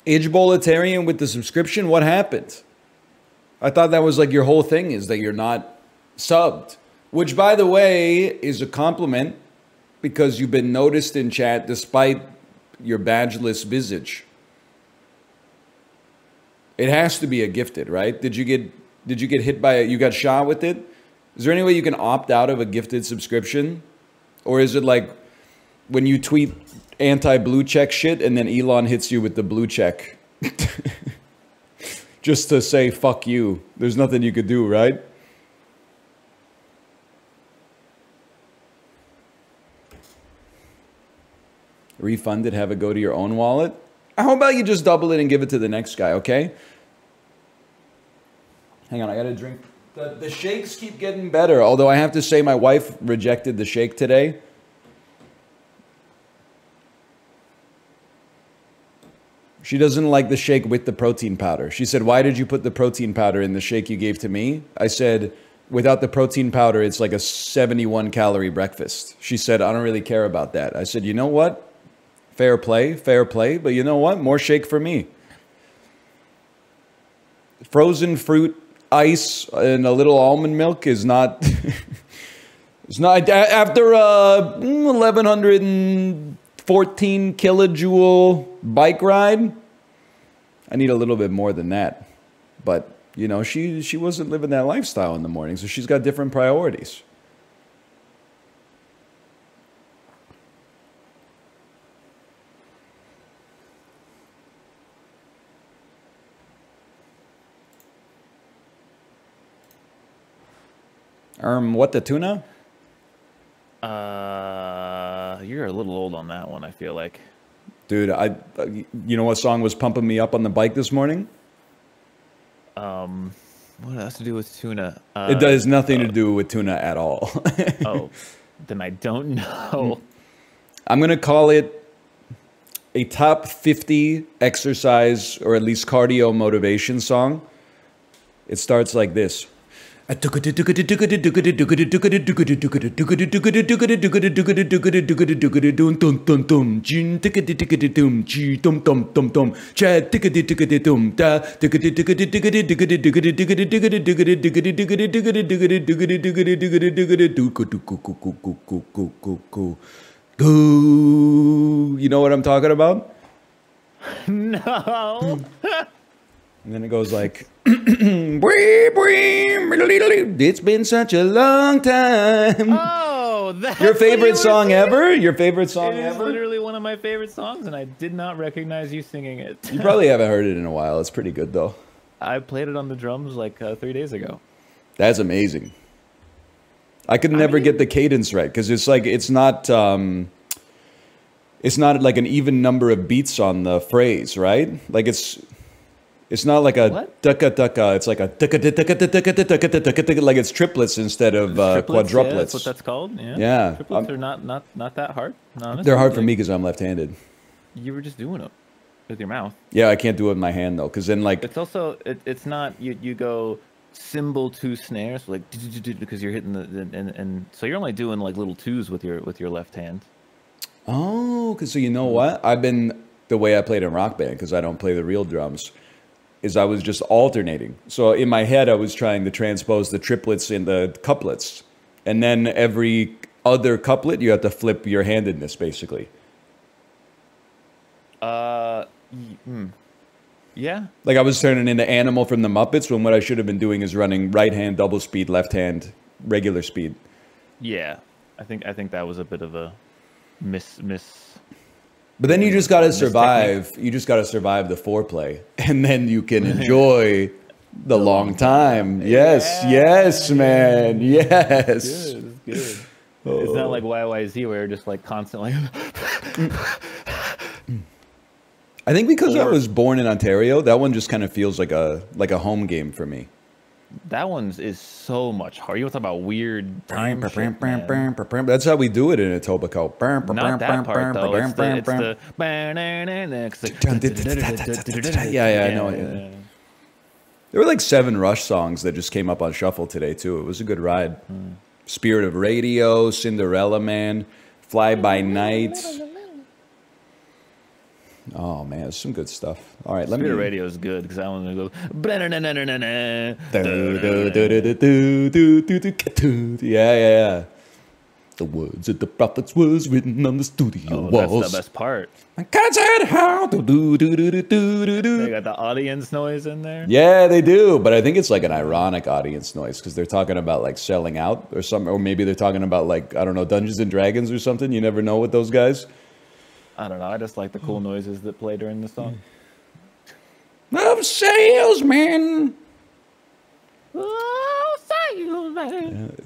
Idgebolitarian with the subscription? What happened? I thought that was like your whole thing is that you're not subbed. Which, by the way, is a compliment because you've been noticed in chat despite your badgeless visage. It has to be a gifted, right? Did you get hit by it? You got shot with it? Is there any way you can opt out of a gifted subscription? Or is it like when you tweet anti-blue check shit and then Elon hits you with the blue check? Just to say, fuck you. There's nothing you could do, right? Refund it, have it go to your own wallet. How about you just double it and give it to the next guy, okay? Hang on, I gotta drink. The shakes keep getting better, although I have to say my wife rejected the shake today. She doesn't like the shake with the protein powder. She said, why did you put the protein powder in the shake you gave to me? I said, without the protein powder, it's like a 71 calorie breakfast. She said, I don't really care about that. I said, you know what? Fair play, but you know what? More shake for me. Frozen fruit, ice, and a little almond milk is not... it's not... After 1,114 kilojoule bike ride, I need a little bit more than that. But, you know, she wasn't living that lifestyle in the morning, so she's got different priorities. What, the tuna? You're a little old on that one, I feel like. Dude, you know what song was pumping me up on the bike this morning? What has to do with tuna? It has nothing to do with tuna at all. Oh, then I don't know. I'm going to call it a top 50 exercise or at least cardio motivation song. It starts like this. You know what I'm talking about? No. And then it goes like, it's been such a long time. Oh, that's your favorite song ever? Your favorite song ever? It's literally one of my favorite songs, and I did not recognize you singing it. You probably haven't heard it in a while. It's pretty good, though. I played it on the drums like 3 days ago. That's amazing. I could never get the cadence right, because it's like, it's not like an even number of beats on the phrase, right? Like it's not like a ducka ducka. It's like a ducka ducka ducka ducka ducka, like it's triplets instead of quadruplets. Yeah, that's what that's called. Yeah. Yeah. Triplets are not that hard. Honestly. They're hard for me because I'm left-handed. You were just doing it with your mouth. Yeah, I can't do it with my hand though, because then like it's also it's not you go cymbal to snare, so like because you're hitting the and so you're only doing like little twos with your left hand. Oh, because so you know what? I've been the way I played in Rock Band because I don't play the real drums. Is I was just alternating. So in my head, I was trying to transpose the triplets in the couplets. And then every other couplet, you have to flip your handedness, basically. Yeah. Like I was turning into Animal from the Muppets when what I should have been doing is running right hand double speed, left hand regular speed. Yeah. I think that was a bit of a miss. But then you just got to survive. You just got to survive the foreplay, and then you can enjoy the long time. Yes, yes, man, yes. Good, good. Oh. It's not like YYZ where you're just like constantly. I think because I was born in Ontario, that one just kind of feels like a home game for me. That one is so much harder. You want to talk about weird time shit, That's how we do it in Etobicoke. Not that part, though. It's the yeah, I know. Yeah. There were like 7 Rush songs that just came up on shuffle today, too. It was a good ride. Spirit of Radio, Cinderella Man, Fly By Night. Oh man, it's some good stuff. All right, let Spirit me. Radio is good because I want to go. Yeah, yeah, yeah. The words of the prophets was written on the studio Oh, walls. that's the best part. I can't say how to do. They got the audience noise in there. Yeah, they do, but I think it's like an ironic audience noise because they're talking about like selling out or something, or maybe they're talking about like I don't know, Dungeons and Dragons or something. You never know with those guys. I don't know. I just like the cool noises that play during the song. I'm a salesman. Oh, salesman.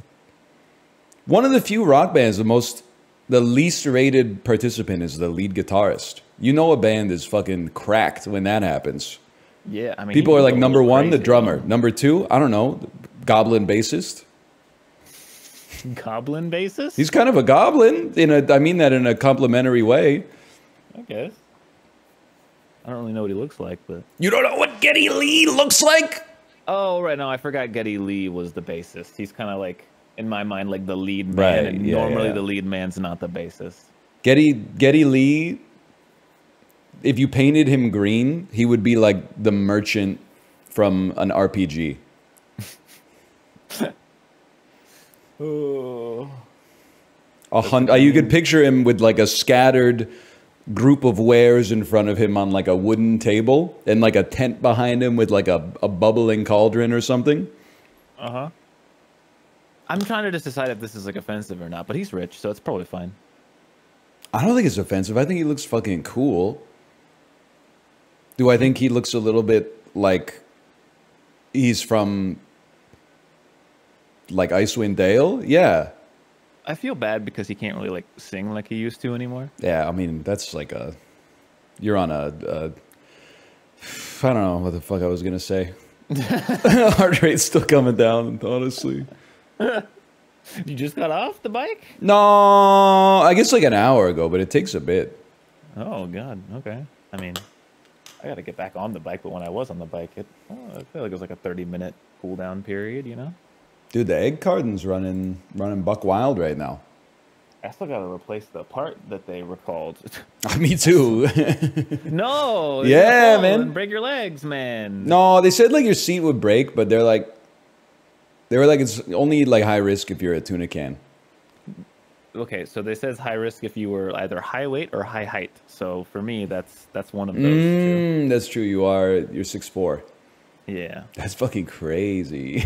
One of the few rock bands, the least rated participant is the lead guitarist. You know a band is fucking cracked when that happens. Yeah, I mean, People he are can like go a number little one, the crazy, drummer. Number two, I don't know, goblin bassist. Goblin bassist? He's kind of a goblin I mean that in a complimentary way. I guess. I don't really know what he looks like, but. You don't know what Geddy Lee looks like? Oh, right. No, I forgot Geddy Lee was the bassist. He's kind of like, in my mind, like the lead man. Right, And yeah, normally yeah. the lead man's not the bassist. Geddy Lee, if you painted him green, he would be like the merchant from an RPG. Oh. You could picture him with like a scattered group of wares in front of him on like a wooden table and like a tent behind him with like a bubbling cauldron or something. Uh-huh. I'm trying to just decide if this is like offensive or not, but he's rich, so it's probably fine. I don't think it's offensive. I think he looks fucking cool. Do I think he looks a little bit like he's from like Icewind Dale? Yeah. I feel bad because he can't really like sing like he used to anymore. Yeah, I mean, that's like you're on I don't know what the fuck I was going to say. Heart rate's still coming down, honestly. You just got off the bike? No, I guess like an hour ago, but it takes a bit. Oh, God. Okay. I mean, I got to get back on the bike, but when I was on the bike, I feel like it was like a 30-minute cool down period, you know? Dude, the egg carton's running buck wild right now. I still got to replace the part that they recalled. Me too. No! it's Yeah, gonna fall man. and break your legs, man. No, they said like your seat would break, but they were like it's only like high risk if you're a tuna can. Okay, so they says high risk if you were either high weight or high height. So for me, that's one of those two. That's true. You're 6'4". Yeah. That's fucking crazy.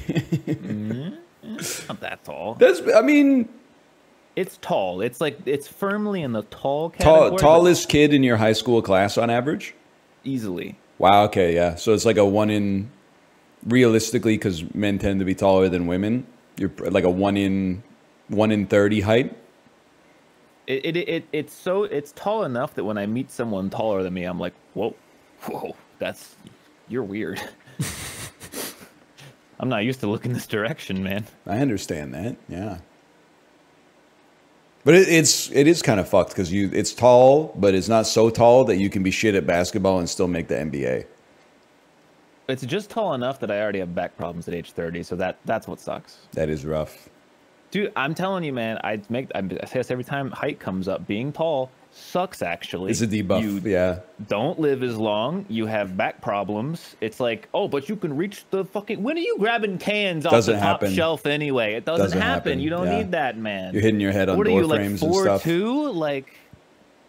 Not that tall. I mean, It's tall. It's like it's firmly in the tall category. but tallest kid in your high school class on average. easily. Wow. Okay. Yeah. So it's like a realistically, because men tend to be taller than women. You're like a 1 in 30 height. It's tall enough that when I meet someone taller than me, I'm like, whoa, you're weird. I'm not used to looking this direction, man. I understand that. Yeah. But it is kind of fucked because it's tall, but it's not so tall that you can be shit at basketball and still make the NBA. It's just tall enough that I already have back problems at age 30, so that's what sucks. That is rough. Dude, I'm telling you, man, I say this every time height comes up. Being tall sucks, actually. It's a debuff. You Yeah. don't live as long. You have back problems. It's like, oh, but you can reach the fucking... When are you grabbing cans off Doesn't the top happen. shelf anyway? It doesn't happen. You don't yeah. need that, man. You're hitting your head on What are door you, like frames and stuff. 4'2"? Like,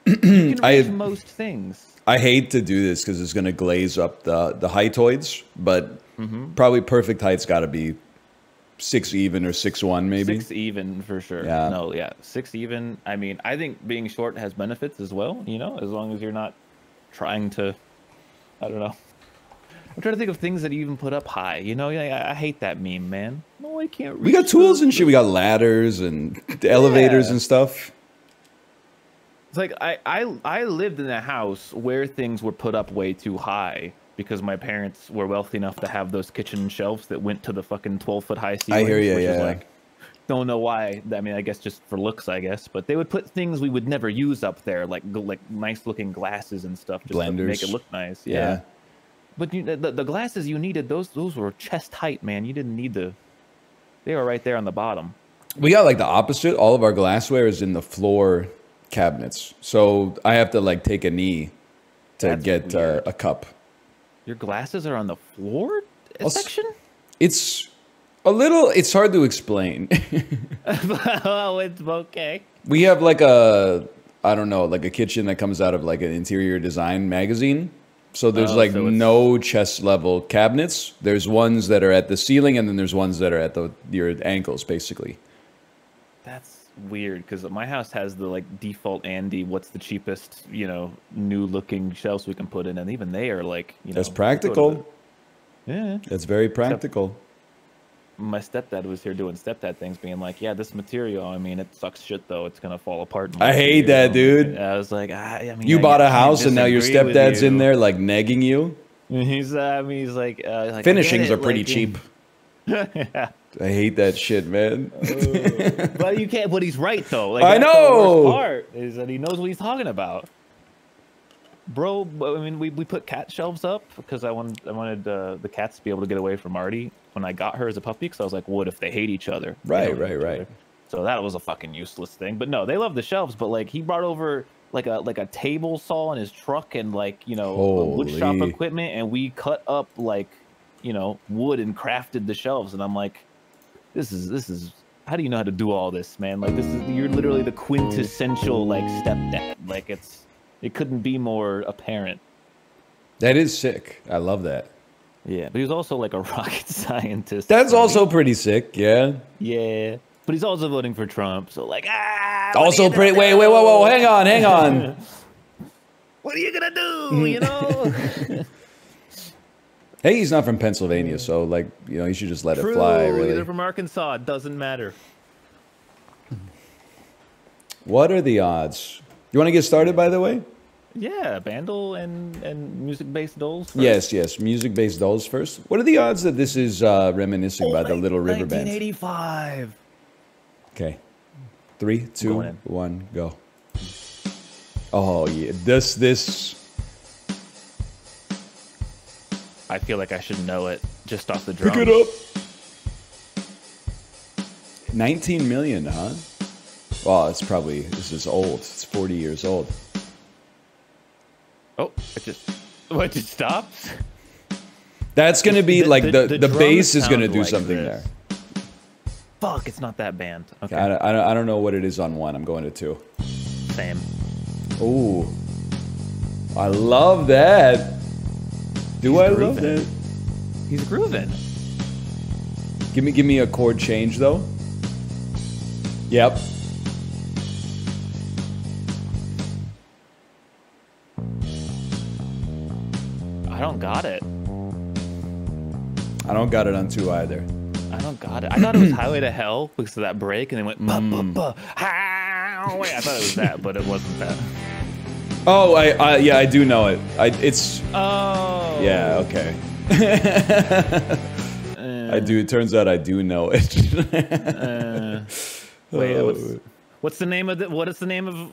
you can reach most things. I hate to do this because it's going to glaze up the heightoids, but probably perfect height's got to be 6 even or 6'1" maybe. 6 even for sure. Yeah. No, yeah, 6 even. I mean, I think being short has benefits as well. You know, as long as you're not trying to. I don't know. I'm trying to think of things that you even put up high. You know, I hate that meme, man. No, I can't. Reach We got tools and shit. We got ladders and elevators and stuff. It's like I lived in a house where things were put up way too high because my parents were wealthy enough to have those kitchen shelves that went to the fucking 12-foot high ceilings. I hear you, which yeah. is like, don't know why. I mean, I guess just for looks, I guess. But they would put things we would never use up there, like nice looking glasses and stuff, just to make it look nice. Yeah. But the glasses you needed, those were chest height, man. You didn't need they were right there on the bottom. We got like the opposite. All of our glassware is in the floor cabinets. So I have to like take a knee to get a cup. Your glasses are on the floor section? It's a little, it's hard to explain. Oh, it's okay. We have like a, I don't know, like a kitchen that comes out of like an interior design magazine. So there's no chest level cabinets. There's ones that are at the ceiling, and then there's ones that are at your ankles, basically. That's weird, because my house has the like default Andy, what's the cheapest, new looking shelves we can put in, and even they are like, that's practical. Yeah, that's very practical. My stepdad was here doing stepdad things, being like, yeah, this material, I mean, it sucks shit though, it's gonna fall apart. I hate that, dude. I was like, I mean, you bought a house and now your stepdad's in there like negging you. He's like finishings are pretty cheap. Yeah. I hate that shit, man. But you can't. But he's right though. Like, I know. The worst part is that he knows what he's talking about, bro. I mean, we put cat shelves up because I wanted the cats to be able to get away from Marty when I got her as a puppy. Because I was like, what if they hate each other? Right. So that was a fucking useless thing. But no, they love the shelves. But like, he brought over like a table saw in his truck and like wood shop equipment, and we cut up like wood and crafted the shelves. And I'm like, this is how do you know how to do all this, man? Like, you're literally the quintessential like stepdad. Like, it couldn't be more apparent. That is sick. I love that. Yeah, but he was also like a rocket scientist. That's also pretty sick. Yeah. Yeah, but he's also voting for Trump. So like, also pretty. Wait, whoa, hang on. What are you gonna do? Hey, he's not from Pennsylvania, so like, you should just let it fly, really. They're from Arkansas. It doesn't matter. What are the odds? You want to get started, by the way? Yeah, Bandle and music-based dolls first. Yes, music-based dolls first. What are the odds that this is reminiscing by the Little River Band? 1985. Okay. 3, 2, 1, go. Oh, yeah. This... I feel like I should know it just off the drums. Pick it up. 19 million, huh? Well, this is old. It's 40 years old. Oh, it just stops? That's going to be like the bass is going to do something there. Fuck, it's not that band. Okay. I don't know what it is on 1. I'm going to 2. Same. Ooh. I love that. Love that? He's grooving. Give me a chord change though. Yep. I don't got it. I don't got it on 2 either. I don't got it. I thought it was Highway to Hell because of that break, and then went wait, I thought it was that, but it wasn't that. Oh, I do know it. It's. Oh. Yeah. Okay. I do. It turns out I do know it. Wait. What's the name of what is the name of?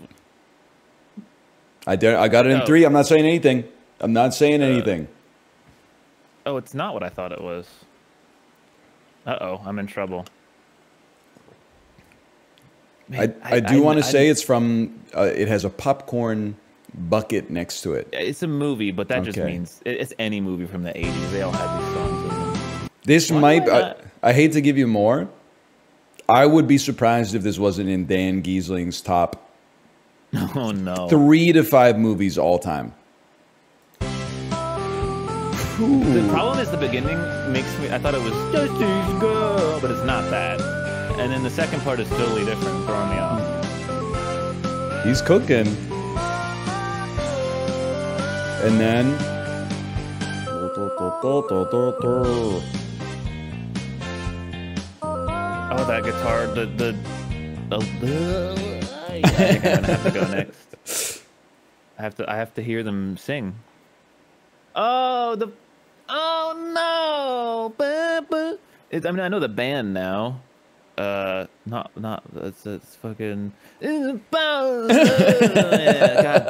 I got it in 3. I'm not saying anything. I'm not saying anything. Oh, it's not what I thought it was. Uh-oh, I'm in trouble. Man, I do want to say it's from. It has a popcorn bucket next to it. It's a movie, but that just means it's any movie from the 80s. They all had these songs in them. This might. I hate to give you more. I would be surprised if this wasn't in Dan Giesling's top. Oh no. 3 to 5 movies all time. The problem is the beginning makes me. I thought it was Jesse's girl, but it's not that. And then the second part is totally different, throwing me off. He's cooking. And then. Oh, that guitar. Yeah, I think I'm gonna have to go next. I have to hear them sing. Oh no! I mean, I know the band now. Not it's fucking. God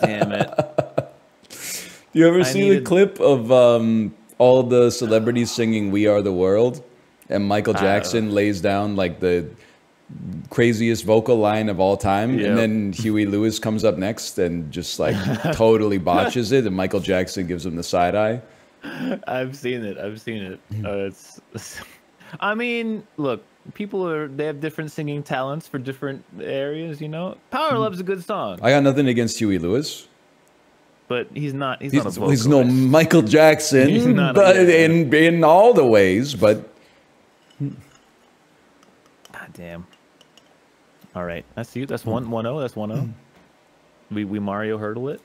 damn it! You ever see the clip of all the celebrities singing "We Are the World," and Michael Jackson lays down like the craziest vocal line of all time. Yep. And then Huey Lewis comes up next and just like totally botches it. And Michael Jackson gives him the side eye. I've seen it. I mean, look, they have different singing talents for different areas, you know? Power Love's a good song. I got nothing against Huey Lewis. But he's not a vocalist. He's no Michael Jackson, but in all the ways, but God damn. All right, that's you. That's 1-0. That's 1-0. We Mario Hurdle it.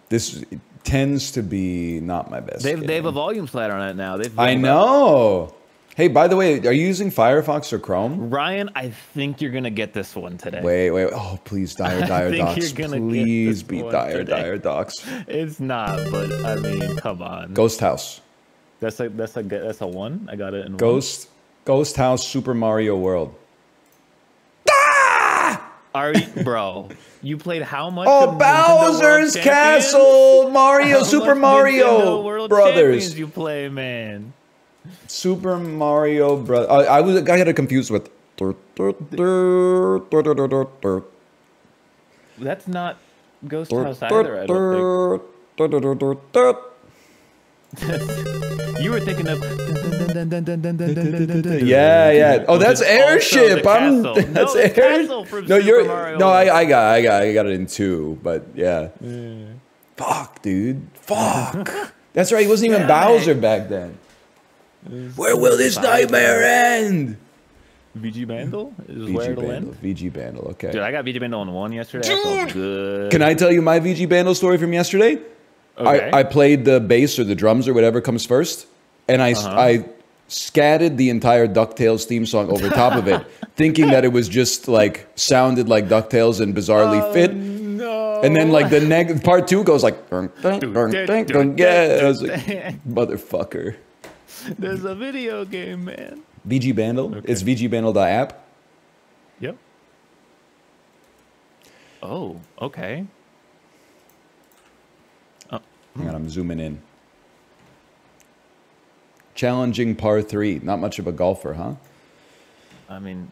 This tends to be not my best. They have a volume slider on it now. I know. Hey, by the way, are you using Firefox or Chrome? Ryan, I think you're gonna get this one today. Wait. Oh, please, Dire Docs. Please be Dire Docs. It's not, but I mean, come on. Ghost House. That's a 1. I got it in Ghost House Super Mario World. Bro, you played how much? Oh, Bowser's Castle, Super Mario Brothers. You play, man. Super Mario Brothers. I had it confused with. That's not Ghost House either. I don't think. You were thinking of. Yeah. Oh, that's Airship. That's Airship. No, I got it in 2, but yeah. Fuck, dude. Fuck. That's right. He wasn't even Bowser back then. Where will this nightmare end? VG Bandle? Is where it'll end? VG Bandle, okay. Dude, I got VG Bandle on 1 yesterday. I felt good. Can I tell you my VG Bandle story from yesterday? Okay. I played the bass or the drums or whatever comes first, and I scatted the entire DuckTales theme song over top of it, thinking that it was just like sounded like DuckTales and bizarrely fit. No. And then like the next part 2 goes like, yeah. I was like, motherfucker. There's a video game, man. VG Bandle. Okay. It's vgbandle.app. Yep. Oh, okay. Hang on, I'm zooming in. Challenging par 3. Not much of a golfer, huh? I mean,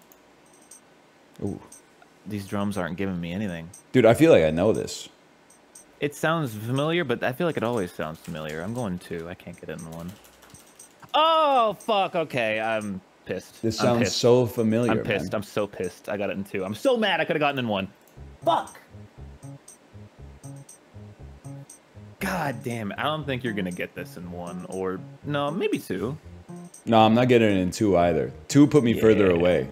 these drums aren't giving me anything. Dude, I feel like I know this. It sounds familiar, but I feel like it always sounds familiar. I'm going 2. I can't get it in 1. Oh, fuck. Okay, I'm pissed. This sounds so familiar. I'm pissed. Man. I'm so pissed. I got it in 2. I'm so mad I could have gotten in 1. Fuck. God damn it. I don't think you're going to get this in 1 or... No, maybe 2. No, I'm not getting it in 2 either. 2 put me further away.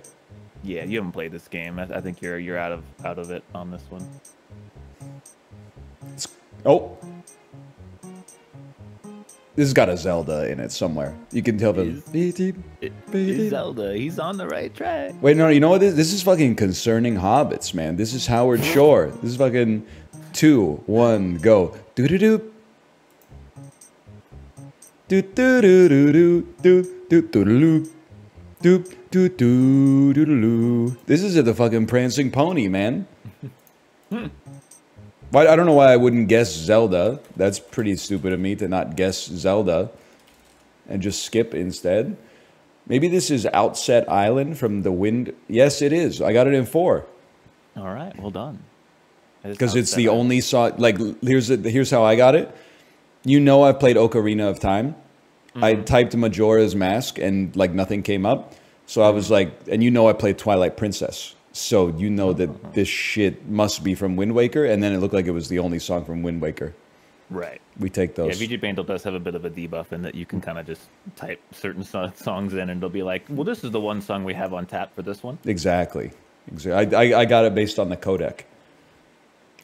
Yeah, you haven't played this game. I think you're out of it on this one. Oh. This has got a Zelda in it somewhere. You can tell the... It's Zelda. He's on the right track. Wait, no, you know what? This is fucking Concerning Hobbits, man. This is Howard Shore. This is fucking 2, 1, go. Do-do-do. Do-do-do-do-do-do-do-do-do. Do-do-do-do-do-do. This is the fucking Prancing Pony, man. I don't know why I wouldn't guess Zelda. That's pretty stupid of me to not guess Zelda and just skip instead. Maybe this is Outset Island from the Wind. Yes, it is. I got it in 4. All right, well done. Because it's the only song. Like, here's how I got it. You know, I've played Ocarina of Time. I typed Majora's Mask and like nothing came up. So I was like, and you know, I played Twilight Princess. So you know that this shit must be from Wind Waker, and then it looked like it was the only song from Wind Waker. Right. We take those. Yeah, VG Bandle does have a bit of a debuff in that you can kind of just type certain songs in, and it'll be like, well, this is the one song we have on tap for this one. Exactly. I got it based on the codec.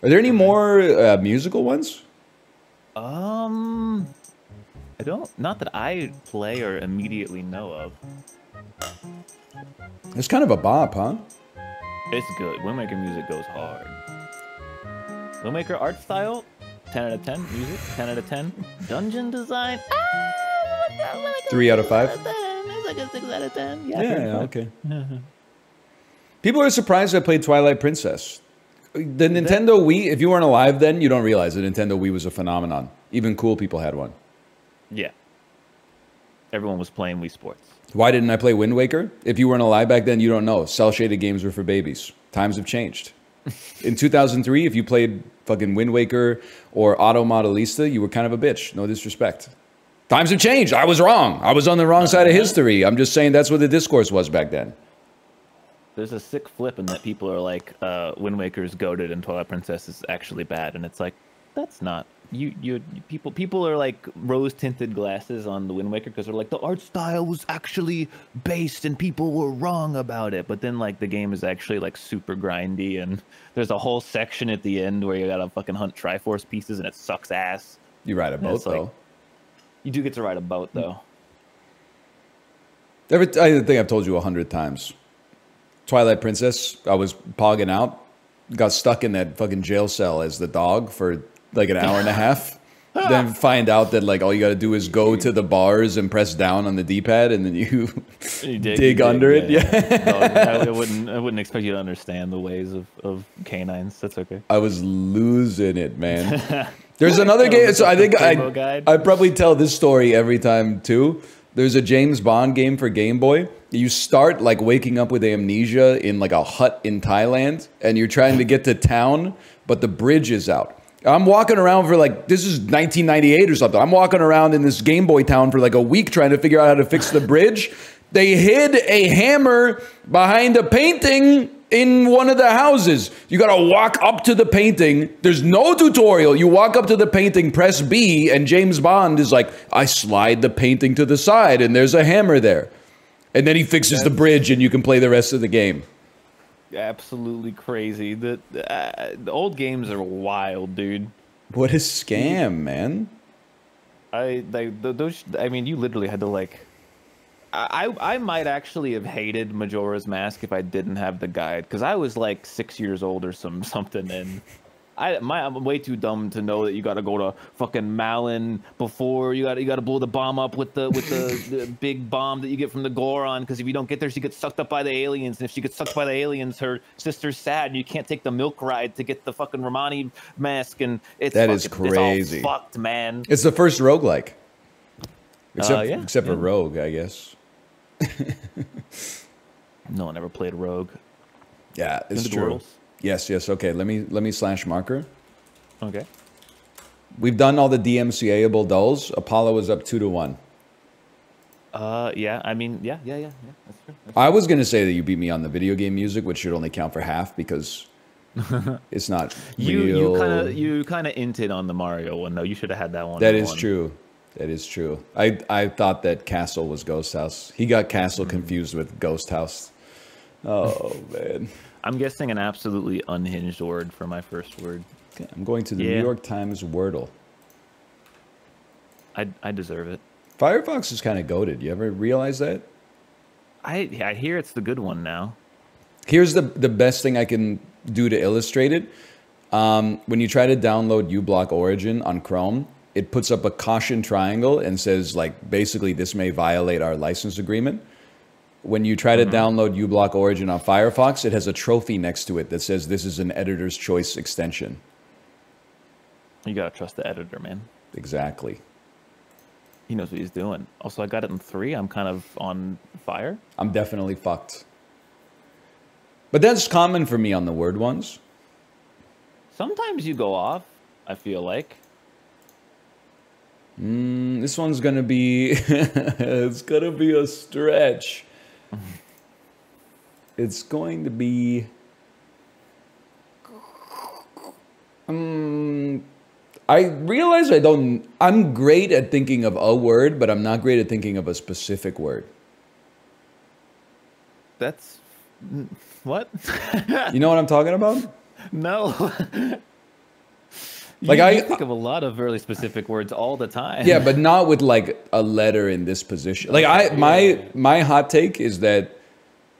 Are there any more musical ones? I don't. Not that I play or immediately know of. It's kind of a bop, huh? It's good. Wind Waker music goes hard. Wind Waker art style, 10 out of 10. Music, 10 out of 10. Dungeon design, 3 out of 5. It's like a 6 out of 10. Yeah, okay. People are surprised I played Twilight Princess. The Nintendo Wii, if you weren't alive then, you don't realize the Nintendo Wii was a phenomenon. Even cool people had one. Yeah. everyone was playing Wii Sports. Why didn't I play Wind Waker? If you weren't alive back then, you don't know. Cel-shaded games were for babies. Times have changed. In 2003, if you played fucking Wind Waker or Auto Modelista, you were kind of a bitch. No disrespect. Times have changed. I was wrong. I was on the wrong side of history. I'm just saying that's what the discourse was back then. There's a sick flip in that people are like, Wind Waker's goated and Twilight Princess is actually bad, and it's like, that's not. People are like rose-tinted glasses on the Wind Waker because they're like, the art style was actually based and people were wrong about it. But then like the game is actually like super grindy, and there's a whole section at the end where you gotta fucking hunt Triforce pieces and it sucks ass. You ride a boat though. Like, you do get to ride a boat though. I think I've told you 100 times. Twilight Princess, I was pogging out, got stuck in that fucking jail cell as the dog for like an hour and a half. Then find out that like all you got to do is go to the bars and press down on the D-pad, and then you dig under it. Yeah. No, I wouldn't expect you to understand the ways of canines. That's okay. I was losing it, man. There's another game. So I think I probably tell this story every time too. There's a James Bond game for Game Boy. You start like waking up with amnesia in like a hut in Thailand, and you're trying to get to town, but the bridge is out. I'm walking around for like, this is 1998 or something. I'm walking around in this Game Boy town for like a week trying to figure out how to fix the bridge. They hid a hammer behind a painting in one of the houses. You got to walk up to the painting. There's no tutorial. You walk up to the painting, press B, and James Bond is like, I slide the painting to the side, and there's a hammer there. And then he fixes the bridge, and you can play the rest of the game. Absolutely crazy. The old games are wild, dude. What a scam, man. I mean, you literally had to like. I might actually have hated Majora's Mask if I didn't have the guide, because I was like 6 years old or something, and I'm way too dumb to know that you got to go to fucking Malin before you got to blow the bomb up with the the big bomb that you get from the Goron, because if you don't get there, she gets sucked up by the aliens, and if she gets sucked by the aliens, her sister's sad, and you can't take the milk ride to get the fucking Romani mask, and it's crazy. It's all fucked, man. It's the first roguelike. Except for Rogue, I guess. No one ever played Rogue. Yeah, it's true. Duels? Yes. Okay, let me slash marker. Okay. We've done all the DMCA-able dulls. Apollo is up 2-1. Yeah. I mean, yeah. That's true. I was gonna say that you beat me on the video game music, which should only count for half because it's not real. You kind of hinted on the Mario one though. You should have had that one. That is true. That is true. I thought that Castle was Ghost House. He got Castle confused with Ghost House. Oh, man. I'm guessing an absolutely unhinged word for my first word. Okay, I'm going to the New York Times Wordle. I deserve it. Firefox is kind of goated. You ever realize that? I hear it's the good one now. Here's the best thing I can do to illustrate it. When you try to download uBlock Origin on Chrome, it puts up a caution triangle and says, like, basically this may violate our license agreement. When you try to download uBlock Origin on Firefox, it has a trophy next to it that says this is an editor's choice extension. You gotta trust the editor, man. Exactly. He knows what he's doing. Also, I got it in 3. I'm kind of on fire. I'm definitely fucked. But that's common for me on the word ones. Sometimes you go off, I feel like. This one's gonna be it's gonna be a stretch. It's going to be I realize I'm great at thinking of a word, but I'm not great at thinking of a specific word. That's what? You know what I'm talking about? No. Like I think of a lot of really specific words all the time. Yeah, but not with like a letter in this position. Like my hot take is that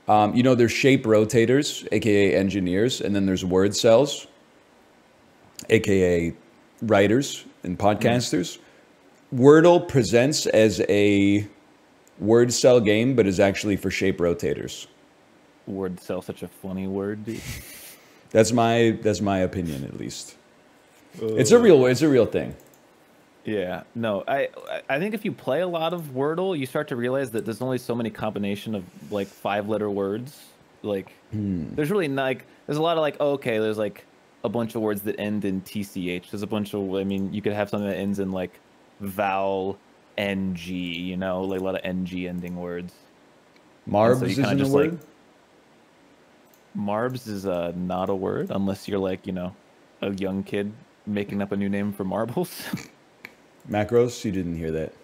you know, there's shape rotators, aka engineers, and then there's word cells, aka writers and podcasters. Wordle presents as a word cell game, but is actually for shape rotators. Word cell, such a funny word, dude. That's my opinion, at least. It's a real thing. Yeah, no, I think if you play a lot of Wordle, you start to realize that there's only so many combination of like 5-letter words. Like, there's really not, like, there's a lot of like, oh, okay, there's like a bunch of words that end in TCH. There's a bunch of, I mean, you could have something that ends in like vowel NG, you know, like a lot of NG ending words. Marbs isn't a word? Like, Marbs is not a word unless you're like, you know, a young kid making up a new name for marbles. Macros? You didn't hear that.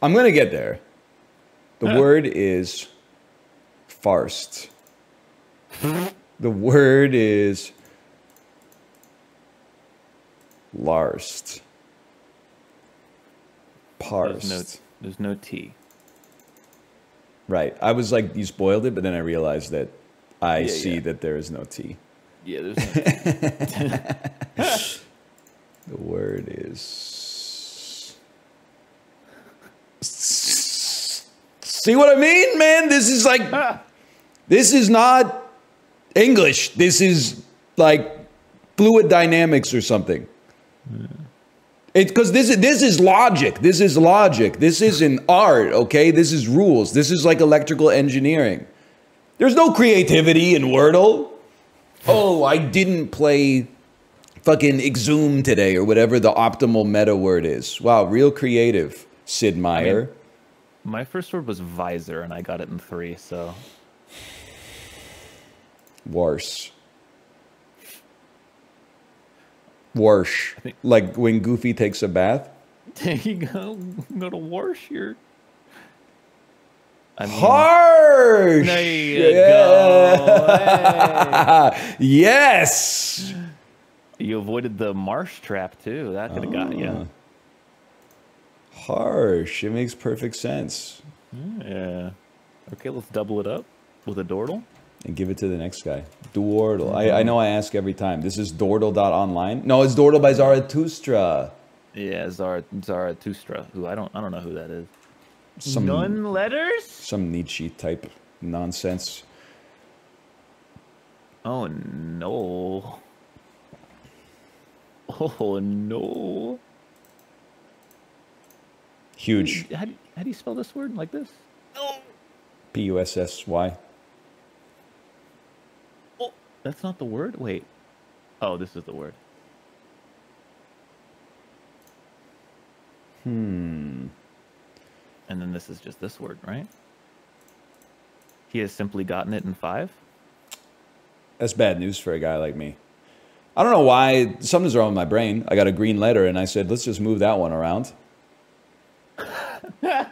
I'm going to get there. The word is farsed. The word is larsed. Parsed. There's no T. Right. I was like, you spoiled it, but then I realized that I see that there is no T. Yeah, there's no T. The word is... See what I mean, man? This is like... This is not English. This is like fluid dynamics or something. It's because this is logic. This is logic. This isn't art, okay? This is rules. This is like electrical engineering. There's no creativity in Wordle. Oh, I didn't play fucking Exhume today or whatever the optimal meta word is. Wow, real creative, Sid Meier. I mean, my first word was visor, and I got it in 3, so... Worse. Wash. Like when Goofy takes a bath. There you go. Go to wash your... I mean, harsh! There you go. Hey. Yes! You avoided the marsh trap, too. That could have got you. Harsh. It makes perfect sense. Yeah. Okay, let's double it up with a Dordle. And give it to the next guy. Dordle. I know I ask every time. This is Dordle.online? No, it's Dordle by Zarathustra. Yeah, Zarathustra. Who I don't know who that is. Some None letters? Some Nietzsche type nonsense. Oh no. Oh no. Huge. How do you spell this word like this? Oh. P-U-S-S-Y. Oh, that's not the word? Wait. Oh, this is the word. And then this is just this word, right? He has simply gotten it in 5? That's bad news for a guy like me. I don't know why. Something's wrong with my brain. I got a green letter, and I said, let's just move that one around. Wait,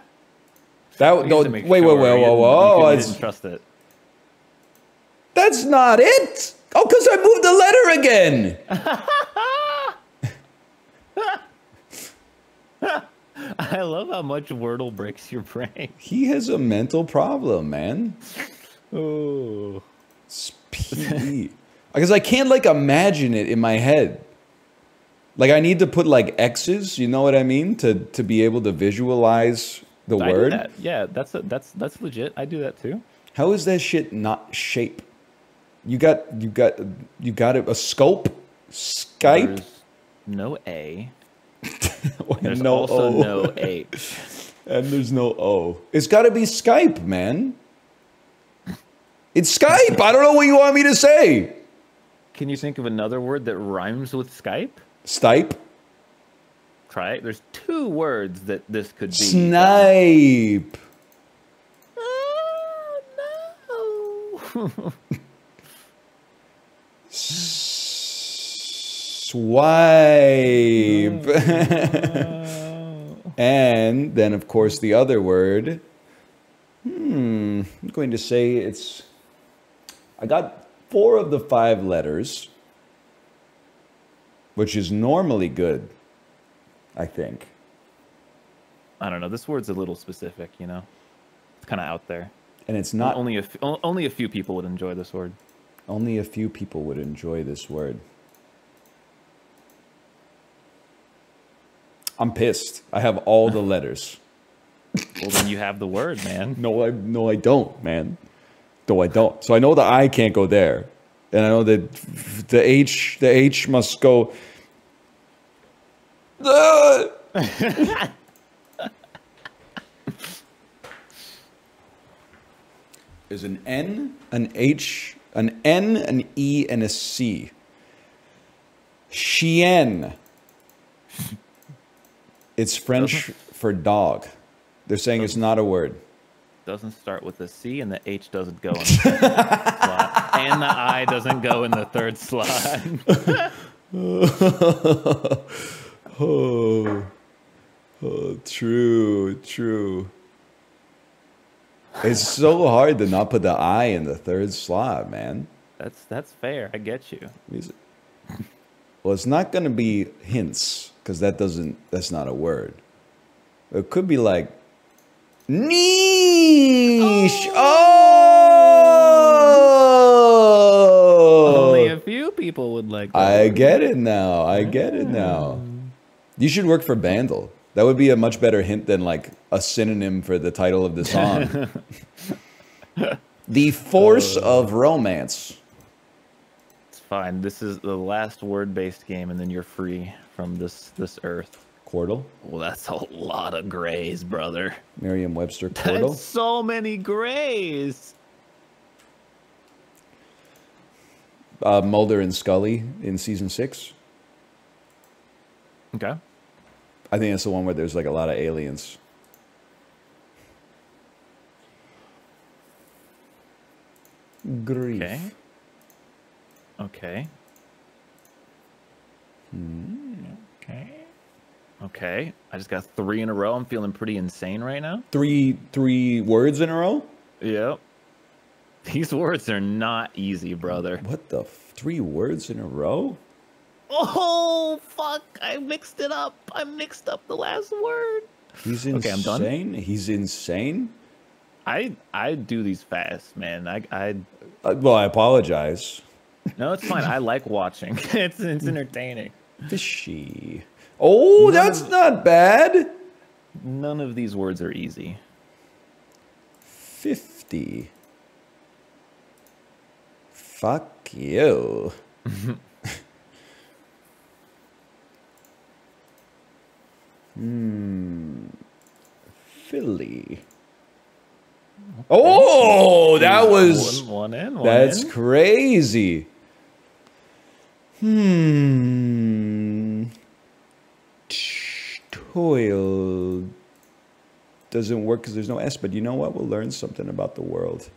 whoa. I didn't trust it. That's not it. Oh, because I moved the letter again. I love how much Wordle breaks your brain. He has a mental problem, man. Oh. Because I can't, like, imagine it in my head. Like, I need to put, like, X's, you know what I mean? To be able to visualize the word. Do that. Yeah, that's legit. I do that too. How is that shit not shape? You got it, a scope? Skype? There's no A. There's no also O. No H. And there's no O. It's got to be Skype, man. It's Skype. I don't know what you want me to say. Can you think of another word that rhymes with Skype? Stipe. Try it. There's 2 words that this could be. Snipe. Oh, no. Swipe. And then, of course, the other word. I'm going to say it's... I got 4 of the 5 letters, which is normally good, I think. I don't know. This word's a little specific, you know? It's kind of out there. And it's not... Only a few people would enjoy this word. Only a few people would enjoy this word. I'm pissed. I have all the letters. Well, then you have the word, man. No, I don't, man. No, I don't. So I know the I can't go there. And I know that the H must go. There's an N, an H, an N, an E, and a C. Chien. It's French for dog. They're saying it's not a word. Doesn't start with a C, and the H doesn't go in the slot. And the I doesn't go in the third slot. Oh, true. It's so hard to not put the I in the third slot, man. That's fair. I get you. Well, it's not going to be hints because that's not a word. It could be like niche. Oh! Only a few people would like that. I get it now. You should work for Bandle. That would be a much better hint than like a synonym for the title of the song. The Force of Romance. It's fine. This is the last word-based game, and then you're free from this earth. Quordle? Well, that's a lot of grays, brother. Merriam-Webster Quordle? That's so many grays. Mulder and Scully in season 6. Okay. I think that's the one where there's like a lot of aliens. Grief. Okay. Okay. I just got 3 in a row. I'm feeling pretty insane right now. Three words in a row? Yep. These words are not easy, brother. What the 3 words in a row? Oh, fuck. I mixed it up. I mixed up the last word. He's insane? Okay, I'm done. He's insane? I do these fast, man. Well, I apologize. No, it's fine. I like watching. It's entertaining. Fishy. Oh, that's not bad. None of these words are easy. 50. Fuck you. Philly. Okay. Oh, that was one in. That's crazy. Toil doesn't work because there's no S, but you know what? We'll learn something about the world.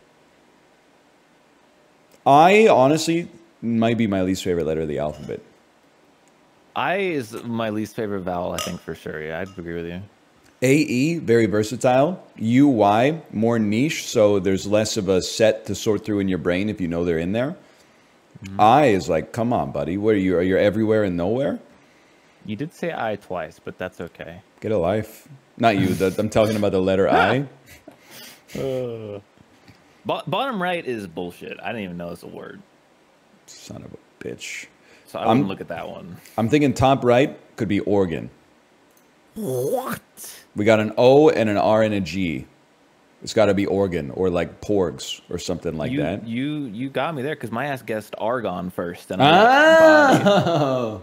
I honestly might be my least favorite letter of the alphabet. I is my least favorite vowel, I think, for sure. Yeah, I'd agree with you. AE, very versatile. UY, more niche, so there's less of a set to sort through in your brain if you know they're in there. I is like, come on, buddy. What are you? Are you everywhere and nowhere? You did say I twice, but that's okay. Get a life. Not you. I'm talking about the letter I. Bottom right is bullshit. I didn't even know it's a word. Son of a bitch. So I wouldn't look at that one. I'm thinking top right could be organ. What? We got an O and an R and a G. It's got to be organ or like porgs or something like that. You got me there because my ass guessed argon first. And well,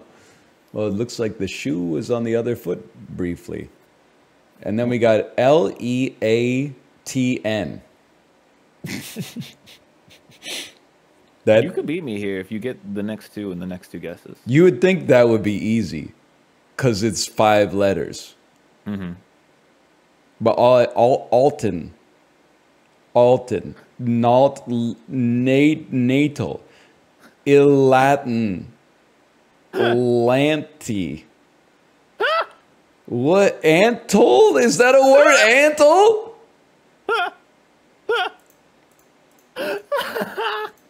it looks like the shoe was on the other foot briefly. And then we got LEATN. You could beat me here if you get the next 2 and the next 2 guesses. You would think that would be easy because it's 5 letters. But Alton, natal, Latin, Lanty. What? Antol? Is that a word? Antol?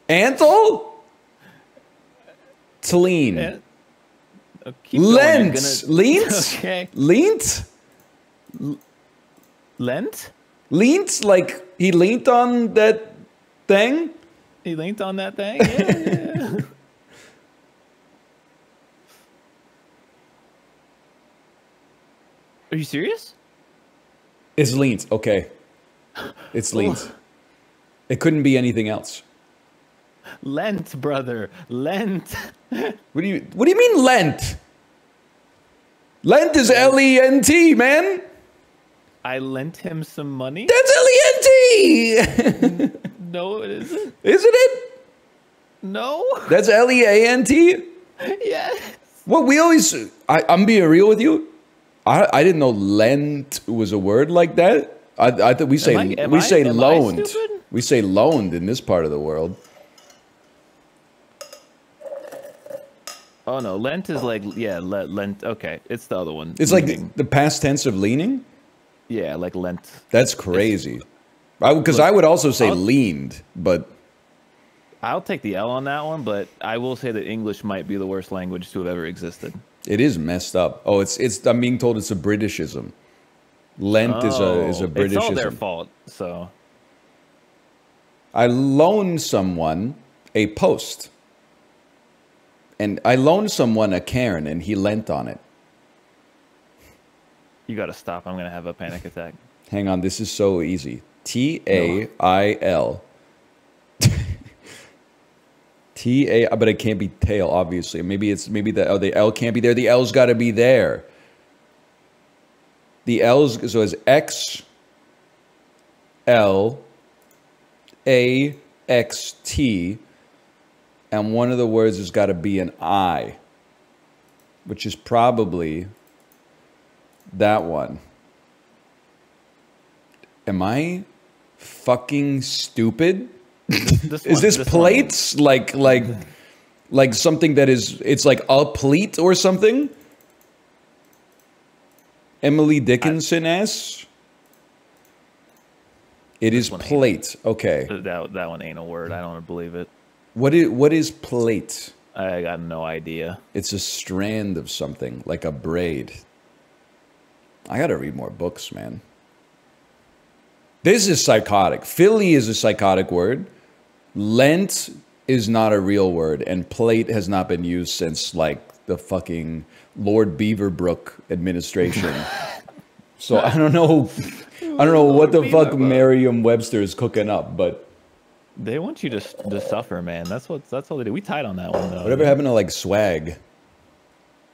Antol? Tleen. Lent. Leent? Okay. Leent? Lent? Leant? Like he leaned on that thing? He leaned on that thing? Yeah. Are you serious? It's leant. Okay. It's leant. It couldn't be anything else. Lent, brother. Lent. What do you mean Lent? Lent is L-E-N-T, man. I lent him some money. That's L-E-N-T. No, it isn't. Isn't it? No. That's L-E-A-N-T? Yes. Well, we always... I'm being real with you. I didn't know Lent was a word like that. I thought we say loaned. We say loaned in this part of the world. Oh no, Lent is like Lent. Okay, it's the other one. It's leaning. Like the past tense of leaning. Yeah, like Lent. That's crazy. Because I would also say leaned, but I'll take the L on that one. But I will say that English might be the worst language to have ever existed. It is messed up. Oh, it's. I'm being told it's a Britishism. Lent is a Britishism. It's all their fault. So I loaned someone a post. And I loaned someone a cairn, and he lent on it. You got to stop. I'm going to have a panic attack. Hang on. This is so easy. T-A-I-L. T-A, but it can't be tail, obviously. Maybe the L can't be there. The L's got to be there. The L's, so it's X, L, A, X, T. And one of the words has got to be an I, which is probably that one. Am I fucking stupid? Is this plates like something that is? It's like a pleat or something. Emily Dickinson S. It is plate. Okay. That one ain't a word. I don't believe it. What is plate? I got no idea. It's a strand of something, like a braid. I gotta read more books, man. This is psychotic. Philly is a psychotic word. Lent is not a real word, and plate has not been used since like the fucking Lord Beaverbrook administration. So I don't know what the fuck Merriam-Webster is cooking up, but they want you to suffer, man. That's all they do. We tied on that one though. Whatever happened to like swag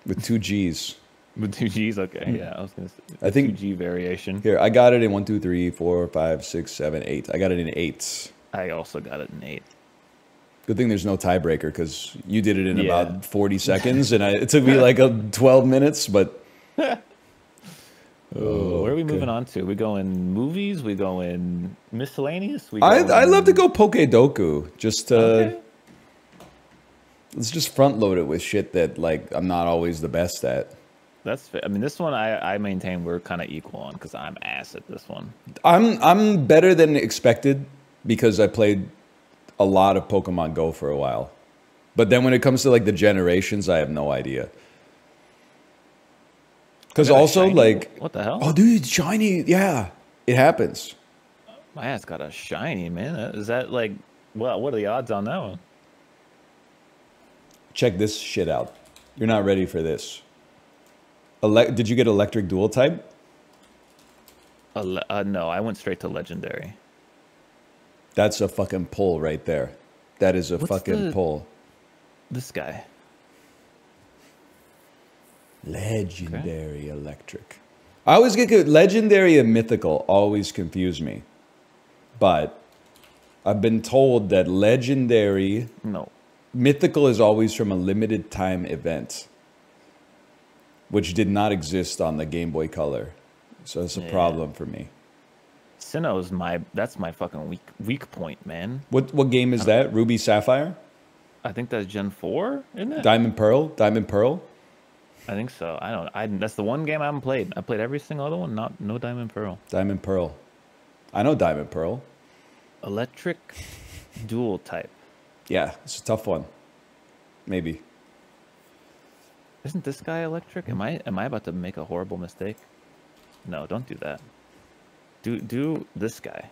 with 2 G's? With 2 G's, okay. Yeah, I was gonna say. I think 2G variation. Here, I got it in 1, 2, 3, 4, 5, 6, 7, 8. I got it in 8. I also got it in 8. Good thing there's no tiebreaker because you did it in about 40 seconds, and it took me like 12 minutes. But where are we moving on to? We going movies? We going miscellaneous? I love to go Pokedoku. Just let's just front load it with shit that like I'm not always the best at. That's fair. I mean, this one I maintain we're kind of equal on because I'm ass at this one. I'm better than expected because I played a lot of Pokemon Go for a while. But then when it comes to like the generations, I have no idea. Because also like what the hell? Oh, dude, shiny! Yeah, it happens. My ass got a shiny, man. Is that like well? What are the odds on that one? Check this shit out. You're not ready for this. Did you get electric dual type? No, I went straight to legendary. That's a fucking pull right there. That is a fucking pull. This guy. Legendary electric. I always get legendary and mythical always confuse me. But I've been told that legendary mythical is always from a limited time event, which did not exist on the Game Boy Color. So it's a problem for me. Sinnoh's that's my fucking weak point, man. What game is that? Ruby Sapphire? I think that's Gen 4, isn't it? Diamond Pearl? I think so. That's the one game I haven't played. I played every single other one, no Diamond Pearl. Diamond Pearl. I know Diamond Pearl. Electric dual type. Yeah, it's a tough one. Maybe. Isn't this guy electric? Am I about to make a horrible mistake? No, don't do that. Do this guy.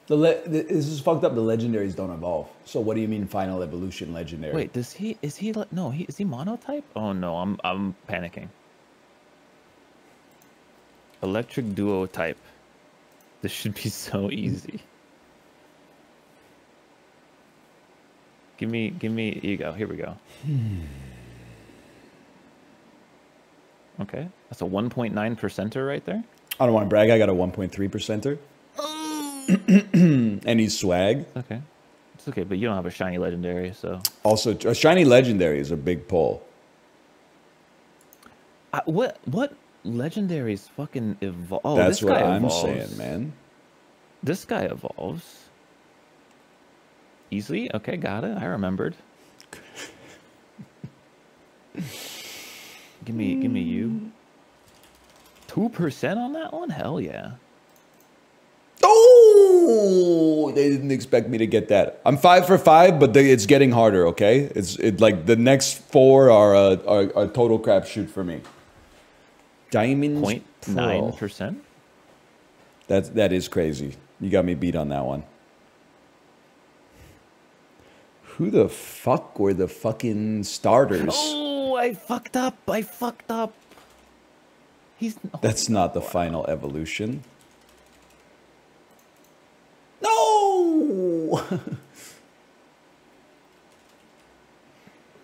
This is fucked up. The legendaries don't evolve. So what do you mean final evolution legendary? Wait, is he is he monotype? Oh no, I'm panicking. Electric duo type. This should be so easy. Give me. Here you go. Here we go. Okay, that's a 1.9%er right there. I don't want to brag. I got a 1.3%er. And he's swag. Okay. It's okay, but you don't have a shiny legendary, so. Also, a shiny legendary is a big pull. What legendaries fucking evolve? Oh, that's this what guy I'm evolves. saying, man. This guy evolves. Easily? Okay, got it. I remembered. Give me you. 2% on that one? Hell yeah. Oh, they didn't expect me to get that. I'm 5 for 5, but it's getting harder. Okay, it's like the next 4 are a total crapshoot for me. Diamond 0.9%. That is crazy. You got me beat on that one. Who the fuck were the fucking starters? Oh, I fucked up. That's not the final evolution. No!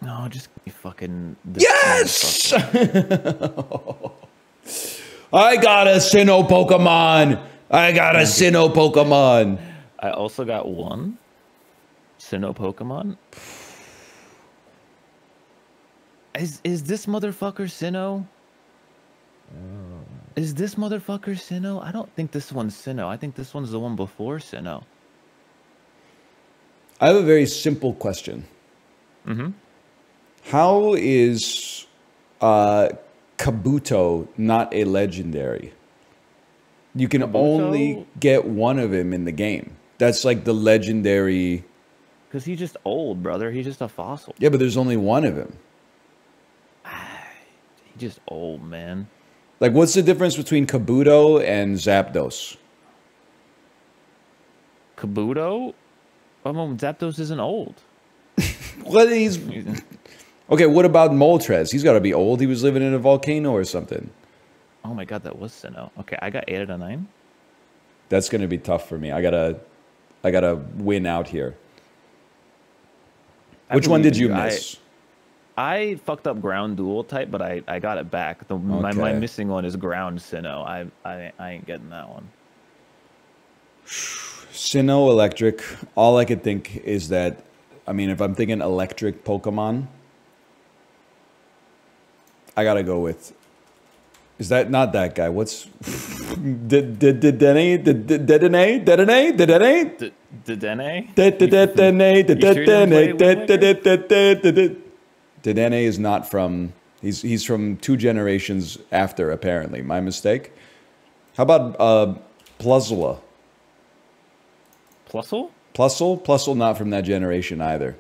No, just give me fucking... Yes! I got a Sinnoh Pokemon! I also got one Sinnoh Pokemon. Is this motherfucker Sinnoh? Is this motherfucker Sinnoh? I don't think this one's Sinnoh. I think this one's the one before Sinnoh. I have a very simple question. Mm-hmm. How is Kabuto not a legendary? You can only get one of him in the game. That's like the legendary... Because he's just old, brother. He's just a fossil. Yeah, but there's only one of him. He's just old, man. Like, what's the difference between Kabuto and Zapdos? Kabuto? Zapdos isn't old. What he's... Okay, what about Moltres? He's got to be old. He was living in a volcano or something. Oh my god, that was Sinnoh. Okay, I got 8 out of 9. That's going to be tough for me. I gotta win out here. Which one did you miss? I fucked up ground dual type, but I got it back. My missing one is ground Sinnoh. I ain't getting that one. Sinnoh electric. All I could think is that, I mean, if I'm thinking electric Pokemon, I gotta go with. Is that not that guy? What's Dedenne? Dedenne is not from. He's from 2 generations after, apparently. My mistake. How about Plusle? Plusle? Plusle not from that generation either.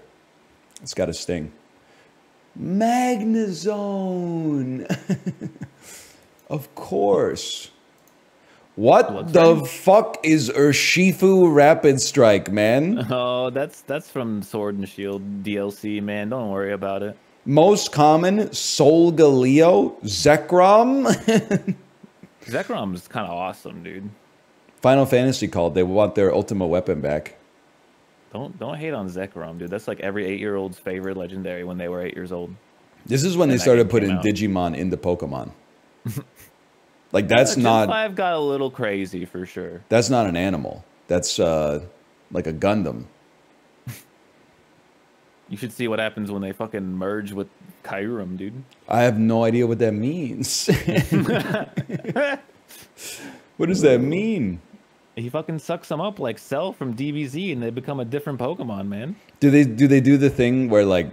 It's got a sting. Magnezone. Of course. What the fuck is Urshifu Rapid Strike, man? Oh, that's from Sword and Shield DLC, man. Don't worry about it. Most common, Solgaleo, Zekrom. Zekrom is kind of awesome, dude. Final Fantasy called. They want their ultimate weapon back. Don't hate on Zekrom, dude. That's like every 8-year-old's favorite legendary when they were 8 years old. This is when they started putting Digimon into Pokemon. Like, that's not... 5 got a little crazy, for sure. That's not an animal. That's like a Gundam. You should see what happens when they fucking merge with Kyurem, dude. I have no idea what that means. What does that mean? He fucking sucks them up like Cell from DBZ, and they become a different Pokemon, man. Do they do the thing where, like,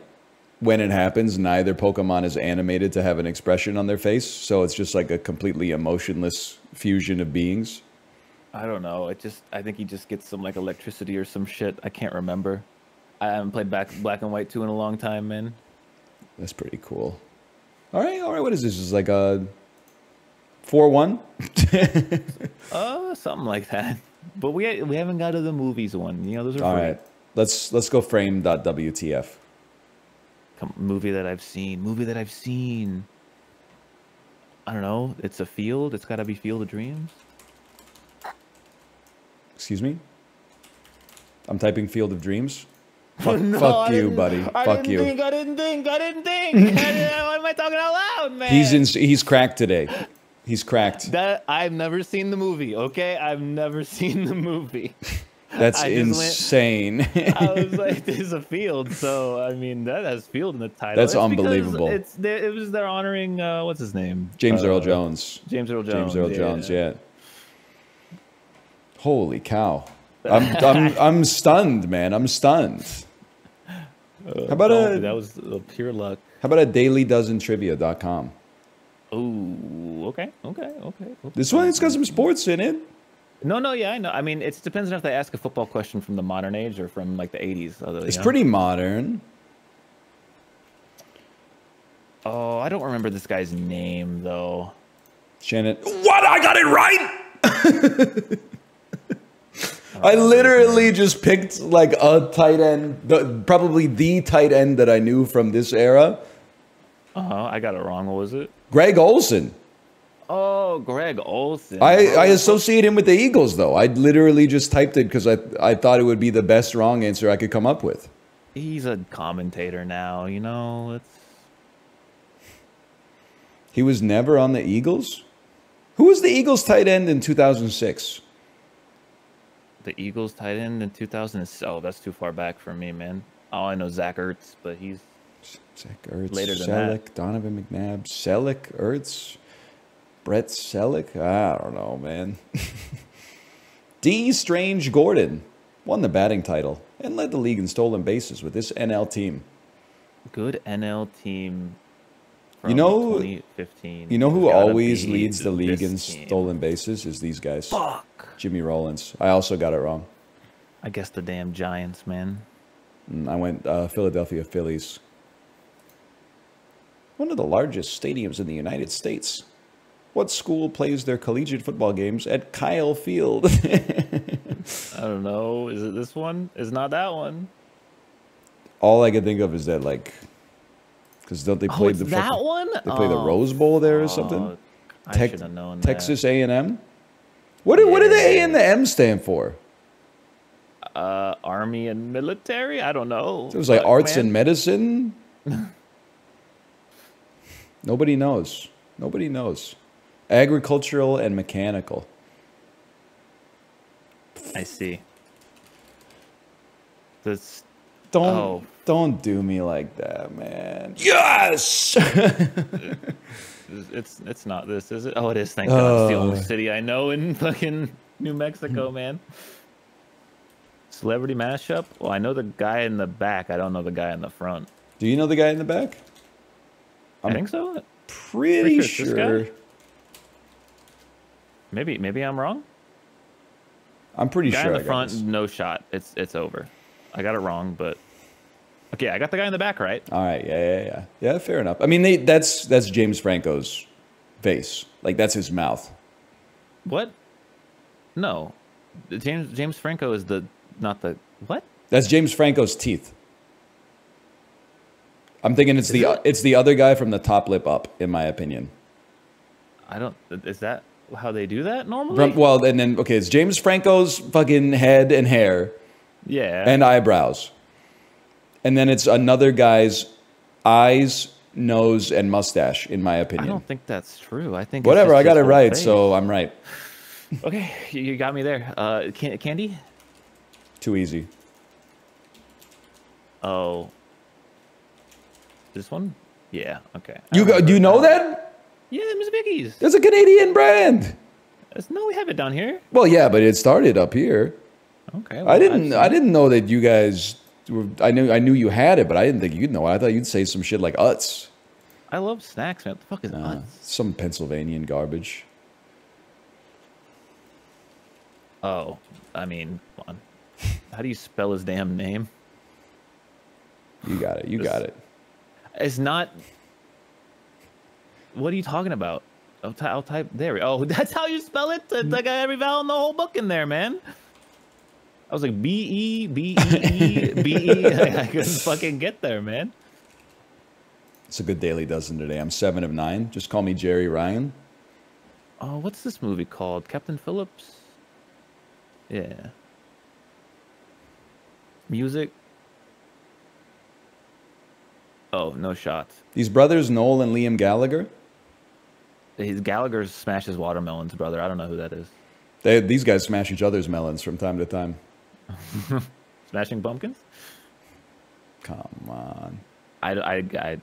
when it happens, neither Pokemon is animated to have an expression on their face, so it's just like a completely emotionless fusion of beings? I don't know. I think he just gets some like electricity or some shit. I can't remember. I haven't played Black and White 2 in a long time, man. That's pretty cool. All right. What is this? Is like a 4-1? Something like that. But we haven't got to the movies one. You know, those are all free. right. Let's go frame.wtf. Movie that I've seen. I don't know. It's a field. It's got to be Field of Dreams. Excuse me? I'm typing Field of Dreams. Fuck you, buddy. Fuck you. I didn't think. Why am I talking out loud, man? He's cracked today. He's cracked. That I've never seen the movie. Okay, I've never seen the movie. That's insane. I was like, "There's a field," so I mean that has field in the title. That's unbelievable. It was they're honoring what's his name? James Earl Jones. James Earl Jones. James Earl Jones. Yeah. Holy cow! I'm stunned, man. I'm stunned. How about that was pure luck. How about a dailydozentrivia.com? Oh, okay. This one, it's got some sports in it. No, yeah, I know. I mean, it depends on if they ask a football question from the modern age or from like the 80s. It's pretty modern. Oh, I don't remember this guy's name though. Shannon. What? I got it right. I literally just picked like a tight end, probably the tight end that I knew from this era. I got it wrong. What was it? Greg Olsen. Oh, Greg Olsen. I associate him with the Eagles, though. I literally just typed it because I thought it would be the best wrong answer I could come up with. He's a commentator now, you know. He was never on the Eagles? Who was the Eagles tight end in 2006? The Eagles tight end in 2000. Oh, that's too far back for me, man. Oh, I know Zach Ertz, but he's Zach Ertz, later than Selleck, that. Donovan McNabb, Selleck, Ertz. Brett Selleck? I don't know, man. D. Strange Gordon won the batting title and led the league in stolen bases with this NL team. Good NL team from you know, 2015. You know who always leads the league in stolen bases is these guys. Fuck. Jimmy Rollins. I also got it wrong. I guess the damn Giants, man. I went Philadelphia Phillies. One of the largest stadiums in the United States. What school plays their collegiate football games at Kyle Field? I don't know. Is it this one? It's not that one. All I can think of is that, like, because don't they play that one? They play the Rose Bowl there or something? I should have known that. Texas A&M? What do the A and the M stand for? Army and military? I don't know. It was like arts and medicine? Nobody knows. Nobody knows. Agricultural and mechanical. I see. This don't do me like that, man. Yes. It's not this, is it? Oh, it is. Thank God. It's the only city I know in fucking New Mexico, man. Celebrity mashup? Well, I know the guy in the back. I don't know the guy in the front. Do you know the guy in the back? I think so. Pretty sure. Maybe I'm wrong. I'm pretty sure. Guy in the front, no shot. It's over. I got it wrong, but okay, I got the guy in the back right. All right, yeah. Fair enough. I mean, that's James Franco's face. Like that's his mouth. What? No, James Franco is not the what? That's James Franco's teeth. I'm thinking it's the other guy from the top lip up, in my opinion. Is that how they do that normally? It's James Franco's fucking head and hair. Yeah. And eyebrows. And then it's another guy's eyes, nose, and mustache, in my opinion. I don't think that's true. I think whatever. I got it right, so I'm right. Okay, you got me there. Candy? Too easy. Oh. This one? Yeah. Okay. Do you know that? Yeah, Miss Vicky's. It's a Canadian brand. No, we have it down here. Well, yeah, but it started up here. Okay. Well, I didn't know that you guys. I knew you had it, but I didn't think you'd know it. I thought you'd say some shit like Utz. I love snacks, man. What the fuck is Utz? Some Pennsylvanian garbage. Oh, I mean, come on. How do you spell his damn name? You got it. You got it. It's not. What are you talking about? I'll type there. Oh, that's how you spell it. It's like every vowel in the whole book in there, man. I was like B-E-B-E-E-B-E. I couldn't fucking get there, man. It's a good daily dozen today. I'm 7 of 9. Just call me Jerry Ryan. Oh, what's this movie called? Captain Phillips? Yeah. Music. no shots. These brothers, Noel and Liam Gallagher. Gallagher smashes watermelons, brother. I don't know who that is. These guys smash each other's melons from time to time. Smashing pumpkins? Come on.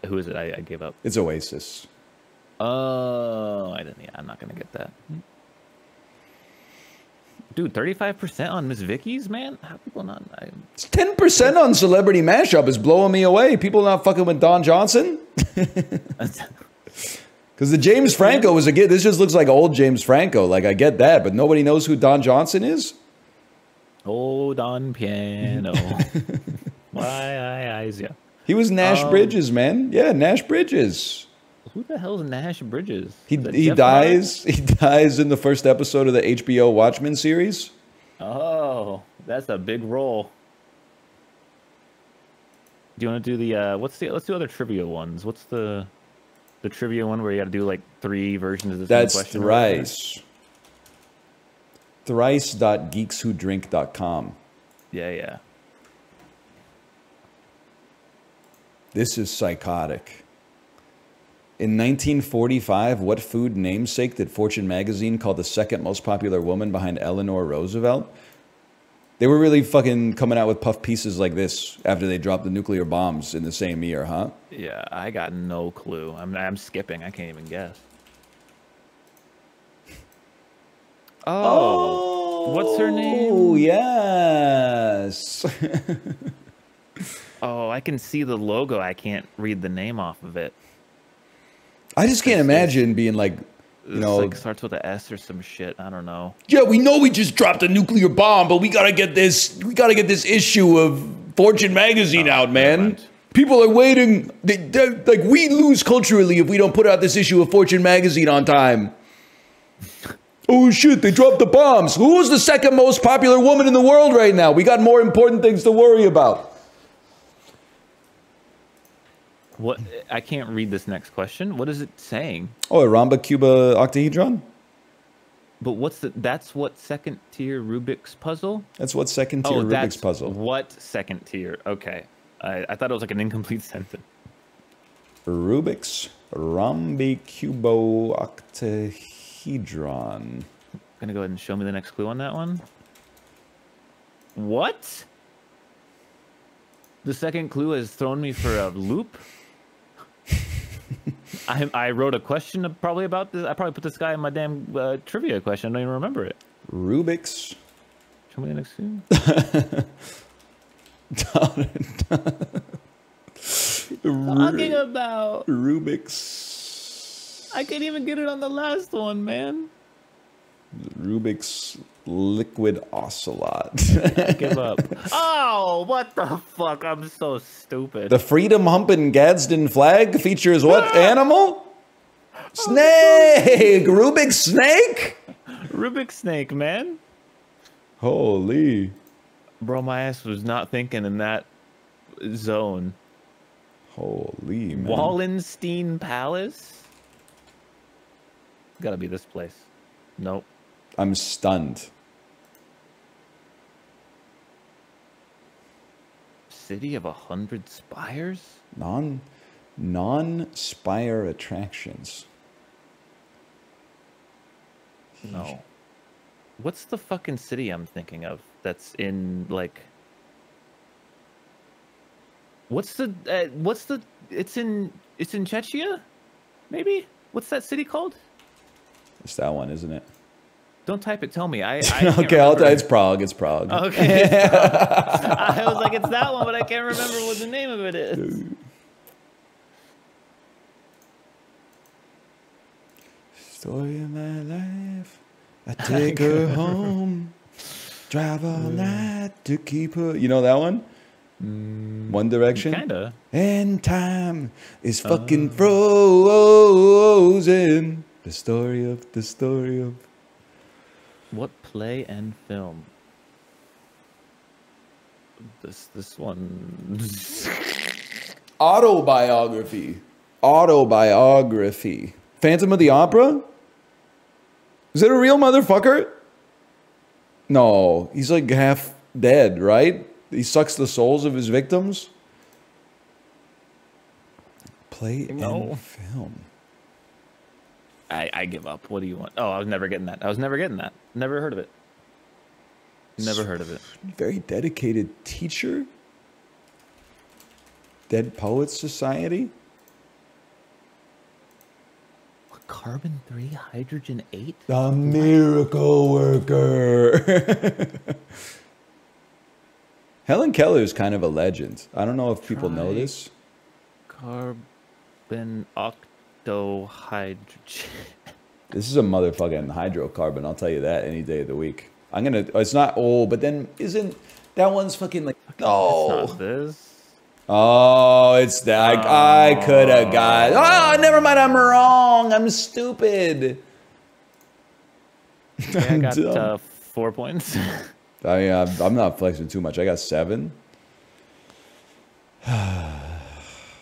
Who is it? I gave up. It's Oasis. Oh, I didn't. Yeah, I'm not gonna get that. Dude, 35% on Miss Vicky's, man. How people not? It's 10% on Celebrity Mashup is blowing me away. People not fucking with Don Johnson. Because the James Franco was this just looks like old James Franco. Like, I get that, but nobody knows who Don Johnson is? Oh, Don Piano. Why, yeah. He was Nash Bridges, man. Yeah, Nash Bridges. Who the hell is Nash Bridges? He dies. He dies in the first episode of the HBO Watchmen series. Oh, that's a big role. Do you want to do the let's do other trivia ones. What's the trivia one where you got to do like 3 versions of the same question? That's Thrice. Thrice.geekswhodrink.com. Yeah. This is psychotic. In 1945, what food namesake did Fortune magazine call the second most popular woman behind Eleanor Roosevelt? They were really fucking coming out with puff pieces like this after they dropped the nuclear bombs in the same year, huh? Yeah, I got no clue. I'm skipping. I can't even guess. Oh, what's her name? Oh, yes. Oh, I can see the logo. I can't read the name off of it. I just can't imagine being like, you know, like starts with an S or some shit. I don't know. Yeah, we know we just dropped a nuclear bomb, but we gotta get this. We gotta get this issue of Fortune magazine out, man. People are waiting. Like, we lose culturally if we don't put out this issue of Fortune magazine on time. Oh shit! They dropped the bombs. Who's the second most popular woman in the world right now? We got more important things to worry about. What? I can't read this next question. What is it saying? Oh, a rhomba cuba octahedron? But that's what second tier Rubik's puzzle? That's what second tier Rubik's puzzle. What second tier? Okay. I thought it was like an incomplete sentence. Rubik's rhombi cubo octahedron. Gonna go ahead and show me the next clue on that one. What? The second clue has thrown me for a loop. I wrote a question probably about this. I probably put this guy in my damn trivia question. I don't even remember it. Rubik's. Show me the next clue. Talking about Rubik's. I can't even get it on the last one, man. Rubik's liquid ocelot. I give up. Oh, what the fuck? I'm so stupid. The Freedom Humpin' Gadsden flag features what animal? Snake! Rubik's snake? Rubik's snake, man. Holy. Bro, my ass was not thinking in that zone. Holy, man. Wallenstein Palace? Gotta be this place. Nope. I'm stunned. City of 100 spires? Non-spire attractions. No. What's the fucking city I'm thinking of that's in, like... it's in Czechia? Maybe? What's that city called? It's that one, isn't it? Don't type it, tell me. Okay, it's Prague. It's Prague. Okay. I was like, it's that one, but I can't remember what the name of it is. Story of my life. I take her home. Drive all night to keep her. You know that one? One Direction? Kinda. And time is fucking frozen. The story of. What play and film? This one. Autobiography. Phantom of the Opera? Is it a real motherfucker? No, he's like half dead, right? He sucks the souls of his victims. Play and film. I give up. What do you want? Oh, I was never getting that. Never heard of it. Never heard of it. Very dedicated teacher. Dead Poets Society. Carbon-3, hydrogen-8? The miracle worker. Helen Keller is kind of a legend. I don't know if people know this. Carbon octohydrogen. This is a motherfucking hydrocarbon. I'll tell you that any day of the week. I'm gonna. It's not old, but then isn't that one's fucking like? Oh, it's not this. Oh, it's that. I could have got. Oh, never mind. I'm wrong. I'm stupid. Yeah, I got 4 points. I'm not flexing too much. I got 7.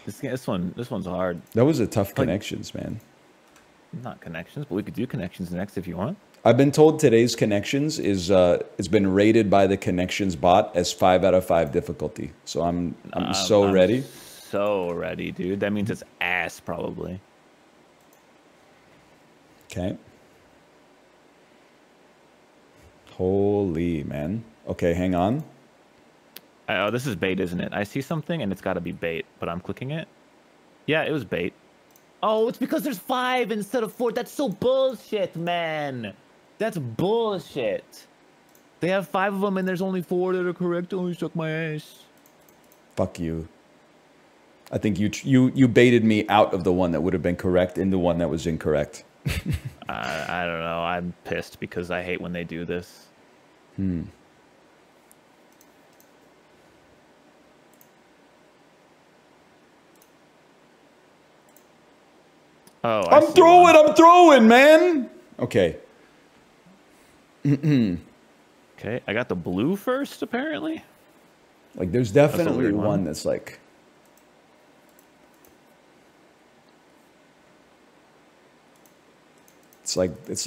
This one's hard. That was a tough connections, man. Not connections, but we could do connections next if you want. I've been told today's connections is it's been rated by the connections bot as 5 out of 5 difficulty. So I'm so ready. So ready, dude. That means it's ass probably. Okay. Holy man. Okay, hang on. Oh, this is bait, isn't it? I see something and it's got to be bait, but I'm clicking it. Yeah, it was bait. Oh, it's because there's 5 instead of 4. That's so bullshit, man. That's bullshit. They have 5 of them and there's only 4 that are correct. Oh, you suck my ass. Fuck you. I think you baited me out of the one that would have been correct into one that was incorrect. I don't know. I'm pissed because I hate when they do this. Oh, I'm throwing, man. Okay. Okay, I got the blue first, apparently. Like, there's definitely one that's like... It's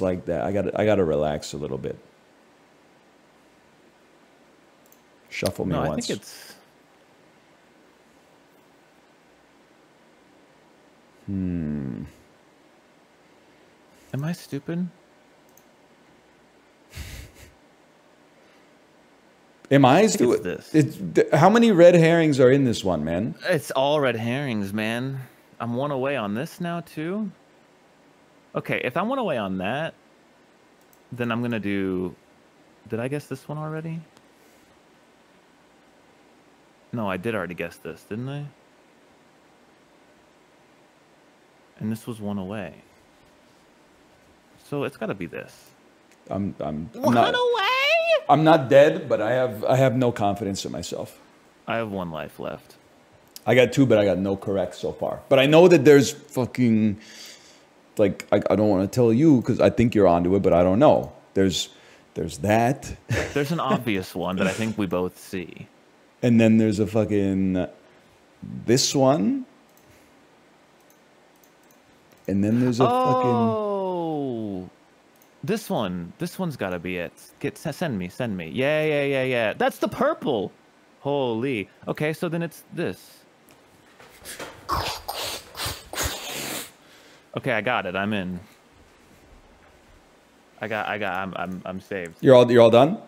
like that. I gotta relax a little bit. Shuffle me once. I think it's... Am I stupid? Am I stupid? How many red herrings are in this one, man? It's all red herrings, man. I'm 1 away on this now, too. Okay, if I'm 1 away on that, then I'm going to do... Did I guess this one already? No, I did already guess this, didn't I? And this was 1 away. So it's got to be this. I'm 1 away? I'm not dead, but I have no confidence in myself. I have 1 life left. I got 2, but I got no correct so far. But I know that there's fucking... Like, I don't want to tell you because I think you're onto it, but I don't know. There's that. There's an obvious one that I think we both see. And then there's a fucking... This one. And then there's a fucking... Oh! This one. This one's got to be it. Send me. Yeah. That's the purple. Holy. Okay, so then it's this. Okay, I got it. I'm in. I'm saved. You're all done?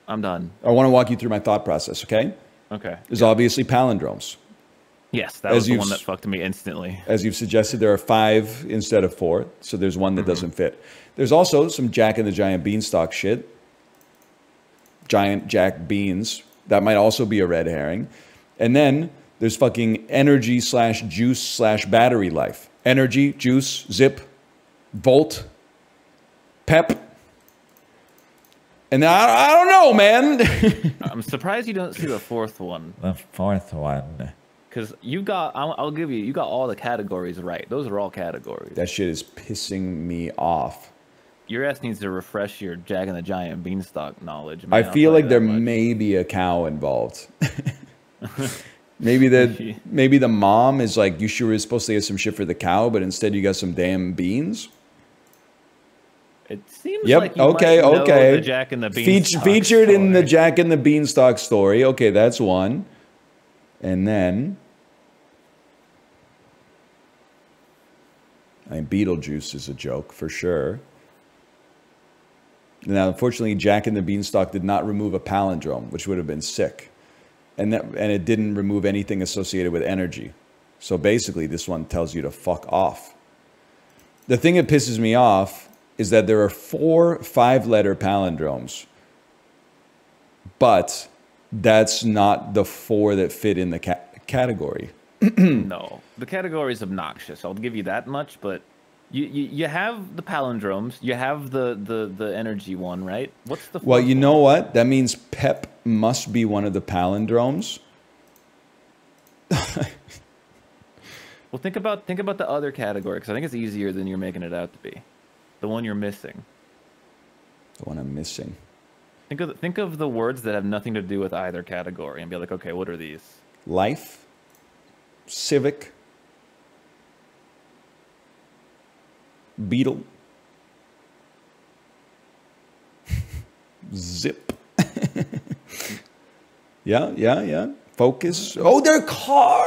I'm done. I want to walk you through my thought process, okay? Okay. There's obviously palindromes. Yes, that was the one that fucked me instantly. As you've suggested, there are 5 instead of 4, so there's one that doesn't fit. There's also some Jack and the Giant Beanstalk shit. Giant Jack Beans. That might also be a red herring. And then there's fucking energy / juice / battery life. Energy, juice, zip, volt, pep. And I don't know, man. I'm surprised you don't see the 4th one. The 4th one. Because you got, I'll give you got all the categories right. Those are all categories. That shit is pissing me off. Your ass needs to refresh your Jack and the Giant Beanstalk knowledge. Man, I feel like there may be a cow involved. Maybe the mom is like, you sure were supposed to get some shit for the cow, but instead you got some damn beans. It seems like you might know the Jack and the Beanstalk featured story. In the Jack and the Beanstalk story. Okay, that's one. And then I mean, Beetlejuice is a joke for sure. Now, unfortunately, Jack and the Beanstalk did not remove a palindrome, which would have been sick. And it didn't remove anything associated with energy. So basically, this one tells you to fuck off. The thing that pisses me off is that there are 4 5-letter palindromes. But that's not the 4 that fit in the category. No, the category is obnoxious. I'll give you that much, but you have the palindromes, you have the energy one, right? What's the Well, you know what? That means Pep must be one of the palindromes. Well, think about the other category, because I think it's easier than you're making it out to be. The one you're missing. The one I'm missing. Think of the words that have nothing to do with either category, and be like, okay, what are these? Life, civic, beetle, zip. Yeah. Focus. Oh, they're cars.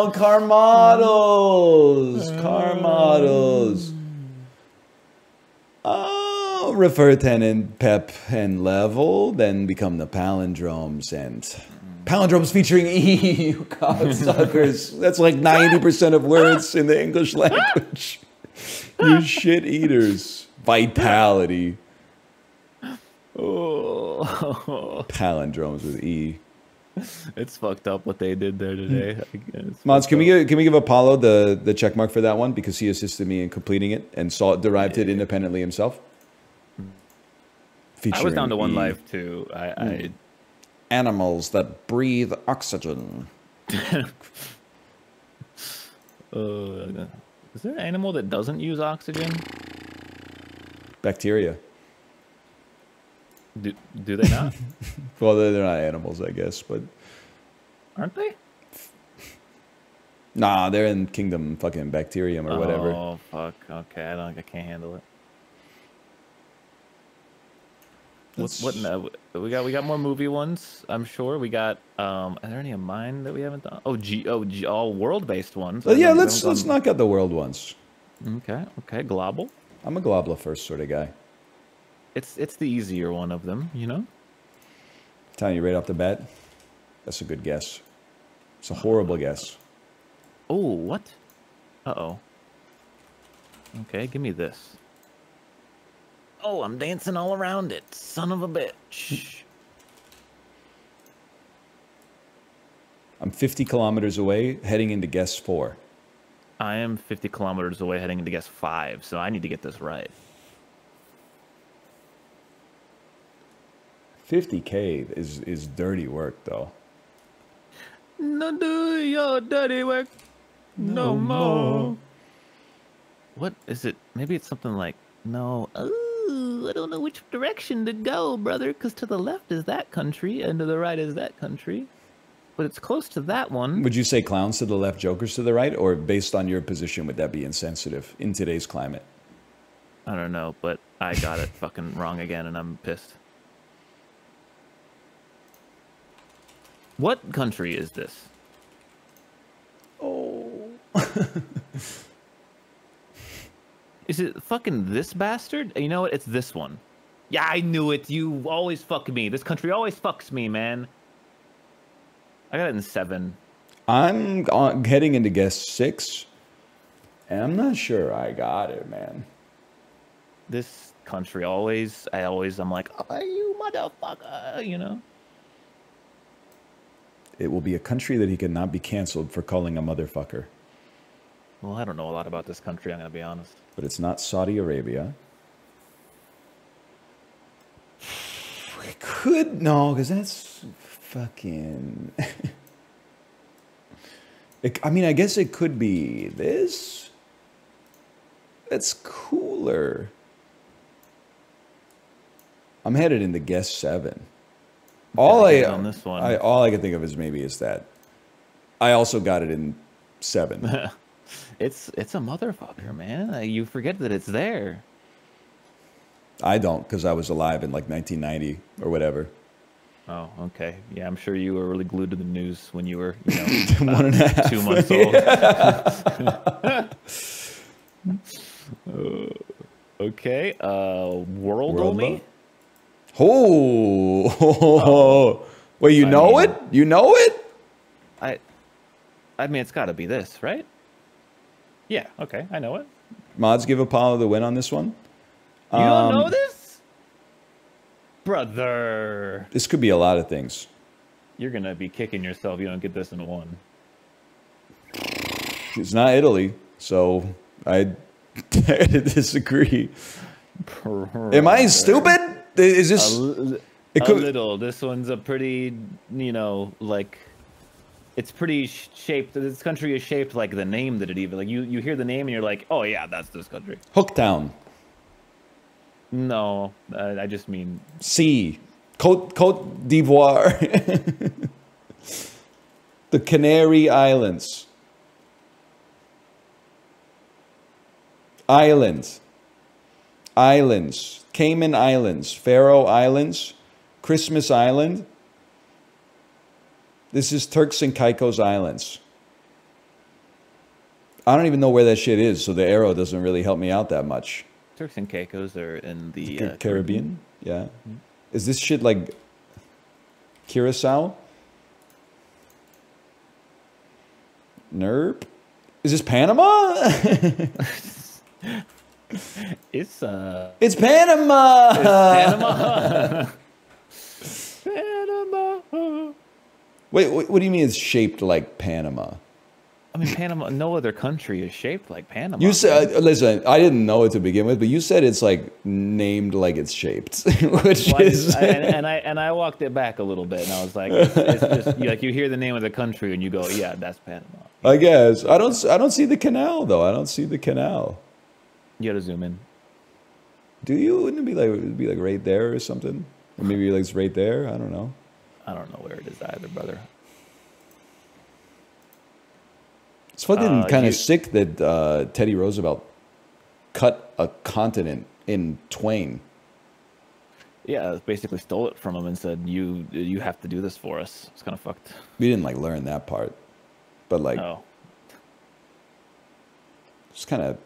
Oh, car models. Car models. Oh, refer tenant, Pep, and level, then become the palindromes, and palindromes featuring E, you cocksuckers. That's like 90% of words in the English language. You shit eaters. Vitality. Oh. Palindromes with E. It's fucked up what they did there today. Mods, can we give Apollo the check mark for that one, because he assisted me in completing it and derived it independently himself? I was down to 1 life too. Animals that breathe oxygen. Is there an animal that doesn't use oxygen? Bacteria. Do they not? Well, they're not animals, I guess, but aren't they? Nah, they're in Kingdom fucking Bacterium or whatever. Oh fuck. Okay, I can't handle it. What we got more movie ones, I'm sure. We got are there any of mine that we haven't done? All world-based ones. Well, yeah, let's knock out the world ones. Okay, global. I'm a globula first sort of guy. It's the easier one of them, you know? Telling you right off the bat, that's a good guess. It's a horrible guess. Oh, what? Uh-oh. Okay, give me this. Oh, I'm dancing all around it. Son of a bitch. I'm 50 kilometers away, heading into guess 4. I am 50 kilometers away, heading into guess 5, so I need to get this right. 50K is dirty work, though. No do your dirty work no more. What is it? Maybe it's something like, no, I don't know which direction to go, brother, because to the left is that country, and to the right is that country. But it's close to that one. Would you say clowns to the left, jokers to the right? Or based on your position, would that be insensitive in today's climate? I don't know, but I got it fucking wrong again, and I'm pissed. What country is this? Oh. Is it fucking this bastard? You know what? It's this one. Yeah, I knew it. You always fuck me. This country always fucks me, man. I got it in 7. I'm heading into guess 6. And I'm not sure I got it, man. This country I'm like, oh, you motherfucker, you know? It will be a country that he cannot be canceled for calling a motherfucker. Well, I don't know a lot about this country, I'm going to be honest. But it's not Saudi Arabia. We could, no, because that's fucking... I mean, I guess it could be this. That's cooler. I'm headed into guess 7. All I on this one. All I can think of is that. I also got it in 7. It's a motherfucker, man. You forget that it's there. I don't, because I was alive in like 1990 or whatever. Oh, okay. Yeah, I'm sure you were really glued to the news when you were, 1.5. 2 months old. Okay. World only? Oh. Wait, you know it? You know it? I mean, it's got to be this, right? Yeah. Okay, I know it. Mods give Apollo the win on this one. You don't know this, brother? This could be a lot of things. You're gonna be kicking yourself if you don't get this in one. It's not Italy, so I disagree. Brother. Am I stupid? Is this a little? This one's a pretty, like, it's pretty shaped. This country is shaped like the name that it even like. You hear the name and you're like, oh yeah, that's this country. Hooktown. No, I just mean Côte d'Ivoire. The Canary Islands. Islands. Cayman Islands. Faroe Islands. Christmas Island. This is Turks and Caicos Islands. I don't even know where that shit is, so the arrow doesn't really help me out that much. Turks and Caicos are in the Caribbean. Yeah. Mm-hmm. Is this shit like Curacao? Nerp? Is this Panama? It's Panama. It's Panama. Panama. Wait, what do you mean it's shaped like Panama? I mean, Panama. No other country is shaped like Panama. You said, listen, I didn't know it to begin with, but you said it's like named like it's shaped, which is. And I walked it back a little bit, and I was like, it's just like you hear the name of the country, and you go, yeah, that's Panama. I guess I don't see the canal though. I don't see the canal. You gotta zoom in. Do you? Wouldn't it be like right there or something? Or maybe like it's right there. I don't know. I don't know where it is either, brother. It's fucking kind of sick that Teddy Roosevelt cut a continent in twain. Yeah, basically stole it from him and said, "You have to do this for us." It's kind of fucked. We didn't like learn that part, but like, it's kind of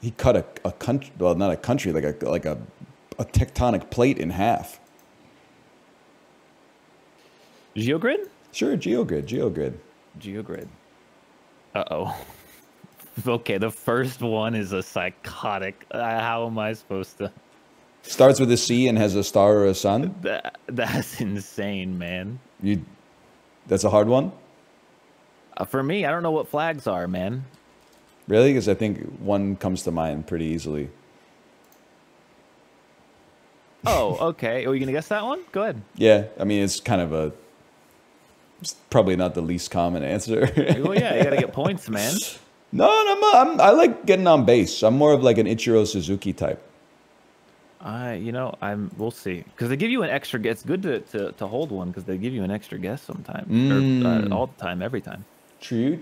he cut a country. Well, not a country, like a tectonic plate in half. GeoGrid? Sure, GeoGrid. Uh-oh. Okay, the first one is a psychotic. How am I supposed to? Starts with a C and has a star or a sun? That's insane, man. That's a hard one? For me, I don't know what flags are, man. Really? Because I think one comes to mind pretty easily. Oh, okay. Are you going to guess that one? Go ahead. Yeah, I mean, it's kind of it's probably not the least common answer. Well, yeah, you got to get points, man. No, I like getting on base. I'm more of like an Ichiro Suzuki type. We'll see. Because they give you an extra guess. It's good to hold one because they give you an extra guess sometimes. Or, all the time, every time. True.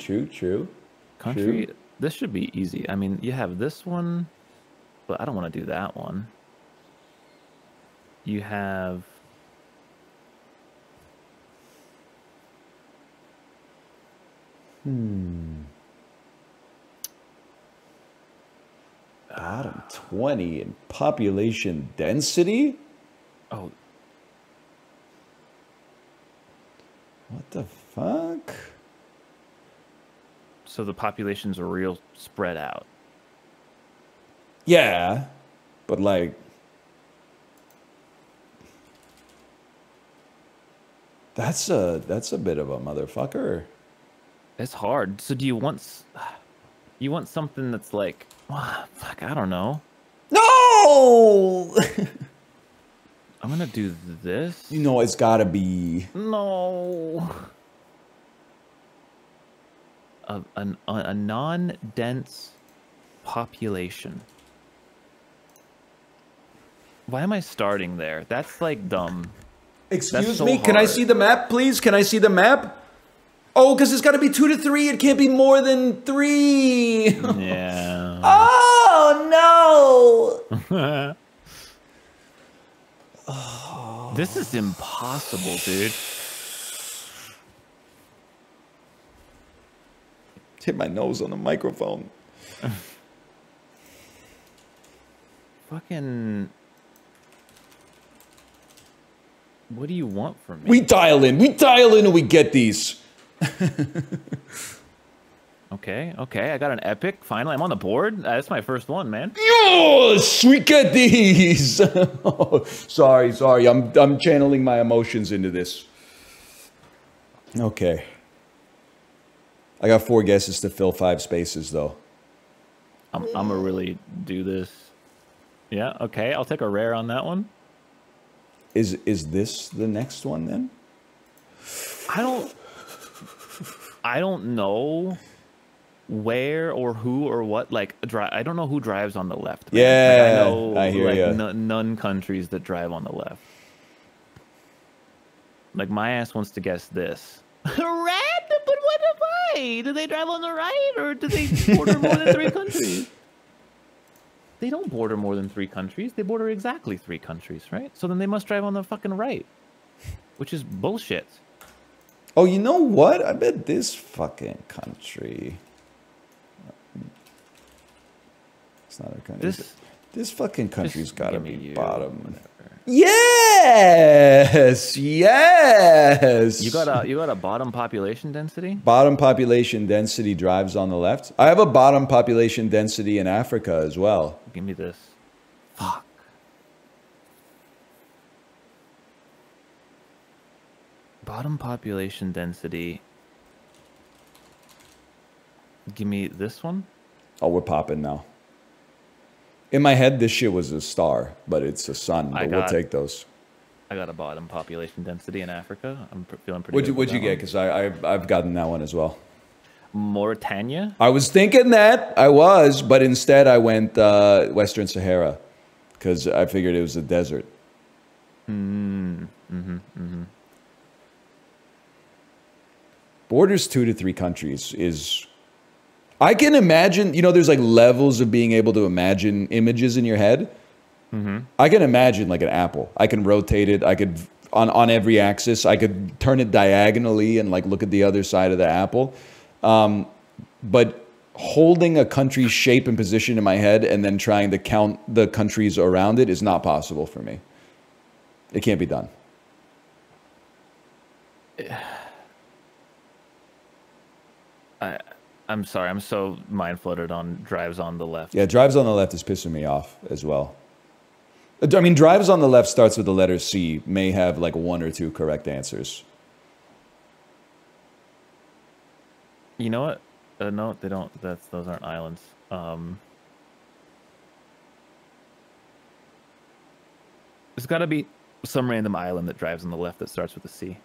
Country, this should be easy. I mean, you have this one, but I don't want to do that one. You have... Bottom 20 in population density? Oh. What the fuck? So the populations are real spread out. Yeah, but like... That's a bit of a motherfucker. It's hard. So do you want something that's like, fuck, I don't know. No! I'm gonna do this. You know it's gotta be. No. A non-dense population. Why am I starting there? That's like dumb. Excuse me, can I see the map, please? Can I see the map? Oh, because it's got to be 2 to 3. It can't be more than 3. Yeah. Oh, no. Oh. This is impossible, dude. Hit my nose on the microphone. Fucking... What do you want from me? We dial in and we get these. Okay, I got an epic. Finally, I'm on the board. That's my first one, man. Yes, we get these. Oh, sorry. I'm channeling my emotions into this. Okay. I got 4 guesses to fill 5 spaces, though. I'm gonna really do this. Yeah, okay. I'll take a rare on that one. Is this the next one then? I don't know where or who or what. Like, I don't know who drives on the left. Man. Yeah, like, I hear you. None countries that drive on the left. Like, my ass wants to guess this. Red, but what am I? Do they drive on the right, or do they border more than 3 countries? They don't border more than 3 countries. They border exactly 3 countries, right? So then they must drive on the fucking right, which is bullshit. Oh, you know what? I bet this fucking country. It's not a country. This fucking country's got to be bottom. Whatever. Yes. You got a bottom population density? Bottom population density drives on the left. I have a bottom population density in Africa as well. Give me this. Fuck. Bottom population density. Give me this one. Oh, we're popping now. In my head, this shit was a star, but it's a sun. But we'll take those. I got a bottom population density in Africa. I'm feeling pretty good. What'd you get? Because I've gotten that one as well. Mauritania? I was thinking that. But instead I went Western Sahara. Because I figured it was a desert. Borders 2 to 3 countries is... I can imagine, you know, there's like levels of being able to imagine images in your head. I can imagine like an apple. I can rotate it. I could, on every axis, I could turn it diagonally and like look at the other side of the apple. But holding a country's shape and position in my head and then trying to count the countries around it is not possible for me. It can't be done. I'm sorry, I'm so mind-flooded on drives on the left. Yeah, drives on the left is pissing me off as well. I mean, drives on the left starts with the letter C, may have like 1 or 2 correct answers. You know what? No, they don't. Those aren't islands. There's got to be some random island that drives on the left that starts with a C.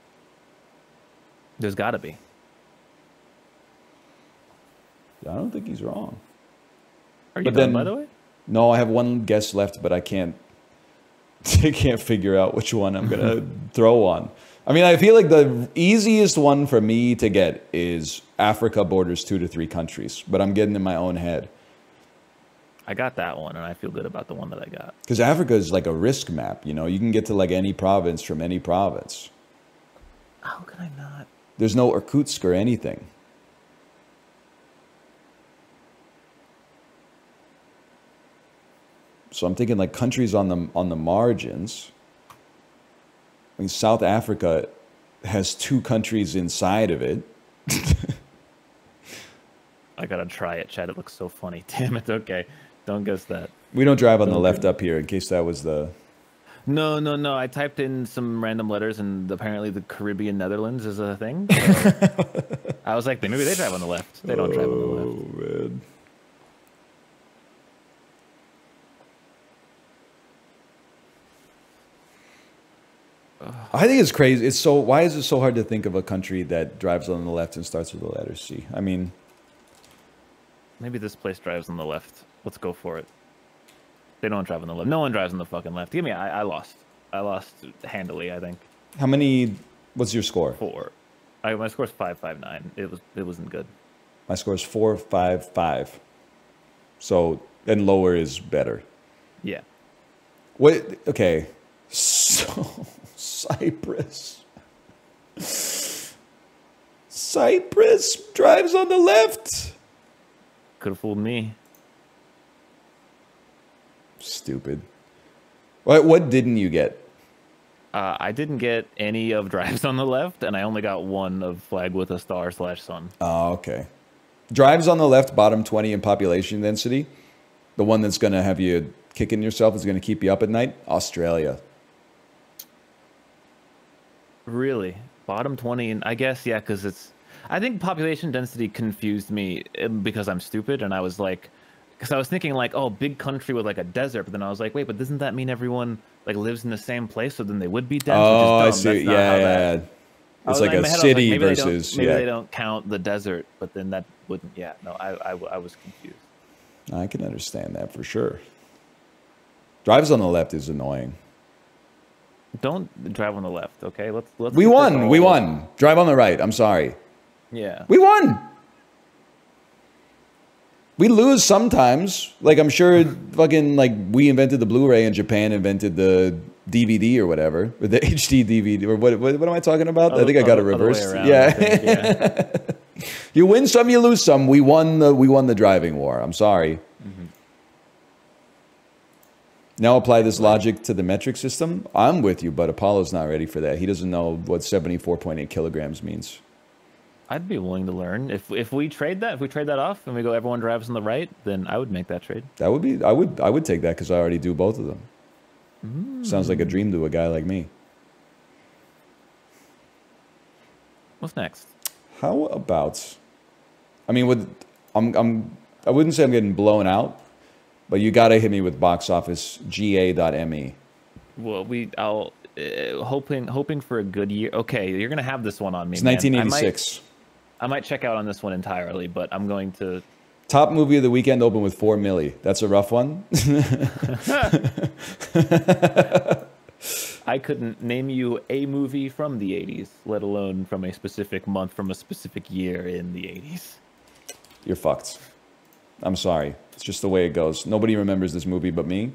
There's got to be. I don't think he's wrong. Are you done, by the way? No, I have 1 guess left, but I can't figure out which one I'm gonna throw on. I mean, I feel like the easiest one for me to get is Africa borders 2 to 3 countries, but I'm getting in my own head. I got that one, and I feel good about the one that I got. Because Africa is like a risk map, you know? You can get to like any province from any province. How can I not? There's no Irkutsk or anything. So I'm thinking like countries on the margins. I mean, South Africa has 2 countries inside of it. I gotta try it, Chad. It looks so funny. Damn it. Okay, don't guess that. We don't drive on the left up here, in case that was the... No. I typed in some random letters, and apparently the Caribbean Netherlands is a thing. So I was like, maybe they drive on the left. They don't drive on the left. Oh, man. I think it's crazy. It's so... Why is it so hard to think of a country that drives on the left and starts with the letter C? I mean... Maybe this place drives on the left. Let's go for it. They don't drive on the left. No one drives on the fucking left. Give me... I lost. I lost handily, I think. How many... What's your score? 4. My score's 559. It wasn't good. My score is 455. So... And lower is better. Yeah. What... Okay. Cypress. Cypress drives on the left. Could have fooled me. Stupid. What didn't you get? I didn't get any of drives on the left, and I only got one of flag with a star / sun. Oh, okay. Drives on the left, bottom 20 in population density. The one that's going to have you kicking yourself is going to keep you up at night. Australia. Really? Bottom 20, and I guess, yeah, because it's... I think population density confused me because I'm stupid, and I was like... Because I was thinking, like, oh, big country with, like, a desert, but then I was like, wait, but doesn't that mean everyone, like, lives in the same place, so then they would be dense? Oh, I see. Yeah. It's like a city versus... Maybe they don't count the desert, but then that wouldn't... Yeah, no, I was confused. I can understand that for sure. Drives on the left is annoying. Don't drive on the left, okay? Let's. We won. We won. Drive on the right. I'm sorry. Yeah. We won. We lose sometimes. Like, I'm sure fucking, like, we invented the Blu-ray and Japan invented the DVD or whatever. Or the HD DVD. Or what am I talking about? I think I got it reversed. Yeah. You win some, you lose some. We won the driving war. I'm sorry. Mm-hmm. Now apply this logic to the metric system. I'm with you, but Apollo's not ready for that. He doesn't know what 74.8 kilograms means. I'd be willing to learn. If we trade that off and we go everyone drives on the right, then I would make that trade. That would be I would take that because I already do both of them. Sounds like a dream to a guy like me. What's next? How about, I mean, I wouldn't say I'm getting blown out, but you got to hit me with box office ga.me. Well, I'll hoping for a good year. Okay, you're gonna have this one on me. It's 1986. I might check out on this one entirely, but I'm going to. Top movie of the weekend opened with 4 milli. That's a rough one. I couldn't name you a movie from the 80s, let alone from a specific month, from a specific year in the 80s. You're fucked. I'm sorry. It's just the way it goes. Nobody remembers this movie but me.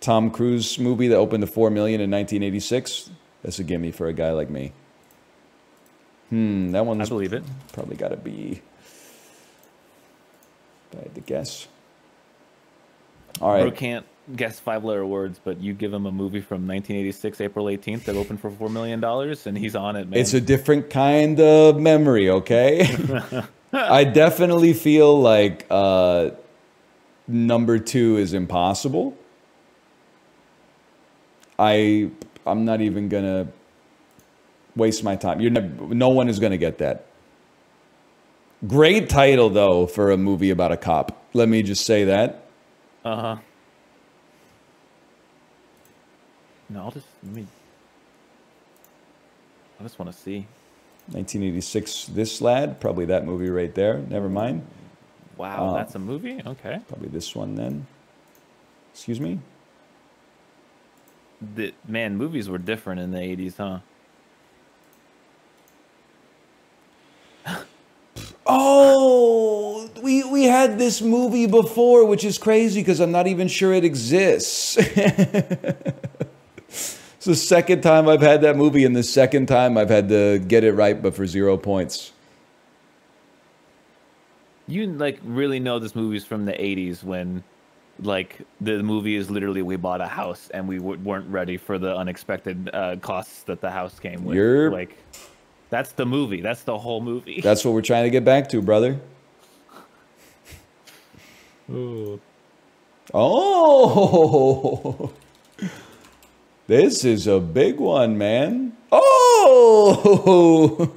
Tom Cruise movie that opened to 4 million in 1986. That's a gimme for a guy like me. That one's... I believe it. Probably got to be... If I had to guess. All right. Bro can't guess 5-letter words, but you give him a movie from 1986, April 18th, that opened for $4 million, and he's on it, man. It's a different kind of memory, okay? I definitely feel like number 2 is impossible. I'm not even going to waste my time. No one is going to get that. Great title, though, for a movie about a cop. Let me just say that. Uh-huh. No, I just want to see. 1986, This Lad. Probably that movie right there. Never mind. Wow, that's a movie? Okay. Probably this one then. Excuse me? Man, movies were different in the 80s, huh? Oh, we had this movie before, which is crazy because I'm not even sure it exists. It's the second time I've had that movie, and the second time I've had to get it right, but for 0 points. You, like, really know this movie's from the 80s when, like, the movie is literally we bought a house and we weren't ready for the unexpected costs that the house came with. Like, that's the movie. That's the whole movie. That's what we're trying to get back to, brother. Ooh. Oh! This is a big one, man. Oh!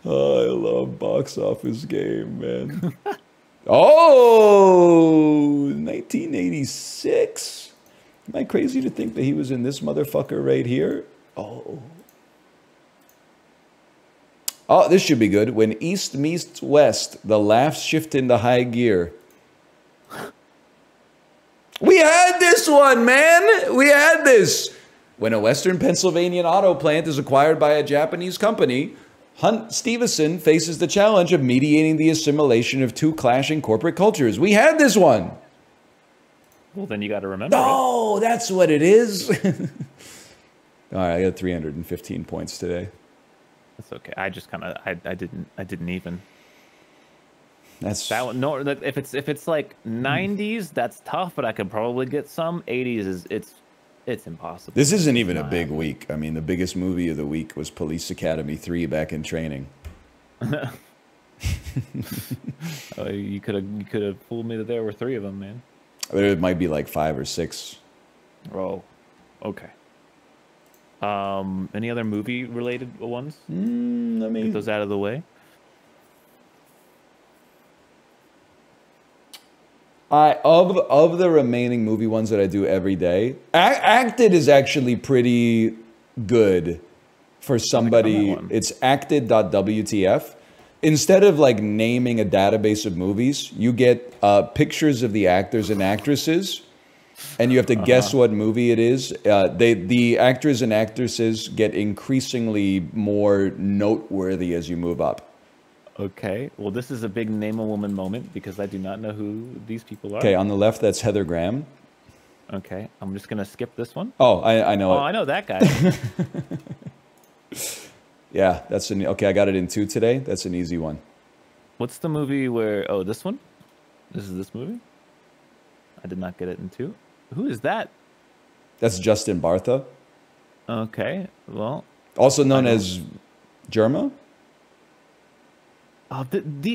Oh, I love box office game, man. Oh! 1986? Am I crazy to think that he was in this motherfucker right here? Oh. Oh, this should be good. When East meets West, the laughs shift into high gear. We had this one, man. We had this. When a Western Pennsylvania auto plant is acquired by a Japanese company, Hunt Stevenson faces the challenge of mediating the assimilation of 2 clashing corporate cultures. We had this one. Well, then you got to remember. Oh, that's what it is. All right, I got 315 points today. That's okay. I just kind of I didn't even. That's that one. No, if it's like 90s, that's tough, but I could probably get some. 80s is it's impossible. This isn't even a big week. I mean, the biggest movie of the week was Police Academy 3 Back in Training. Oh, you could have fooled me that there were 3 of them, man. There might be like 5 or 6. Oh, okay. Any other movie related ones? Let me get those out of the way. Of the remaining movie ones that I do every day, Acted is actually pretty good for somebody. It's acted.wtf. Instead of like naming a database of movies, you get pictures of the actors and actresses, and you have to guess what movie it is. The actors and actresses get increasingly more noteworthy as you move up. Okay, well, this is a big name a woman moment because I do not know who these people are. Okay, on the left, that's Heather Graham. Okay, I'm just gonna skip this one. Oh, I know. Oh, I know that guy. Yeah, that's okay. I got it in 2 today. That's an easy one. What's the movie where? Oh, this one. This is this movie. I did not get it in 2. Who is that? That's Justin Bartha. Okay, well. Also known as Germa.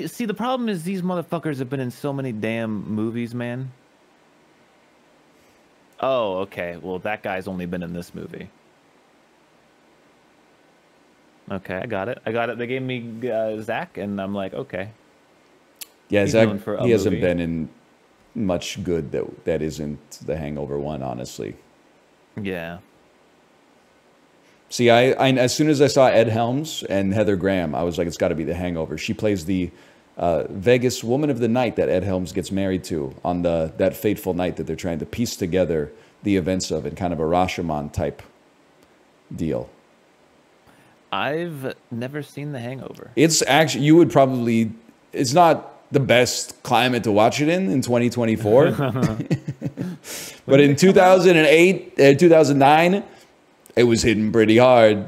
See, the problem is these motherfuckers have been in so many damn movies, man. Oh, okay. Well, that guy's only been in this movie. Okay, I got it. They gave me Zach, and I'm like, okay. Yeah, Zach, he hasn't been in much good that isn't the Hangover one, honestly. Yeah. See, I as soon as I saw Ed Helms and Heather Graham, I was like, it's got to be The Hangover. She plays the Vegas woman of the night that Ed Helms gets married to on that fateful night that they're trying to piece together the events of in kind of a Rashomon type deal. I've never seen The Hangover. It's actually, you would probably, it's not the best climate to watch it in 2024. But in 2008, 2009, it was hitting pretty hard.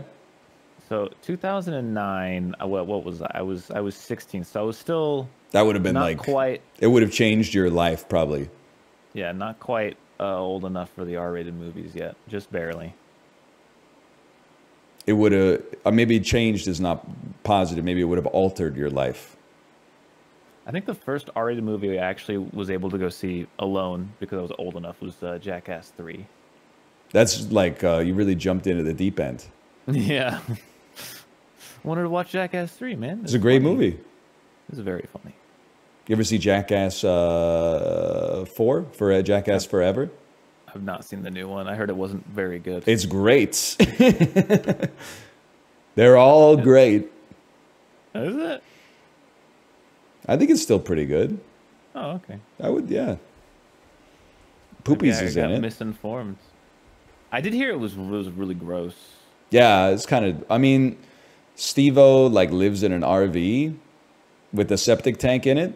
So 2009, what was I? I was 16, so I was still. That would have been not like quite. It would have changed your life probably. Yeah, not quite old enough for the R-rated movies yet, just barely. It would have maybe changed is not positive. Maybe it would have altered your life. I think the first R-rated movie I actually was able to go see alone because I was old enough was Jackass 3. That's like you really jumped into the deep end. Yeah. Wanted to watch Jackass 3, man. It's a great movie. It's very funny. You ever see Jackass 4 for Jackass Forever? I've not seen the new one. I heard it wasn't very good. It's great. They're all great. Is it? I think it's still pretty good. Oh, okay. I would, yeah. Poopies is in it. Misinformed. I did hear it was really gross. Yeah, it's kind of. I mean, Steve-O like lives in an RV with a septic tank in it,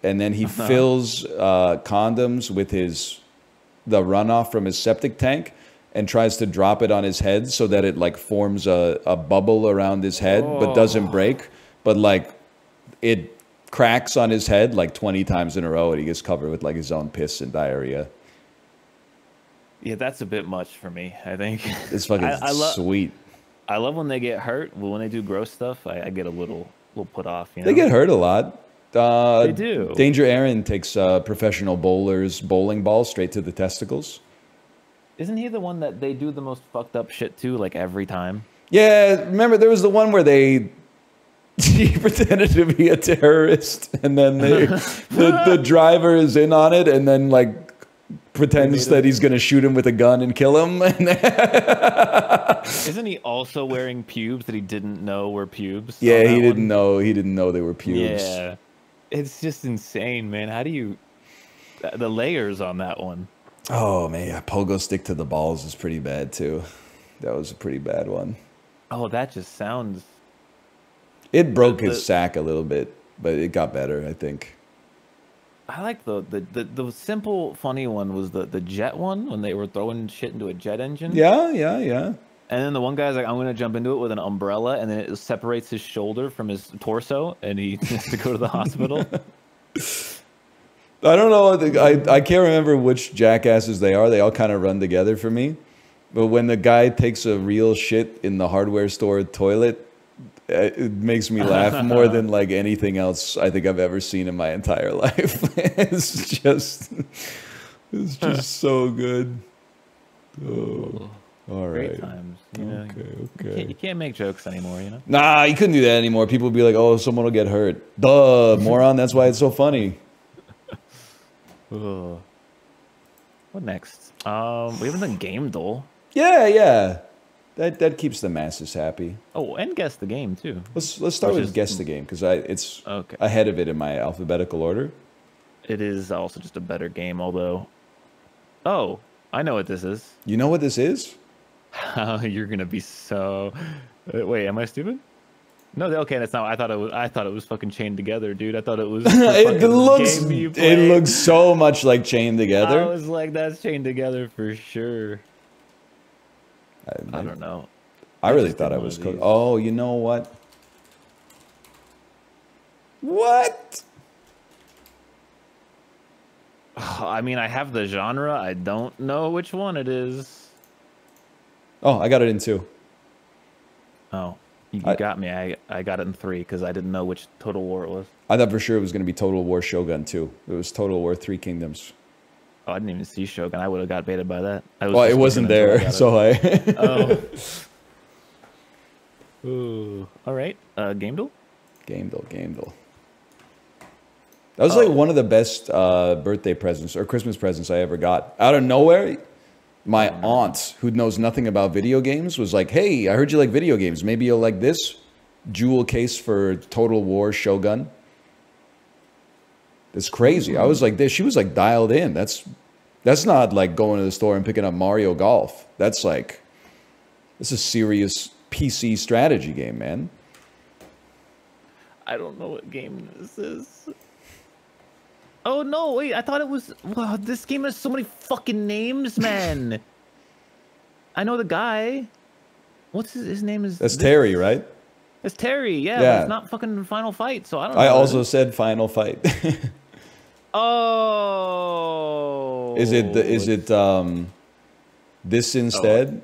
and then he fills condoms with the runoff from his septic tank and tries to drop it on his head so that it like forms a bubble around his head but doesn't break, but like it cracks on his head like 20 times in a row and he gets covered with like his own piss and diarrhea. Yeah, that's a bit much for me, I think. It's fucking sweet. I love when they get hurt, but when they do gross stuff, I get a little put off. You know? They get hurt a lot. They do. Danger Aaron takes professional bowlers' bowling ball straight to the testicles. Isn't he the one that they do the most fucked up shit to, like, every time? Yeah, remember there was the one where he pretended to be a terrorist, and then the driver is in on it, and then like pretends that he's going to shoot him with a gun and kill him. Isn't he also wearing pubes that he didn't know were pubes? Yeah, he didn't know they were pubes. Yeah. It's just insane, man. How do you... The layers on that one. Oh, man. Yeah, pogo stick to the balls is pretty bad, too. That was a pretty bad one. Oh, that just sounds... It broke his sack a little bit, but it got better, I think. I like the simple funny one was the jet one when they were throwing shit into a jet engine. Yeah, yeah, yeah. And then the one guy's like, I'm gonna jump into it with an umbrella, and then it separates his shoulder from his torso, and he has to go to the hospital. I don't know. I can't remember which jackasses they are. They all kind of run together for me. But when the guy takes a real shit in the hardware store toilet, it makes me laugh more than like anything else I think I've ever seen in my entire life. It's just so good. Oh, all right. Great times. You know, Okay. You can't make jokes anymore, you know? Nah, you couldn't do that anymore. People would be like, oh, someone will get hurt. Duh, moron. That's why it's so funny. What next? We haven't done Game Duel. Yeah. That keeps the masses happy. Oh, and guess the game too. Let's start with guess the game because it's ahead of it in my alphabetical order. It is also just a better game, although. Oh, I know what this is. You know what this is? You're gonna be so. Wait, am I stupid? No, okay, that's not. I thought it was fucking Chained Together, dude. I thought it was. It looks so much like Chained Together. I was like, that's Chained Together for sure. I don't know. I really thought I was. Oh, you know what? What? I mean, I have the genre. I don't know which one it is. Oh, I got it in 2. Oh, you got me. I got it in 3 because I didn't know which Total War it was. I thought for sure it was going to be Total War Shogun 2. It was Total War 3 Kingdoms. Oh, I didn't even see Shogun. I would have got baited by that. Well, it wasn't there, so I... Oh. Ooh. All right. Game Duel? Game Duel. That was like one of the best birthday presents or Christmas presents I ever got. Out of nowhere, my aunt, who knows nothing about video games, was like, hey, I heard you like video games. Maybe you'll like this jewel case for Total War Shogun. It's crazy. I was like this. She was like dialed in. That's not like going to the store and picking up Mario Golf. That's like, it's a serious PC strategy game, man. I don't know what game this is. Oh no, wait, I thought it was. Wow, this game has so many fucking names, man. I know the guy. What's his name? That's Terry, right? It's Terry, yeah. But it's not fucking Final Fight, so I don't know. I also said Final Fight. Oh. Is it this instead?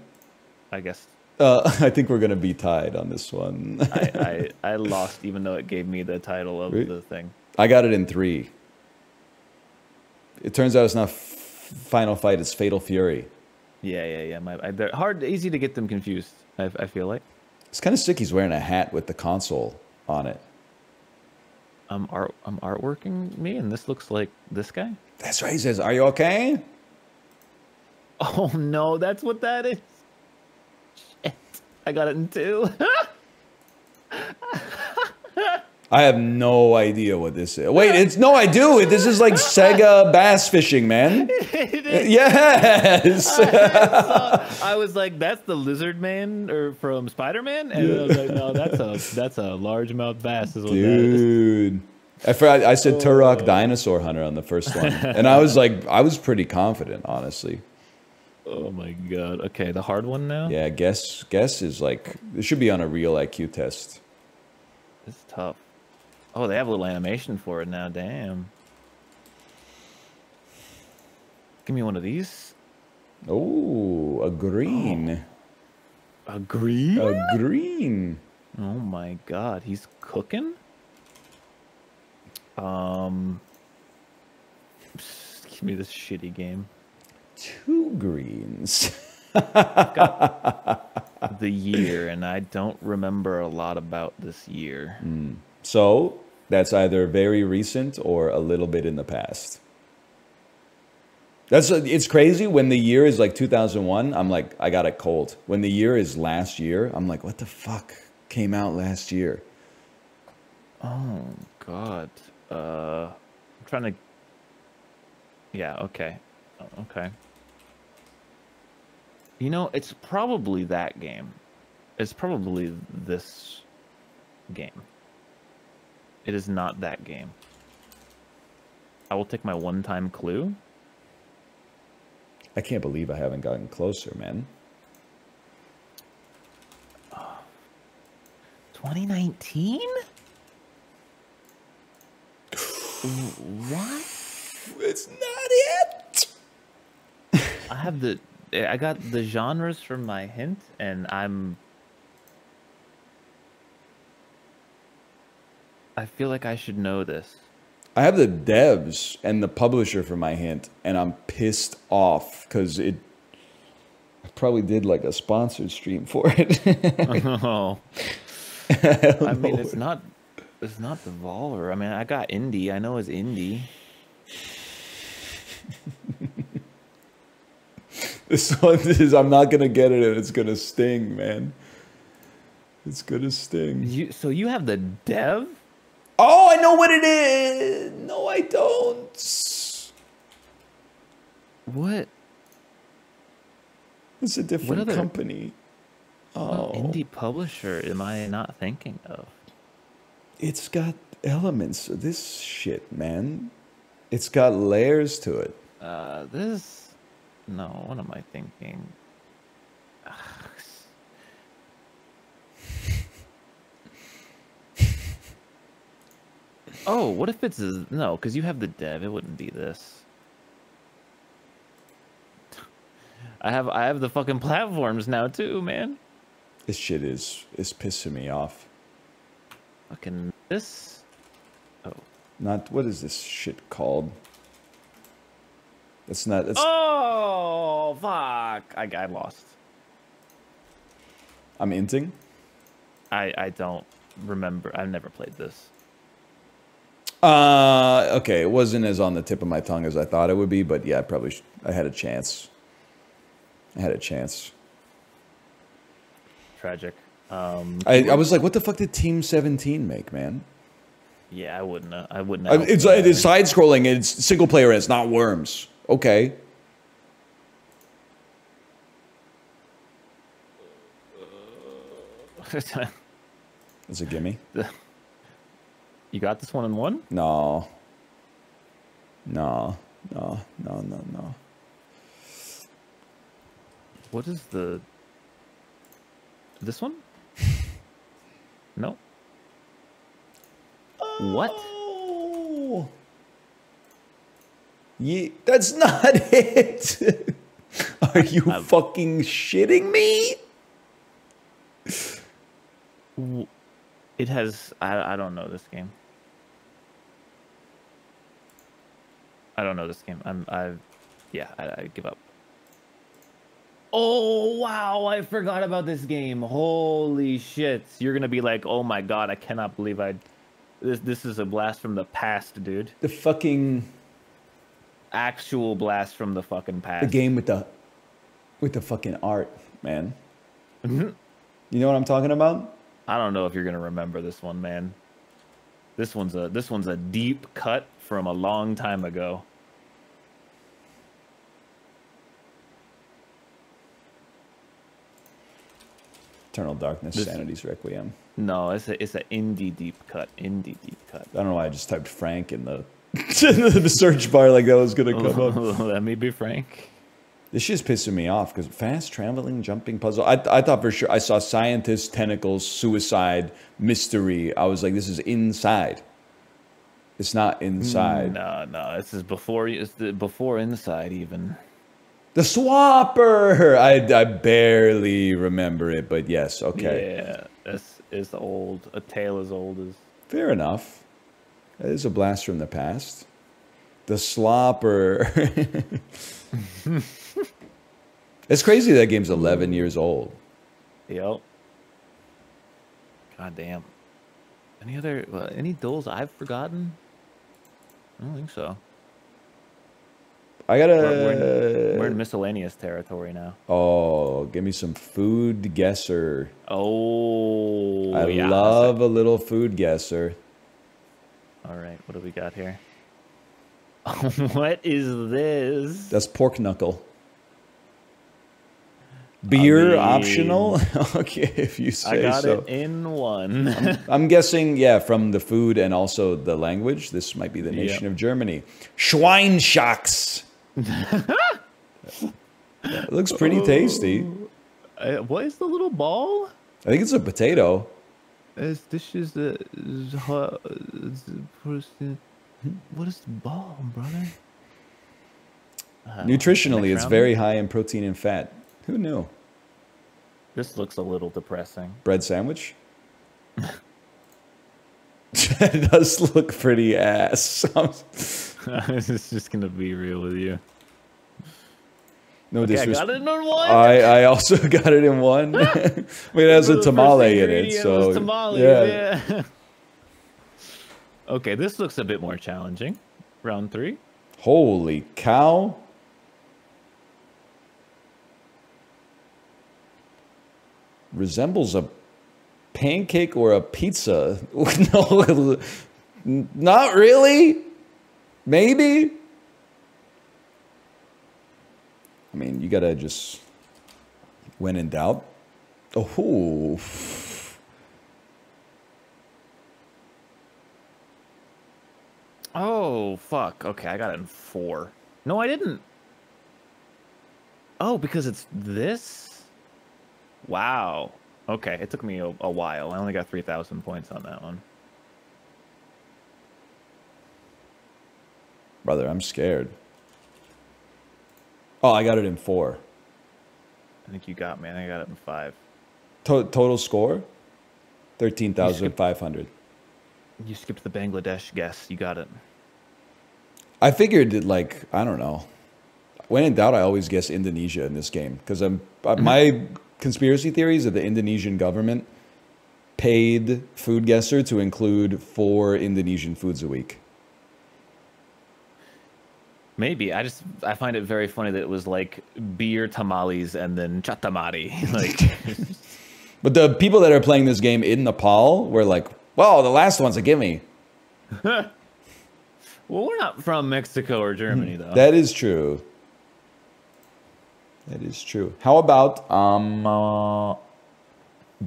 I guess. I think we're gonna be tied on this one. I lost, even though it gave me the title of the thing. I got it in 3. It turns out it's not Final Fight; it's Fatal Fury. Yeah. They're easy to get them confused. I feel like. It's kind of sick. He's wearing a hat with the console on it. I'm artworking me, and this looks like this guy. That's right. He says, "Are you okay?" Oh no, that's what that is. Shit, I got it in 2. I have no idea what this is. Wait, I do. This is like Sega bass fishing, man. Yes. I was like, that's the lizard man or from Spider-Man, and I was like, no, that's a largemouth bass. Is what Dude. I forgot. I said Turok Dinosaur Hunter on the first one, and I was like, I was pretty confident, honestly. Oh my god. Okay, the hard one now. Yeah, guess is like it should be on a real IQ test. It's tough. Oh, they have a little animation for it now. Damn. Give me one of these. Oh, a green. Oh. A green? A green. Oh my god, he's cooking? Give me this shitty game. 2 greens. Got the year, and I don't remember a lot about this year. So that's either very recent or a little bit in the past. It's crazy when the year is like 2001. I'm like, I got it cold. When the year is last year, I'm like, what the fuck came out last year? Oh god. I'm trying to. Yeah. Okay. Okay. You know, it's probably that game. It's probably this game. It is not that game. I will take my one-time clue. I can't believe I haven't gotten closer, man. 2019? What? It's not it. I got the genres from my hint, and I feel like I should know this. I have the devs and the publisher for my hint, and I'm pissed off because I probably did like a sponsored stream for it. Oh. I mean, it's not Devolver. I mean, I got indie. I know it's indie. This one is, I'm not gonna get it, and it's gonna sting, man. It's gonna sting. So you have the dev? Oh, I know what it is. No, I don't. What? It's a different company. Oh, indie publisher am I not thinking of? It's got elements of this shit, man. It's got layers to it. No, what am I thinking? Oh, what if it's no? Because you have the dev. It wouldn't be this. I have the fucking platforms now too, man. This shit is pissing me off. Fucking this. Oh. Not what is this shit called? It's not. It's, oh fuck! I lost. I'm inting. I don't remember. I've never played this. Okay, it wasn't as on the tip of my tongue as I thought it would be, but yeah, I had a chance. I had a chance. Tragic. I was like, what the fuck did Team 17 make, man? Yeah, I wouldn't. It's side scrolling. It's single player. And it's not Worms. Okay. It's a gimme. You got this 1-on-1? No. What is this one? No. Oh. What? Yeah, that's not it. Are you fucking shitting me? It has. I don't know this game. I don't know this game. I give up. Oh wow! I forgot about this game. Holy shit! You're gonna be like, oh my god! I cannot believe This is a blast from the past, dude. The fucking actual blast from the fucking past. The game with the fucking art, man. Mm-hmm. You know what I'm talking about? I don't know if you're gonna remember this one, man. This one's a deep cut from a long time ago. Eternal Darkness, Sanity's Requiem. No, it's a indie deep cut. Indie deep cut. I don't know why I just typed Frank in the the search bar like that was gonna come up. Let me be Frank. This shit's pissing me off because fast traveling jumping puzzle. I thought for sure I saw scientists, tentacles, suicide, mystery. I was like, this is inside. It's not inside. No, this is before. It's before inside even. The Swapper! I barely remember it, but yes, okay. Yeah, this is old. A tale as old as... Fair enough. That is a blast from the past. The Slopper. It's crazy that game's 11 years old. Yep. God damn. Any duels I've forgotten? I don't think so. I gotta... We're in miscellaneous territory now. Oh, give me some food guesser. Oh, I love a little food guesser. All right, what do we got here? What is this? That's pork knuckle. Beer optional? Okay, if you say so. I got it in one. I'm guessing, yeah, from the food and also the language, this might be the nation of Germany. Schweinschacks. It looks pretty tasty. What is the little ball? I think it's a potato. This is the what is the ball, brother? Nutritionally, it's very high in protein and fat. Who knew? This looks a little depressing. Bread sandwich? It does look pretty ass. It's just gonna be real with you. No disrespect. I got it in one. I also got it in one. It has a tamale in it, so tamale, yeah. Okay, this looks a bit more challenging. Round 3. Holy cow! Resembles a pancake or a pizza. No, not really. Maybe. I mean, you gotta just, when in doubt. Oh. Oh, fuck. Okay, I got it in 4. No, I didn't. Oh, because it's this? Wow. Okay, it took me a while. I only got 3,000 points on that one. Brother, I'm scared. Oh, I got it in 4. I think you got me. I think I got it in 5. Total score? 13,500. You skipped the Bangladesh guess. You got it. I figured that, like, I don't know. When in doubt, I always guess Indonesia in this game. Because my conspiracy theory is that the Indonesian government paid Food Guesser to include 4 Indonesian foods a week. Maybe. I find it very funny that it was like beer, tamales, and then chatamari. Like, but the people that are playing this game in Nepal were like, "Well, the last one's a gimme." Well, we're not from Mexico or Germany, though. That is true. That is true. How about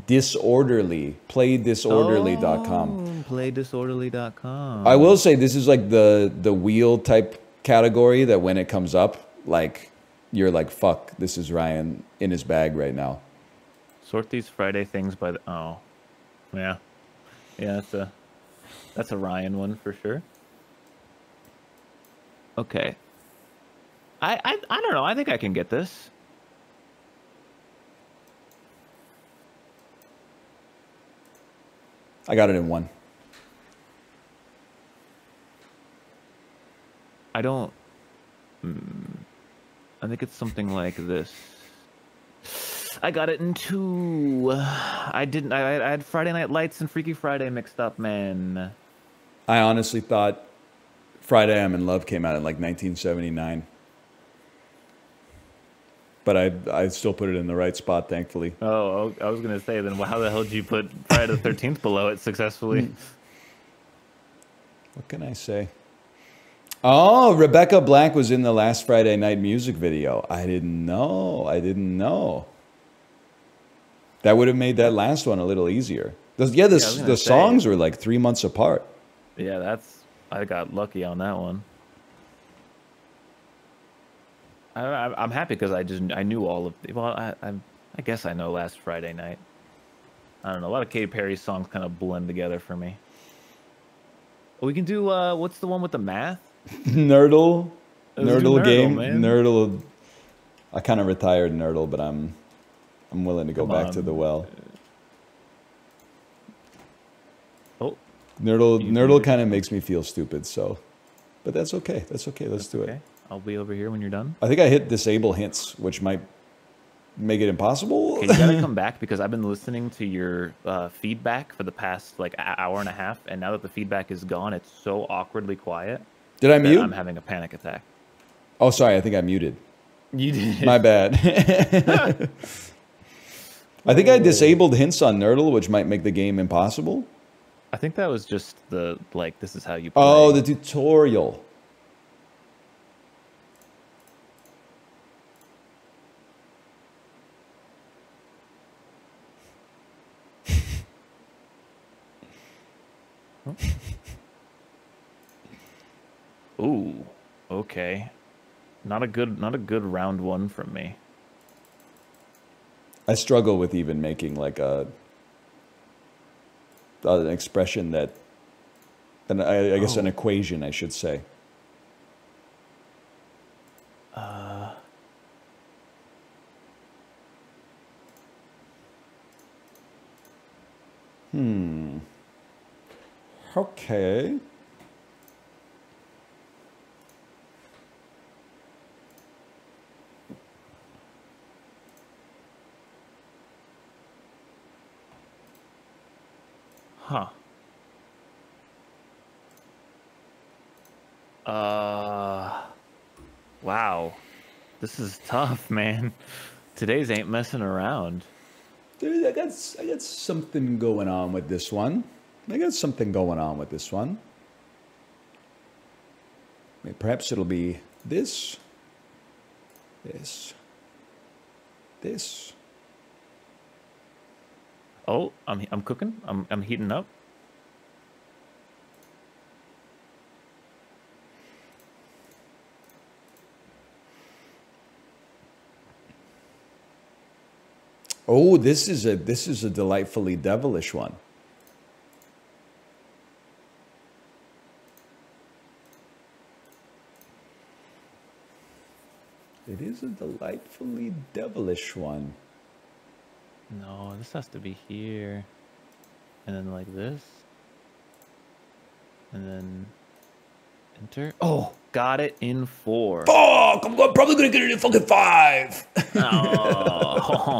Disorderly? PlayDisorderly.com. PlayDisorderly.com. I will say this is like the wheel type category that when it comes up, like, you're like, fuck, this is Ryan in his bag right now. Sort these Friday things by the... Oh. Yeah. Yeah, that's a Ryan one for sure. Okay. I don't know. I think I can get this. I got it in 1. I don't... I think it's something like this. I got it in 2. I didn't... I had Friday Night Lights and Freaky Friday mixed up, man. I honestly thought Friday I'm in Love came out in like 1979. But I still put it in the right spot, thankfully. Oh, I was going to say, then how the hell did you put Friday the 13th below it successfully? What can I say? Oh, Rebecca Black was in the last Friday Night music video. I didn't know. I didn't know. That would have made that last one a little easier. The songs were like 3 months apart. Yeah, I got lucky on that one. I'm happy because I knew all of... Well, I guess I know Last Friday Night. I don't know. A lot of Katy Perry songs kind of blend together for me. We can do... what's the one with the math? Nerdle. Nerdle game. Man. Nerdle. I kind of retired Nerdle, but I'm willing to go back to the well. Oh. Nerdle kind of makes me feel stupid, so... But that's okay. That's okay. Let's do it. I'll be over here when you're done. I think I hit disable hints, which might make it impossible. Okay, you gotta come back because I've been listening to your feedback for the past like hour and a half, and now that the feedback is gone, it's so awkwardly quiet. Did I mute? I'm having a panic attack. Oh, sorry. I think I muted. You did. My bad. I think I disabled hints on Nerdle, which might make the game impossible. I think that was just the, like, this is how you play. Oh, the tutorial. Ooh, okay. Not a good round one from me. I struggle with even making like an expression that, and I guess an equation, I should say. Okay. Huh. Wow. This is tough, man. Today's ain't messing around. Dude, I got something going on with this one. Maybe perhaps it'll be this. Oh, I'm cooking. I'm heating up. Oh, this is a delightfully devilish one. It is a delightfully devilish one. No, this has to be here. And then like this. And then enter. Oh, got it in 4. Fuck! I'm probably gonna get it in fucking 5. Oh.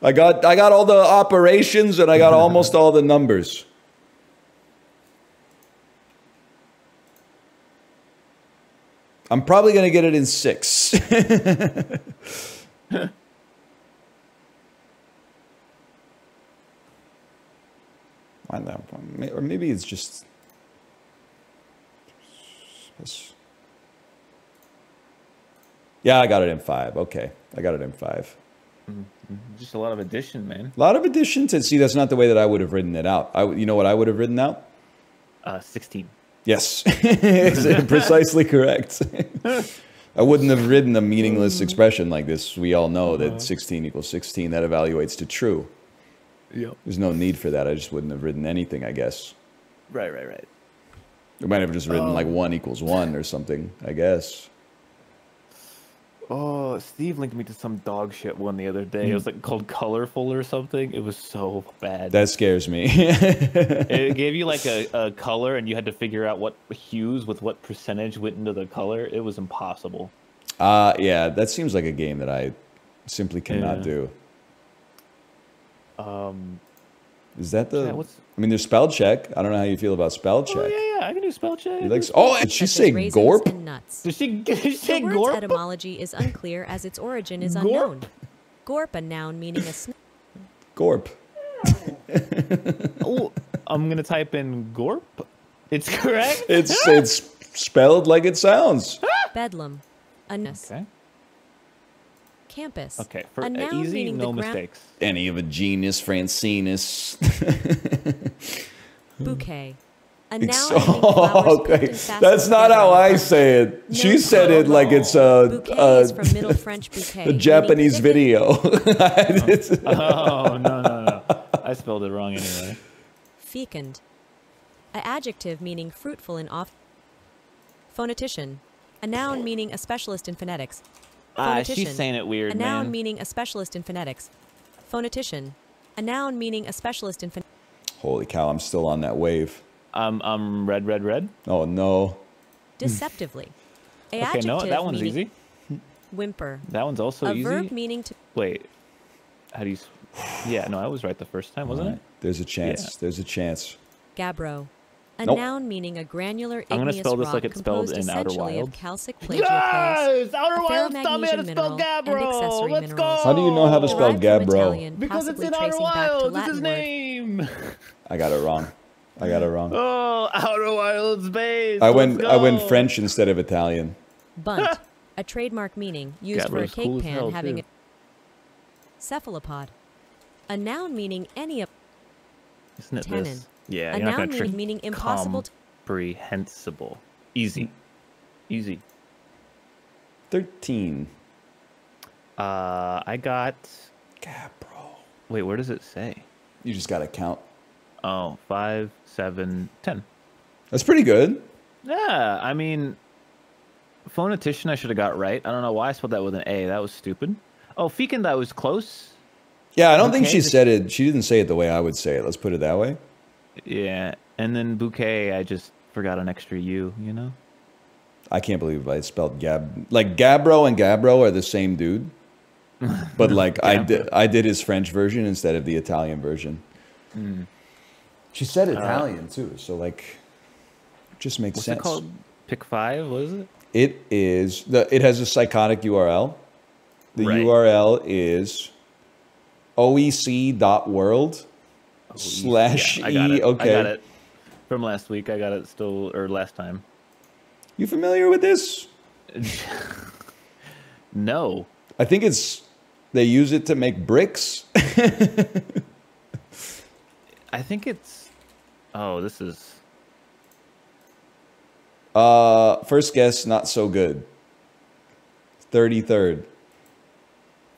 I got all the operations and I got almost all the numbers. I'm probably gonna get it in 6. Or maybe it's just. Yeah, I got it in 5. Okay, I got it in 5. Just a lot of addition, man. A lot of addition to see. That's not the way that I would have written it out. You know what I would have written out? 16. Yes, precisely correct. I wouldn't have written a meaningless expression like this. We all know that 16 equals 16. That evaluates to true. Yep. There's no need for that. I just wouldn't have written anything, I guess. Right. We might have just written like 1 equals 1 or something, I guess. Oh, Steve linked me to some dog shit one the other day. It was like called Colorful or something. It was so bad. That scares me. It gave you like a color and you had to figure out what hues with what percentage went into the color. It was impossible. Yeah, that seems like a game that I simply cannot do. Is that the... I mean, there's spell check. I don't know how you feel about spell check. Oh, yeah, I can do spell check. Did she say gorp? Did she say the gorp? word's etymology is unclear as its origin is unknown. Gorp, a noun meaning a snake. Gorp. Oh, I'm going to type in gorp. It's correct? It's spelled like it sounds. Bedlam. Okay. Campus. Okay, for a noun easy, meaning no the mistakes. Any of a genus, Francinus. Bouquet. A noun meaning flowers okay. and That's not how I say it. No, she said it like it's a is from Middle French bouquet. A Japanese video. Oh, no. I spelled it wrong anyway. Fecund. An adjective meaning fruitful and off. Phonetician. A noun meaning a specialist in phonetics. She's saying it weird, A noun man. meaning a specialist in phonetics. Phonetician. A noun meaning a specialist in phonetics. Holy cow, I'm still on that wave. Red. Oh, no. Deceptively. A Okay, no, adjective that one's meaning easy. Whimper. That one's also A easy. verb meaning to... Wait, how do you... Yeah, no, I was right the first time, wasn't it? There's a chance. Yeah. There's a chance. Gabbro. A Nope. noun meaning a granular I'm gonna igneous spell this rock like it's spelled composed in Outer essentially of Wilds. calcic plagioclase, Outer a Wilds taught me how to ferromagnesian spell mineral, and Gabbro. accessory Let's minerals. go. How do you know how to spell Derived from Gabbro? Italian, Because it's possibly in Outer tracing back to Wilds. It's Latin his word. name. I got it wrong. Oh, Outer Wilds base. I went French instead of Italian. Bunt. A trademark meaning used for a Gabbro's cool cake as hell, pan having too. a cephalopod. A noun meaning any of Isn't it tannin. this? Yeah, A you're not noun gonna meaning impossible to... comprehensible. Easy. Easy. 13. I got... God, bro. Wait, where does it say? You just got to count. Oh, 5, 7, 10. That's pretty good. Yeah, I mean, phonetician I should have got right. I don't know why I spelled that with an A. That was stupid. Oh, fecund, I was close. Yeah, I don't think she said it. She didn't say it the way I would say it. Let's put it that way. Yeah, and then bouquet, I just forgot an extra U, you know? I can't believe I spelled Gab. Like, Gabbro and Gabbro are the same dude. But, like, I did his French version instead of the Italian version. Mm. She said Italian, too. So, like, it just makes sense. What's it called? Pick 5, what is it? It is... It has a psychotic URL. The URL is oec.world / I got it. Okay. I got it from last week. I got it or last time. You familiar with this? No. I think they use it to make bricks. I think it's... Oh, this is... First guess, not so good. 33rd.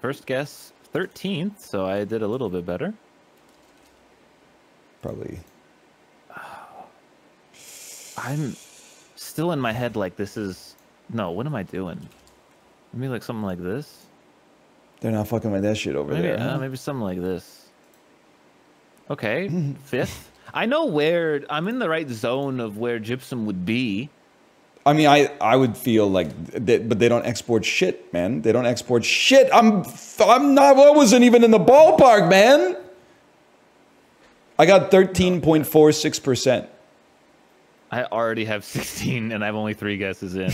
First guess, 13th, so I did a little bit better. Probably. I'm still in my head like this is... No, what am I doing? Maybe like something like this? They're not fucking with that shit over there. Huh? Maybe something like this. Okay, 5th. I know where... I'm in the right zone of where gypsum would be. I mean, I would feel like that, but they don't export shit, man. They don't export shit. I wasn't even in the ballpark, man. I got 13.46%. I already have 16, and I have only 3 guesses in.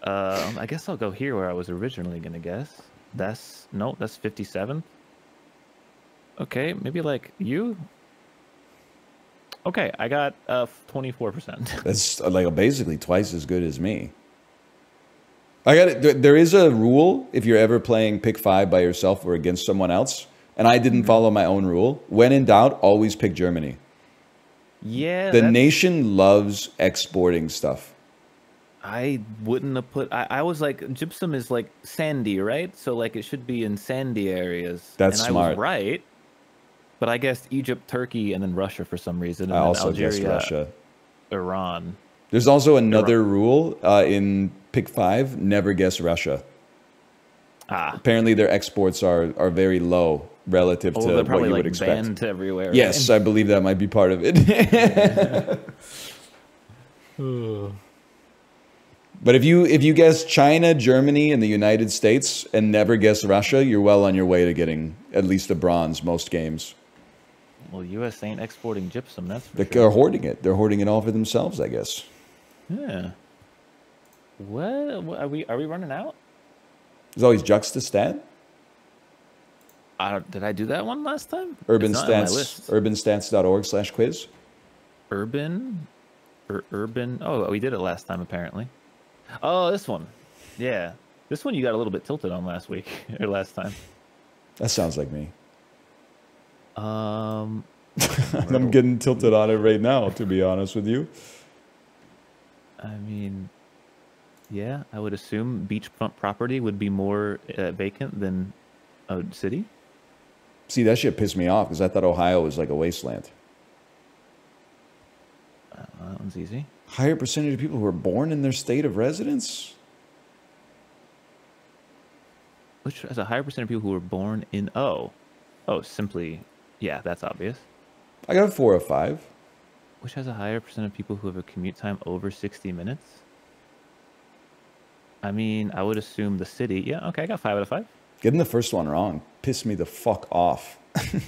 I guess I'll go here where I was originally gonna guess. That's 57. Okay, maybe like you. Okay, I got 24%. That's like basically twice as good as me. I got it. There is a rule if you're ever playing pick 5 by yourself or against someone else, and I didn't follow my own rule. When in doubt, always pick Germany. Yeah. The nation loves exporting stuff. I wouldn't have put... I was like, gypsum is like sandy, right? So like it should be in sandy areas. That's smart. I was right. But I guessed Egypt, Turkey, and then Russia for some reason. And I also Algeria, guessed Russia. Iran. There's also another rule in pick 5, never guess Russia. Apparently their exports are very low relative to what you would expect. Banned everywhere. Yes, right? I believe that might be part of it. But if you guess China, Germany, and the United States and never guess Russia, you're well on your way to getting at least a bronze most games. Well, U.S. ain't exporting gypsum, that's for sure. They're hoarding it. They're hoarding it all for themselves, I guess. Yeah. What are we running out? There's always Juxtastat. Did I do that one last time? Urban Stats, urbanstats.org/quiz. Urban. Oh, we did it last time apparently. Oh, this one. Yeah, this one you got a little bit tilted on last week or last time. That sounds like me. I'm getting tilted on it right now, to be honest with you. I mean, yeah, I would assume beachfront property would be more vacant than a city. See, that shit pissed me off because I thought Ohio was like a wasteland. That one's easy. Higher percentage of people who are born in their state of residence? Which has a higher percentage of people who were born in... simply... Yeah, that's obvious. I got 4 of 5. Which has a higher percent of people who have a commute time over 60 minutes? I mean, I would assume the city. Yeah, okay, I got 5 out of 5. Getting the first one wrong pissed me the fuck off.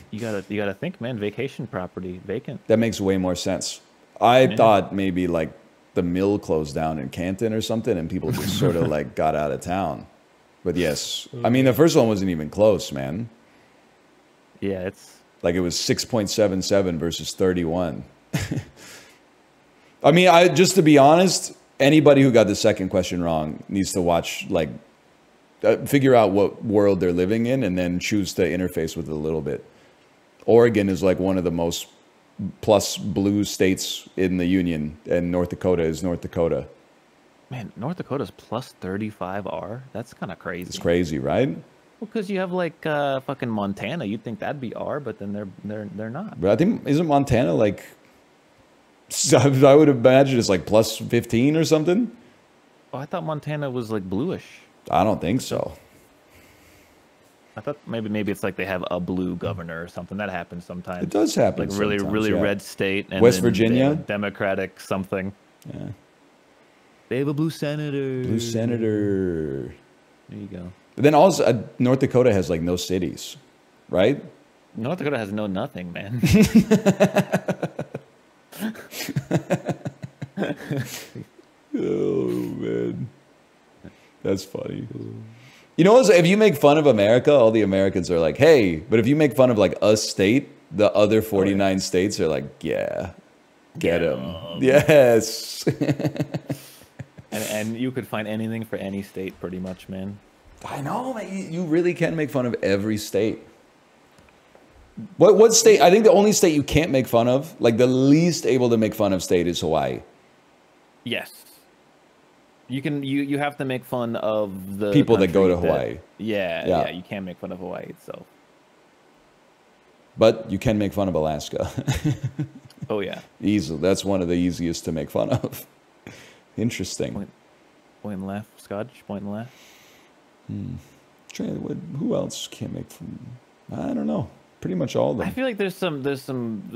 You gotta think, man. Vacation property, vacant. That makes way more sense. I thought maybe like the mill closed down in Canton or something and people just sort of like got out of town. But yes, I mean, the first one wasn't even close, man. Yeah, it's... Like it was 6.77 versus 31. I mean, just to be honest, anybody who got the second question wrong needs to watch, like, figure out what world they're living in and then choose to interface with it a little bit. Oregon is like one of the most plus blue states in the Union, and North Dakota is North Dakota. Man, North Dakota's plus 35R. That's kind of crazy. It's crazy, right? Well, because you have like fucking Montana. You'd think that'd be R, but then they're not. But I think isn't Montana like? I would imagine it's like plus 15 or something. Oh, I thought Montana was like bluish. I don't think so. I thought maybe it's like they have a blue governor or something. That happens sometimes. It does happen. Like really yeah. red state. And West Virginia, Democratic something. Yeah. They have a blue senator. Blue senator. There you go. But then also North Dakota has like no cities, right? North Dakota has no nothing, man. Oh man, that's funny. You know, if you make fun of America, all the Americans are like, "Hey," but if you make fun of like a state, the other 49 states are like, "Yeah, get him." Yes. and you could find anything for any state, pretty much, man. I know, man. You really can make fun of every state. What state? I think the only state you can't make fun of, like the least able to make fun of state, is Hawaii. Yes. You have to make fun of the people that go to Hawaii. Yeah, you can't make fun of Hawaii itself. But you can make fun of Alaska. Oh yeah. Easily. That's one of the easiest to make fun of. Interesting. Point left, Scotch, point left. Who else can't make fun? I don't know. Pretty much all of them. I feel like there's some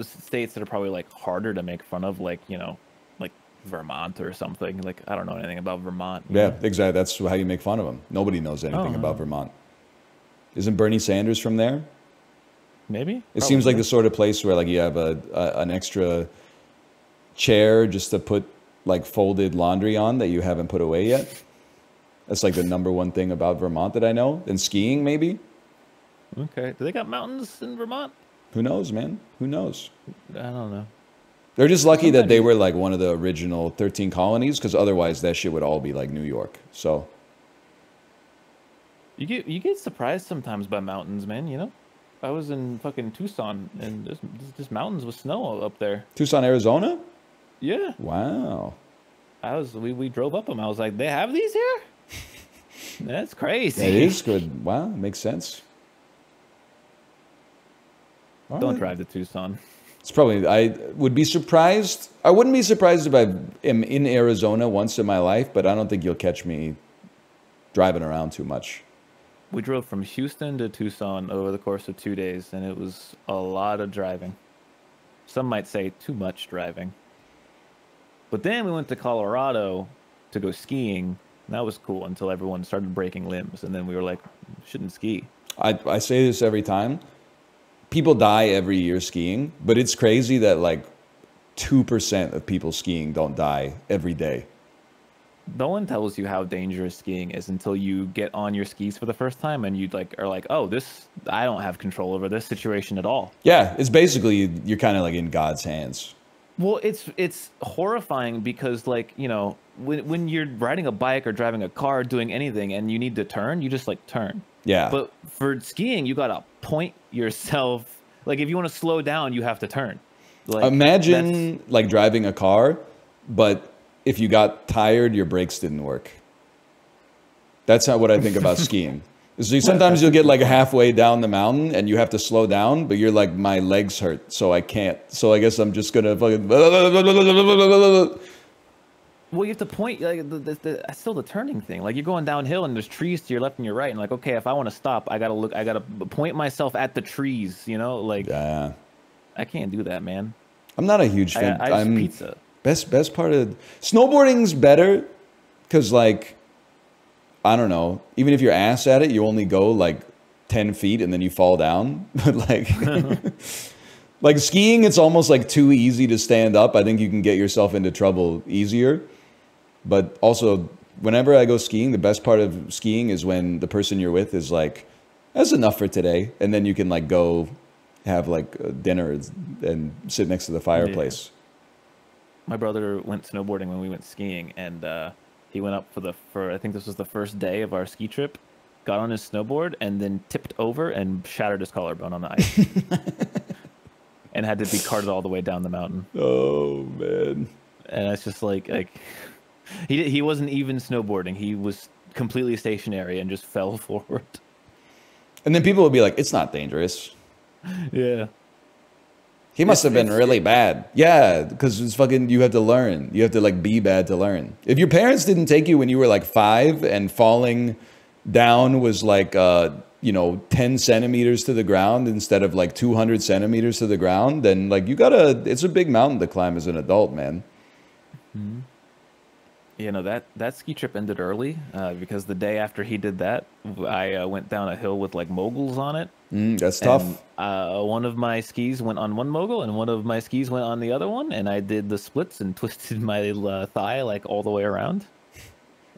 states that are probably like harder to make fun of, like, you know, like Vermont or something. Like, I don't know anything about Vermont. Yeah, exactly. That's how you make fun of them. Nobody knows anything about Vermont. Isn't Bernie Sanders from there? Maybe. It seems like the sort of place where like you have an extra chair just to put like folded laundry on that you haven't put away yet. That's like the number one thing about Vermont that I know. And skiing, maybe. Okay. Do they got mountains in Vermont? Who knows, man? Who knows? I don't know. They're just lucky that they were like one of the original 13 colonies, because otherwise that shit would all be like New York. So you get surprised sometimes by mountains, man. You know, I was in fucking Tucson, and there's just mountains with snow up there. Tucson, Arizona? Yeah. Wow. We drove up them. I was like, they have these here? That's crazy. It is good. Wow, makes sense. Don't drive to Tucson. It's probably, I would be surprised. I wouldn't be surprised if I am in Arizona once in my life, but I don't think you'll catch me driving around too much. We drove from Houston to Tucson over the course of 2 days, and it was a lot of driving. Some might say too much driving. But then we went to Colorado to go skiing. And that was cool until everyone started breaking limbs, and then we were like, shouldn't ski. I say this every time. People die every year skiing, but it's crazy that like 2% of people skiing don't die every day. No one tells you how dangerous skiing is until you get on your skis for the first time, and you like are like, oh, I don't have control over this situation at all. Yeah, it's basically you're kind of like in God's hands. Well, it's horrifying because, like, you know, when you're riding a bike or driving a car, doing anything, and you need to turn, you just like turn. Yeah. But for skiing, you gotta point yourself. Like, if you want to slow down, you have to turn. Like, imagine like driving a car, but if you got tired, your brakes didn't work. That's not what I think about skiing. See, sometimes you'll get like halfway down the mountain and you have to slow down, but you're like, my legs hurt, so I can't. So I guess I'm just gonna fucking. Well, you have to point, like, that's still the turning thing. Like, you're going downhill and there's trees to your left and your right, and like, okay, if I want to stop, I gotta point myself at the trees, you know? Like, yeah. I can't do that, man. I'm not a huge fan. I'm pizza. Best part of snowboarding's better, because like, I don't know, even if you're ass at it, you only go like 10 feet and then you fall down. But like, like skiing, it's almost like too easy to stand up. I think you can get yourself into trouble easier. But also, whenever I go skiing, the best part of skiing is when the person you're with is like, that's enough for today. And then you can like go have like dinner and sit next to the fireplace. Yeah. My brother went snowboarding when we went skiing, and he went up for I think this was the first day of our ski trip, got on his snowboard, and then tipped over and shattered his collarbone on the ice. and had to be carted all the way down the mountain. Oh man! And it's just like he wasn't even snowboarding. He was completely stationary and just fell forward. And then people would be like, "It's not dangerous." Yeah. He must have been really bad. Yeah, because it's fucking, you have to learn. You have to like be bad to learn. If your parents didn't take you when you were like 5 and falling down was like, 10 centimeters to the ground instead of like 200 centimeters to the ground, then like it's a big mountain to climb as an adult, man. Mm-hmm. That ski trip ended early because the day after he did that, I went down a hill with like moguls on it. That's tough. One of my skis went on one mogul and one of my skis went on the other one, and I did the splits and twisted my thigh like all the way around.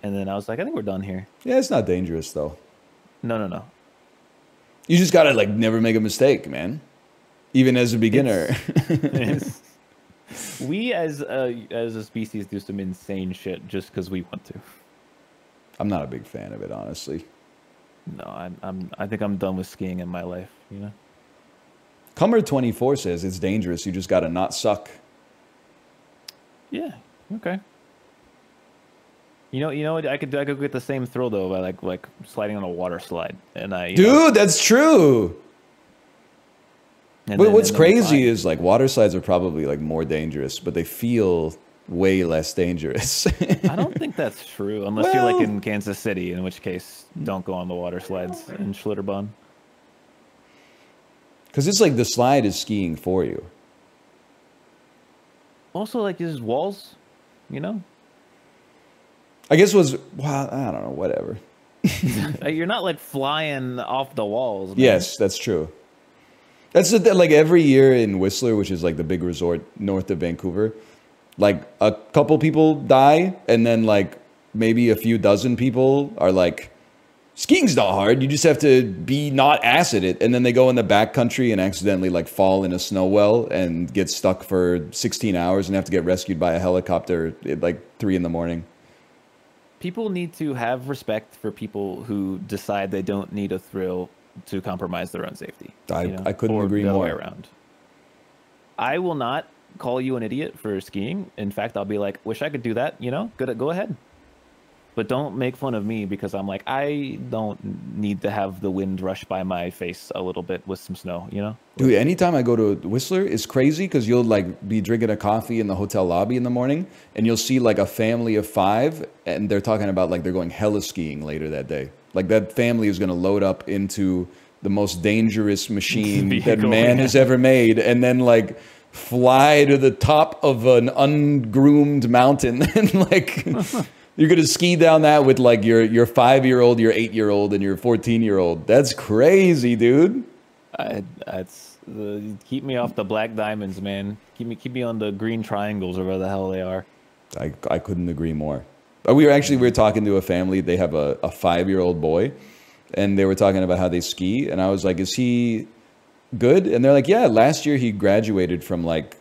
And then I was like, I think we're done here. Yeah, it's not dangerous though. No. You just gotta like never make a mistake, man. Even as a beginner. We as a species do some insane shit just because we want to. I'm not a big fan of it, honestly. No, I think I'm done with skiing in my life, you know? Cummer24 says it's dangerous, you just gotta not suck. Yeah, okay. You know what? I could get the same thrill though by like sliding on a water slide, and Dude, that's true. But what's crazy is like water slides are probably like more dangerous, but they feel way less dangerous. I don't think that's true unless you're like in Kansas City, in which case don't go on the water slides in Schlitterbahn. Because it's like the slide is skiing for you. Also, like there's walls, you know. I guess I don't know, whatever. You're not like flying off the walls, man. Yes, that's true. That's like every year in Whistler, which is like the big resort north of Vancouver, like a couple people die, and then like maybe a few dozen people are like, skiing's not hard. You just have to be not acid it. And then they go in the backcountry and accidentally like fall in a snow well and get stuck for 16 hours and have to get rescued by a helicopter at like 3 a.m. People need to have respect for people who decide they don't need a thrill to compromise their own safety. I couldn't agree more. Or the other way around. I will not call you an idiot for skiing. In fact, I'll be like, wish I could do that, go ahead. But don't make fun of me because I'm like, I don't need to have the wind rush by my face a little bit with some snow, Dude, anytime I go to Whistler, it's crazy because you'll like be drinking a coffee in the hotel lobby in the morning and you'll see like a family of 5 and they're talking about like they're going hella skiing later that day. Like that family is going to load up into the most dangerous machine that man has ever made and then like fly to the top of an ungroomed mountain and like... You're going to ski down that with like your 5-year-old, your 8-year-old, and your 14-year-old. That's crazy, dude. Keep me off the black diamonds, man. Keep me on the green triangles or whatever the hell they are. I couldn't agree more. We were talking to a family. They have a 5-year-old boy, and they were talking about how they ski. And I was like, is he good? And they're like, yeah, last year he graduated from like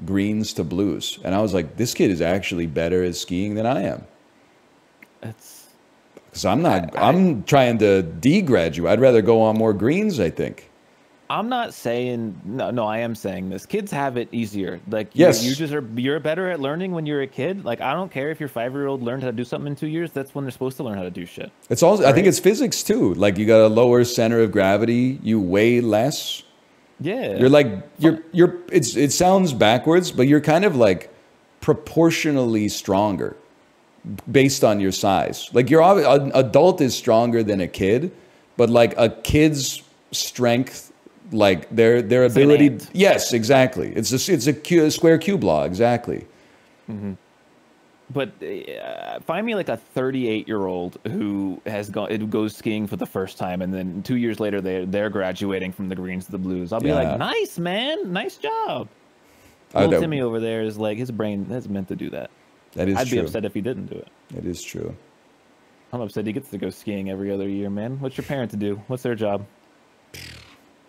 greens to blues. And I was like, this kid is actually better at skiing than I am. Because I'm trying to degraduate. I'd rather go on more greens, I think. I'm not saying no. I am saying this. Kids have it easier. Like yes, you're better at learning when you're a kid. Like I don't care if your 5-year-old learned how to do something in 2 years. That's when they're supposed to learn how to do shit. It's also right? I think it's physics too. Like you got a lower center of gravity. You weigh less. Yeah. You're like it sounds backwards, but you're kind of like proportionally stronger based on your size. Like an adult is stronger than a kid, but like a kid's strength, like their ability. Yes, exactly. It's a square cube law. Exactly. Mm-hmm. But find me like a 38-year-old who goes skiing for the first time, and then 2 years later they're graduating from the greens to the blues. I'll be like, nice man, nice job. Little Timmy over there is like his brain is meant to do that. That is I'd true. be upset if he didn't do it. That is true. I'm upset he gets to go skiing every other year, man. What's your parent to do? What's their job?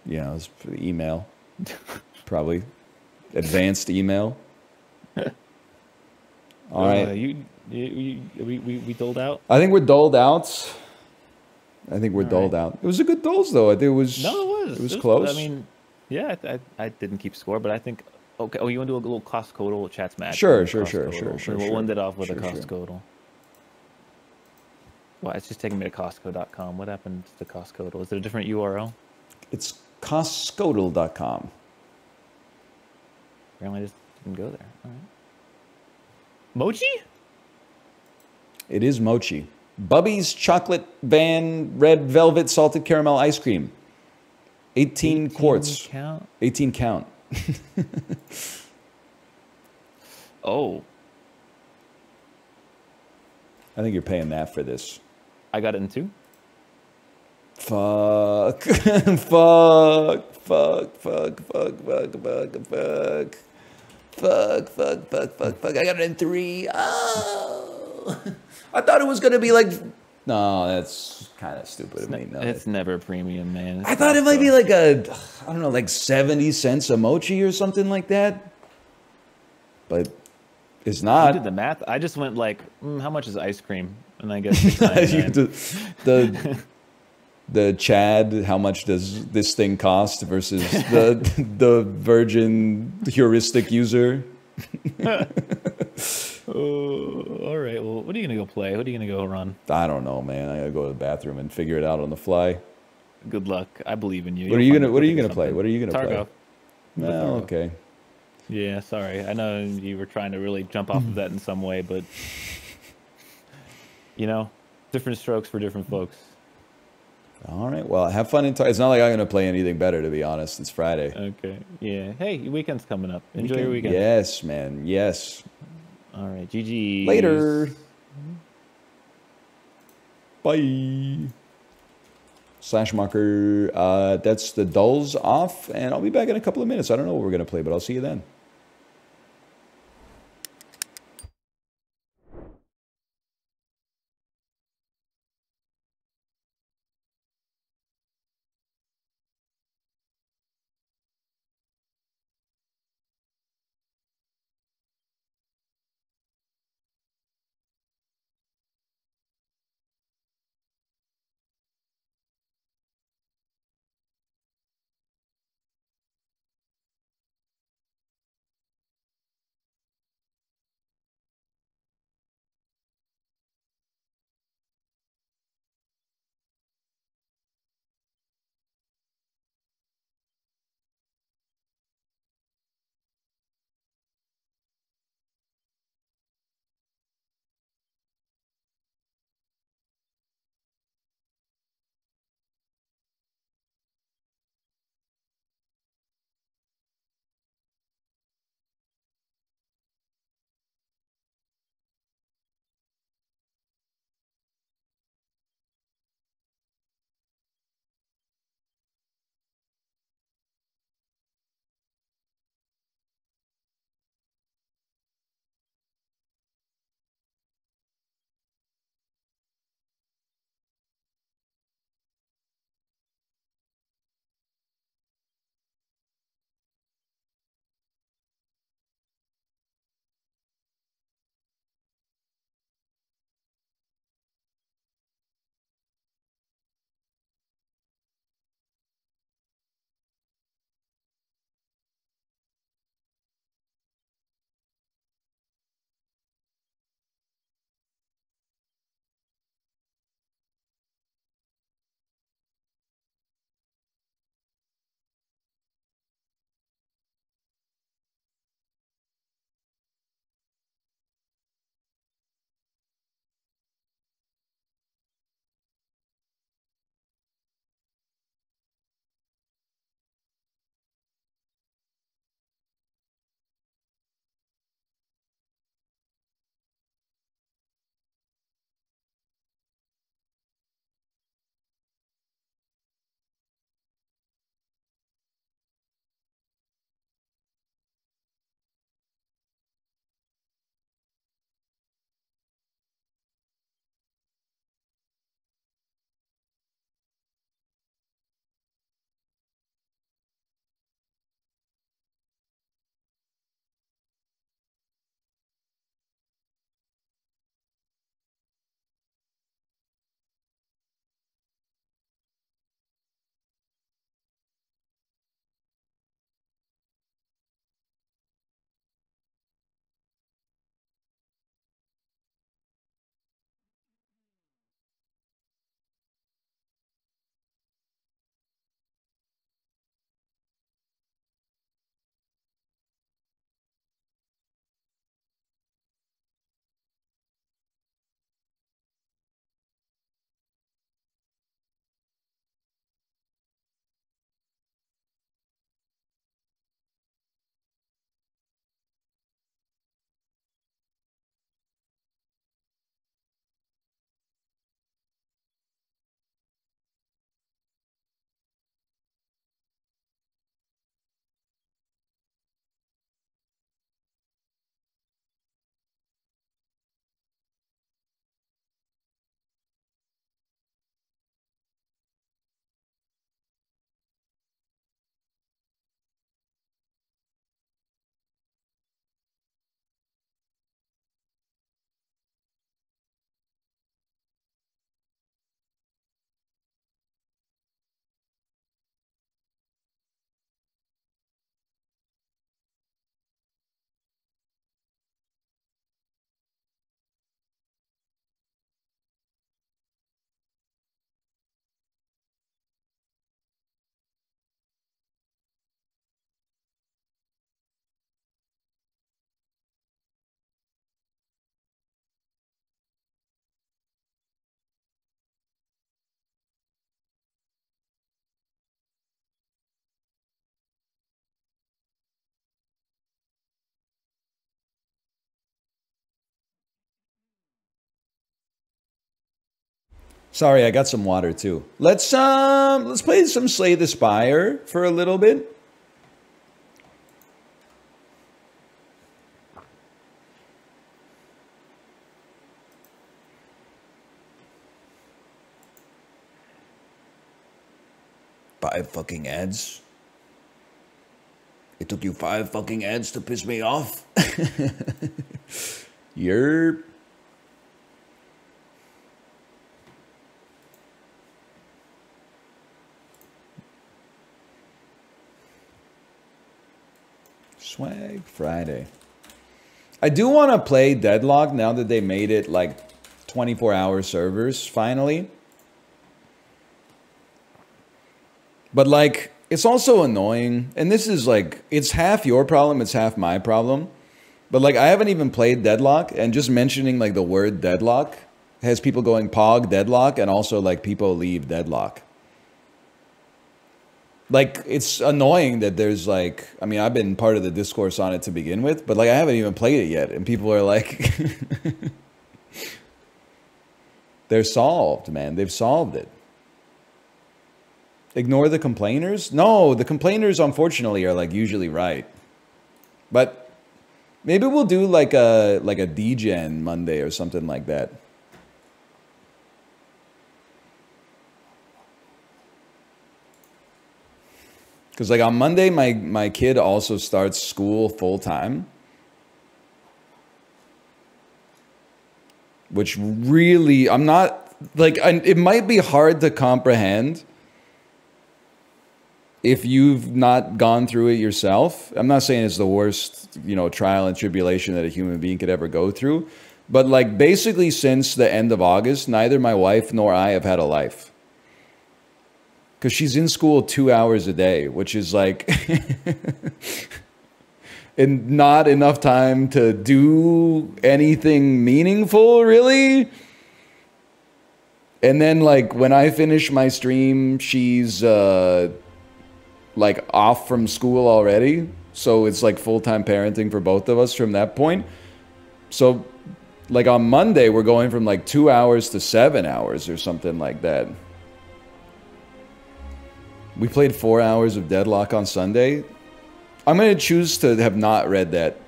Yeah, it's for the email. Probably. Advanced email. All right. We doled out? I think we're doled out. It was a good doles, though. I think it was... No, it was. It was close. I mean, Yeah, I didn't keep score, but I think okay. Oh, you want to do a little Costco chat's match? Sure. And we'll end it off with a Sure. Costco. Well, it's just taking me to Costco.com. What happened to Costco? Is it a different URL? It's Costco.com. Apparently, I just didn't go there. All right. Mochi? It is mochi. Bubby's Chocolate Van Red Velvet Salted Caramel Ice Cream. 18 quarts. Count? 18 count. Oh. I think you're paying that for this. I got it in 2? Fuck. I got it in 3. Oh. I thought it was going to be like... No, that's kind of stupid of me. No, it's never premium, man. I thought it might be like I don't know, like 70 cents a mochi or something like that. But it's not. I did the math. I just went like, how much is ice cream? And I guess the Chad, how much does this thing cost versus the Virgin heuristic user? Oh, all right. Well, what are you gonna go play? What are you gonna go run? I don't know, man. I gotta go to the bathroom and figure it out on the fly. Good luck. I believe in you. What are you gonna play? What are you gonna play? Well, okay. Yeah, sorry. I know you were trying to really jump off of that in some way, but you know, different strokes for different folks. All right. Well, have fun. It's not like I'm gonna play anything better, to be honest. It's Friday. Okay. Yeah. Hey, your weekend's coming up. Enjoy your weekend. Yes, man. Yes. All right. GG. Later. Bye. Slash marker. That's the dulls off, and I'll be back in a couple of minutes. I don't know what we're gonna play, but I'll see you then. Sorry, I got some water too. Let's play some Slay the Spire for a little bit. Five fucking ads. It took you 5 fucking ads to piss me off. Yerp. Swag Friday. I do want to play Deadlock now that they made it like 24-hour servers finally. But like, it's also annoying. And this is like, it's half your problem, it's half my problem. But like, I haven't even played Deadlock, and just mentioning like the word Deadlock has people going Pog Deadlock, and also like people leave Deadlock. Like, it's annoying that there's like, I mean, I've been part of the discourse on it to begin with, but like, I haven't even played it yet. And people are like, they're solved, man. They've solved it. Ignore the complainers? No, the complainers, unfortunately, are like usually right. But maybe we'll do like a DGen Monday or something like that. Because like on Monday, my kid also starts school full time. Which really, I'm not, like, it might be hard to comprehend if you've not gone through it yourself. I'm not saying it's the worst, you know, trial and tribulation that a human being could ever go through. But like basically since the end of August, neither my wife nor I have had a life. Because she's in school 2 hours a day, which is like and not enough time to do anything meaningful, really. And then like when I finish my stream, she's like off from school already. So it's like full-time parenting for both of us from that point. So like on Monday, we're going from like 2 hours to 7 hours or something like that. We played 4 hours of Deadlock on Sunday. I'm going to choose to have not read that.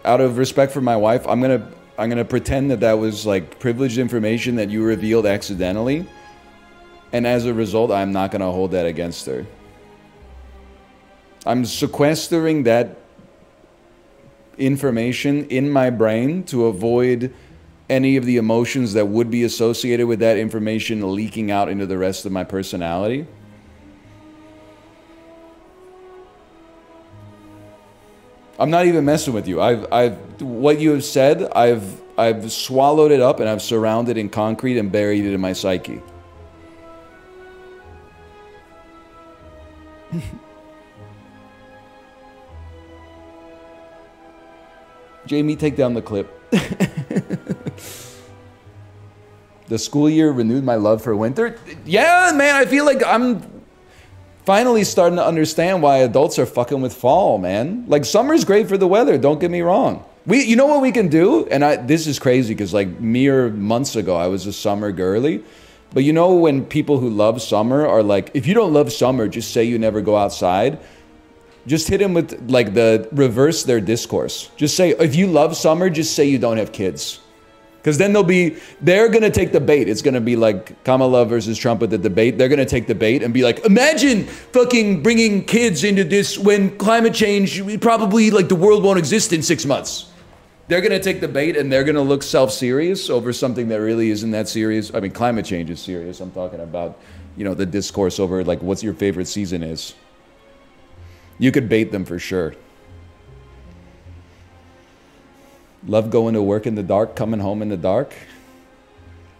Out of respect for my wife, I'm going to pretend that that was like privileged information that you revealed accidentally. And as a result, I'm not going to hold that against her. I'm sequestering that information in my brain to avoid any of the emotions that would be associated with that information leaking out into the rest of my personality. I'm not even messing with you. What you have said, I've swallowed it up and I've surrounded it in concrete and buried it in my psyche. Jamie, take down the clip. The school year renewed my love for winter. Yeah, man, I feel like I'm finally starting to understand why adults are fucking with fall, man. Like, summer's great for the weather, don't get me wrong. You know what we can do? And this is crazy because like mere months ago, I was a summer girly. But you know when people who love summer are like, if you don't love summer, just say you never go outside. Just hit them with like reverse their discourse. Just say, if you love summer, just say you don't have kids. Because then they're going to take the bait. It's going to be like Kamala versus Trump at the debate. They're going to take the bait and be like, imagine fucking bringing kids into this when climate change, probably like the world won't exist in 6 months. They're going to take the bait and they're going to look self-serious over something that really isn't that serious. I mean, climate change is serious. I'm talking about, you know, the discourse over like what's your favorite season is. You could bait them for sure. Love going to work in the dark, coming home in the dark.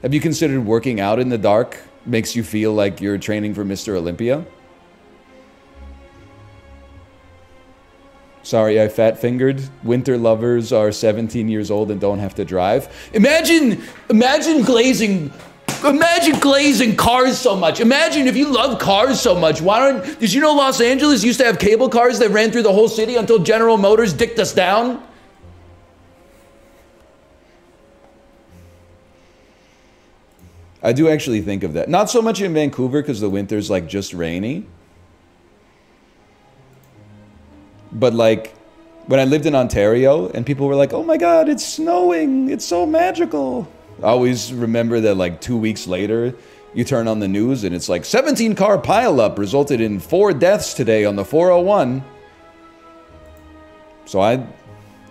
Have you considered working out in the dark makes you feel like you're training for Mr. Olympia? Sorry, I fat-fingered. Winter lovers are 17 years old and don't have to drive. Imagine glazing cars so much. Imagine if you love cars so much. Did you know Los Angeles used to have cable cars that ran through the whole city until General Motors dicked us down? I do actually think of that. Not so much in Vancouver because the winter's like just rainy. But like when I lived in Ontario and people were like, oh my God, it's snowing. It's so magical. I always remember that like 2 weeks later, you turn on the news and it's like 17-car pileup resulted in 4 deaths today on the 401. So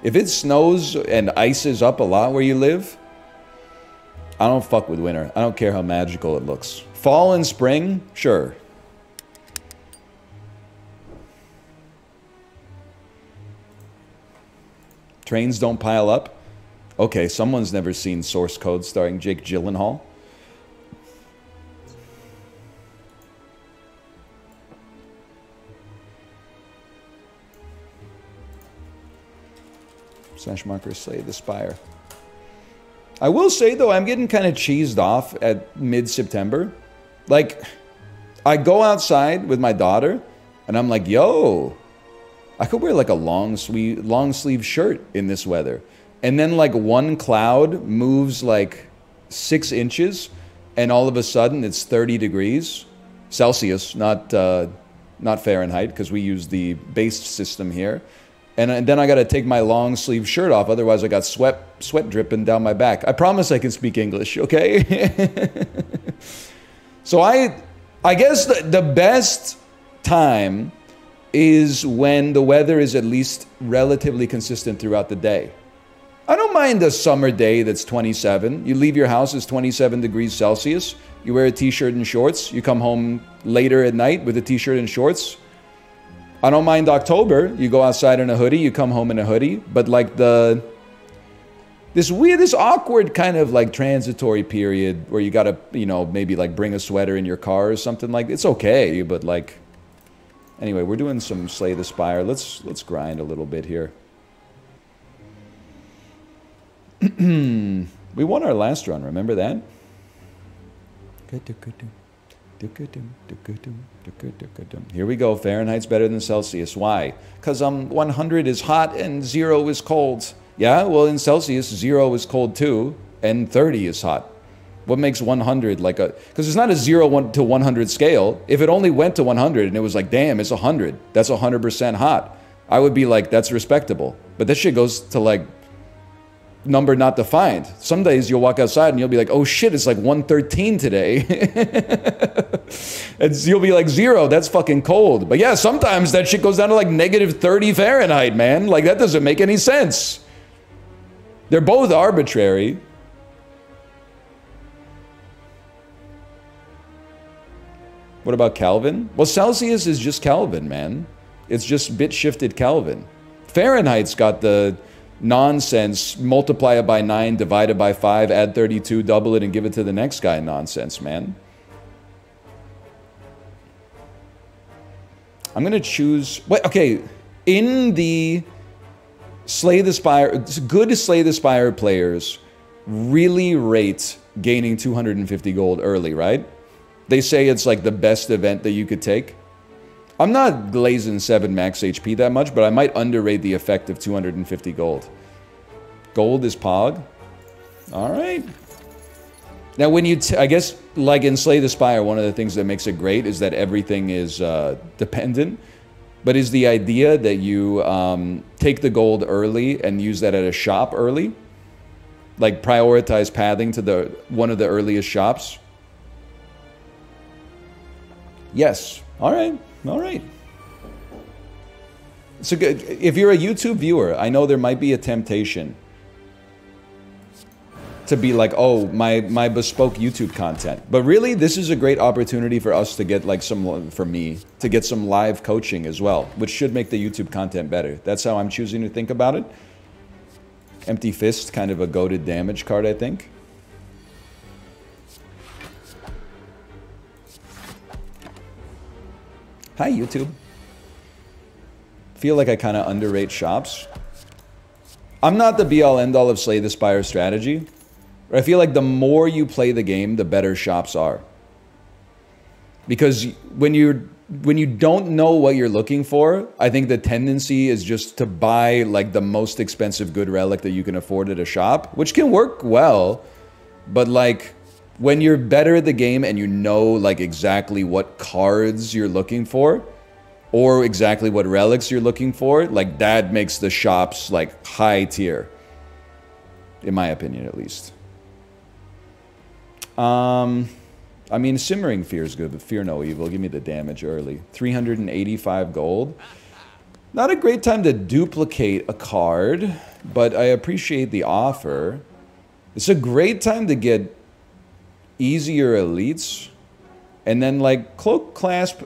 if it snows and ices up a lot where you live, I don't fuck with winter. I don't care how magical it looks. Fall and spring, sure. Trains don't pile up. Okay, someone's never seen Source Code starring Jake Gyllenhaal. Slash marker Slay the Spire. I will say though, I'm getting kind of cheesed off at mid-September. Like, I go outside with my daughter and I'm like, yo, I could wear like a long sleeve shirt in this weather. And then like one cloud moves like 6 inches and all of a sudden it's 30 degrees Celsius, not Fahrenheit, because we use the base system here. And then I got to take my long sleeve shirt off. Otherwise I got sweat dripping down my back. I promise I can speak English, okay? So I guess the best time is when the weather is at least relatively consistent throughout the day. I don't mind a summer day that's 27. You leave your house, it's 27 degrees Celsius. You wear a t-shirt and shorts. You come home later at night with a t-shirt and shorts. I don't mind October. You go outside in a hoodie, you come home in a hoodie. But like this awkward kind of like transitory period where you gotta, you know, maybe like bring a sweater in your car or something like, it's okay, but like, anyway, we're doing some Slay the Spire. Let's grind a little bit here. We won our last run, remember that? Here we go. Fahrenheit's better than Celsius. Why? Because 100 is hot and 0 is cold. Yeah, well in Celsius 0 is cold too and 30 is hot. What makes 100 like a... Because it's not a 0 to 100 scale. If it only went to 100 and it was like, damn, it's 100. That's 100% hot. I would be like, that's respectable. But this shit goes to like number not defined. Some days you'll walk outside and you'll be like, oh shit, it's like 113 today. And you'll be like 0, that's fucking cold. But yeah, sometimes that shit goes down to like negative 30 Fahrenheit, man. Like that doesn't make any sense. They're both arbitrary. What about Kelvin? Well, Celsius is just Kelvin, man. It's just bit shifted Kelvin. Fahrenheit's got the nonsense, multiply it by 9, divide it by 5, add 32, double it, and give it to the next guy nonsense, man. I'm going to choose... Wait, okay. In the Slay the Spire... Good Slay the Spire players really rate gaining 250 gold early, right? They say it's like the best event that you could take. I'm not glazing 7 max HP that much, but I might underrate the effect of 250 gold. Gold is Pog. Alright. Now when you... I guess, like in Slay the Spire, one of the things that makes it great is that everything is dependent. But is the idea that you take the gold early and use that at a shop early? Like prioritize pathing to one of the earliest shops? Yes. Alright. All right. So if you're a YouTube viewer, I know there might be a temptation to be like, oh, my bespoke YouTube content. But really, this is a great opportunity for us to get like for me, to get some live coaching as well, which should make the YouTube content better. That's how I'm choosing to think about it. Empty Fist, kind of a goated damage card, I think. Hi, YouTube. Feel like I kind of underrate shops. I'm not the be-all, end-all of Slay the Spire strategy. But I feel like the more you play the game, the better shops are. Because when you don't know what you're looking for, I think the tendency is just to buy like the most expensive good relic that you can afford at a shop, which can work well, but like When you're better at the game and you know like exactly what cards you're looking for, or exactly what relics you're looking for, like that makes the shops like high tier. In my opinion, at least. I mean, Simmering Fear is good, but Fear No Evil. Give me the damage early. 385 gold. Not a great time to duplicate a card, but I appreciate the offer. It's a great time to get easier elites. And then, like, Cloak Clasp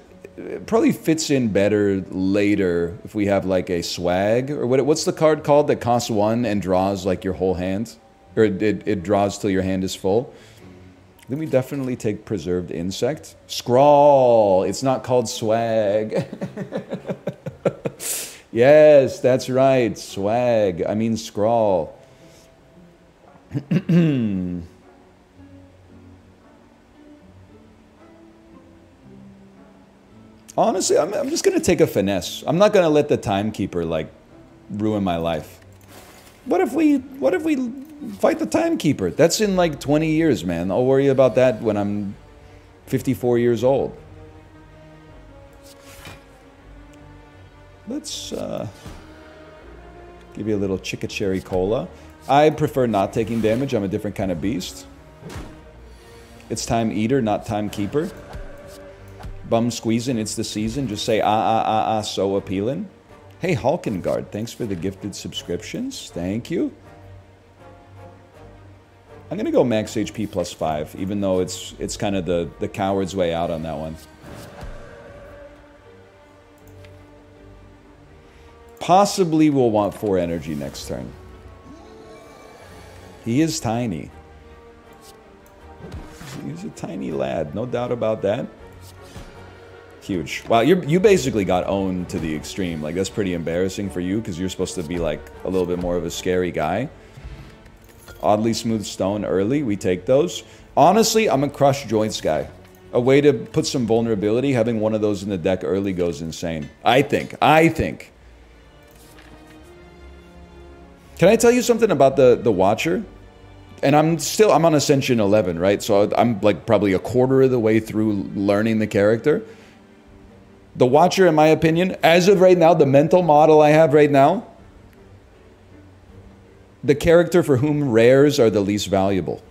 probably fits in better later if we have, like, a swag. Or what's the card called that costs 1 and draws, like, your whole hand? Or it draws till your hand is full. Then we definitely take Preserved Insect. Scrawl! It's not called swag. Yes, that's right. Swag. I mean scrawl. Honestly, I'm just going to take a finesse. I'm not going to let the Timekeeper, like, ruin my life. What if we fight the Timekeeper? That's in like 20 years, man. I'll worry about that when I'm 54 years old. Let's give you a little Chicka-Cherry Cola. I prefer not taking damage. I'm a different kind of beast. It's Time Eater, not Timekeeper. Bum squeezing, it's the season. Just say so appealing. Hey, Halkengard, thanks for the gifted subscriptions. Thank you. I'm going to go max HP +5, even though it's kind of the coward's way out on that one. Possibly we'll want 4 energy next turn. He is tiny. He's a tiny lad, no doubt about that. Huge. Wow, you basically got owned to the extreme. Like, that's pretty embarrassing for you, because you're supposed to be, like, a little bit more of a scary guy. Oddly Smooth Stone early, we take those. Honestly, I'm a Crush Joints guy. A way to put some vulnerability, having one of those in the deck early goes insane. I think. Can I tell you something about the Watcher? And I'm on Ascension 11, right? So I'm like probably a quarter of the way through learning the character. The Watcher, in my opinion, as of right now, the mental model I have right now, the character for whom rares are the least valuable.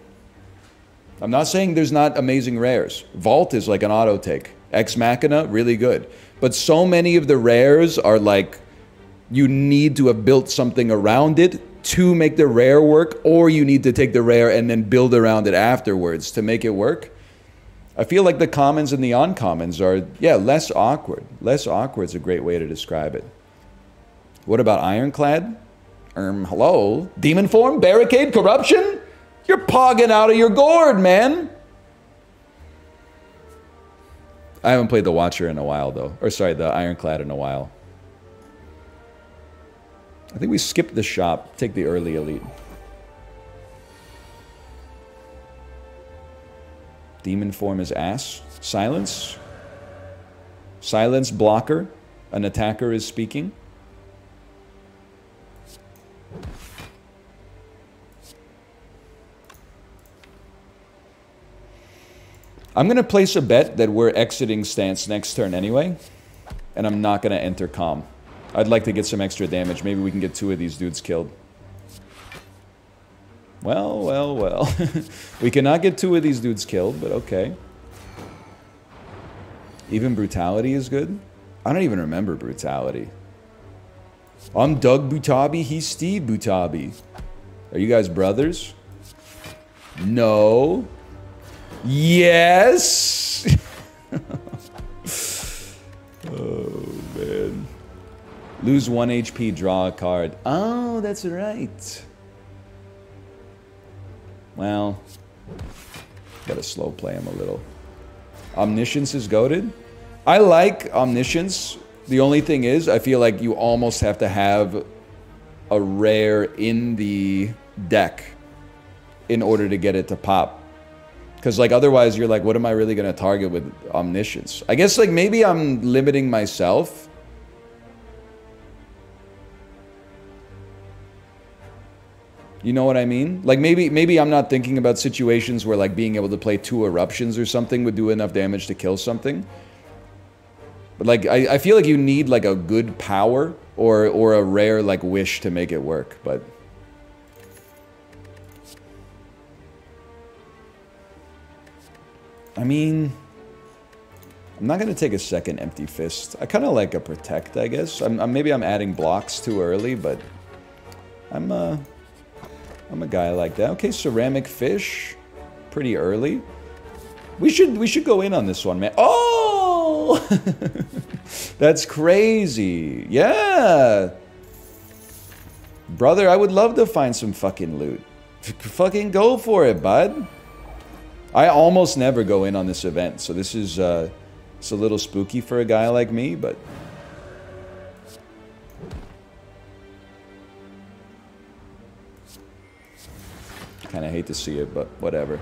I'm not saying there's not amazing rares. Vault is like an auto take. Ex Machina, really good. But so many of the rares are like, you need to have built something around it to make the rare work, or you need to take the rare and then build around it afterwards to make it work. I feel like the commons and the uncommons are, yeah, less awkward. Less awkward is a great way to describe it. What about Ironclad? Hello? Demon Form? Barricade? Corruption? You're pogging out of your gourd, man! I haven't played the Watcher in a while, though. Or sorry, the Ironclad in a while. I think we skipped the shop. Take the early elite. Demon Form is ass. Silence. Silence blocker. An attacker is speaking. I'm going to place a bet that we're exiting stance next turn anyway. And I'm not going to enter calm. I'd like to get some extra damage. Maybe we can get 2 of these dudes killed. Well, well, well. We cannot get 2 of these dudes killed, but okay. Even Brutality is good. I don't even remember Brutality. I'm Doug Butabi. He's Steve Butabi. Are you guys brothers? No. Yes. Oh, man. Lose 1 HP, draw a card. Oh, that's right. Well, gotta slow play him a little. Omniscience is goated. I like Omniscience. The only thing is, I feel like you almost have to have a rare in the deck in order to get it to pop. Because, like, otherwise you're like, what am I really going to target with Omniscience? I guess, like, maybe I'm limiting myself. You know what I mean? Like maybe I'm not thinking about situations where like being able to play 2 eruptions or something would do enough damage to kill something. But like I feel like you need like a good power or a rare like wish to make it work, but I mean, I'm not going to take a second Empty Fist. I kind of like a Protect, I guess. Maybe I'm adding blocks too early, but I'm a guy like that. Okay, Ceramic Fish. Pretty early. We should go in on this one, man. Oh! That's crazy. Yeah. Brother, I would love to find some fucking loot. Fucking go for it, bud. I almost never go in on this event, so this is it's a little spooky for a guy like me, but kind of hate to see it, but whatever.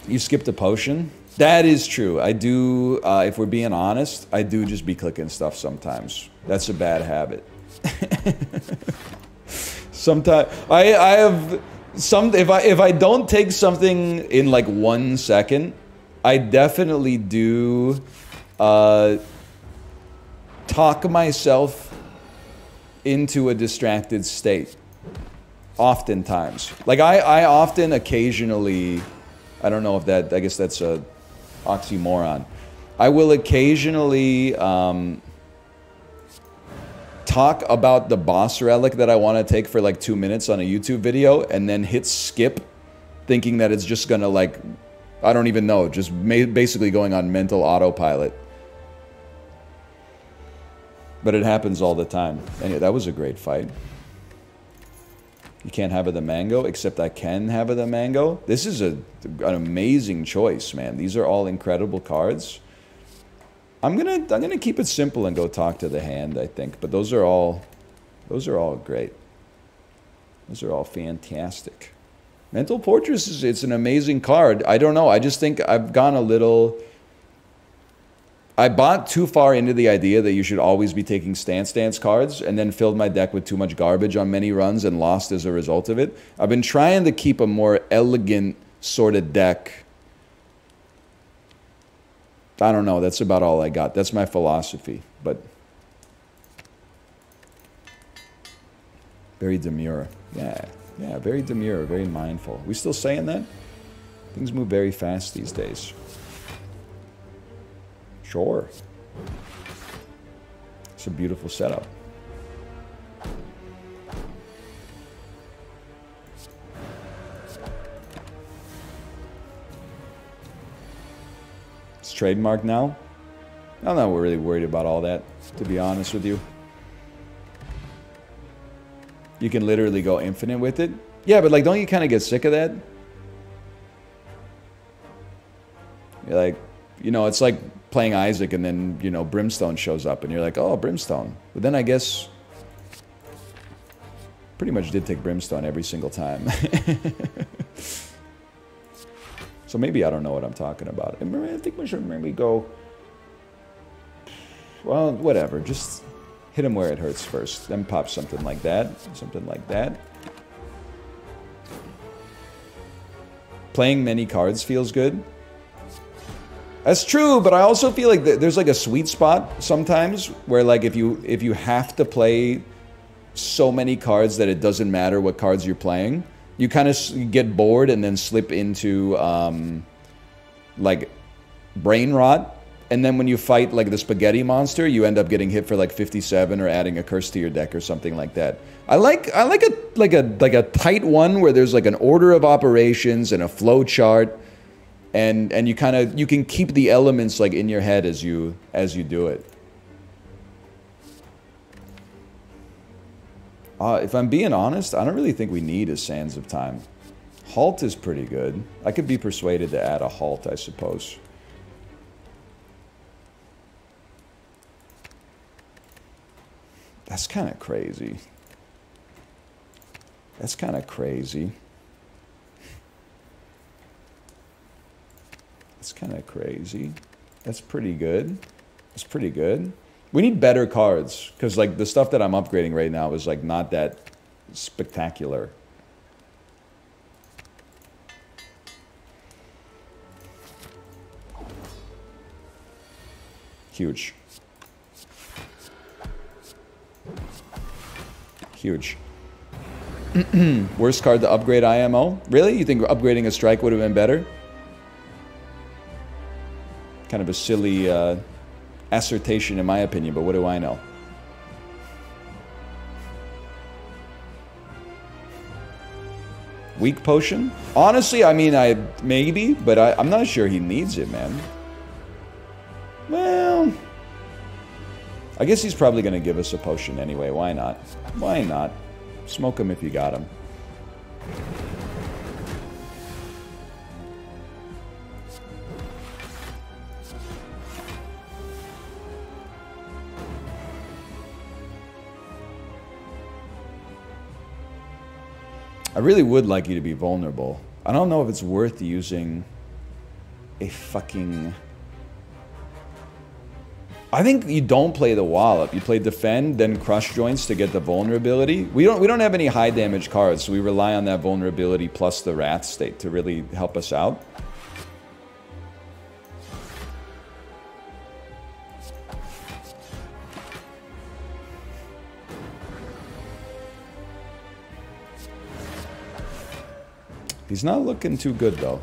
You skipped a potion? That is true. I do, if we're being honest, I do just be clicking stuff sometimes. That's a bad habit. Sometimes I have some, if I don't take something in like 1 second, I definitely do talk myself into a distracted state. Oftentimes. Like I often occasionally, I don't know if that, I guess that's a oxymoron. I will occasionally talk about the boss relic that I want to take for like 2 minutes on a YouTube video and then hit skip thinking that it's just gonna like, I don't even know, just basically going on mental autopilot. But it happens all the time. Anyway, that was a great fight. You can't have the mango, except I can have the mango. This is an amazing choice, man. These are all incredible cards. I'm gonna keep it simple and go talk to the hand, I think. But those are all great. Those are all fantastic. Mental Fortress it's an amazing card. I don't know. I just think I've gone a little. I bought too far into the idea that you should always be taking Stance Dance cards and then filled my deck with too much garbage on many runs and lost as a result of it. I've been trying to keep a more elegant sort of deck. I don't know. That's about all I got. That's my philosophy. But very demure. Yeah, very demure, very mindful. We still saying that? Things move very fast these days. Sure. It's a beautiful setup. It's trademarked now. I'm not really worried about all that, to be honest with you. You can literally go infinite with it. Yeah, but like, don't you kind of get sick of that? You're like, you know, it's like playing Isaac and then, you know, Brimstone shows up and you're like, oh, Brimstone. But then I guess pretty much did take Brimstone every single time. So maybe I don't know what I'm talking about. I think we should maybe go, well, whatever. Just hit him where it hurts first. Then pop something like that. Something like that. Playing many cards feels good. That's true, but I also feel like there's like a sweet spot sometimes where like if you have to play so many cards that it doesn't matter what cards you're playing, you kind of get bored and then slip into like brain rot, and then when you fight like the spaghetti monster, you end up getting hit for like 57 or adding a curse to your deck or something like that. I like a tight one where there's like an order of operations and a flow chart. And you can keep the elements like in your head as you do it. If I'm being honest, I don't really think we need a Sands of Time. Halt is pretty good. I could be persuaded to add a halt, I suppose. That's kind of crazy. That's kind of crazy. That's kind of crazy. That's pretty good. We need better cards, because like the stuff that I'm upgrading right now is like not that spectacular. Huge. Huge. Worst card to upgrade IMO? Really? You think upgrading a strike would have been better? Kind of a silly assertion in my opinion, but what do I know? Weak potion? Honestly, I mean, maybe, but I'm not sure he needs it, man. Well, I guess he's probably going to give us a potion anyway. Why not? Why not? Smoke him if you got him. I really would like you to be vulnerable. I don't know if it's worth using a fucking... I think you don't play the wallop. You play defend, then crush joints to get the vulnerability. We don't have any high damage cards, so we rely on that vulnerability plus the wrath state to really help us out. He's not looking too good though.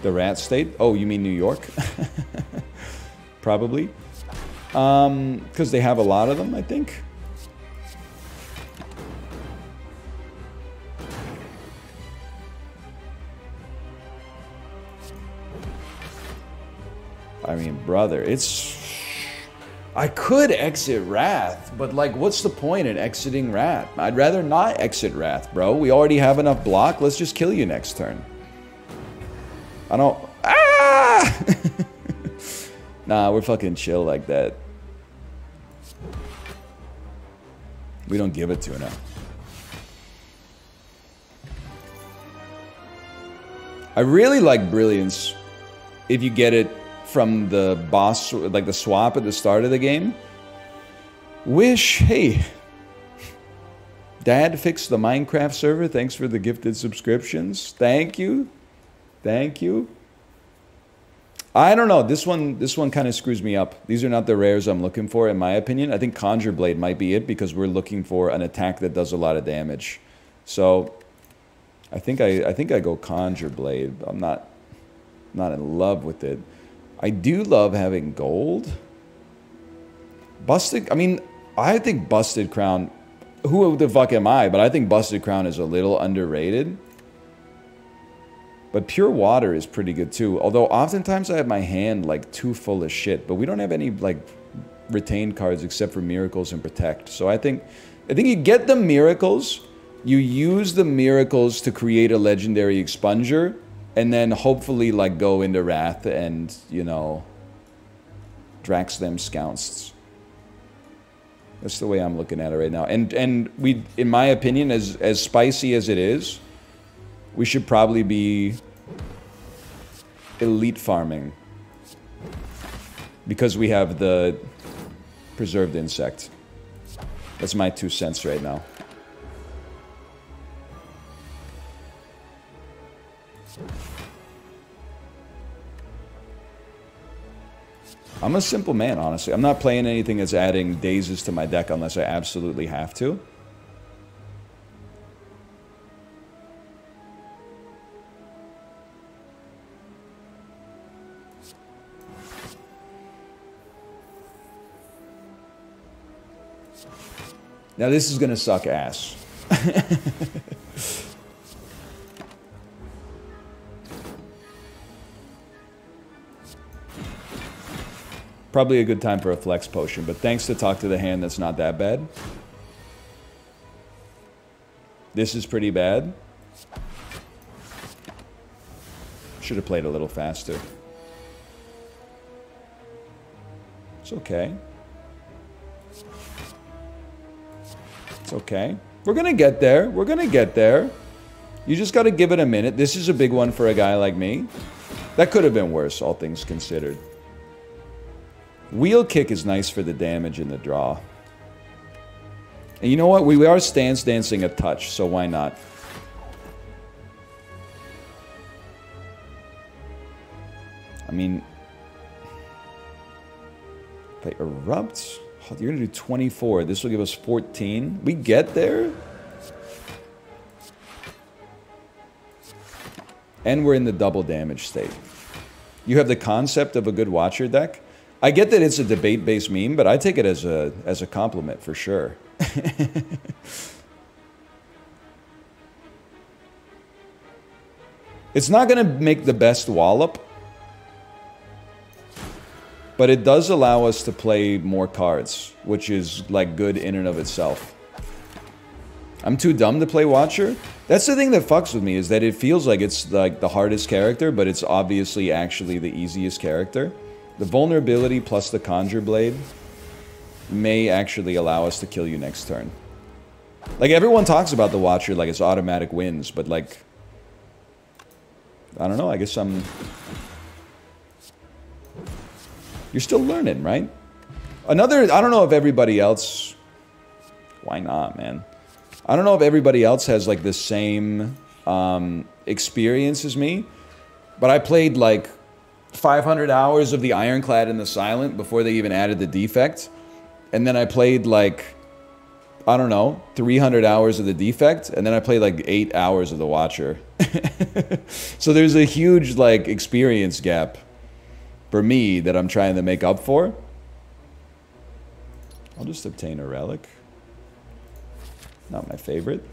The rat state? Oh, you mean New York? Probably. Because they have a lot of them, I think. I mean, brother, it's... I could exit Wrath, but like, what's the point in exiting Wrath? I'd rather not exit Wrath, bro. We already have enough block. Let's just kill you next turn. I don't... Ah! Nah, we're fucking chill like that. We don't give it to her now. I really like Brilliance if you get it from the boss, like the swap at the start of the game. Wish, hey. Dad fixed the Minecraft server. Thanks for the gifted subscriptions. Thank you. Thank you. I don't know. This one kind of screws me up. These are not the rares I'm looking for, in my opinion. I think Conjure Blade might be it because we're looking for an attack that does a lot of damage. So I think I go Conjure Blade. I'm not in love with it. I do love having gold. Busted. I mean, I think Busted Crown. Who the fuck am I? But I think Busted Crown is a little underrated. But Pure Water is pretty good too. Although oftentimes I have my hand like too full of shit. But we don't have any like retained cards except for Miracles and Protect. So I think you get the Miracles. You use the Miracles to create a legendary Expunger. And then hopefully like go into Wrath and, you know, Drax them Scounced. That's the way I'm looking at it right now. And we, in my opinion, as spicy as it is, we should probably be elite farming because we have the Preserved Insect. That's my 2 cents right now. I'm a simple man, honestly. I'm not playing anything that's adding dazes to my deck unless I absolutely have to. Now this is gonna suck ass. Probably a good time for a flex potion, but thanks to Talk to the Hand, that's not that bad. This is pretty bad. Should have played a little faster. It's okay. It's okay. We're gonna get there. We're gonna get there. You just gotta give it a minute. This is a big one for a guy like me. That could have been worse, all things considered. Wheel Kick is nice for the damage and the draw. And you know what? We are stance dancing a touch, so why not? I mean... If I erupt... Oh, you're going to do 24. This will give us 14. We get there? And we're in the double damage state. You have the concept of a good Watcher deck. I get that it's a debate-based meme, but I take it as a compliment for sure. It's not going to make the best wallop, but it does allow us to play more cards, which is like good in and of itself. I'm too dumb to play Watcher. That's the thing that fucks with me, is that it feels like it's like the hardest character, but it's obviously actually the easiest character. The vulnerability plus the Conjure Blade may actually allow us to kill you next turn. Like, everyone talks about the Watcher like it's automatic wins, but like... I don't know, I guess I'm... You're still learning, right? Another... I don't know if everybody else... Why not, man? I don't know if everybody else has like the same experience as me, but I played like 500 hours of the Ironclad and the Silent before they even added the defect. And then I played like, I don't know, 300 hours of the defect. And then I played like 8 hours of the Watcher. So there's a huge like experience gap for me that I'm trying to make up for. I'll just obtain a relic. Not my favorite.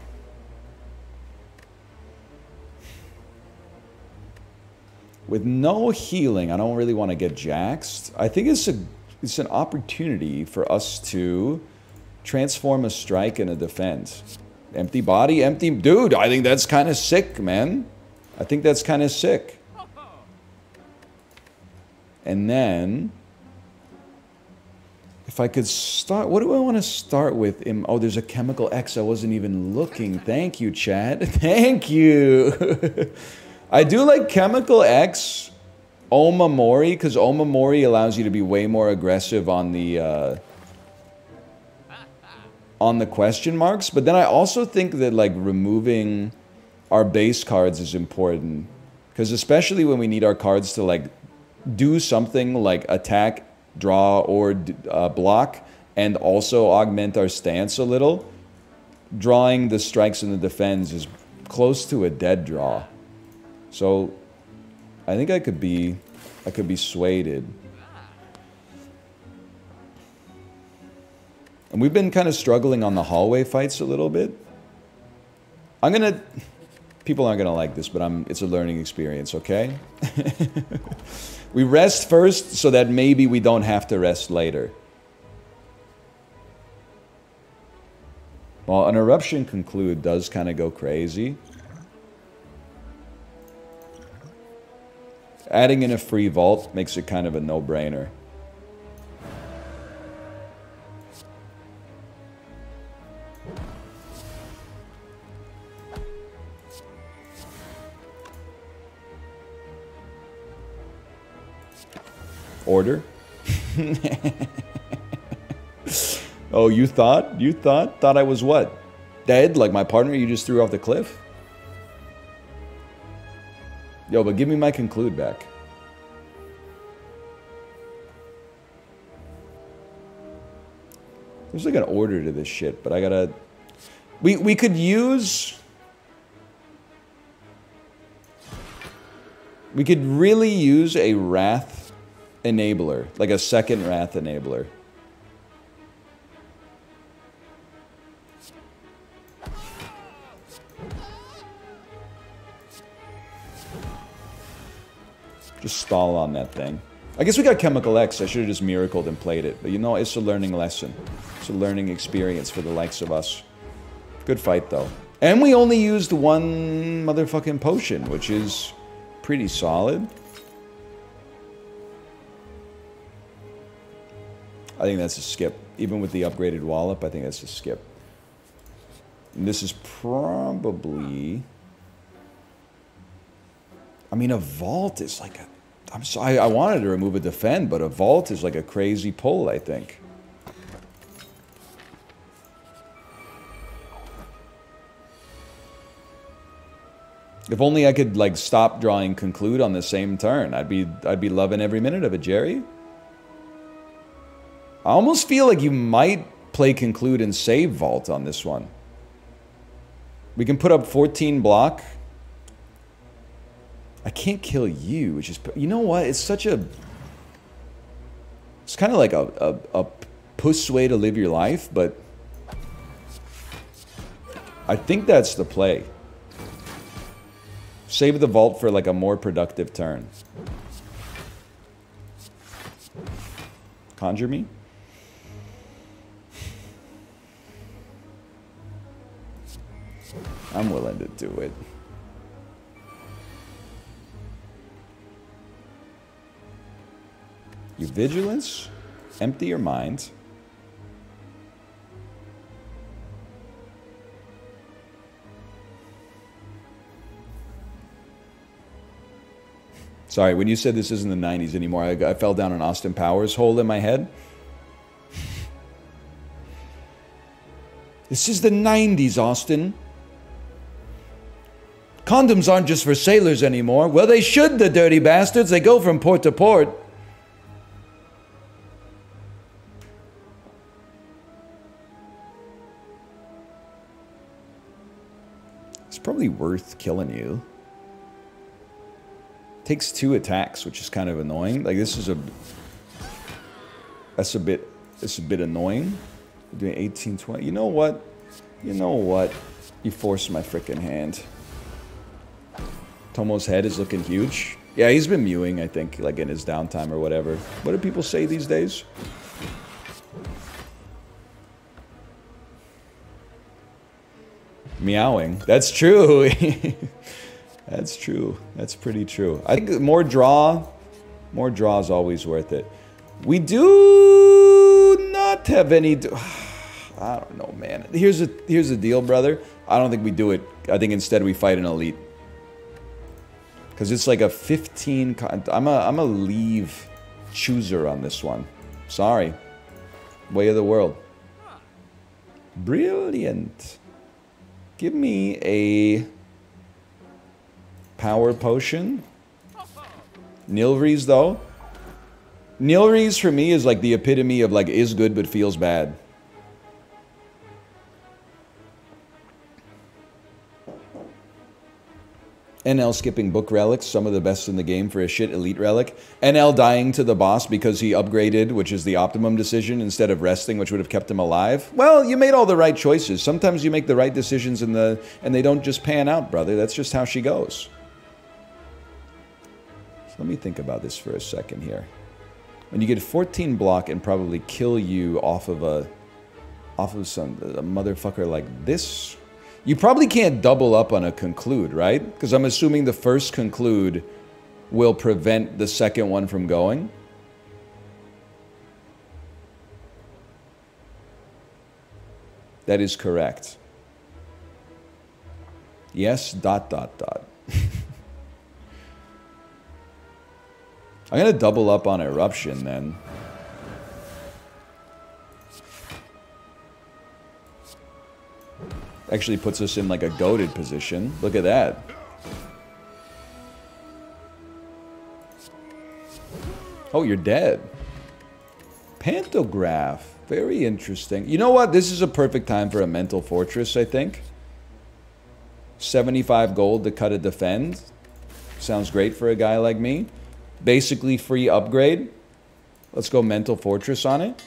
With no healing, I don't really want to get jaxed. I think it's an opportunity for us to transform a strike and a defend. Empty body, empty... Dude, I think that's kind of sick, man. I think that's kind of sick. And then... If I could start... What do I want to start with? Oh, there's a Chemical X. I wasn't even looking. Thank you, chat. Thank you. I do like Chemical X, Oma Mori, because Oma Mori allows you to be way more aggressive on the question marks. But then I also think that, like, removing our base cards is important. Because especially when we need our cards to, like, do something like attack, draw, or block, and also augment our stance a little, drawing the strikes and the defends is close to a dead draw. So I think I could be swayed. And we've been kind of struggling on the hallway fights a little bit. People aren't gonna like this, but it's a learning experience, okay? We rest first so that maybe we don't have to rest later. Well, an Eruption Conclude does kind of go crazy. Adding in a free vault makes it kind of a no-brainer. Order. Oh, you thought? You thought? Thought I was what? Dead? Like my partner you just threw off the cliff? Yo, but give me my conclude back. There's like an order to this shit, but I gotta... We could use... We could really use a Wrath enabler. Like a second Wrath enabler. Just stall on that thing. I guess we got Chemical X. I should have just miracled and played it. But you know, it's a learning lesson. It's a learning experience for the likes of us. Good fight, though. And we only used one motherfucking potion, which is pretty solid. I think that's a skip. Even with the upgraded wallop, I think that's a skip. And this is probably... I mean, a vault is like a... I'm sorry, I wanted to remove a defend, but a vault is like a crazy pull, I think. If only I could like stop drawing conclude on the same turn. I'd be loving every minute of it, Jerry. I almost feel like you might play conclude and save vault on this one. We can put up 14 block. I can't kill you, which is, you know what? It's such a, it's kind of like a puss way to live your life, but I think that's the play. Save the vault for like a more productive turn. Conjure me? I'm willing to do it. You vigilance, empty your mind. Sorry, when you said this isn't the 90s anymore, I fell down an Austin Powers hole in my head. This is the 90s, Austin. Condoms aren't just for sailors anymore. Well, they should, the dirty bastards. They go from port to port. It's probably worth killing you. Takes 2 attacks, which is kind of annoying. Like this is that's a bit annoying. We're doing 18, 20. You know what? You know what? You forced my freaking hand. Tomo's head is looking huge. Yeah, he's been mewing, I think, like in his downtime or whatever. What do people say these days? Meowing. That's true. That's true. That's pretty true. I think more draw is always worth it. We do not have any... I don't know, man. Here's the deal, brother. I don't think we do it. I think instead we fight an elite. Because it's like a 15... I'm a leave chooser on this one. Sorry. Way of the world. Brilliant. Give me a... power potion. Nilries, though. Nilries for me is like the epitome of like is good but feels bad. NL skipping book relics, some of the best in the game for a shit elite relic. NL dying to the boss because he upgraded, which is the optimum decision, instead of resting, which would have kept him alive. Well, you made all the right choices. Sometimes you make the right decisions and they don't just pan out, brother. That's just how she goes. So let me think about this for a second here. When you get 14 block and probably kill you off of a motherfucker like this, you probably can't double up on a conclude, right? Because I'm assuming the first conclude will prevent the second one from going. That is correct. Yes, ... I'm going to double up on Eruption then. Actually puts us in like a goated position. Look at that. Oh, you're dead. Pantograph. Very interesting. You know what? This is a perfect time for a Mental Fortress, I think. 75 gold to cut a defend. Sounds great for a guy like me. Basically free upgrade. Let's go Mental Fortress on it.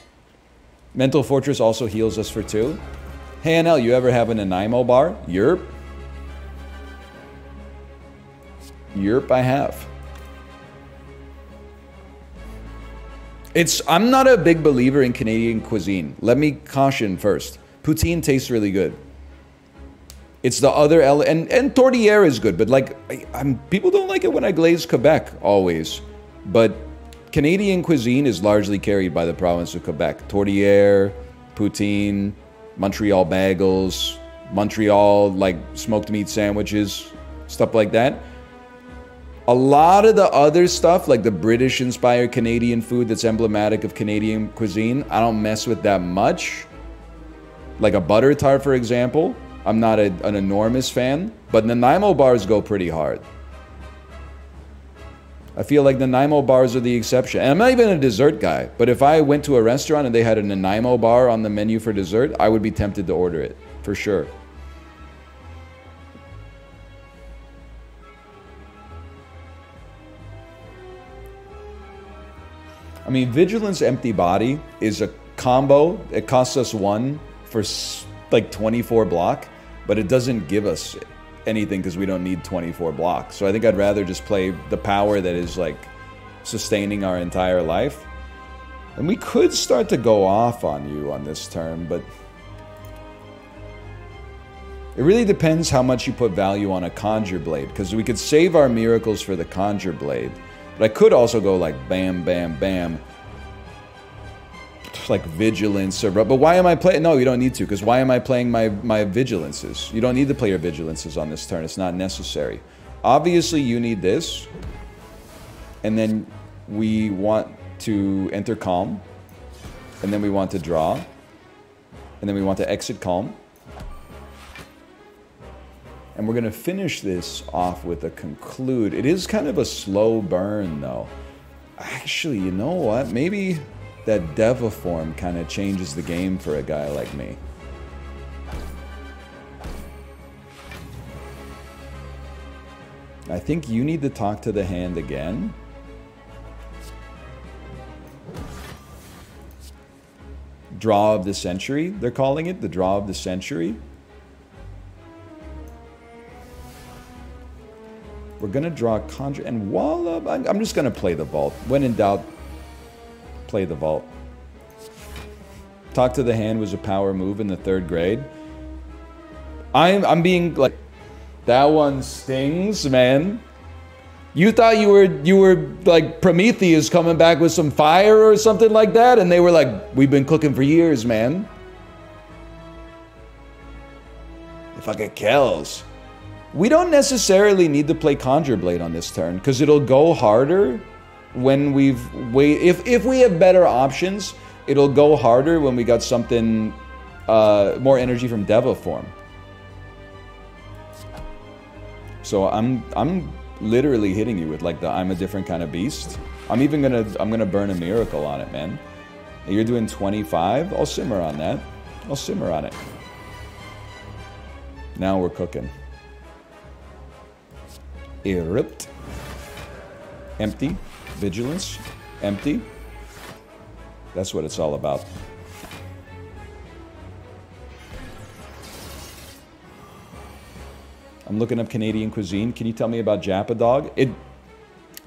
Mental Fortress also heals us for 2. Hey, NL, you ever have an Nanaimo bar? Yerp. Yerp, I have. I'm not a big believer in Canadian cuisine. Let me caution first. Poutine tastes really good. It's the other and tourtière is good, but like people don't like it when I glaze Quebec always. But Canadian cuisine is largely carried by the province of Quebec. Tourtière, poutine, Montreal bagels, Montreal like smoked meat sandwiches, stuff like that. A lot of the other stuff, like the British-inspired Canadian food that's emblematic of Canadian cuisine, I don't mess with that much. Like a butter tart, for example. I'm not an enormous fan, but Nanaimo bars go pretty hard. I feel like Nanaimo bars are the exception. And I'm not even a dessert guy, but if I went to a restaurant and they had a Nanaimo bar on the menu for dessert, I would be tempted to order it, for sure. I mean, Vigilance Empty Body is a combo. It costs us 1 for like 24 block, but it doesn't give us anything because we don't need 24 blocks. So I think I'd rather just play the power that is like sustaining our entire life. And we could start to go off on you on this turn, but it really depends how much you put value on a Conjure Blade, because we could save our miracles for the Conjure Blade. But I could also go like bam, bam, bam. Like Vigilance or... But why am I playing... No, you don't need to, because why am I playing my Vigilances? You don't need to play your Vigilances on this turn. It's not necessary. Obviously, you need this. And then we want to enter Calm. And then we want to draw. And then we want to exit Calm. And we're going to finish this off with a Conclude. It is kind of a slow burn, though. Actually, you know what? Maybe that Deviform kind of changes the game for a guy like me. I think you need to talk to the hand again. Draw of the Century, they're calling it. The Draw of the Century. We're going to draw Conjure and Wallop. I'm just going to play the Vault. When in doubt, play the Vault. Talk to the Hand was a power move in the 3rd grade. I'm being like, that one stings, man. You thought you were like Prometheus coming back with some fire or something like that, and they were like, we've been cooking for years, man. If I get kills. We don't necessarily need to play Conjure Blade on this turn, because it'll go harder when if we have better options, it'll go harder when we got something more energy from Deviform. So I'm literally hitting you with like the I'm a different kind of beast. I'm gonna burn a miracle on it, man. You're doing 25. I'll simmer on that. I'll simmer on it. Now we're cooking. Erupt. Empty. Vigilance. Empty. That's what it's all about. I'm looking up Canadian cuisine. Can you tell me about Japadog?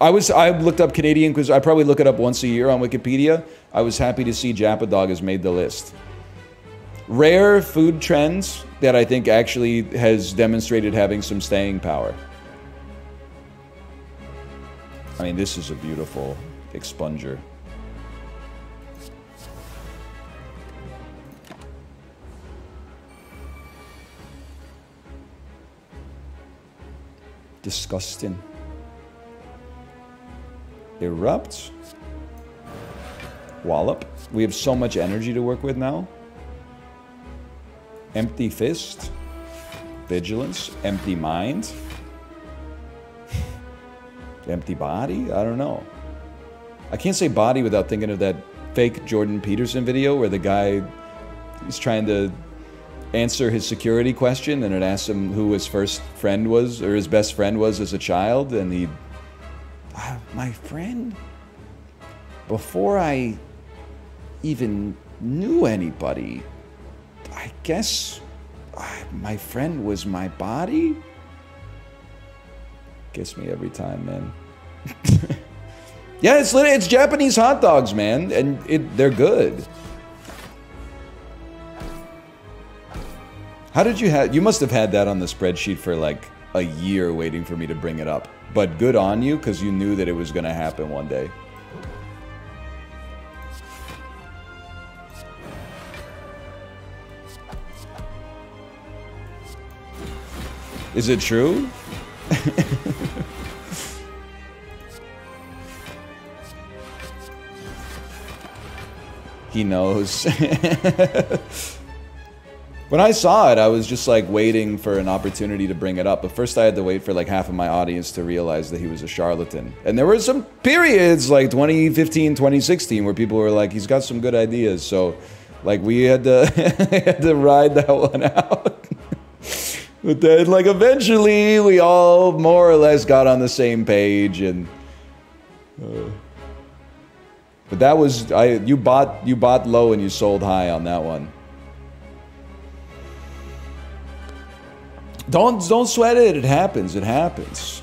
I looked up Canadian cuisine. I probably look it up once a year on Wikipedia. I was happy to see Japadog has made the list. Rare food trends that I think actually has demonstrated having some staying power. I mean, this is a beautiful expunger. Disgusting. Erupt. Wallop. We have so much energy to work with now. Empty Fist. Vigilance. Empty Mind. Empty Body? I don't know. I can't say body without thinking of that fake Jordan Peterson video where the guy is trying to answer his security question and it asks him who his first friend was or his best friend was as a child, and he... my friend? Before I even knew anybody, I guess my friend was my body? Gets me every time, man. Yeah, it's Japanese hot dogs, man, and they're good. How did you must have had that on the spreadsheet for like a year waiting for me to bring it up. But good on you, because you knew that it was going to happen one day. Is it true? He knows. When I saw it, I was just like waiting for an opportunity to bring it up. But first I had to wait for like half of my audience to realize that he was a charlatan. And there were some periods like 2015, 2016 where people were like, he's got some good ideas. So like we had to, had to ride that one out. But then like eventually we all more or less got on the same page. And but that was, you bought low and you sold high on that one. Don't sweat it. It happens. It happens.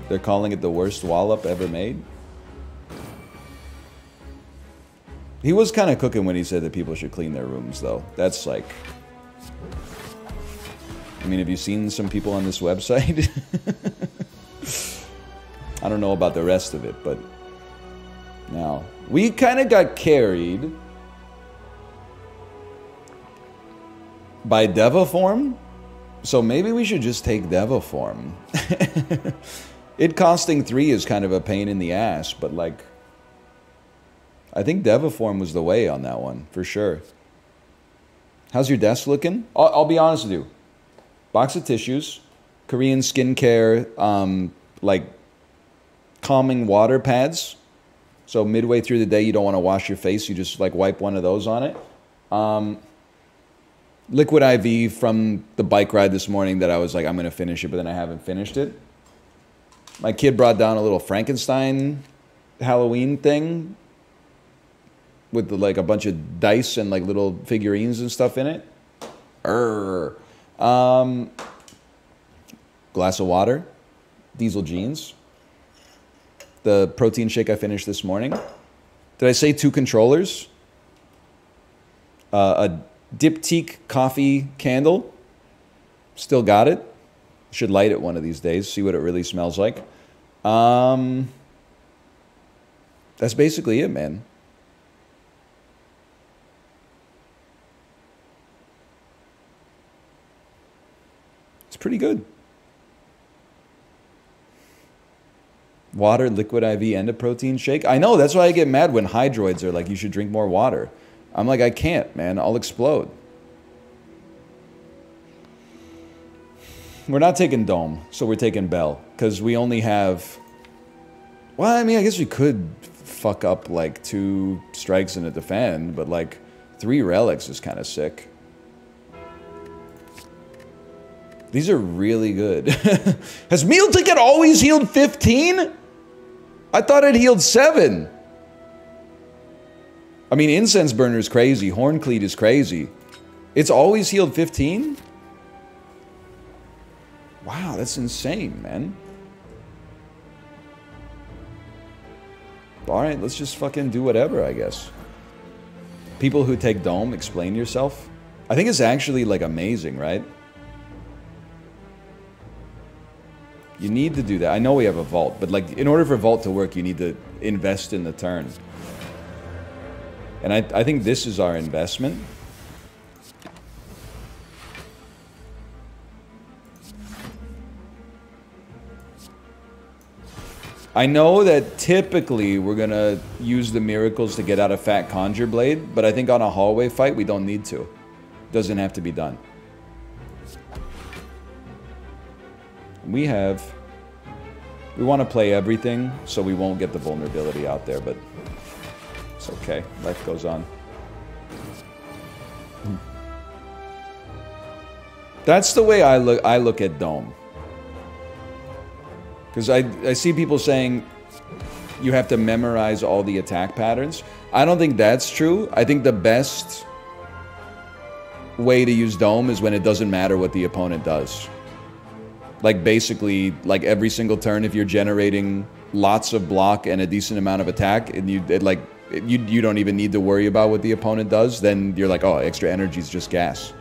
They're calling it the worst wallop ever made. He was kind of cooking when he said that people should clean their rooms, though. That's like... I mean, have you seen some people on this website? I don't know about the rest of it, but... Now, we kind of got carried... by Devaform? So maybe we should just take Devaform. It costing 3 is kind of a pain in the ass, but like... I think Devaform was the way on that one, for sure. How's your desk looking? I'll be honest with you. Box of tissues, Korean skincare, like calming water pads. So midway through the day, you don't want to wash your face. You just like wipe one of those on it. Liquid IV from the bike ride this morning that I was like, I'm going to finish it, but then I haven't finished it. My kid brought down a little Frankenstein Halloween thing with the, like a bunch of dice and like little figurines and stuff in it. Glass of water, Diesel jeans. The protein shake I finished this morning. Did I say 2 controllers? A Diptyque coffee candle. Still got it. Should light it one of these days. See what it really smells like. That's basically it, man. It's pretty good. Water, liquid IV, and a protein shake. I know, that's why I get mad when Hydroids are like, you should drink more water. I'm like, I can't, man. I'll explode. We're not taking Dome, so we're taking Bell. Because we only have... Well, I mean, I guess we could fuck up, like, 2 strikes and a defend, but, like, 3 relics is kind of sick. These are really good. Has Meal Ticket always healed 15? I thought it healed 7. I mean, Incense Burner is crazy. Horncleat is crazy. It's always healed 15? Wow, that's insane, man. Alright, let's just fucking do whatever, I guess. People who take Dome, explain yourself. I think it's actually, like, amazing, right? You need to do that. I know we have a Vault, but, like, in order for Vault to work, you need to invest in the turn. And I think this is our investment. I know that typically we're going to use the miracles to get out a fat Conjure Blade, but I think on a hallway fight we don't need to. Doesn't have to be done. We want to play everything, so we won't get the vulnerability out there, but it's okay. Life goes on. That's the way I look at Dome. Because I see people saying you have to memorize all the attack patterns. I don't think that's true. I think the best way to use Dome is when it doesn't matter what the opponent does. Like basically, like every single turn, if you're generating lots of block and a decent amount of attack, and you don't even need to worry about what the opponent does, then you're like, oh, extra energy is just gas.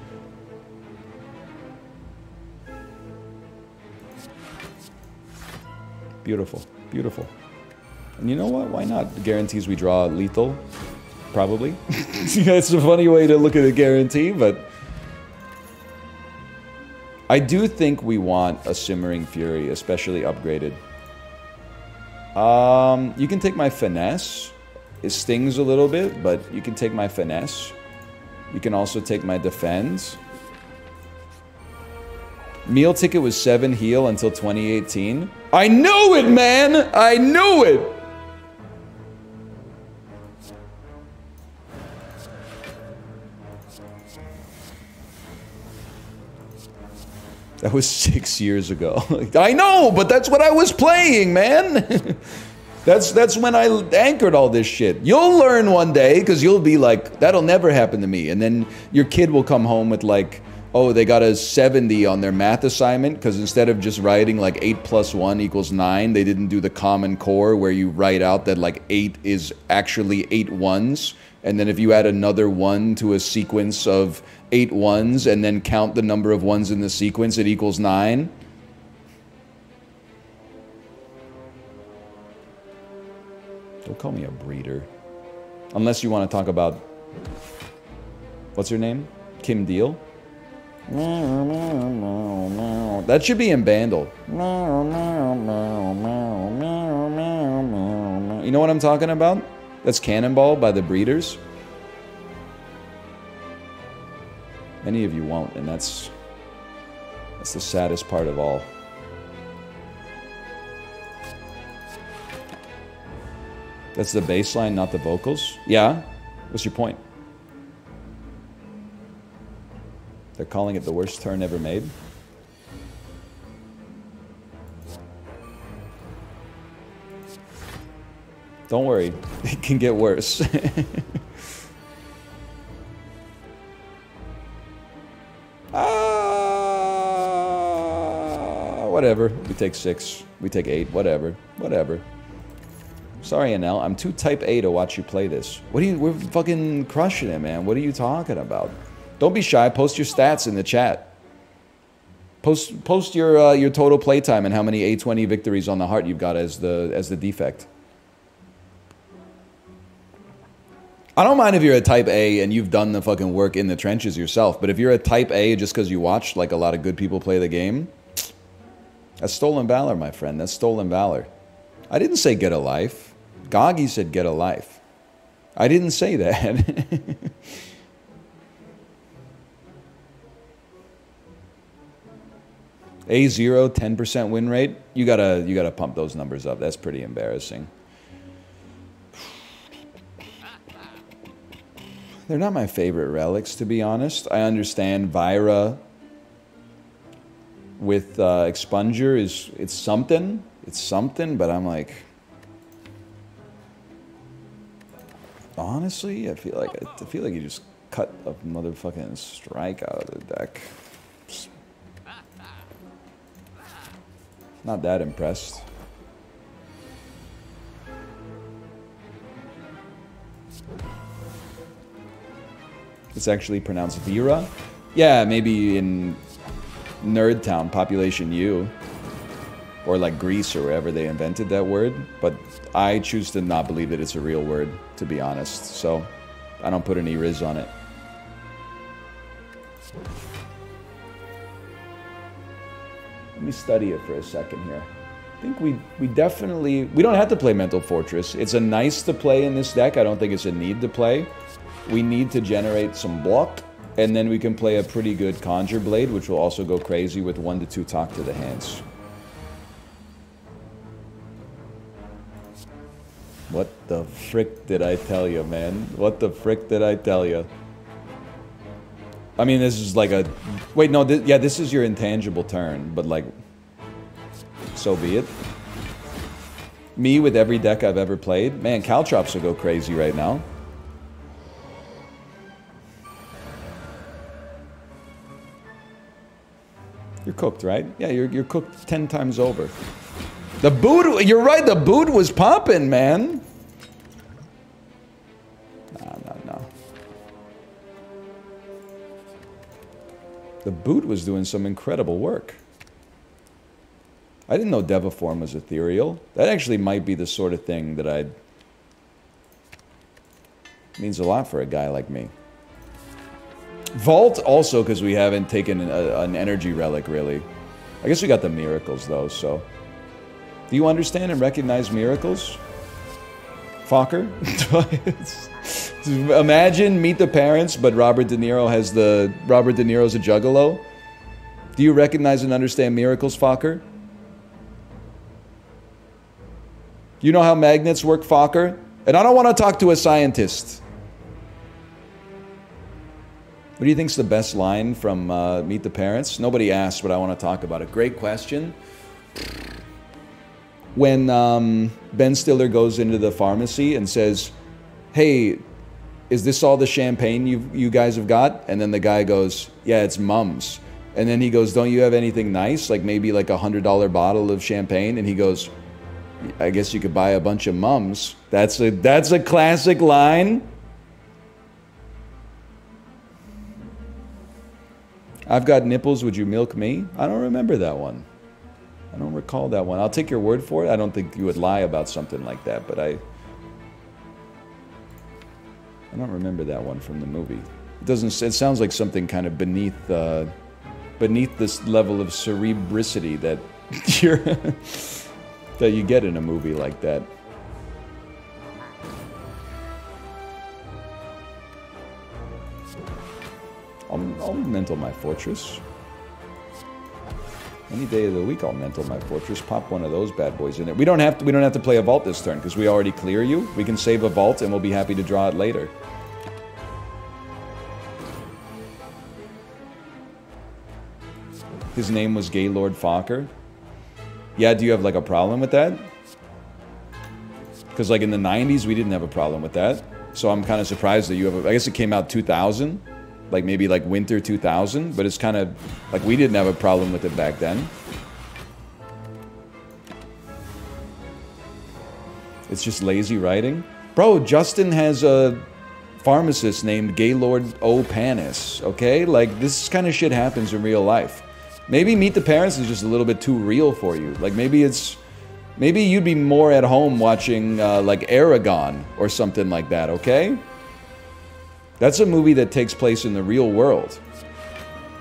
Beautiful, beautiful. And you know what? Why not? It guarantees we draw lethal, probably. It's a funny way to look at a guarantee, but I do think we want a Simmering Fury, especially upgraded. You can take my Finesse. It stings a little bit, but you can take my finesse. You can also take my defend. Meal ticket was 7 heal until 2018. I knew it, man! I knew it! That was 6 years ago. I know, but that's what I was playing, man! That's when I anchored all this shit. You'll learn one day, because you'll be like, that'll never happen to me. And then your kid will come home with like, oh, they got a 70 on their math assignment, because instead of just writing like 8 plus 1 equals 9, they didn't do the Common Core where you write out that like 8 is actually 8 ones. And then if you add another 1 to a sequence of 8 ones and then count the number of ones in the sequence, it equals 9. Don't call me a breeder. Unless you want to talk about... What's her name? Kim Deal? That should be in Bandle. You know what I'm talking about? That's Cannonball by the Breeders. Many of you won't, and that's the saddest part of all. That's the bass line, not the vocals? Yeah? What's your point? They're calling it the worst turn ever made? Don't worry, it can get worse. Whatever. We take 6. We take 8. Whatever. Whatever. Sorry, NL. I'm too type A to watch you play this. What are you... We're fucking crushing it, man. What are you talking about? Don't be shy. Post your stats in the chat. Post your total playtime and how many A20 victories on the heart you've got as the defect. I don't mind if you're a type A and you've done the fucking work in the trenches yourself, but if you're a type A just because you watched like a lot of good people play the game, that's stolen valor, my friend. That's stolen valor. I didn't say get a life. Goggy said get a life. I didn't say that. A0, 10% win rate. You gotta pump those numbers up. That's pretty embarrassing. They're not my favorite relics, to be honest. I understand Vira with Expunger it's something. It's something, but I'm like, honestly, I feel like you just cut a motherfucking strike out of the deck. Not that impressed. It's actually pronounced Vera. Yeah, maybe in Nerd Town, Population U. Or like Greece or wherever they invented that word. But I choose to not believe that it's a real word, to be honest. So I don't put any riz on it. Let me study it for a second here. I think we definitely... We don't have to play Mental Fortress. It's a nice to play in this deck. I don't think it's a need to play. We need to generate some block. And then we can play a pretty good Conjure Blade, which will also go crazy with 1 to 2 talk to the hands. What the frick did I tell you, man? What the frick did I tell you? I mean, this is like a... Wait, no, yeah, this is your intangible turn, but like... So be it. Me with every deck I've ever played. Man, Caltrops will go crazy right now. You're cooked, right? Yeah, you're cooked 10 times over. The boot, you're right, the boot was popping, man. No. The boot was doing some incredible work. I didn't know Devaform was ethereal. That actually might be the sort of thing that I'd... Means a lot for a guy like me. Vault also, because we haven't taken an energy relic, really. I guess we got the miracles, though, so... Do you understand and recognize miracles? Fokker? Imagine Meet the Parents, but Robert De Niro's a juggalo. Do you recognize and understand miracles, Fokker? You know how magnets work, Fokker? And I don't want to talk to a scientist. What do you think's the best line from Meet the Parents? Nobody asked, but I want to talk about it. Great question. When Ben Stiller goes into the pharmacy and says, "Hey, is this all the champagne you guys have got?" And then the guy goes, "Yeah, it's Mum's." And then he goes, "Don't you have anything nice? Like maybe like $100 bottle of champagne?" And he goes, "I guess you could buy a bunch of Mum's." That's a classic line. I've got nipples, would you milk me? I don't remember that one. I don't recall that one. I'll take your word for it. I don't think you would lie about something like that, but I don't remember that one from the movie. It sounds like something kind of beneath this level of cerebricity that that you get in a movie like that. I'll mental my fortress. Any day of the week I'll mental my fortress. Pop one of those bad boys in it. We don't have to play a vault this turn because we already clear you. We can save a vault and we'll be happy to draw it later. His name was Gaylord Fokker. Yeah, do you have like a problem with that? Because like in the 90s we didn't have a problem with that. So I'm kind of surprised that you have I guess it came out 2000. Like maybe like winter 2000, but it's kind of like we didn't have a problem with it back then. It's just lazy writing. Bro, Justin has a pharmacist named Gaylord O. Panis, okay? Like this kind of shit happens in real life. Maybe Meet the Parents is just a little bit too real for you. Like maybe you'd be more at home watching like Aragon or something like that, okay? That's a movie that takes place in the real world.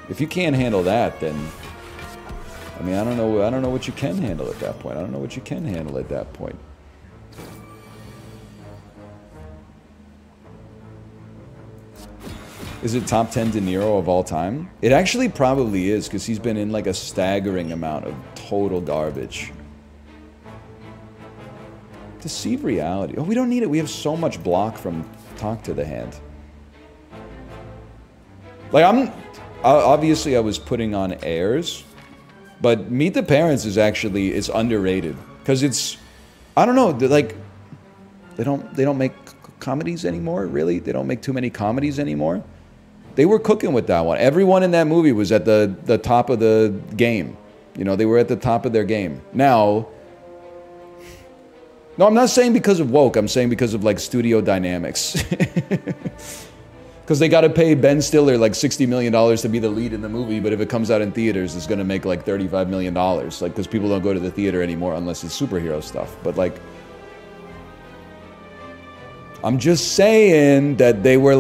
If you can't handle that, then I mean, I don't know what you can handle at that point. I don't know what you can handle at that point. Is it top 10 De Niro of all time? It actually probably is, because he's been in like a staggering amount of total garbage. Deceive reality. Oh, we don't need it. We have so much block from Talk to the Hand. Like, obviously I was putting on airs, but Meet the Parents is actually, it's underrated. Because it's, I don't know, like, they don't make comedies anymore, really? They don't make too many comedies anymore? They were cooking with that one. Everyone in that movie was at the top of the game. You know, they were at the top of their game. Now, no, I'm not saying because of woke, I'm saying because of, like, studio dynamics. Because they got to pay Ben Stiller like $60 million to be the lead in the movie, but if it comes out in theaters, it's going to make like $35 million. Like, because people don't go to the theater anymore unless it's superhero stuff. But like, I'm just saying that they were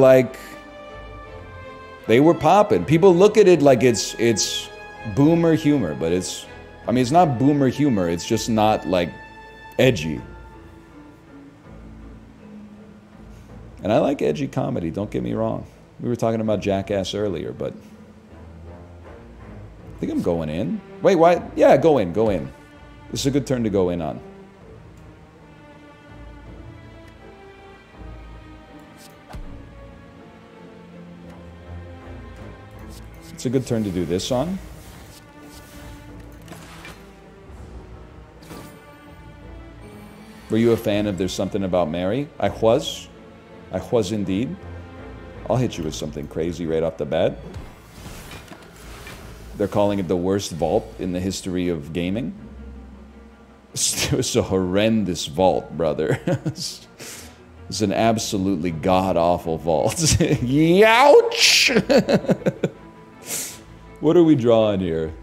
popping. People look at it like it's boomer humor, but it's not boomer humor. It's just not like edgy. And I like edgy comedy, don't get me wrong. We were talking about Jackass earlier, but I think I'm going in. Wait, what? Yeah, go in. This is a good turn to go in on. It's a good turn to do this on. Were you a fan of There's Something About Mary? I was indeed. I'll hit you with something crazy right off the bat. They're calling it the worst vault in the history of gaming. It was a horrendous vault, brother. It's an absolutely god-awful vault. Youch! What are we drawing here?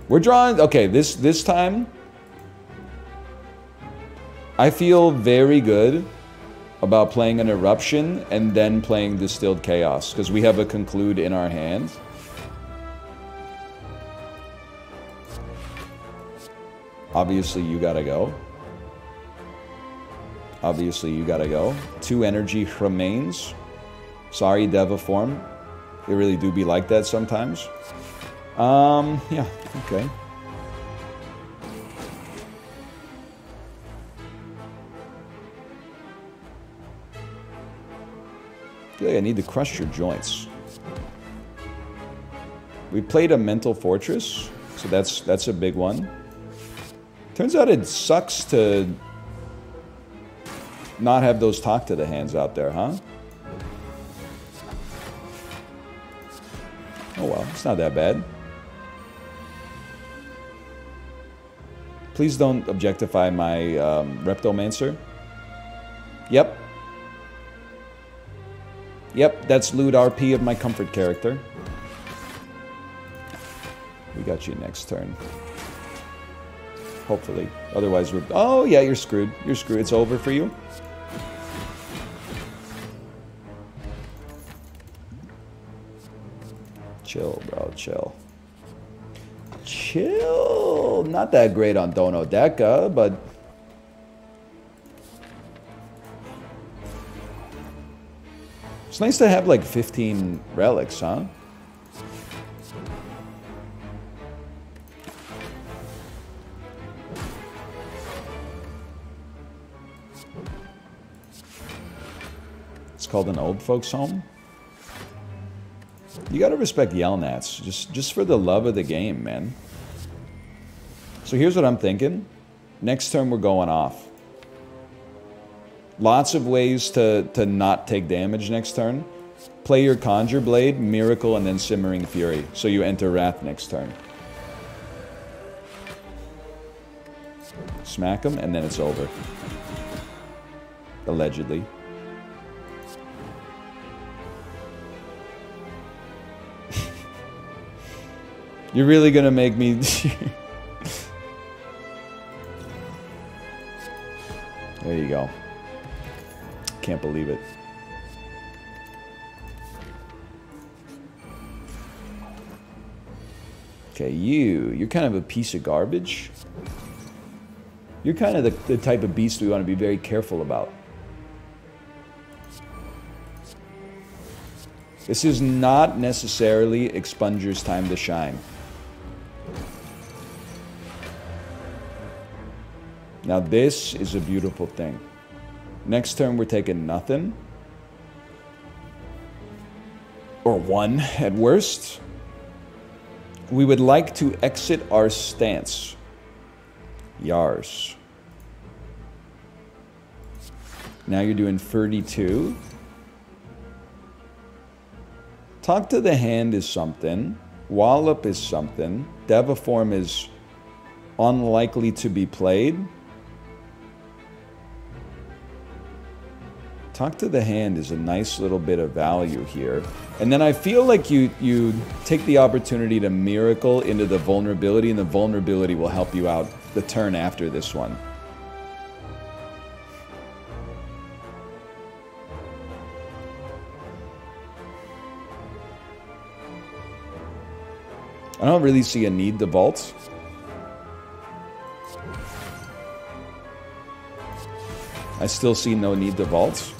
We're drawing... Okay, this time... I feel very good about playing an Eruption and then playing Distilled Chaos, because we have a Conclude in our hand. Obviously, you gotta go. Obviously, you gotta go. 2 energy remains. Sorry, Deva form. They really do be like that sometimes. Yeah, okay. I feel like I need to crush your joints. We played a Mental Fortress, so that's a big one. Turns out it sucks to not have those talk to the hands out there, huh? Oh well, it's not that bad. Please don't objectify my Reptomancer. Yep. Yep, that's lewd RP of my comfort character. We got you next turn. Hopefully. Otherwise we're... Oh, yeah, you're screwed. You're screwed. It's over for you. Chill, bro. Chill. Chill. Not that great on Dono Deca, but... It's nice to have like 15 relics, huh? It's called an old folks home. You gotta respect Yelnats, just for the love of the game, man. So here's what I'm thinking. Next turn we're going off. Lots of ways to not take damage next turn. Play your Conjure Blade, Miracle, and then Simmering Fury. So you enter Wrath next turn. Smack him, and then it's over. Allegedly. You're really gonna make me... There you go. Can't believe it. Okay, you're kind of a piece of garbage. You're kind of the type of beast we want to be very careful about. This is not necessarily Expunger's time to shine. Now this is a beautiful thing. Next turn we're taking nothing. Or 1 at worst. We would like to exit our stance. Yars. Now you're doing 32. Talk to the hand is something. Wallop is something. Devaform is unlikely to be played. Talk to the hand is a nice little bit of value here. And then I feel like you take the opportunity to Miracle into the vulnerability, and the vulnerability will help you out the turn after this one. I don't really see a need to vault. I still see no need to vault.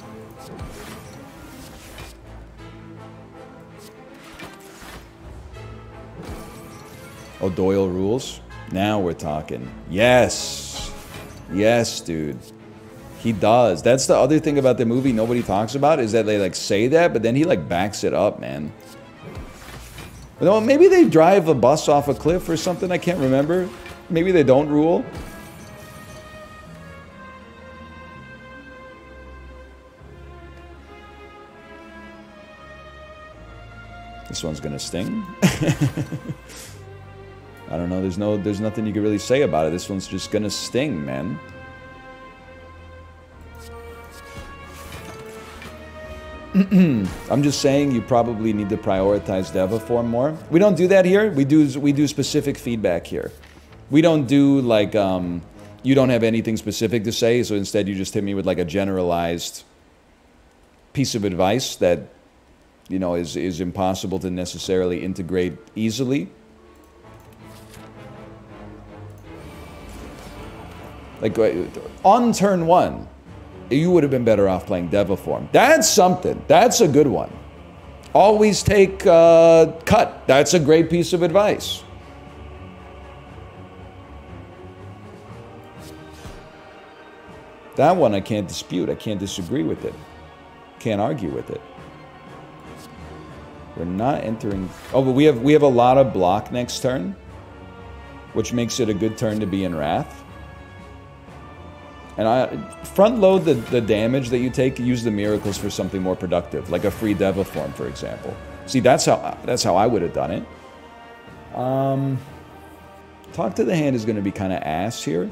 Oh, Doyle rules? Now we're talking. Yes. Yes, dude. He does. That's the other thing about the movie nobody talks about, is that they like say that, but then he like backs it up, man. Well, maybe they drive a bus off a cliff or something. I can't remember. Maybe they don't rule. This one's gonna sting. I don't know. There's nothing you can really say about it. This one's just gonna sting, man. I'm just saying you probably need to prioritize Devaform more. We don't do that here. We do specific feedback here. We don't do like you don't have anything specific to say, so instead you just hit me with like a generalized piece of advice that, you know, is impossible to necessarily integrate easily. Like on turn 1, You would have been better off playing Devaform. That's something. That's a good one. Always take Cut. That's a great piece of advice. That one I can't dispute. I can't disagree with it. Can't argue with it. We're not entering... Oh, but we have a lot of block next turn, which makes it a good turn to be in Wrath. And I front load the damage that you take. Use the miracles for something more productive, like a free Devaform, for example. See, that's how I would have done it. Talk to the Hand is going to be kind of ass here.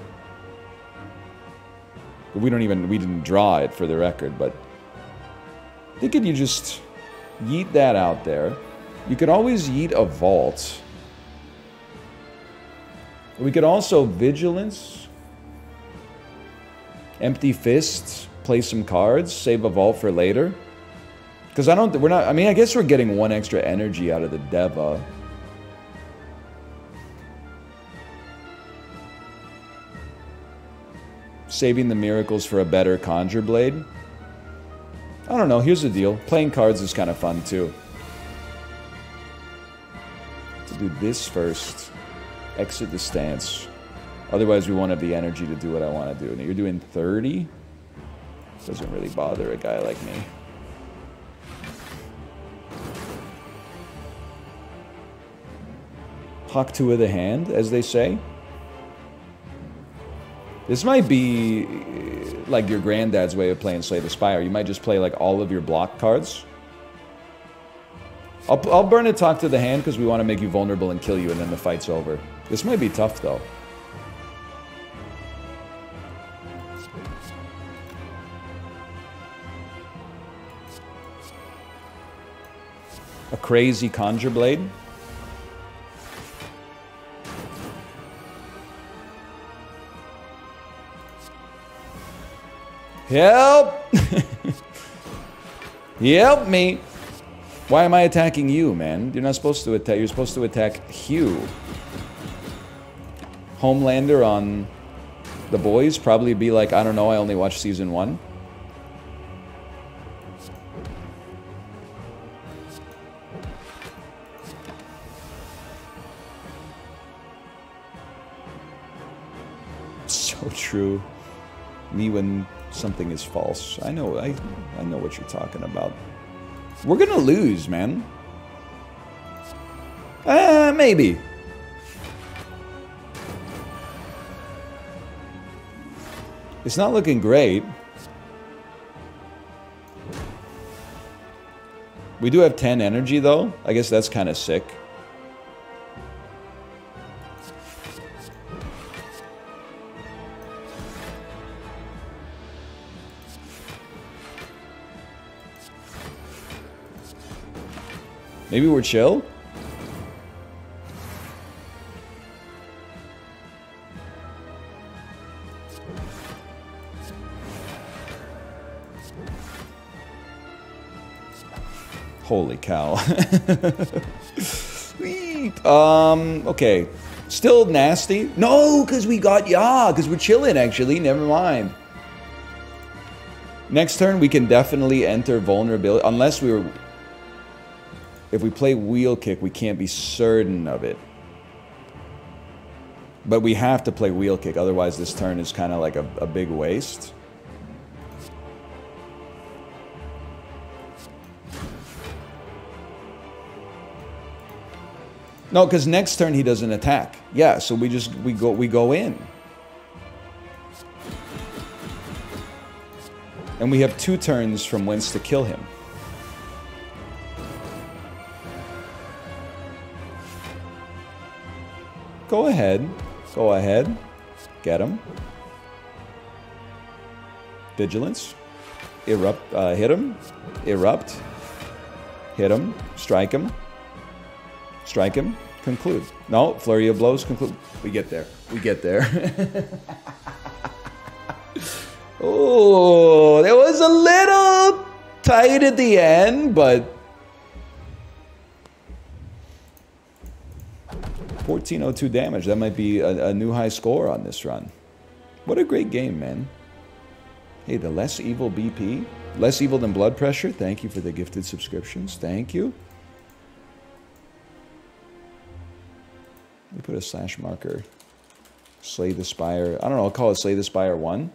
But we didn't draw it for the record, but I think if you just yeet that out there, you could always yeet a Vault. We could also Vigilance, Empty Fists, play some cards, save a Vault for later. Because I mean, I guess we're getting one extra energy out of the Deva. Saving the miracles for a better Conjure Blade. I don't know, here's the deal. Playing cards is kind of fun too. To do this first. Exit the stance. Otherwise we won't have the energy to do what I want to do. Now you're doing 30? Doesn't really bother a guy like me. Talk to the Hand, as they say. This might be like your granddad's way of playing Slay the Spire. You might just play like all of your block cards. I'll burn a Talk to the Hand because we want to make you vulnerable and kill you and then the fight's over. This might be tough though. A crazy Conjure Blade. Help! Help me! Why am I attacking you, man? You're not supposed to attack. You're supposed to attack Hugh. Homelander on The Boys probably be like, I don't know, I only watched season 1. So true. Me when something is false. I know what you're talking about. We're gonna lose, man. Maybe. It's not looking great. We do have 10 energy, though. I guess that's kind of sick. Maybe we're chill? Holy cow. Sweet. Okay. Still nasty? No, because we got because we're chilling, actually. Never mind. Next turn, we can definitely enter vulnerability. Unless we were... If we play Wheel Kick, we can't be certain of it. But we have to play Wheel Kick, otherwise this turn is kind of like a big waste. No, because next turn he doesn't attack. Yeah, so we go in. And we have 2 turns from whence to kill him. Go ahead. Go ahead. Get him. Vigilance. Erupt. Hit him. Erupt. Hit him. Strike him. Strike him. Conclude. No. Flurry of blows. Conclude. We get there. We get there. Oh, that was a little tight at the end, but... 1402 damage. That might be a new high score on this run. What a great game, man. Hey, the Less Evil BP. Less evil than blood pressure. Thank you for the gifted subscriptions. Thank you. Let me put a slash marker. Slay the Spire. I don't know. I'll call it Slay the Spire 1.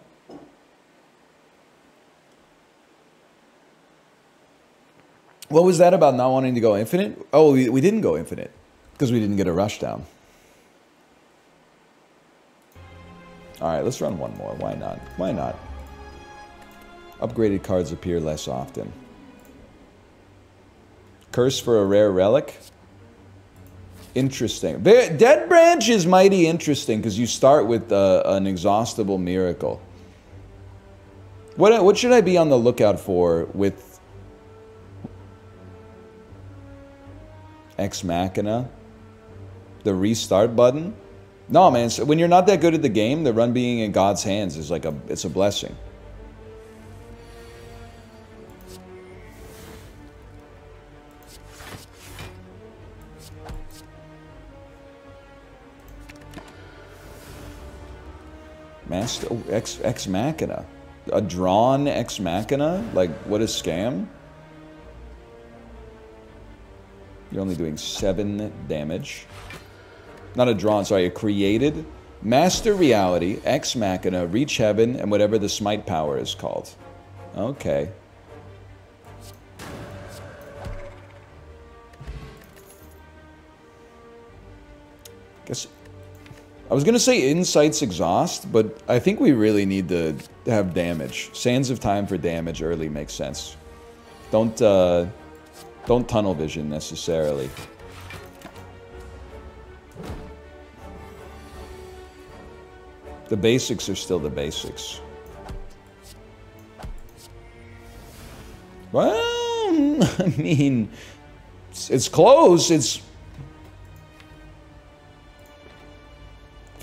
What was that about not wanting to go infinite? Oh, we didn't go infinite because we didn't get a rush down. All right, let's run one more. Why not? Why not? Upgraded cards appear less often. Curse for a rare relic. Interesting. Dead Branch is mighty interesting because you start with an exhaustible miracle. What should I be on the lookout for with Ex Machina? The restart button? No, man. So when you're not that good at the game, the run being in God's hands is like it's a blessing. Master Ex Machina. A drawn Ex Machina? Like, what a scam? You're only doing 7 damage. Not a drawn, sorry, a created. Master Reality, Ex Machina, Reach Heaven, and whatever the smite power is called. Okay. Guess I was gonna say Insight's Exhaust, but I think we really need to have damage. Sands of Time for damage early makes sense. Don't tunnel vision necessarily. The basics are still the basics. Well, I mean, it's close. I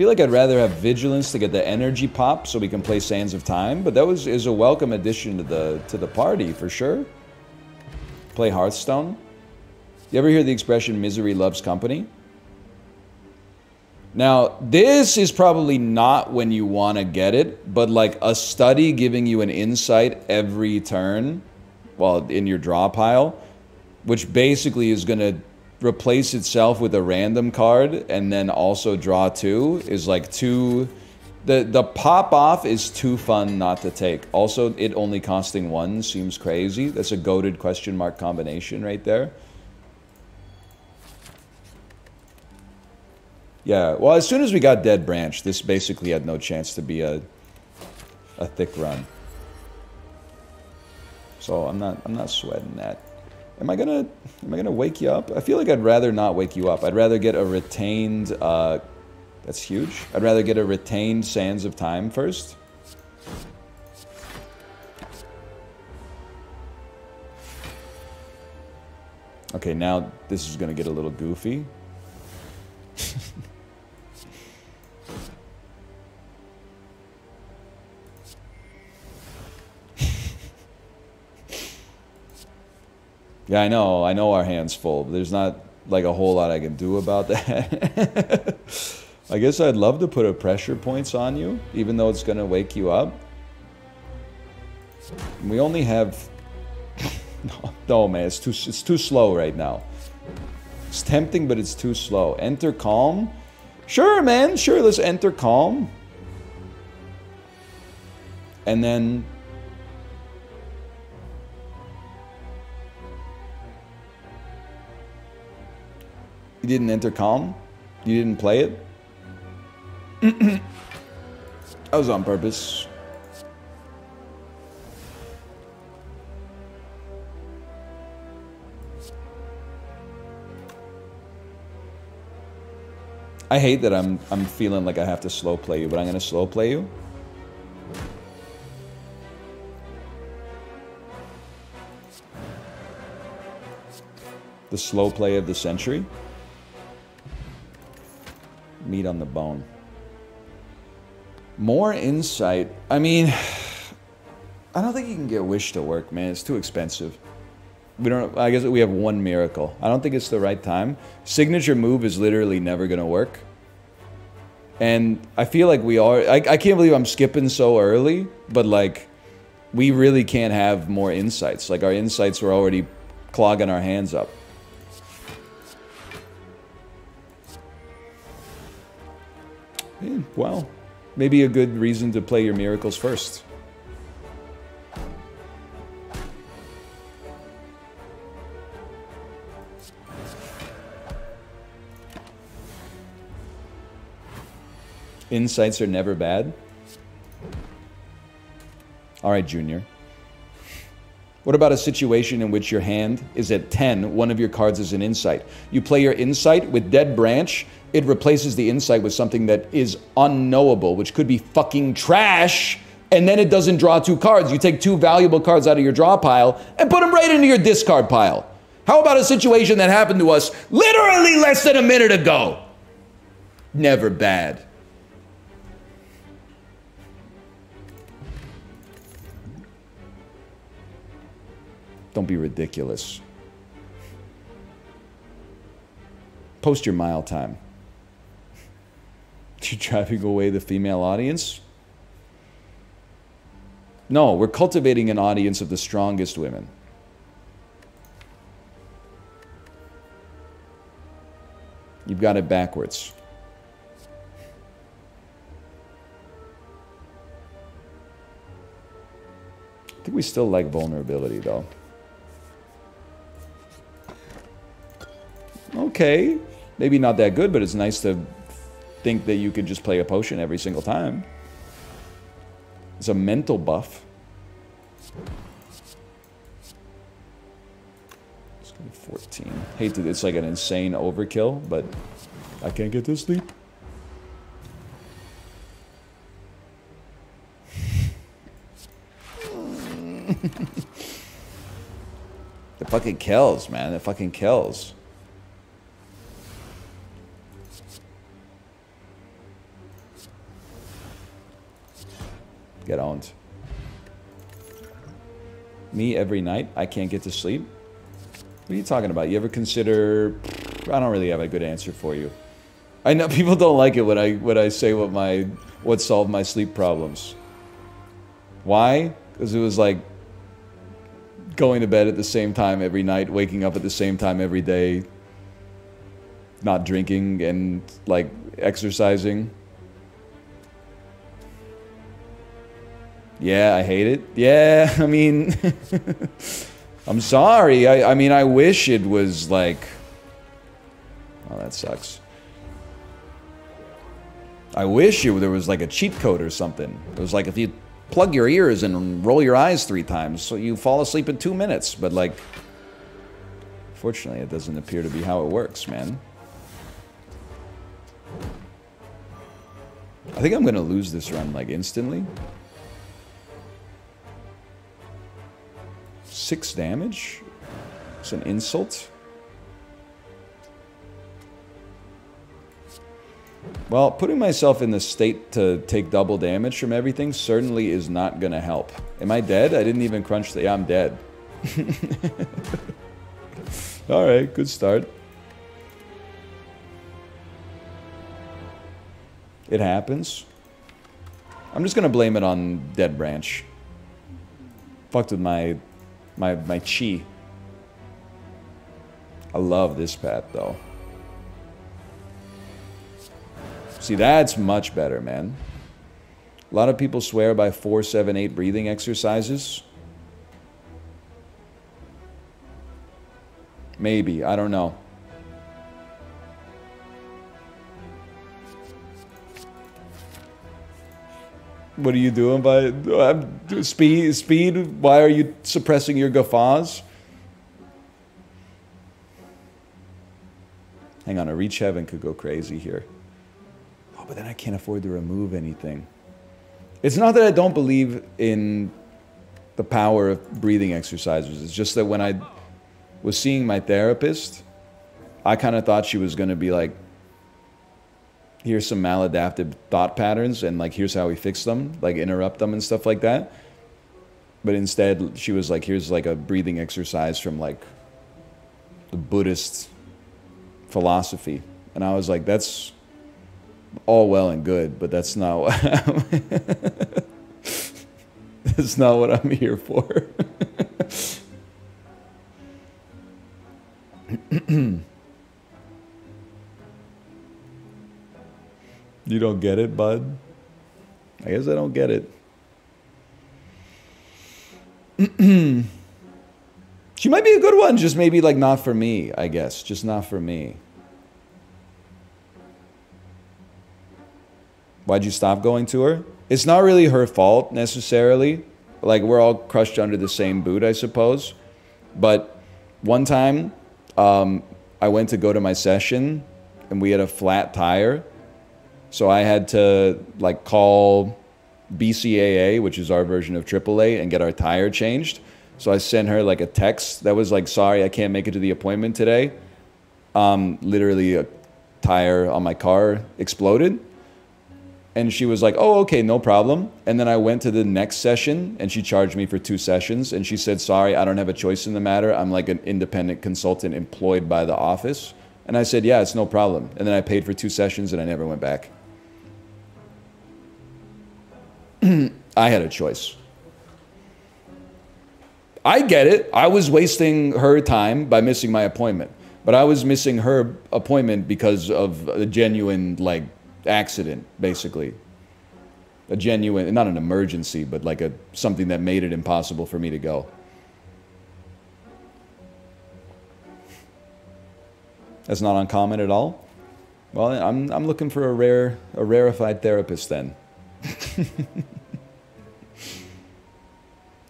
feel like I'd rather have Vigilance to get the energy pop so we can play Sands of Time, but that is a welcome addition to the party for sure. Play Hearthstone. You ever hear the expression "misery loves company"? Now, this is probably not when you want to get it, but like a study giving you an insight every turn, well, in your draw pile, which basically is going to replace itself with a random card and then also draw 2, is like the pop off is too fun not to take. Also, it only costing 1 seems crazy. That's a goated question mark combination right there. Yeah, well, as soon as we got Dead Branch, this basically had no chance to be a thick run. So I'm not sweating that. Am I gonna wake you up? I feel like I'd rather not wake you up. I'd rather get a retained that's huge. I'd rather get a retained Sands of Time first. Okay, now this is gonna get a little goofy. Yeah, I know our hand's full, but there's not like a whole lot I can do about that. I guess I'd love to put a pressure points on you, even though it's gonna wake you up. We only have no man, it's too slow right now. It's tempting, but it's too slow. Enter Calm? Sure, man, sure, let's enter Calm. And then you didn't enter Calm? You didn't play it? That was on purpose. I hate that I'm feeling like I have to slow play you, but I'm gonna slow play you. The slow play of the century. Meat on the bone. More insight. I mean, I don't think you can get Wish to work, man. It's too expensive. We don't. I guess we have 1 miracle. I don't think it's the right time. Signature move is literally never gonna work. And I feel like we are. I can't believe I'm skipping so early, but like, We really can't have more insights. Like, our insights were already clogging our hands up. Well, maybe a good reason to play your miracles first. Insights are never bad. All right, Junior. What about a situation in which your hand is at 10, one of your cards is an insight? You play your insight with Dead Branch, it replaces the insight with something that is unknowable, which could be fucking trash, and then it doesn't draw 2 cards. You take 2 valuable cards out of your draw pile and put them right into your discard pile. How about a situation that happened to us literally less than a minute ago? Never bad. Don't be ridiculous. Post your mile time. You're driving away the female audience? No, we're cultivating an audience of the strongest women. You've got it backwards. I think we still like vulnerability, though. Okay, maybe not that good, but it's nice to think that you could just play a potion every single time. It's a mental buff. Let's go to 14. Hate that it's like an insane overkill, but I can't get to sleep. It fucking kills, man. It fucking kills. Get owned. Me every night, I can't get to sleep? What are you talking about? You ever consider... I don't really have a good answer for you. I know people don't like it when I say what solved my sleep problems. Why? Because it was like going to bed at the same time every night, waking up at the same time every day, not drinking and like exercising. Yeah, I hate it. Yeah, I mean, I'm sorry. I mean, I wish it was like, oh, that sucks. I wish there was like a cheat code or something. It was like if you plug your ears and roll your eyes 3 times, so you fall asleep in 2 minutes. But like, fortunately, it doesn't appear to be how it works, man. I think I'm gonna lose this run like instantly. 6 damage? It's an insult. Well, putting myself in the state to take double damage from everything certainly is not gonna help. Am I dead? I didn't even crunch the... Yeah, I'm dead. Alright, good start. It happens. I'm just gonna blame it on Dead Branch. Fucked with my chi. I love this path, though. See, that's much better, man. A lot of people swear by 4, 7, 8 breathing exercises. Maybe, I don't know. What are you doing by speed? Why are you suppressing your guffaws? Hang on, a Reach Heaven could go crazy here. Oh, but then I can't afford to remove anything. It's not that I don't believe in the power of breathing exercises. It's just that when I was seeing my therapist, I kind of thought she was going to be like, here's some maladaptive thought patterns and like here's how we fix them, like interrupt them and stuff like that. But instead she was like, here's like a breathing exercise from like the Buddhist philosophy. And I was like, that's all well and good, but that's not That's not what I'm here for. You don't get it, bud? I guess I don't get it. She might be a good one, just maybe like not for me, I guess. Just not for me. Why'd you stop going to her? It's not really her fault necessarily. Like, we're all crushed under the same boot, I suppose. But one time, I went to go to my session and we had a flat tire. So I had to like call BCAA, which is our version of AAA, and get our tire changed. So I sent her like a text that was like, sorry, I can't make it to the appointment today. Literally a tire on my car exploded. And she was like, oh, okay, no problem. And then I went to the next session and she charged me for 2 sessions. And she said, sorry, I don't have a choice in the matter. I'm like an independent consultant employed by the office. And I said, yeah, it's no problem. And then I paid for 2 sessions and I never went back. I had a choice. I get it. I was wasting her time by missing my appointment. But I was missing her appointment because of a genuine, like, accident, basically. A genuine, not an emergency, but like something that made it impossible for me to go. That's not uncommon at all. Well, I'm looking for a rarefied therapist then.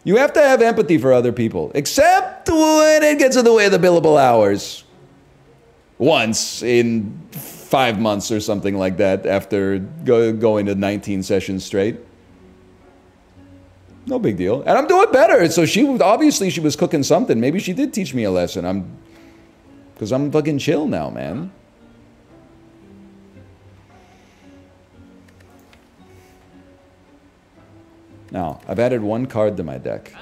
You have to have empathy for other people, except when it gets in the way of the billable hours. Once in 5 months or something like that, after going to 19 sessions straight. No big deal. And I'm doing better. So obviously she was cooking something. Maybe she did teach me a lesson. Because I'm fucking chill now, man. Now, I've added 1 card to my deck.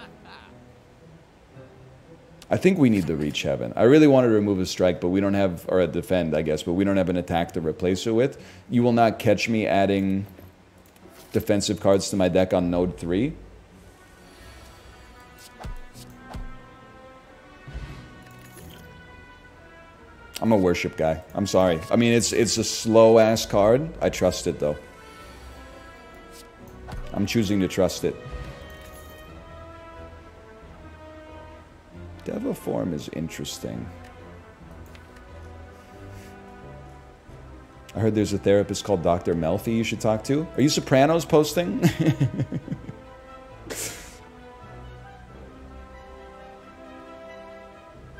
I think we need the Reach Heaven. I really want to remove a strike, but we don't have, or a defend, I guess, but we don't have an attack to replace it with. You will not catch me adding defensive cards to my deck on node 3. I'm a worship guy. I'm sorry. I mean, it's a slow-ass card. I trust it, though. I'm choosing to trust it. Devil form is interesting. I heard there's a therapist called Dr. Melfi you should talk to. Are you Sopranos posting? Is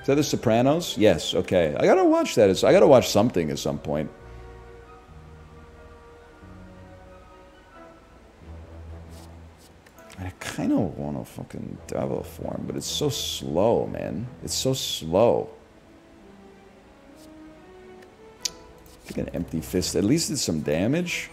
that the Sopranos? Yes, okay. I gotta watch that. I gotta watch something at some point. I kind of want to fucking devil form, but it's so slow, man. It's so slow. I think an empty fist at least did some damage.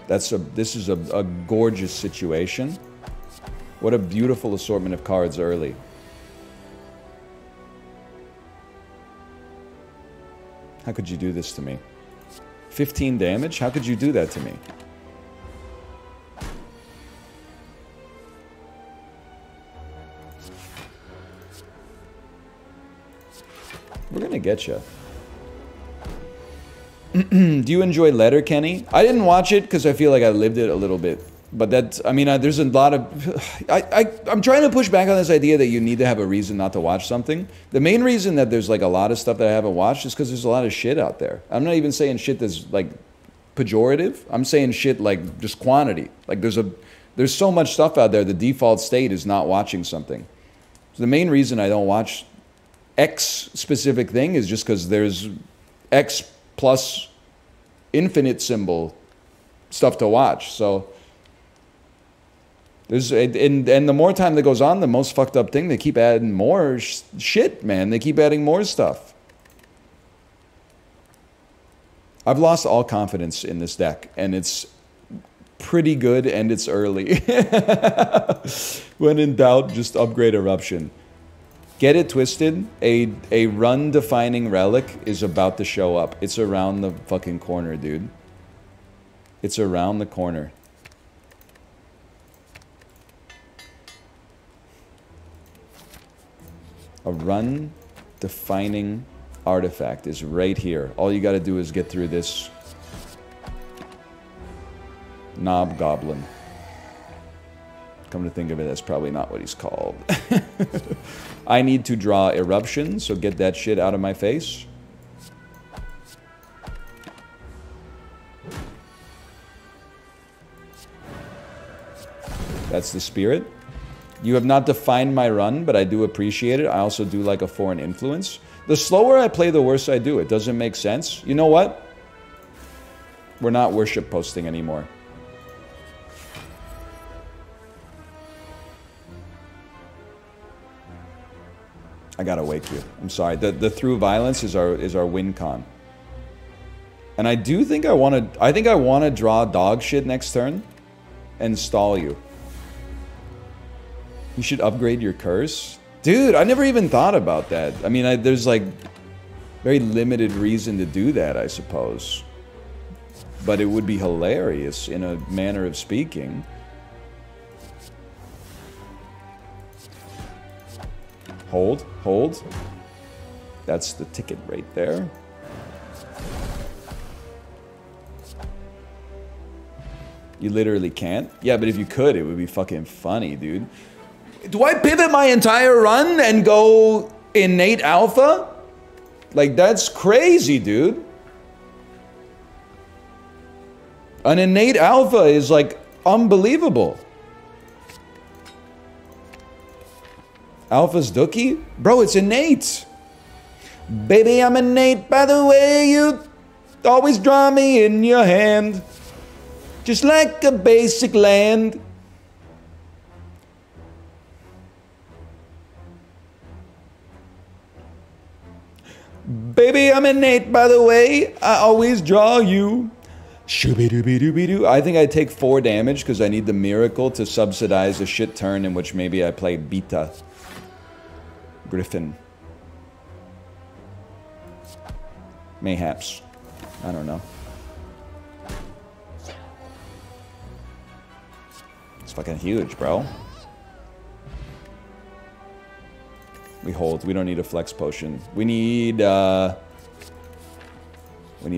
This is a gorgeous situation. What a beautiful assortment of cards early. How could you do this to me? 15 damage? How could you do that to me? We're gonna get you. Do you enjoy Letterkenny? I didn't watch it because I feel like I lived it a little bit. But that's, I mean, there's a lot of... I'm trying to push back on this idea that you need to have a reason not to watch something. The main reason that there's like a lot of stuff that I haven't watched is because there's a lot of shit out there. I'm not even saying shit that's like pejorative. I'm saying shit like just quantity. Like there's so much stuff out there, the default state is not watching something. So the main reason I don't watch X specific thing is just because there's X plus infinite symbol stuff to watch. So... and the more time that goes on, the most fucked up thing, they keep adding more shit, man. They keep adding more stuff. I've lost all confidence in this deck, and it's pretty good, and it's early. When in doubt, just upgrade Eruption. Get it twisted. A run-defining relic is about to show up. It's around the fucking corner, dude. It's around the corner. A run-defining artifact is right here. All you gotta do is get through this knob goblin. Come to think of it, that's probably not what he's called. I need to draw eruption, so get that shit out of my face. That's the spirit. You have not defined my run, but I do appreciate it. I also do like a foreign influence. The slower I play, the worse I do. It doesn't make sense. You know what? We're not worship posting anymore. I gotta wake you. I'm sorry. The through violence is our win con. And I do think I wanna draw dog shit next turn and stall you. You should upgrade your curse. Dude, I never even thought about that. I mean, there's like very limited reason to do that, I suppose. But it would be hilarious in a manner of speaking. Hold, hold. That's the ticket right there. You literally can't? Yeah, but if you could, it would be fucking funny, dude. Do I pivot my entire run and go innate alpha? Like, that's crazy, dude. An innate alpha is, like, unbelievable. Alpha's Dookie? Bro, it's innate. Baby, I'm innate by the way you always draw me in your hand. Just like a basic land. Baby, I'm innate by the way I always draw you. Shooby-dooby-dooby-doo. I think I take 4 damage because I need the miracle to subsidize a shit turn in which maybe I play Beta. Griffin. Mayhaps. I don't know. It's fucking huge, bro. We hold. We don't need a flex potion. We need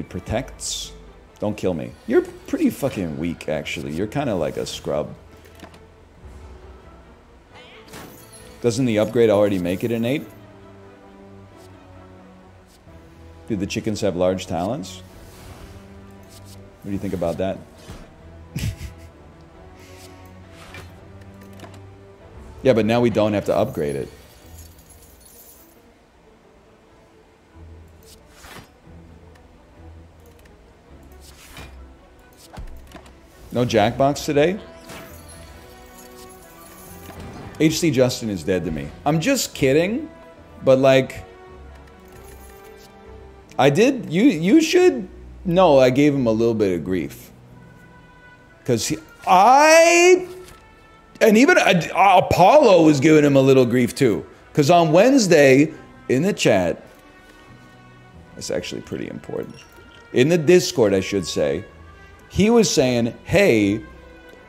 protects. Don't kill me. You're pretty fucking weak, actually. You're kind of like a scrub. Doesn't the upgrade already make it innate? Do the chickens have large talons? What do you think about that? Yeah, but now we don't have to upgrade it. No Jackbox today? HC Justin is dead to me. I'm just kidding, but like, I did, you should know I gave him a little bit of grief. Because and even Apollo was giving him a little grief too. Because on Wednesday, in the chat, that's actually pretty important. In the Discord, I should say, he was saying, hey,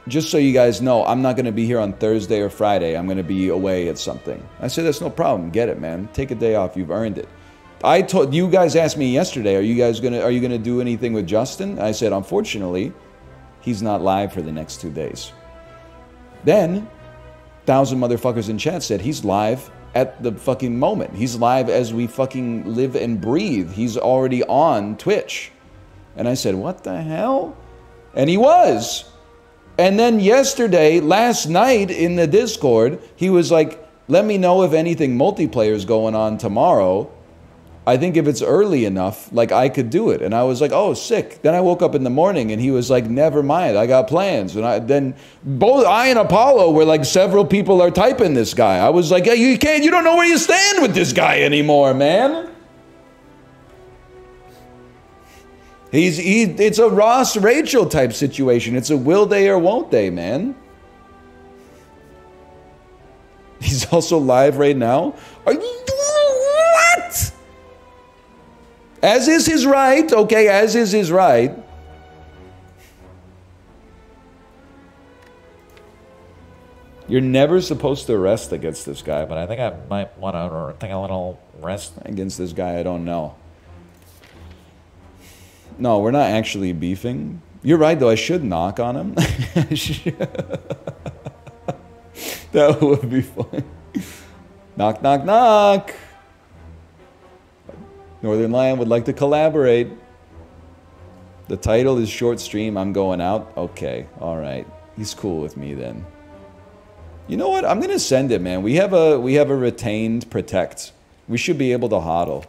just so you guys know, I'm not going to be here on Thursday or Friday. I'm going to be away at something. I said, that's no problem. Get it, man. Take a day off. You've earned it. I told you guys asked me yesterday, are you going to do anything with Justin? I said, unfortunately, he's not live for the next 2 days. Then 1,000 motherfuckers in chat said he's live at the fucking moment. He's live as we fucking live and breathe. He's already on Twitch. And I said, what the hell? And he was. And then yesterday, last night in the Discord, he was like, let me know if anything multiplayer is going on tomorrow. I think if it's early enough, like I could do it. And I was like, oh, sick. Then I woke up in the morning and he was like, never mind, I got plans. And then both I and Apollo were like, several people are typing this guy. I was like, you don't know where you stand with this guy anymore, man. It's a Ross Rachel type situation. It's a will they or won't they, man. He's also live right now. Are you what? As is his right, okay, as is his right. You're never supposed to rest against this guy, but I think I might want to take a little rest against this guy. I don't know. No, we're not actually beefing. You're right, though. I should knock on him. That would be fun. Knock, knock, knock. Northern Lion would like to collaborate. The title is short stream. I'm going out. Okay, all right. He's cool with me then. You know what? I'm gonna send it, man. We have a retained protect. We should be able to hodl.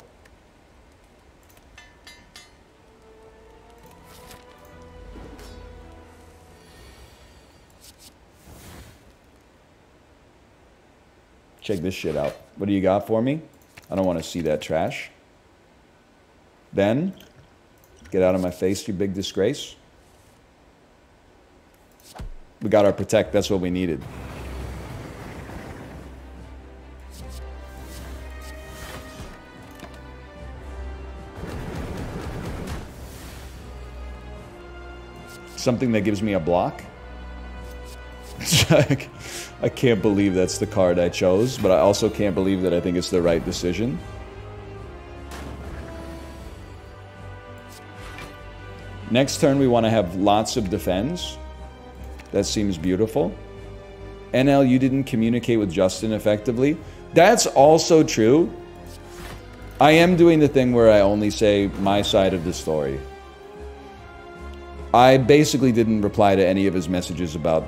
Check this shit out. What do you got for me? I don't want to see that trash. Ben, get out of my face, you big disgrace. We got our protect. That's what we needed. Something that gives me a block. I can't believe that's the card I chose, but I also can't believe that I think it's the right decision. Next turn we want to have lots of defense. That seems beautiful. NL, you didn't communicate with Justin effectively. That's also true. I am doing the thing where I only say my side of the story. I basically didn't reply to any of his messages about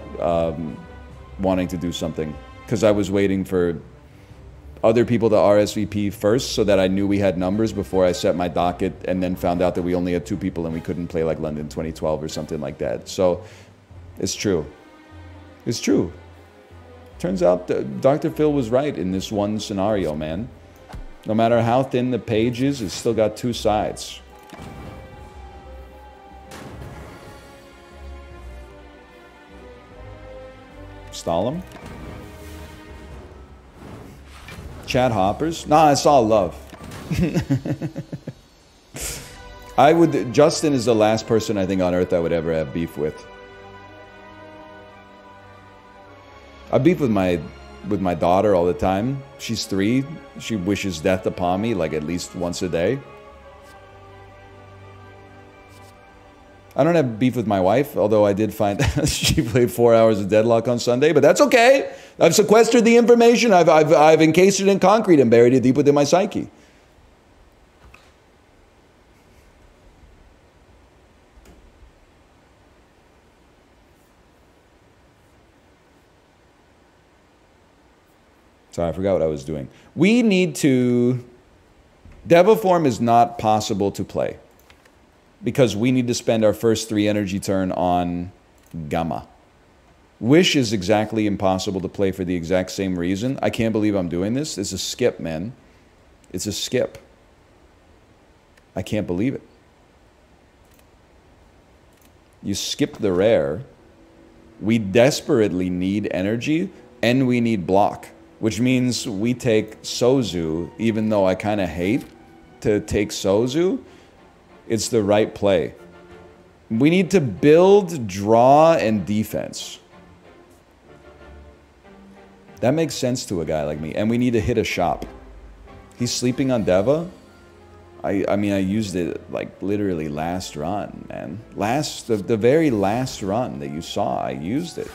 wanting to do something because I was waiting for other people to RSVP first so that I knew we had numbers before I set my docket, and then found out that we only had 2 people and we couldn't play like London 2012 or something like that. So it's true. It's true. Turns out Dr. Phil was right in this one scenario, man. No matter how thin the page is, it's still got 2 sides. Stalin? Chad Hoppers? Nah, I saw love. Justin is the last person I think on earth I would ever have beef with. I beef with my daughter all the time. She's 3. She wishes death upon me like at least once a day. I don't have beef with my wife, although I did find she played 4 hours of Deadlock on Sunday, but that's okay. I've sequestered the information. I've encased it in concrete and buried it deep within my psyche. Sorry, I forgot what I was doing. We need to... Devaform is not possible to play, because we need to spend our first 3 energy turn on Gamma. Wish is exactly impossible to play for the exact same reason. I can't believe I'm doing this. It's a skip, man. It's a skip. I can't believe it. You skip the rare. We desperately need energy, and we need block, which means we take Sozu, even though I kind of hate to take Sozu. It's the right play. We need to build, draw, and defense. That makes sense to a guy like me. And we need to hit a shop. He's sleeping on Deva. I mean, I used it like literally last run, man. The very last run that you saw, I used it.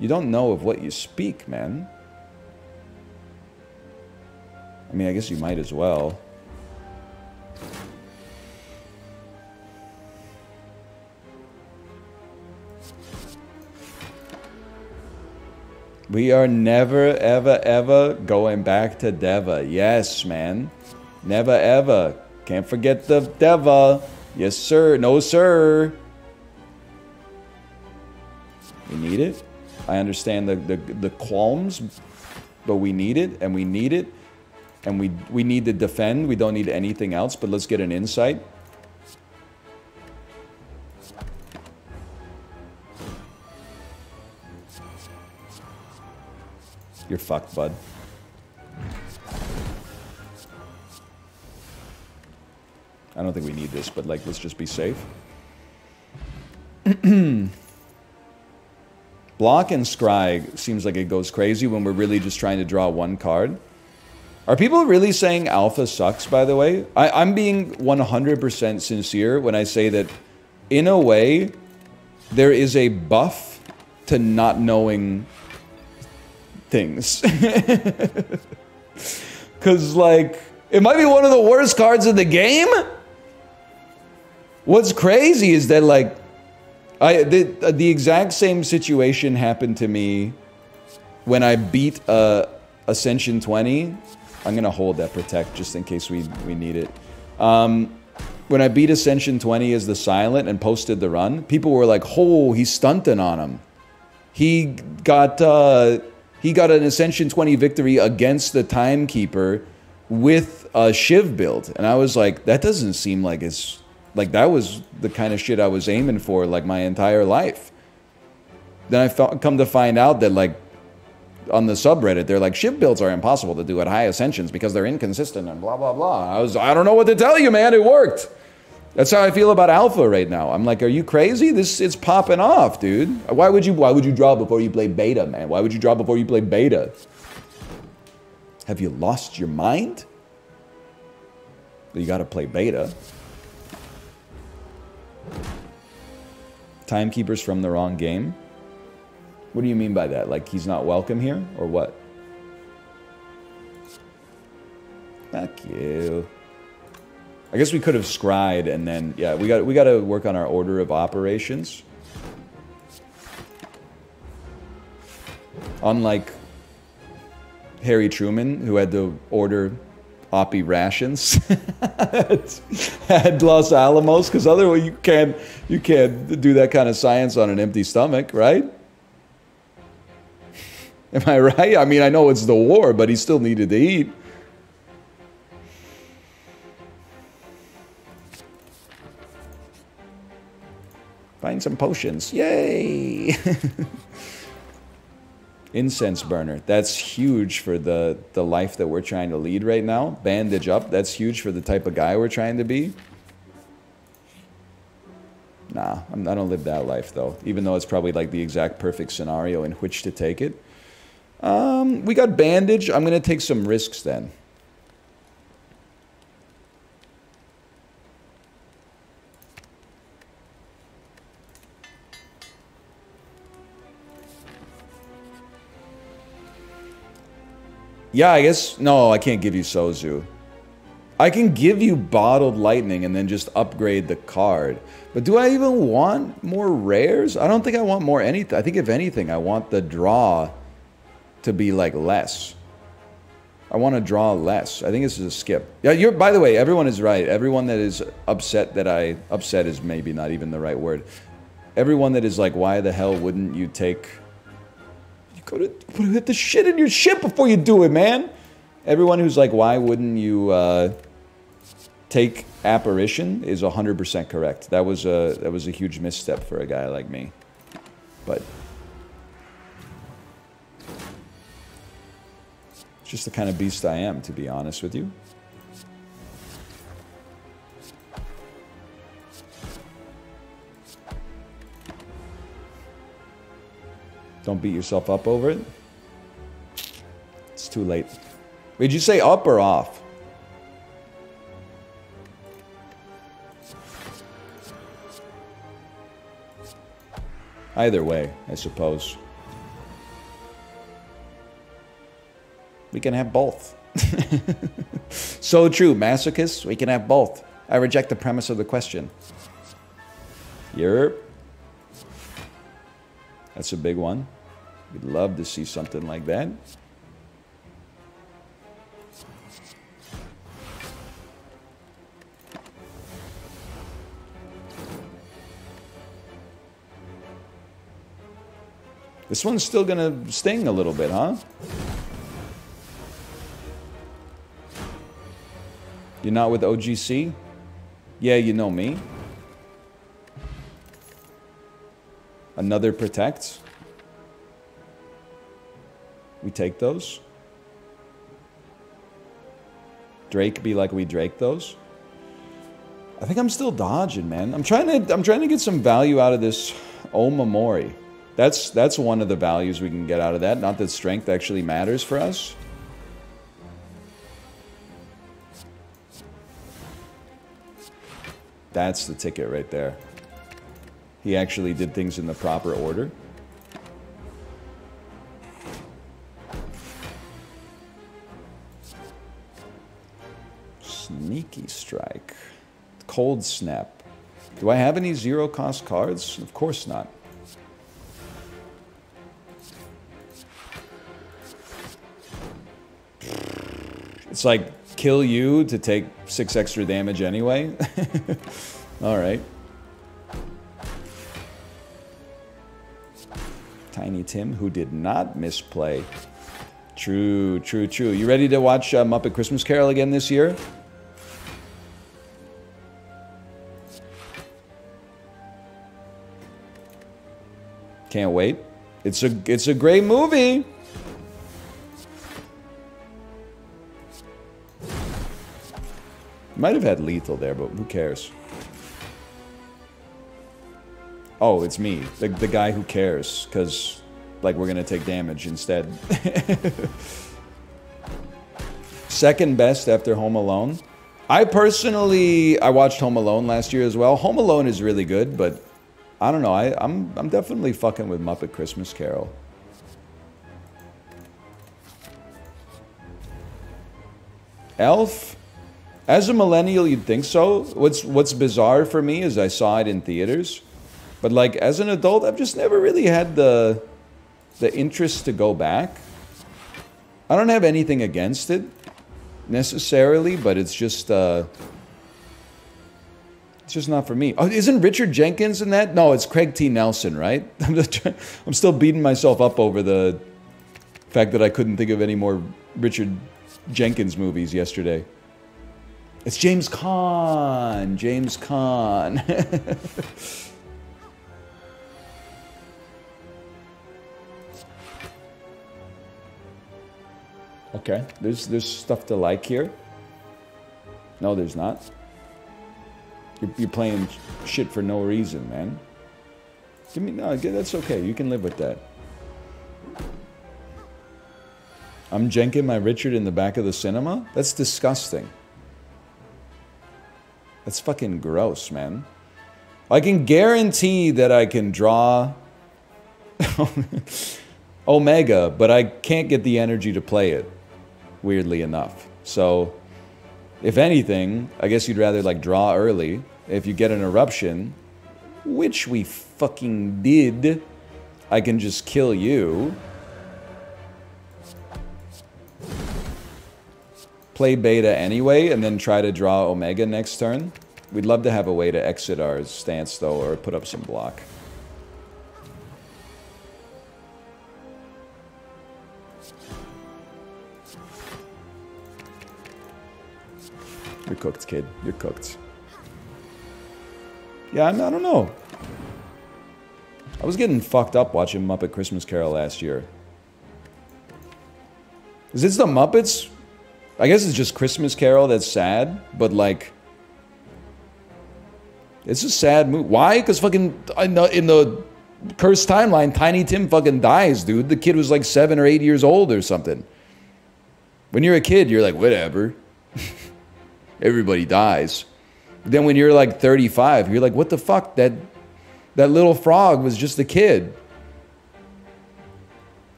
You don't know of what you speak, man. I mean, I guess you might as well. We are never, ever, ever going back to Deva. Yes, man. Never, ever. Can't forget the Deva. Yes, sir. No, sir. We need it. I understand the qualms, but we need it, and we need it. And we need to defend. We don't need anything else, but let's get an insight. You're fucked, bud. I don't think we need this, but like, let's just be safe. Block and Scry seems like it goes crazy when we're really just trying to draw one card. Are people really saying Alpha sucks, by the way? I'm being 100% sincere when I say that, in a way, there is a buff to not knowing things. Because, like, it might be one of the worst cards in the game? What's crazy is that, like, the exact same situation happened to me when I beat Ascension 20. I'm going to hold that Protect just in case we need it. When I beat Ascension 20 as the Silent and posted the run, people were like, oh, he's stunting on him. He got an Ascension 20 victory against the Timekeeper with a Shiv build. And I was like, that doesn't seem like it's... Like, that was the kind of shit I was aiming for, like, my entire life. Then I come to find out that, like, on the subreddit, they're like, Shiv builds are impossible to do at high Ascensions because they're inconsistent and blah, blah, blah. I don't know what to tell you, man. It worked. That's how I feel about Alpha right now. I'm like, are you crazy? It's popping off, dude. Why would you draw before you play Beta, man? Why would you draw before you play Beta? Have you lost your mind? You gotta play Beta. Timekeeper's from the wrong game? What do you mean by that? Like, he's not welcome here? Or what? Fuck you. I guess we could have scried and then... Yeah, we got to work on our order of operations. Unlike Harry Truman, who had to order Oppie rations at Los Alamos, because otherwise you can't do that kind of science on an empty stomach, right? Am I right? I mean, I know it's the war, but he still needed to eat. Find some potions. Yay! Incense burner. That's huge for the life that we're trying to lead right now. Bandage up. That's huge for the type of guy we're trying to be. Nah, I don't live that life, though. Even though it's probably like the exact perfect scenario in which to take it. We got bandage. I'm going to take some risks then. Yeah, I guess... No, I can't give you Sozu. I can give you Bottled Lightning and then just upgrade the card. But do I even want more rares? I don't think I want more anything. I think if anything, I want the draw to be, like, less. I want to draw less. I think this is a skip. Yeah, by the way, everyone is right. Everyone that is upset that upset is maybe not even the right word. Everyone that is like, why the hell wouldn't you take... You gotta hit the shit in your ship before you do it, man. Everyone who's like, why wouldn't you take Apparition is 100% correct. That was a huge misstep for a guy like me. But it's just the kind of beast I am, to be honest with you. Don't beat yourself up over it. It's too late. Did you say up or off? Either way, I suppose. We can have both. So true, masochists, we can have both. I reject the premise of the question. Yerp. That's a big one. We'd love to see something like that. This one's still gonna sting a little bit, huh? You're not with OGC? Yeah, you know me. Another Protect. We take those. Drake be like we Drake those. I think I'm still dodging, man. I'm trying to get some value out of this Omamori. That's one of the values we can get out of that. Not that strength actually matters for us. That's the ticket right there. He actually did things in the proper order. Sneaky strike. Cold snap. Do I have any zero cost cards? Of course not. It's like kill you to take 6 extra damage anyway. Alright. Tiny Tim, who did not misplay. True, true, true. You ready to watch Muppet Christmas Carol again this year? Can't wait. It's a great movie. Might have had lethal there, but who cares? Oh, it's me, the guy who cares, because like we're gonna take damage instead. Second best after Home Alone. I watched Home Alone last year as well. Home Alone is really good, but I don't know. I'm definitely fucking with Muppet Christmas Carol. Elf. As a millennial, you'd think so. What's bizarre for me is I saw it in theaters, but like as an adult, I've just never really had the interest to go back. I don't have anything against it necessarily, but it's just not for me. Oh, isn't Richard Jenkins in that? No, it's Craig T. Nelson, right? I'm still beating myself up over the fact that I couldn't think of any more Richard Jenkins movies yesterday. It's James Caan. James Caan. Okay, there's stuff to like here. No, there's not. You're playing shit for no reason, man. That's okay. You can live with that. I'm jenking my Richard in the back of the cinema? That's disgusting. That's fucking gross, man. I can guarantee that I can draw Omega, but I can't get the energy to play it, weirdly enough. So, if anything, I guess you'd rather like draw early. If you get an eruption, which we fucking did, I can just kill you. Play beta anyway, and then try to draw Omega next turn. We'd love to have a way to exit our stance, though, or put up some block. You're cooked, kid. You're cooked. Yeah, I don't know. I was getting fucked up watching Muppet Christmas Carol last year. Is this the Muppets? I guess it's just Christmas Carol that's sad, but like, it's a sad movie. Why? Because fucking in the cursed timeline, Tiny Tim fucking dies, dude. The kid was like 7 or 8 years old or something. When you're a kid, you're like, whatever. Everybody dies. Then when you're like 35, you're like, what the fuck? That little frog was just a kid.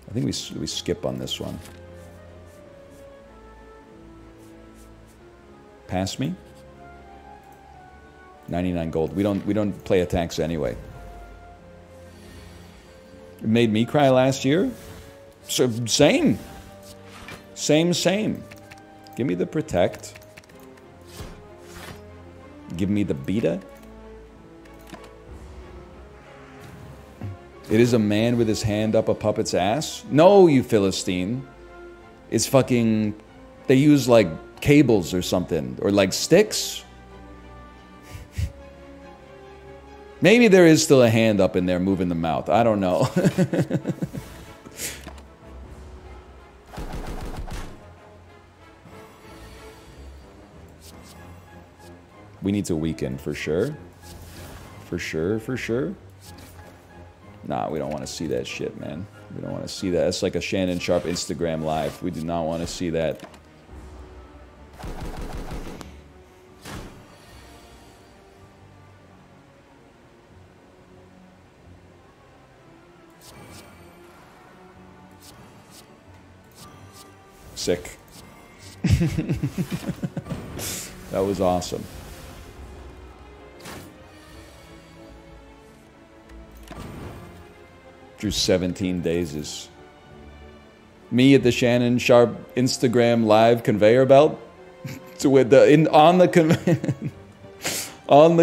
I think we skip on this one. Pass me. 99 gold. We don't play attacks anyway. It made me cry last year. So same. Same. Give me the protect. Give me the beta. It is a man with his hand up a puppet's ass? No, you Philistine. It's fucking... They use, like, cables or something. Or, like, sticks. Maybe there is still a hand up in there moving the mouth. I don't know. We need to weaken for sure. For sure, for sure. Nah, we don't want to see that shit, man. We don't want to see that. It's like a Shannon Sharpe Instagram live. We do not want to see that. Sick. That was awesome. Drew 17 days is me at the Shannon Sharpe Instagram live conveyor belt. So with the on the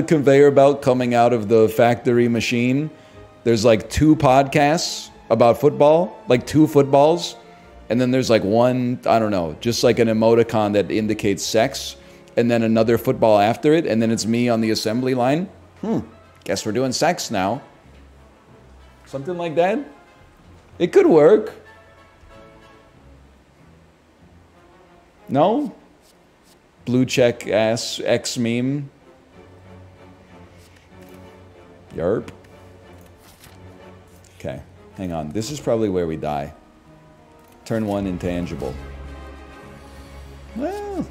conveyor belt coming out of the factory machine, there's like 2 podcasts about football, like 2 footballs, and then there's like one, I don't know, just like an emoticon that indicates sex, and then another football after it, and then it's me on the assembly line. Guess we're doing sex now. Something like that. It could work. No? Blue check ass X meme. Yerp. Okay, hang on. This is probably where we die. Turn 1 intangible. Well,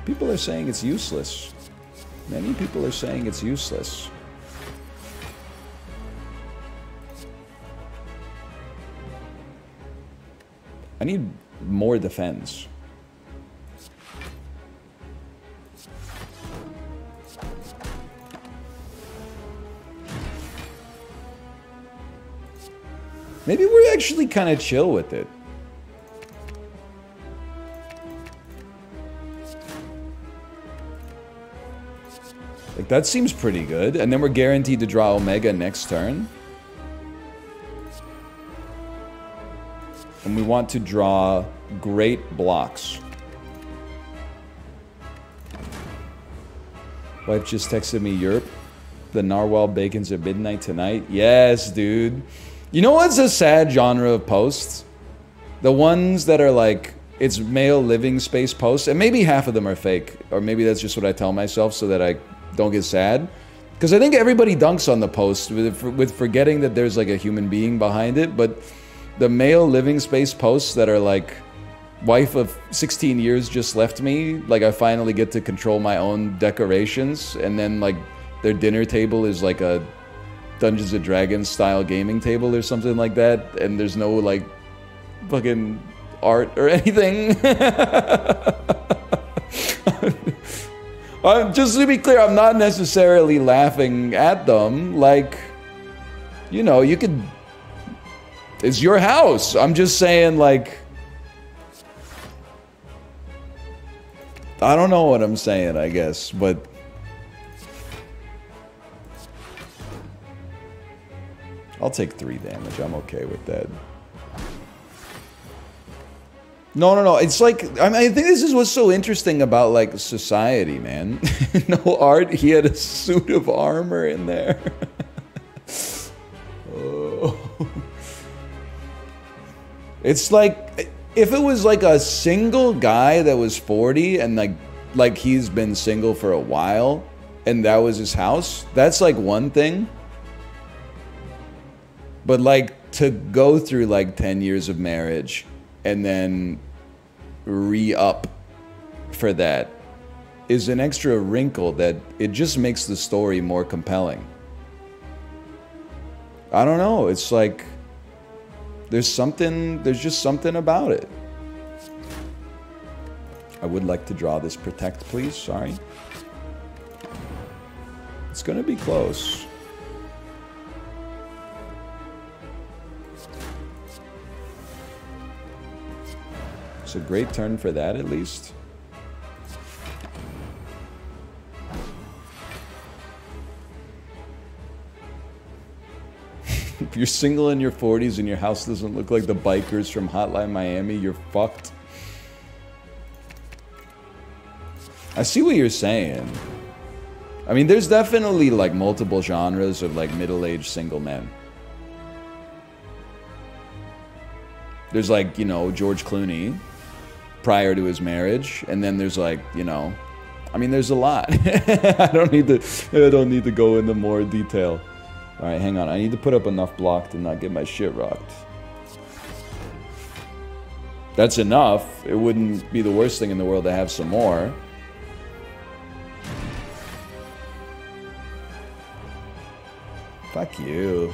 people are saying it's useless. Many people are saying it's useless. I need more defense. Maybe we're actually kind of chill with it. Like, that seems pretty good. And then we're guaranteed to draw Omega next turn. And we want to draw great blocks. Wife just texted me, Yerp. The narwhal bacon's at midnight tonight. Yes, dude. You know what's a sad genre of posts? The ones that are like, it's male living space posts. And maybe half of them are fake. Or maybe that's just what I tell myself so that I don't get sad. Because I think everybody dunks on the post with forgetting that there's like a human being behind it. But the male living space posts that are like, wife of 16 years just left me, like I finally get to control my own decorations, and then like their dinner table is like a Dungeons & Dragons style gaming table or something like that, and there's no like fucking art or anything. Just to be clear, I'm not necessarily laughing at them. Like, you know, you could... It's your house. I'm just saying, like... I don't know what I'm saying, I guess, but... I'll take 3 damage. I'm okay with that. No. It's like... I mean, I think this is what's so interesting about, like, society, man. No art. He had a suit of armor in there. Oh... It's like, if it was like a single guy that was 40 and like he's been single for a while and that was his house, that's like one thing. But like to go through like 10 years of marriage and then re-up for that is an extra wrinkle that it just makes the story more compelling. I don't know, it's like... There's just something about it. I would like to draw this protect, please. Sorry. It's gonna be close. It's a great turn for that, at least. If you're single in your 40s and your house doesn't look like the bikers from Hotline Miami, you're fucked. I see what you're saying. I mean, there's definitely like multiple genres of like middle-aged single men. There's like, you know, George Clooney prior to his marriage, and then there's like, you know, I mean, there's a lot. I don't need to go into more detail. All right, hang on. I need to put up enough block to not get my shit rocked. That's enough. It wouldn't be the worst thing in the world to have some more. Fuck you.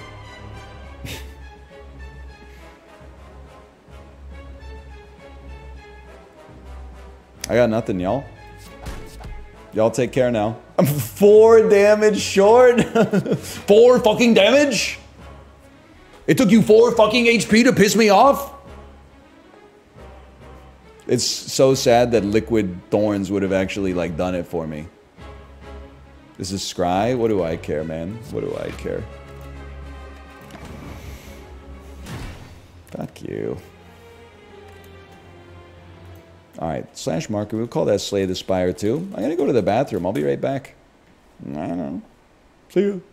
I got nothing, y'all. Y'all take care now. I'm 4 damage short. 4 fucking damage? It took you 4 fucking HP to piss me off? It's so sad that Liquid Thorns would have actually like done it for me. This is Scry? What do I care, man? What do I care? Fuck you. Alright, slash marker. We'll call that Slay the Spire too. I'm gonna go to the bathroom. I'll be right back. I don't know. See you.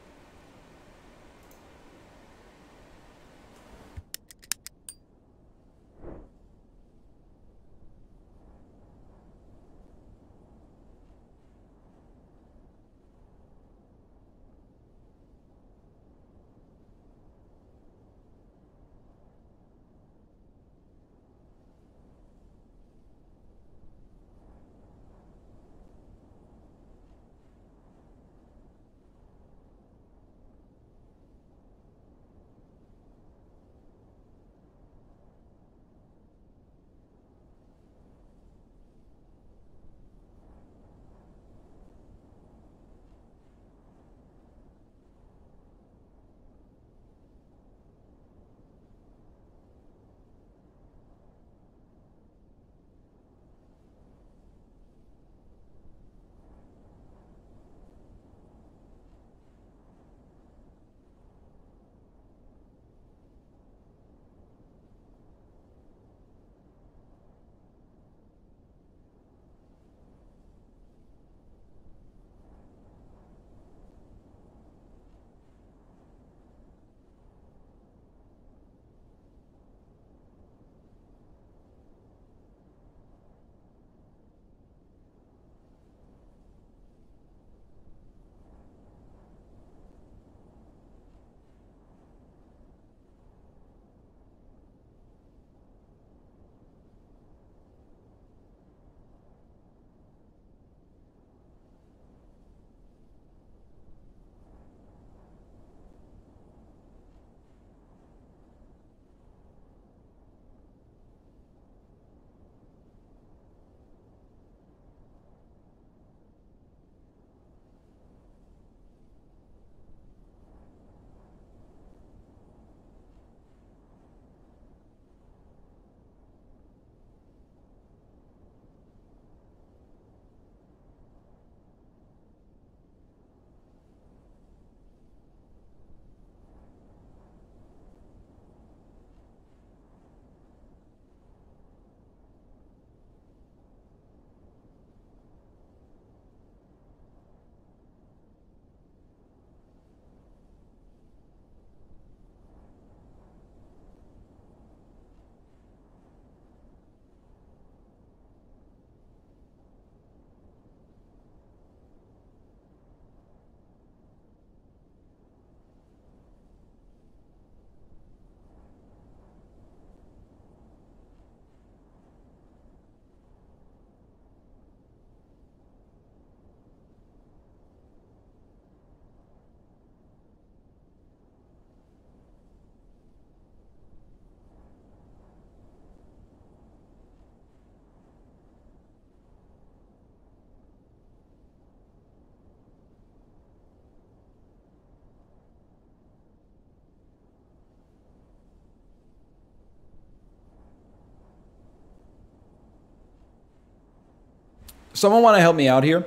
Someone want to help me out here?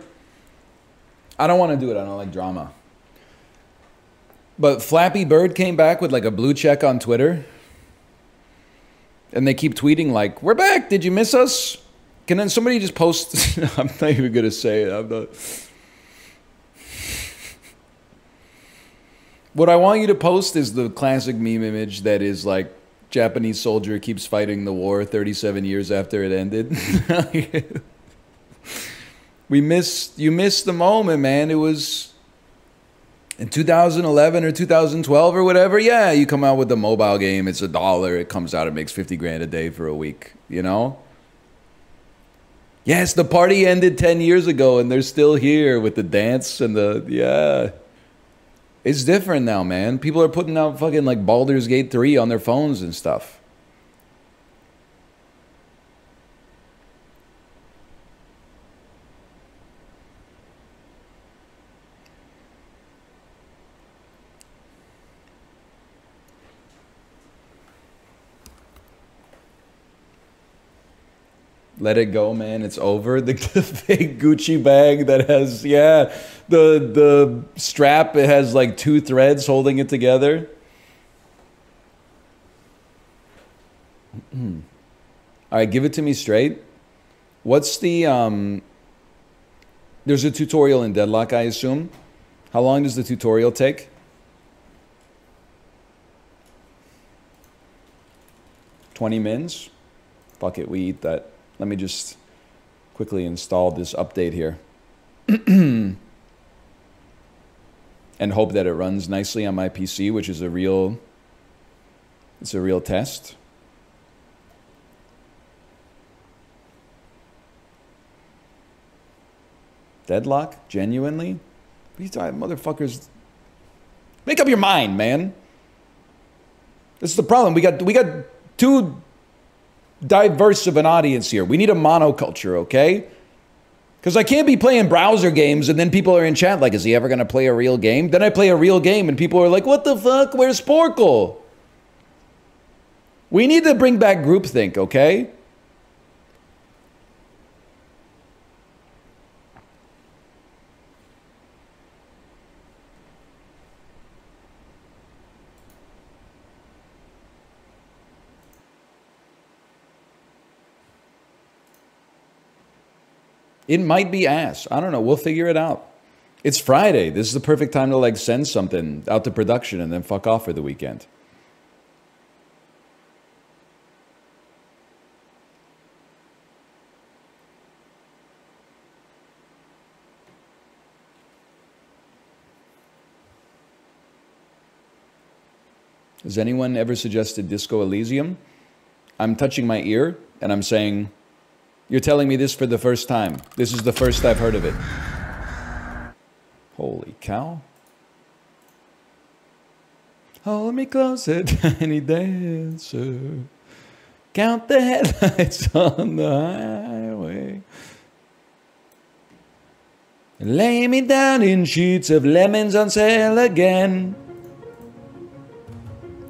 I don't want to do it. I don't like drama. But Flappy Bird came back with like a blue check on Twitter. And they keep tweeting like, we're back. Did you miss us? Can then somebody just post? I'm not even going to say it. I'm not. What I want you to post is the classic meme image that is like Japanese soldier keeps fighting the war 37 years after it ended. You missed the moment, man. It was in 2011 or 2012 or whatever. Yeah, you come out with a mobile game. It's $1. It comes out. It makes 50 grand a day for a week, you know? Yes, the party ended 10 years ago and they're still here with the dance and the, yeah. It's different now, man. People are putting out fucking like Baldur's Gate 3 on their phones and stuff. Let it go, man. It's over. The fake Gucci bag that has, yeah, the strap, it has like 2 threads holding it together. All right, give it to me straight. What's the, there's a tutorial in Deadlock, I assume. How long does the tutorial take? $20 mins? Fuck it, we eat that. Let me just quickly install this update here. And hope that it runs nicely on my PC, which is it's a real test. Deadlock? Genuinely? What are you talking, motherfuckers? Make up your mind, man. This is the problem. We got too diverse of an audience here. We need a monoculture, okay? Because I can't be playing browser games and then people are in chat like, is he ever going to play a real game? Then I play a real game and people are like, what the fuck? Where's Sporkle? We need to bring back groupthink, okay? It might be ass. I don't know. We'll figure it out. It's Friday. This is the perfect time to like send something out to production and then fuck off for the weekend. Has anyone ever suggested Disco Elysium? I'm touching my ear and I'm saying, you're telling me this for the first time. This is the first I've heard of it. Holy cow. Hold me closer, tiny dancer. Count the headlights on the highway. Lay me down in sheets of lemons on sale again.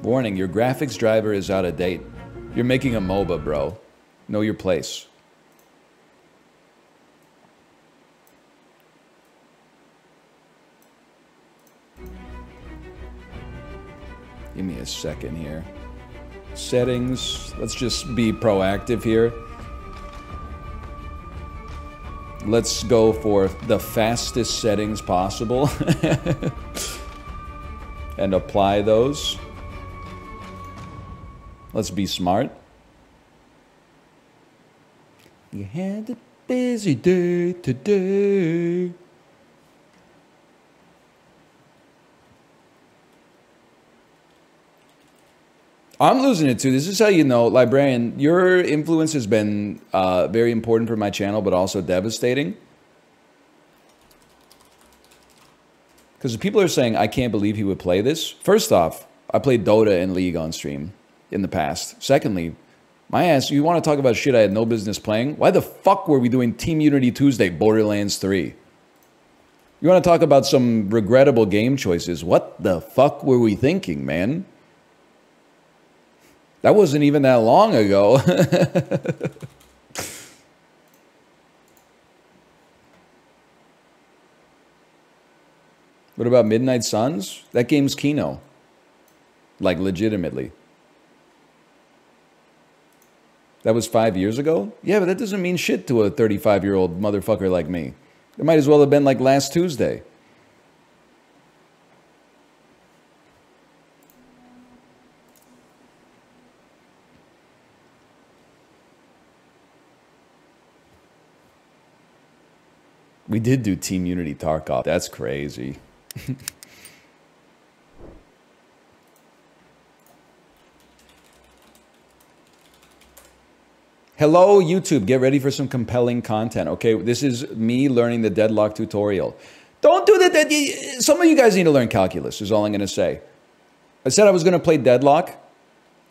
Warning, your graphics driver is out of date. You're making a MOBA, bro. Know your place. Give me a second here. Settings. Let's just be proactive here. Let's go for the fastest settings possible. And apply those. Let's be smart. You had a busy day today. I'm losing it too. This is how you know, Librarian, your influence has been very important for my channel, but also devastating. Because people are saying, I can't believe he would play this. First off, I played Dota and League on stream in the past. Secondly, my ass, you want to talk about shit I had no business playing? Why the fuck were we doing Team Unity Tuesday, Borderlands 3? You want to talk about some regrettable game choices? What the fuck were we thinking, man? That wasn't even that long ago. What about Midnight Suns? That game's Kino. Like, legitimately. That was 5 years ago? Yeah, but that doesn't mean shit to a 35-year-old motherfucker like me. It might as well have been like last Tuesday. We did do Team Unity Tarkov. That's crazy. Hello, YouTube. Get ready for some compelling content. Okay, this is me learning the Deadlock tutorial. Don't do that. Some of you guys need to learn calculus, is all I'm going to say. I said I was going to play Deadlock.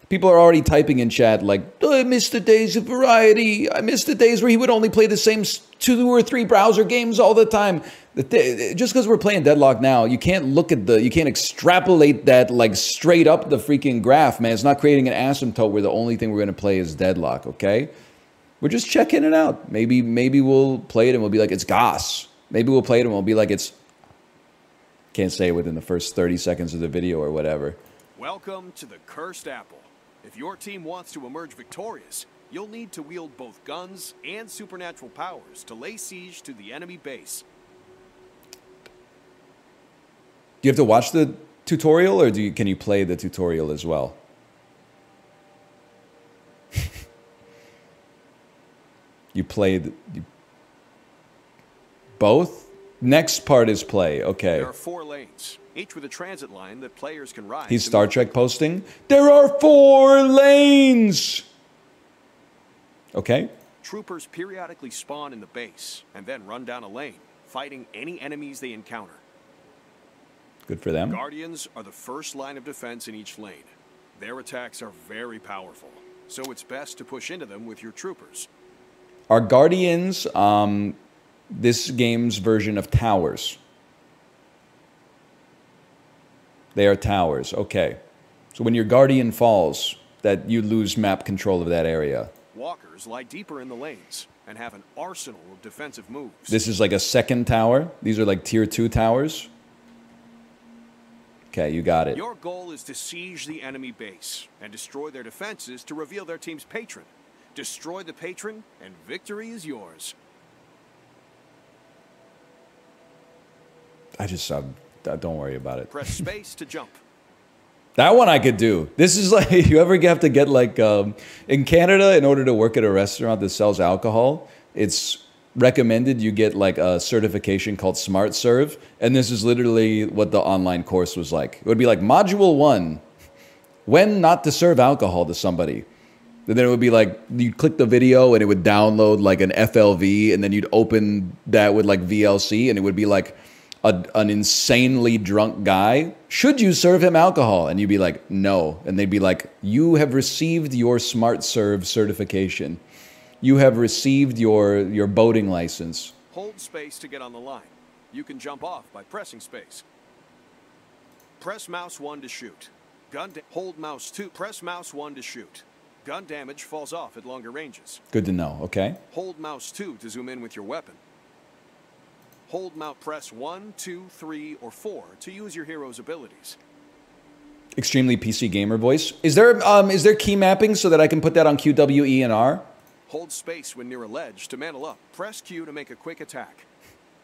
People are already typing in chat like, oh, I miss the days of variety. I miss the days where he would only play the same 2 or 3 browser games all the time. Just because we're playing Deadlock now, you can't look at you can't extrapolate that like straight up the freaking graph, man. It's not creating an asymptote where the only thing we're going to play is Deadlock, okay? We're just checking it out. Maybe we'll play it and we'll be like, it's Goss. Maybe we'll play it and we'll be like, it's... Can't say it within the first 30 seconds of the video or whatever. Welcome to the Cursed Apple. If your team wants to emerge victorious, you'll need to wield both guns and supernatural powers to lay siege to the enemy base. Do you have to watch the tutorial, or can you play the tutorial as well? You played both? Next part is play. Okay. There are 4 lanes, each with a transit line that players can ride. He's Star Trek posting. There are 4 lanes. Okay. Troopers periodically spawn in the base and then run down a lane, fighting any enemies they encounter. Good for them. Guardians are the first line of defense in each lane. Their attacks are very powerful, so it's best to push into them with your troopers. Are Guardians this game's version of towers? They are towers. Okay. So when your Guardian falls, that you lose map control of that area. Walkers lie deeper in the lanes and have an arsenal of defensive moves. This is like a second tower. These are like tier 2 towers. Okay, you got it. Your goal is to siege the enemy base and destroy their defenses to reveal their team's patron. Destroy the patron, and victory is yours. Don't worry about it. Press space to jump. That one I could do. This is like, you ever have to get like, in Canada, in order to work at a restaurant that sells alcohol, it's recommended you get like a certification called Smart Serve. And this is literally what the online course was like. It would be like Module 1, when not to serve alcohol to somebody. And then it would be like, you'd click the video and it would download like an FLV, and then you'd open that with like VLC, and it would be like an insanely drunk guy. Should you serve him alcohol? And you'd be like, no. And they'd be like, you have received your Smart Serve certification. You have received your boating license. Hold space to get on the line. You can jump off by pressing space. Press mouse 1 to shoot. Hold mouse 2. Press mouse 1 to shoot. Gun damage falls off at longer ranges. Good to know, okay. Hold mouse 2 to zoom in with your weapon. Hold mouse, press 1, 2, 3, or 4 to use your hero's abilities. Extremely PC gamer voice. Is there key mapping so that I can put that on Q, W, E, and R? Hold space when near a ledge to mantle up. Press Q to make a quick attack.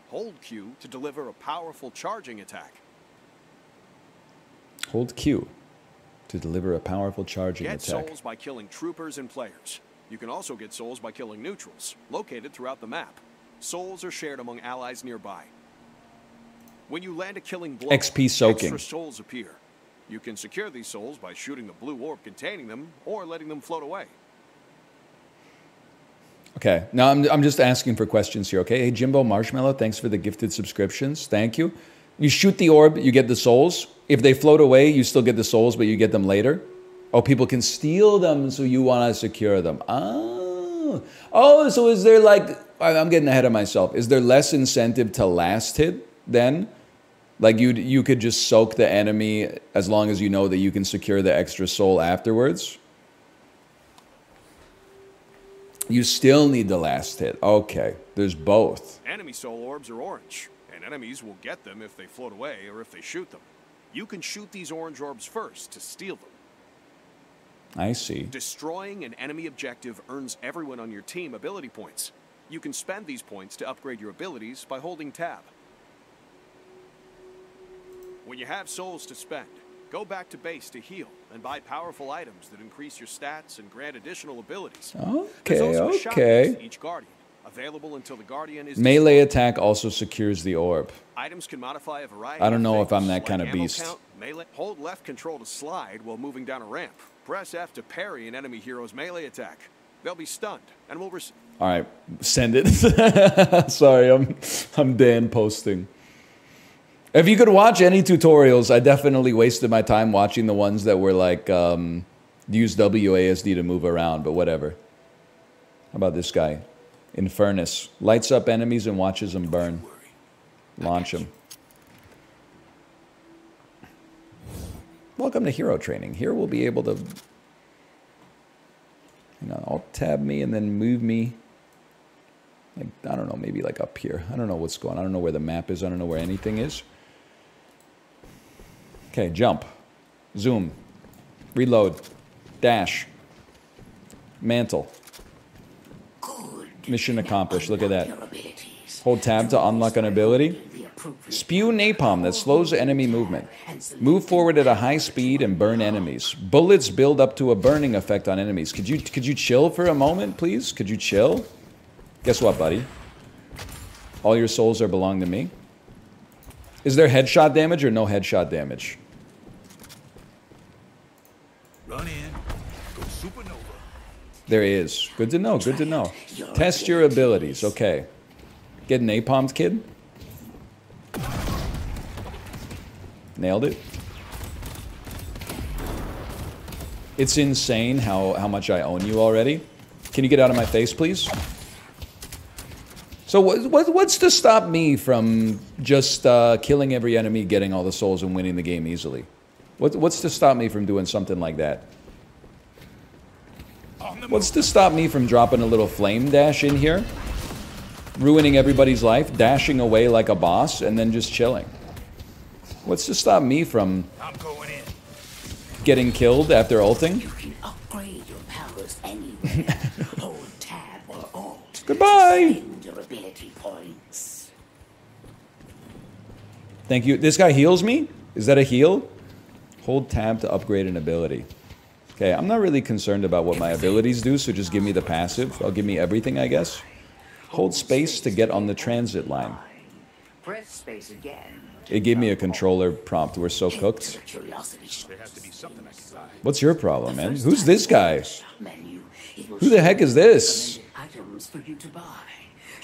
Hold Q to deliver a powerful charging attack. Hold Q to deliver a powerful charging attack. Get souls by killing troopers and players. You can also get souls by killing neutrals, located throughout the map. Souls are shared among allies nearby. When you land a killing blow, XP soaking. Extra souls appear. You can secure these souls by shooting the blue orb containing them or letting them float away. Okay, now I'm just asking for questions here, okay? Hey, Jimbo Marshmallow, thanks for the gifted subscriptions. Thank you. You shoot the orb, you get the souls. If they float away, you still get the souls, but you get them later. Oh, people can steal them, so you want to secure them. Oh, so is there like... I'm getting ahead of myself. Is there less incentive to last hit then? Like you could just soak the enemy as long as you know that you can secure the extra soul afterwards? You still need the last hit. Okay, there's both. Enemy soul orbs are orange, and enemies will get them if they float away or if they shoot them. You can shoot these orange orbs first to steal them. I see. Destroying an enemy objective earns everyone on your team ability points. You can spend these points to upgrade your abilities by holding tab. When you have souls to spend, go back to base to heal and buy powerful items that increase your stats and grant additional abilities. Okay, okay. Each Guardian. Available until the Guardian is melee attack also secures the orb. Items can modify a variety. I don't know of if I'm that like kind of ammo beast. Count, melee. Hold left control to slide while moving down a ramp. Press F to parry an enemy hero's melee attack. They'll be stunned and will receive. All right, send it. Sorry, I'm Dan posting. If you could watch any tutorials, I definitely wasted my time watching the ones that were like use WASD to move around, but whatever. How about this guy? Infernus. Lights up enemies and watches them burn. Launch them. Welcome to hero training. Here we'll be able to, alt tab me and then move me. Like, I don't know, maybe like up here. I don't know what's going on. I don't know where the map is. I don't know where anything is. Okay, jump. Zoom. Reload. Dash. Mantle. Mission accomplished. Look at that. Hold tab to unlock an ability. Spew napalm that slows enemy movement. Move forward at a high speed and burn enemies. Bullets build up to a burning effect on enemies. Could you chill for a moment, please? Could you chill? Guess what, buddy? All your souls are belong to me. Is there headshot damage or no headshot damage? Run in. Go supernova. There is. Good to know, good to know. Test your abilities. Okay. Get napalmed, kid. Nailed it. It's insane how much I own you already. Can you get out of my face, please? So what's to stop me from just killing every enemy, getting all the souls, and winning the game easily? What's to stop me from doing something like that? What's to stop me from dropping a little flame dash in here, ruining everybody's life, dashing away like a boss, and then just chilling? What's to stop me from getting killed after ulting? You can upgrade your powers anywhere. Hold tab or alt. Goodbye. Your ability points. Thank you. This guy heals me? Is that a heal? Hold tab to upgrade an ability. Okay, I'm not really concerned about what my abilities do, so just give me the passive. I'll give me everything, I guess. Hold space to get on the transit line. Press space again. It gave me a controller prompt. We're so cooked. What's your problem, man? Who's this guy? Who the heck is this? Items for you to buy.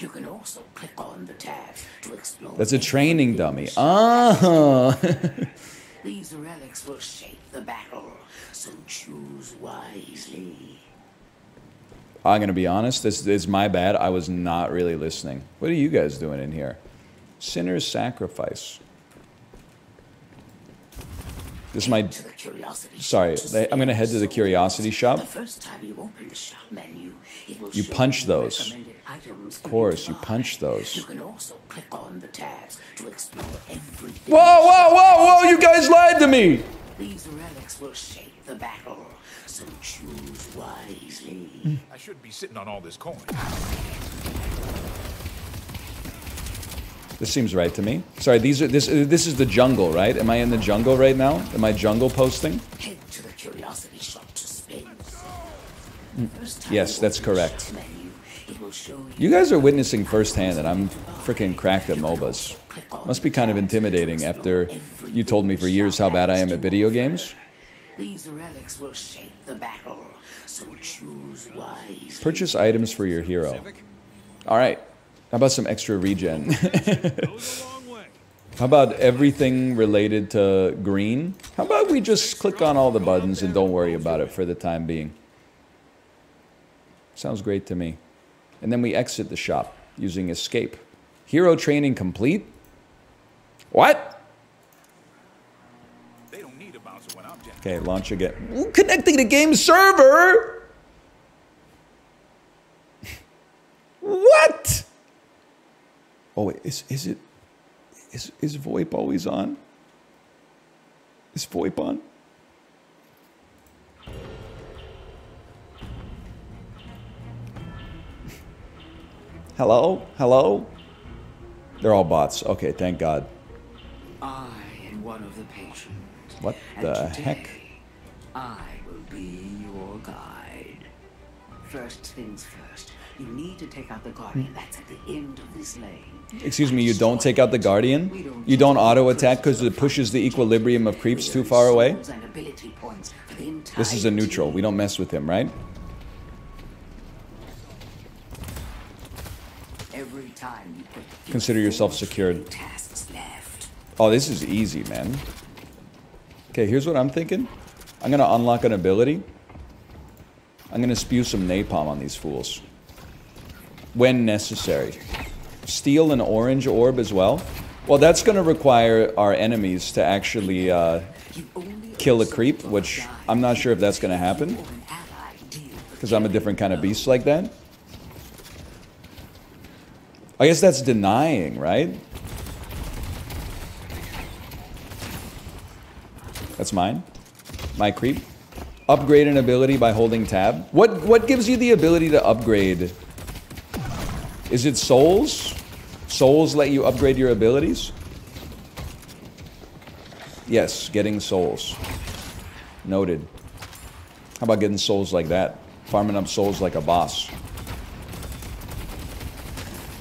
You can also click on the tab to explore. That's a training dummy. Ah. These relics will shape the battle, so choose wisely. I'm gonna be honest. This is my bad. I was not really listening. What are you guys doing in here? Sinner's sacrifice. This is my. Sorry, I'm gonna head to the curiosity shop. The first time you open the shop menu, it will you punch those. Of course, you punch those. You can also click on the tabs to explore everything. Whoa, whoa, whoa, whoa! You guys lied to me. These relics will shape the battle, so choose wisely. I shouldn't be sitting on all this coin. This seems right to me. Sorry, this is the jungle, right? Am I in the jungle right now? Am I jungle posting? Head to the curiosity shop to spin. Yes, that's correct. You guys are witnessing firsthand that I'm freaking cracked at MOBAs. Must be kind of intimidating after you told me for years how bad I am at video games. These relics will shape the battle, so choose wisely. Purchase items for your hero. All right. How about some extra regen? How about everything related to green? How about we just click on all the buttons and don't worry about it for the time being? Sounds great to me. And then we exit the shop using escape. Hero training complete? What? They don't need a bouncer when I'm down. Okay, launch again. Ooh, connecting to game server? What? Oh, wait, is VoIP always on? Is VoIP on? Hello? Hello? They're all bots. Okay, thank God. I am one of the patients. What the heck? I will be your guide. First things first, You need to take out the Guardian. That's at the end of this lane. Excuse me, you don't take out the Guardian? You don't auto-attack because it pushes the equilibrium of creeps too far away? This is a neutral. We don't mess with him, right? Every time you put Consider yourself secured. Oh, this is easy, man. Okay, here's what I'm thinking. I'm going to unlock an ability. I'm going to spew some napalm on these fools. When necessary. Steal an orange orb as well. Well, that's going to require our enemies to actually kill a creep, which I'm not sure if that's going to happen. Because I'm a different kind of beast like that. I guess that's denying, right? That's mine. My creep. Upgrade an ability by holding tab. What gives you the ability to upgrade? Is it souls? Souls let you upgrade your abilities? Yes, getting souls. Noted. How about getting souls like that? Farming up souls like a boss.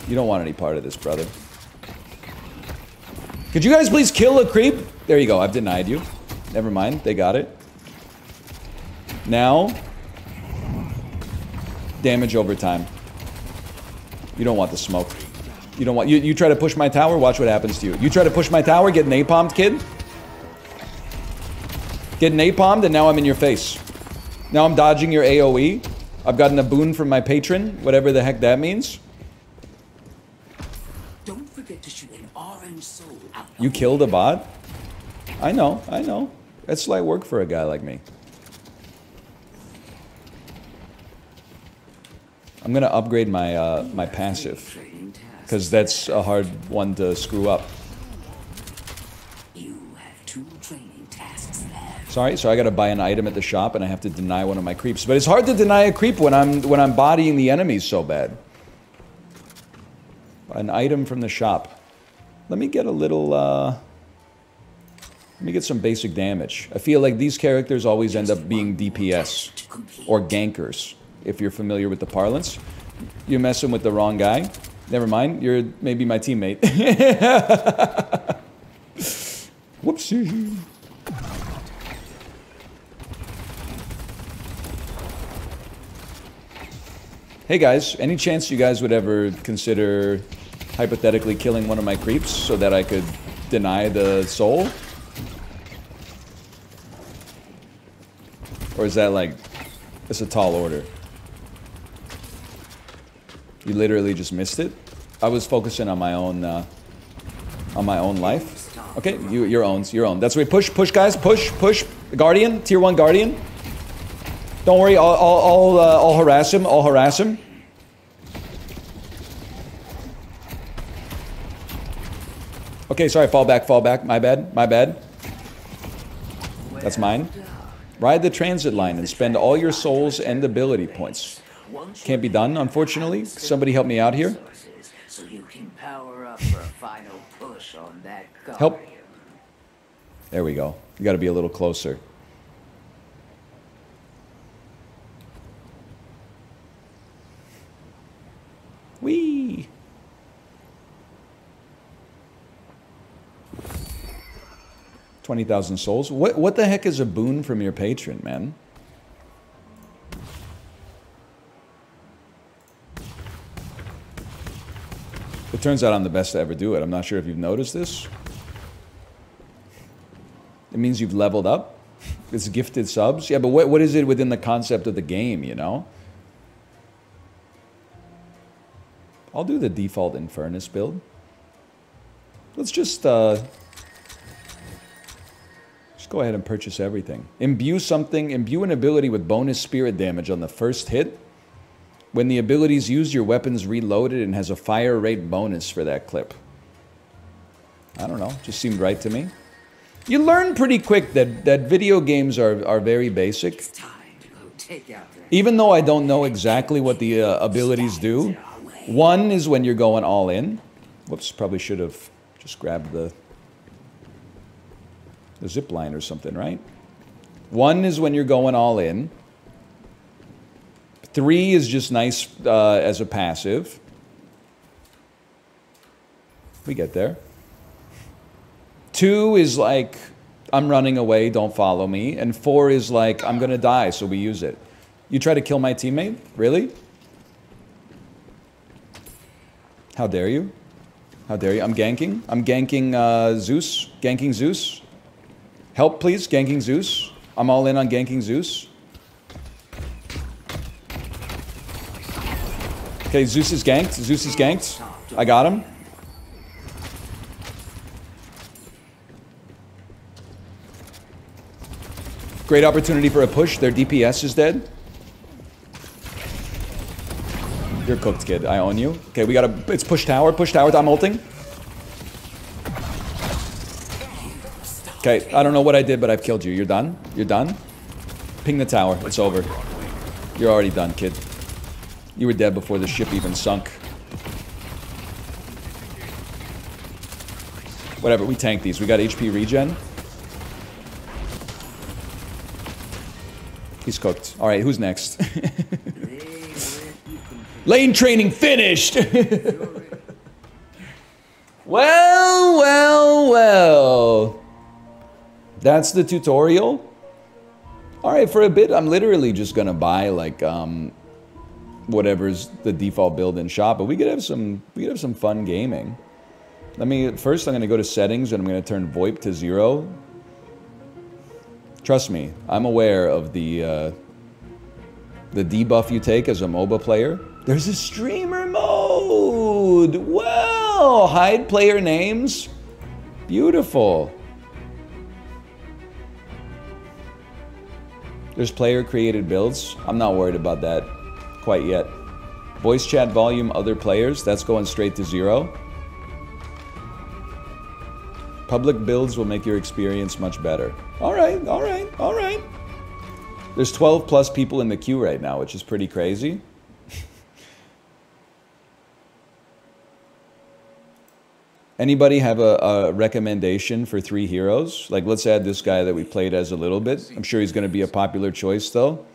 You don't want any part of this, brother. Could you guys please kill a creep? There you go, I've denied you. Never mind, they got it. Now, damage over time. You don't want the smoke. You don't want... You try to push my tower, watch what happens to you. You try to push my tower, get napalmed, kid. Get napalmed, and now I'm in your face. Now I'm dodging your AoE. I've gotten a boon from my patron, whatever the heck that means. Don't forget to shoot an orange soul out. You killed a bot? I know, I know. That's light work for a guy like me. I'm gonna upgrade my my passive, because that's a hard one to screw up. You have 2 training tasks left. Sorry, so I gotta buy an item at the shop, and I have to deny one of my creeps. But it's hard to deny a creep when I'm bodying the enemies so bad. An item from the shop. Let me get a little. Let me get some basic damage. I feel like these characters always end up being DPS or gankers. If you're familiar with the parlance. You're messing with the wrong guy. Never mind, you're maybe my teammate. Whoopsie. Hey guys, any chance you guys would ever consider hypothetically killing one of my creeps so that I could deny the soul? Or is that like, it's a tall order? You literally just missed it. I was focusing on my own life. Okay, your own. That's right. Push, guys. Push. Guardian, tier 1 Guardian. Don't worry. I'll harass him. I'll harass him. Okay, sorry. Fall back. My bad. That's mine. Ride the transit line and spend all your souls and ability points. Can't be done, unfortunately. Somebody help me out here. So you can power up for a final push on that Guardian. Help. There we go. You got to be a little closer. Whee! $20,000 souls. What the heck is a boon from your patron, man? It turns out I'm the best to ever do it. I'm not sure if you've noticed this. It means you've leveled up. It's gifted subs. Yeah, but what is it within the concept of the game, you know? I'll do the default Infernus build. Let's just go ahead and purchase everything. Imbue an ability with bonus spirit damage on the first hit. When the ability is used, your weapon's reloaded and has a fire rate bonus for that clip. I don't know, just seemed right to me. You learn pretty quick that video games are very basic. Even though I don't know exactly what the abilities do. One is when you're going all in. Whoops, probably should have just grabbed the zip line or something, right? One is when you're going all in. 3 is just nice as a passive. We get there. 2 is like, I'm running away, don't follow me. And 4 is like, I'm gonna die, so we use it. You try to kill my teammate? Really? How dare you? How dare you? I'm ganking. I'm ganking Zeus. Ganking Zeus. Help, please. Ganking Zeus. I'm all in on ganking Zeus. Okay, Zeus is ganked. Zeus is ganked. I got him. Great opportunity for a push. Their DPS is dead. You're cooked, kid. I own you. Okay, we gotta... It's push tower. Push tower. I'm ulting. Okay, I don't know what I did, but I've killed you. You're done? You're done? Ping the tower. It's over. You're already done, kid. You were dead before the ship even sunk. Whatever, we tank these. We got HP regen. He's cooked. Alright, who's next? Lane training finished! Well, well, well. That's the tutorial. Alright, for a bit, I'm literally just gonna buy, like, whatever's the default build in shop, but we could have some fun gaming. First I'm gonna go to settings and I'm gonna turn VoIP to 0. Trust me, I'm aware of the debuff you take as a MOBA player. There's a streamer mode! Wow! Hide player names? Beautiful. There's player-created builds. I'm not worried about that quite yet. Voice chat volume, other players. That's going straight to 0. Public builds will make your experience much better. Alright, alright, alright. There's 12 plus people in the queue right now, which is pretty crazy. Anybody have a recommendation for 3 heroes? Like, let's add this guy that we played as a little bit. I'm sure he's going to be a popular choice, though.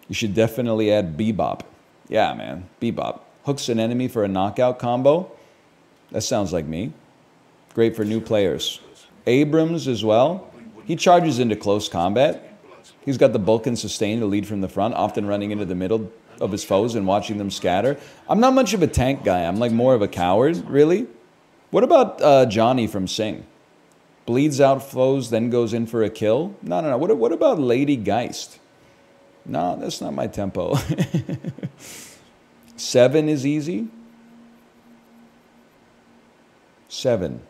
You should definitely add Bebop. Yeah, man. Bebop. Hooks an enemy for a knockout combo. That sounds like me. Great for new players. Abrams as well. He charges into close combat. He's got the bulk and sustain to lead from the front, often running into the middle of his foes and watching them scatter. I'm not much of a tank guy. I'm like more of a coward, really. What about Johnny from Sing? Bleeds out foes, then goes in for a kill? No, no, no. What about Lady Geist? No, that's not my tempo. 7 is easy. 7.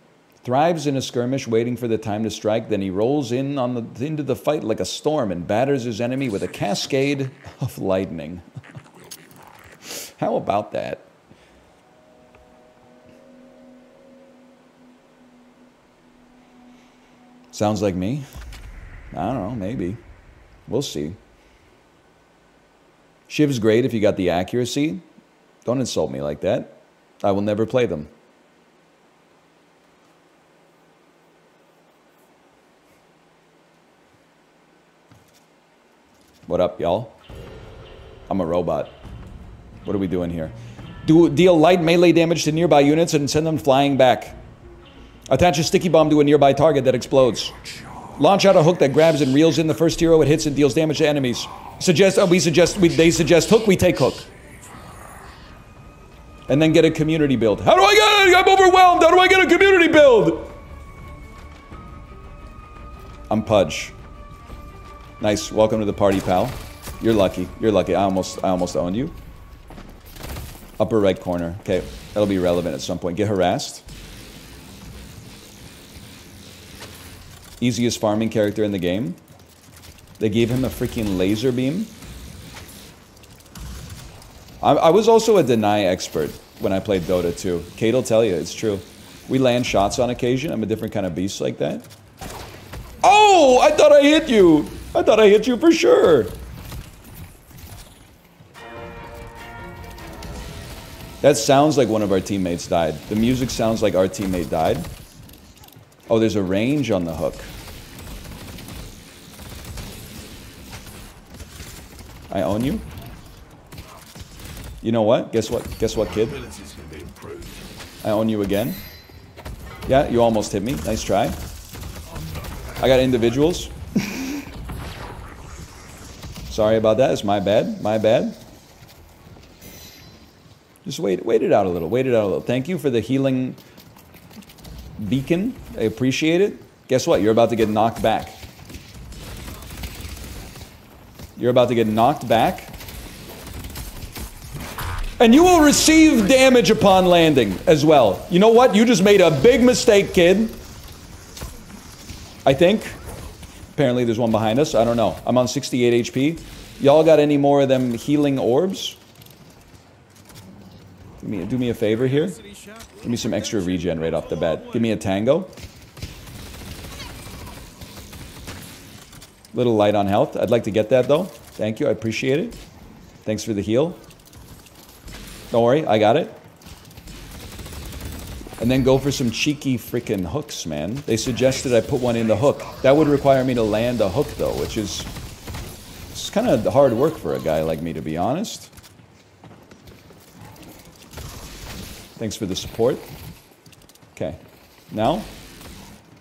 Thrives in a skirmish, waiting for the time to strike. Then he rolls in into the fight like a storm and batters his enemy with a cascade of lightning. How about that? Sounds like me. I don't know, maybe. We'll see. Shiv's great if you got the accuracy. Don't insult me like that. I will never play them. What up, y'all? I'm a robot. What are we doing here? Deal light melee damage to nearby units and send them flying back. Attach a sticky bomb to a nearby target that explodes. Launch out a hook that grabs and reels in the first hero it hits and deals damage to enemies. They suggest hook, we take hook. And then get a community build. How do I get it? I'm overwhelmed. How do I get a community build? I'm Pudge. Nice. Welcome to the party, pal. You're lucky. You're lucky. I almost owned you. Upper right corner. Okay. That'll be relevant at some point. Get harassed. Easiest farming character in the game. They gave him a freaking laser beam. I was also a deny expert when I played Dota 2. Kate'll tell you, it's true. We land shots on occasion. I'm a different kind of beast like that. Oh! I thought I hit you! I thought I hit you for sure! That sounds like one of our teammates died. The music sounds like our teammate died. Oh, there's a range on the hook. I own you. You know what? Guess what? Guess what, kid? I own you again. Yeah, you almost hit me. Nice try. I got individuals. Sorry about that. It's my bad. My bad. Just wait it out a little. Wait it out a little. Thank you for the healing beacon. I appreciate it. Guess what? You're about to get knocked back. You're about to get knocked back. And you will receive damage upon landing as well. You know what? You just made a big mistake, kid. I think. Apparently there's one behind us. I don't know. I'm on 68 HP. Y'all got any more of them healing orbs? Do me a favor here. Give me some extra regen right off the bat. Give me a tango. Little light on health. I'd like to get that though. Thank you. I appreciate it. Thanks for the heal. Don't worry. I got it. And then go for some cheeky freaking hooks, man. They suggested I put one in the hook. That would require me to land a hook, though, which is... It's kind of hard work for a guy like me, to be honest. Thanks for the support. Okay. Now?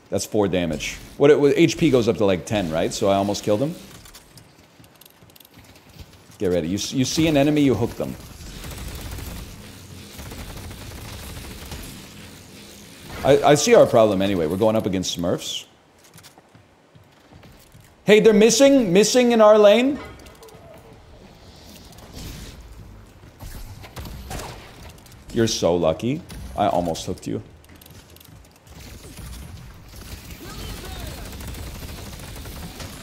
That's 4 damage. HP goes up to like 10, right? So I almost killed him. Get ready. You see an enemy, you hook them. I see our problem anyway. We're going up against Smurfs. Hey, they're missing in our lane. You're so lucky. I almost hooked you.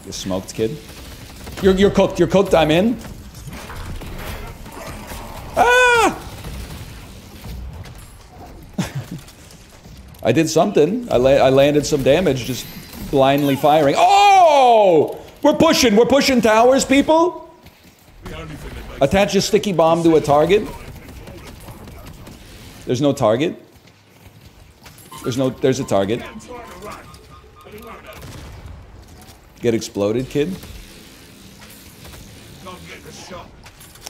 You smoked, kid. You're cooked. You're cooked. I'm in. Ah! I did something. I landed some damage just blindly firing. Oh! We're pushing towers, people. Attach a sticky bomb to a target. There's no target. There's a target. Get exploded, kid.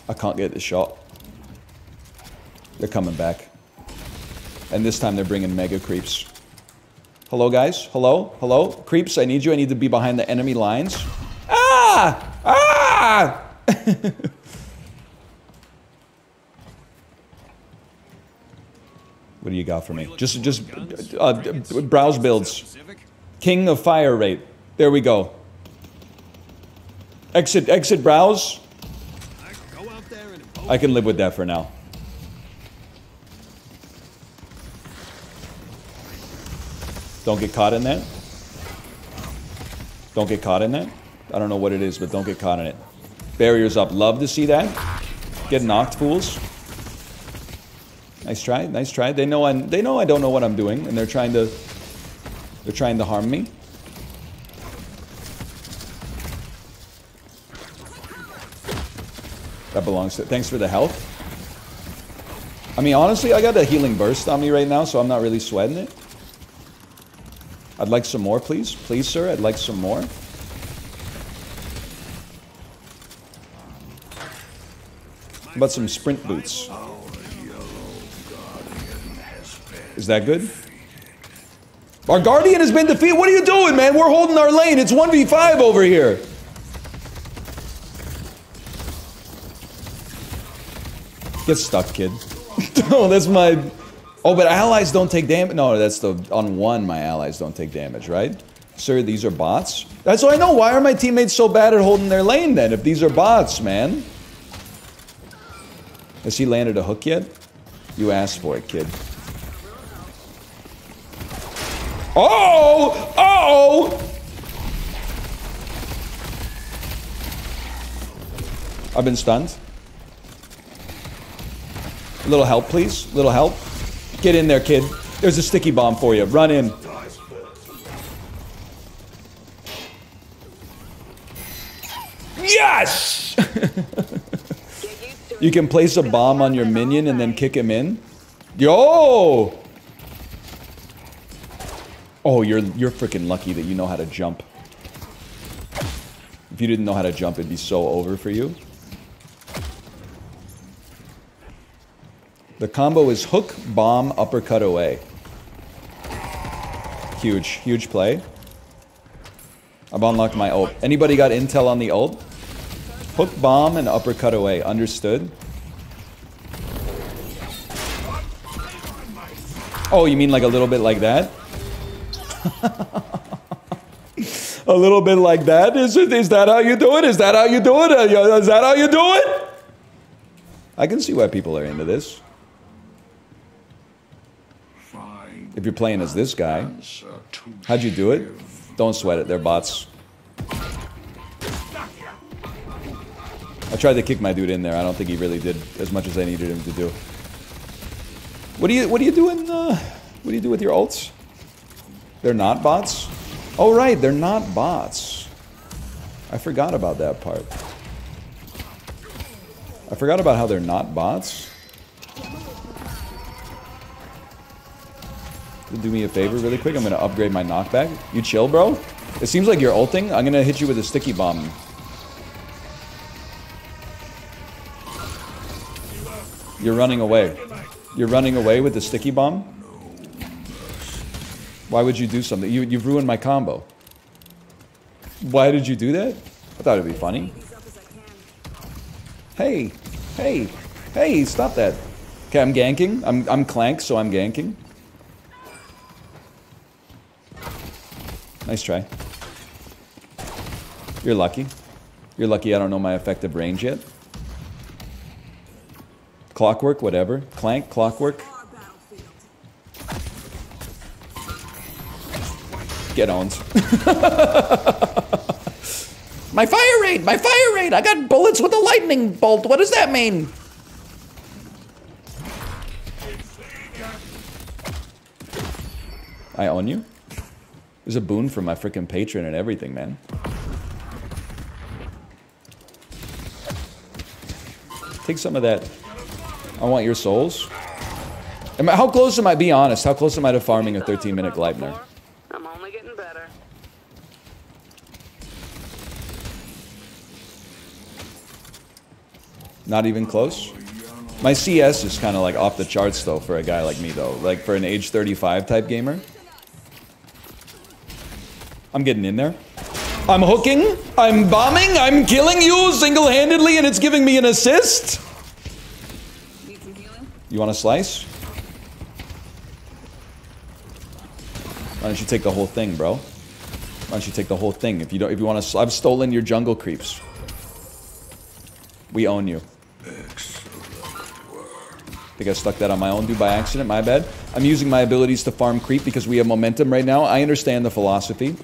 I can't get the shot. They're coming back. And this time they're bringing mega creeps. Hello, guys? Hello? Hello? Creeps, I need you. I need to be behind the enemy lines. Ah! Ah! What do you got for me? Just browse builds. King of fire rate. There we go. Exit browse. I can live with that for now. Don't get caught in that. Don't get caught in that. I don't know what it is, but don't get caught in it. Barriers up. Love to see that. Get knocked, fools. Nice try. Nice try. They know I don't know what I'm doing, and they're trying to harm me. That belongs to... Thanks for the health. I mean, honestly, I got a healing burst on me right now, so I'm not really sweating it. I'd like some more, please. Please, sir, I'd like some more. How about some sprint boots? Is that good? Our Guardian has been defeated. What are you doing, man? We're holding our lane. It's 1v5 over here. Get stuck, kid. Oh, that's my... Oh, but allies don't take damage. No, that's the... On one, my allies don't take damage, right? Sir, these are bots? That's what I know. Why are my teammates so bad at holding their lane, then, if these are bots, man? Has he landed a hook yet? You asked for it, kid. Oh! Oh! I've been stunned. A little help, please. A little help. Get in there, kid. There's a sticky bomb for you. Run in. Yes! You can place a bomb on your minion and then kick him in. Yo! Oh, you're freaking lucky that you know how to jump. If you didn't know how to jump, it'd be so over for you. The combo is hook, bomb, uppercut away. Huge, huge play. I've unlocked my ult. Anybody got intel on the ult? Hook, bomb, and uppercut away. Understood? Oh, you mean like a little bit like that? A little bit like that? Is that how you do it? Is that how you do it? Is that how you do it? I can see why people are into this. If you're playing as this guy. How'd you do it? Don't sweat it, they're bots. I tried to kick my dude in there. I don't think he really did as much as I needed him to do. What do you do in what do you do with your ults? They're not bots? Oh right, they're not bots. I forgot about that part. I forgot about how they're not bots. Do me a favor really quick. I'm gonna upgrade my knockback. You chill, bro? It seems like you're ulting. I'm gonna hit you with a sticky bomb. You're running away. You're running away with the sticky bomb? Why would you do something? You've ruined my combo. Why did you do that? I thought it'd be funny. Hey, hey, hey, stop that. Okay, I'm ganking. I'm Clank, so I'm ganking. Nice try. You're lucky. You're lucky I don't know my effective range yet. Clockwork, whatever. Clank, clockwork. Get owned. My fire rate! My fire rate! I got bullets with a lightning bolt. What does that mean? I own you? There's a boon for my freaking patron and everything, man. Take some of that. I want your souls. How close am I? Be honest. How close am I to farming a 13-minute Gleipnir? I'm only getting better. Not even close? My CS is kind of like off the charts though for a guy like me though. Like for an age 35 type gamer. I'm getting in there. I'm hooking. I'm bombing. I'm killing you single-handedly and it's giving me an assist. You want a slice? Why don't you take the whole thing, bro? Why don't you take the whole thing? If you want to, I've stolen your jungle creeps. We own you. Think I stuck that on my own dude by accident, my bad. I'm using my abilities to farm creep because we have momentum right now. I understand the philosophy.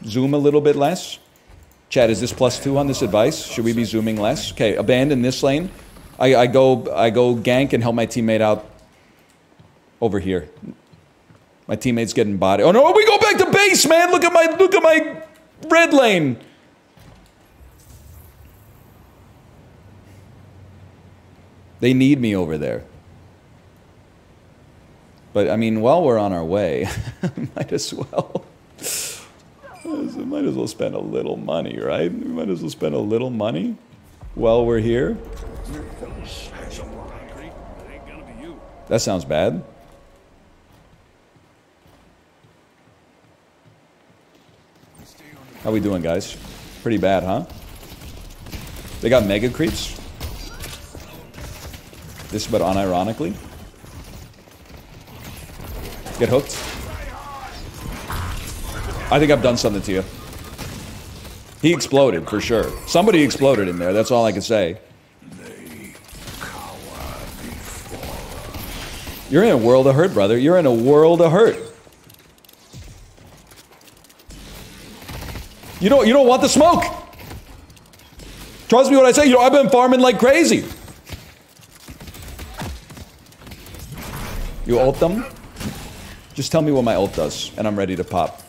Zoom a little bit less. Chad, is this +2 on this advice? Should we be zooming less? Okay, abandon this lane. I go gank and help my teammate out over here. My teammate's getting body. Oh no, we go back to base, man! Look at my red lane! They need me over there. But I mean, while we're on our way, might as well spend a little money, right? We might as well spend a little money while we're here. That sounds bad. How we doing, guys? Pretty bad, huh? They got mega creeps. This, but unironically. Get hooked. I think I've done something to you. He exploded, for sure. Somebody exploded in there, that's all I can say. You're in a world of hurt, brother. You're in a world of hurt. You don't want the smoke. Trust me when I say, I've been farming like crazy. You ult them? Just tell me what my ult does, and I'm ready to pop.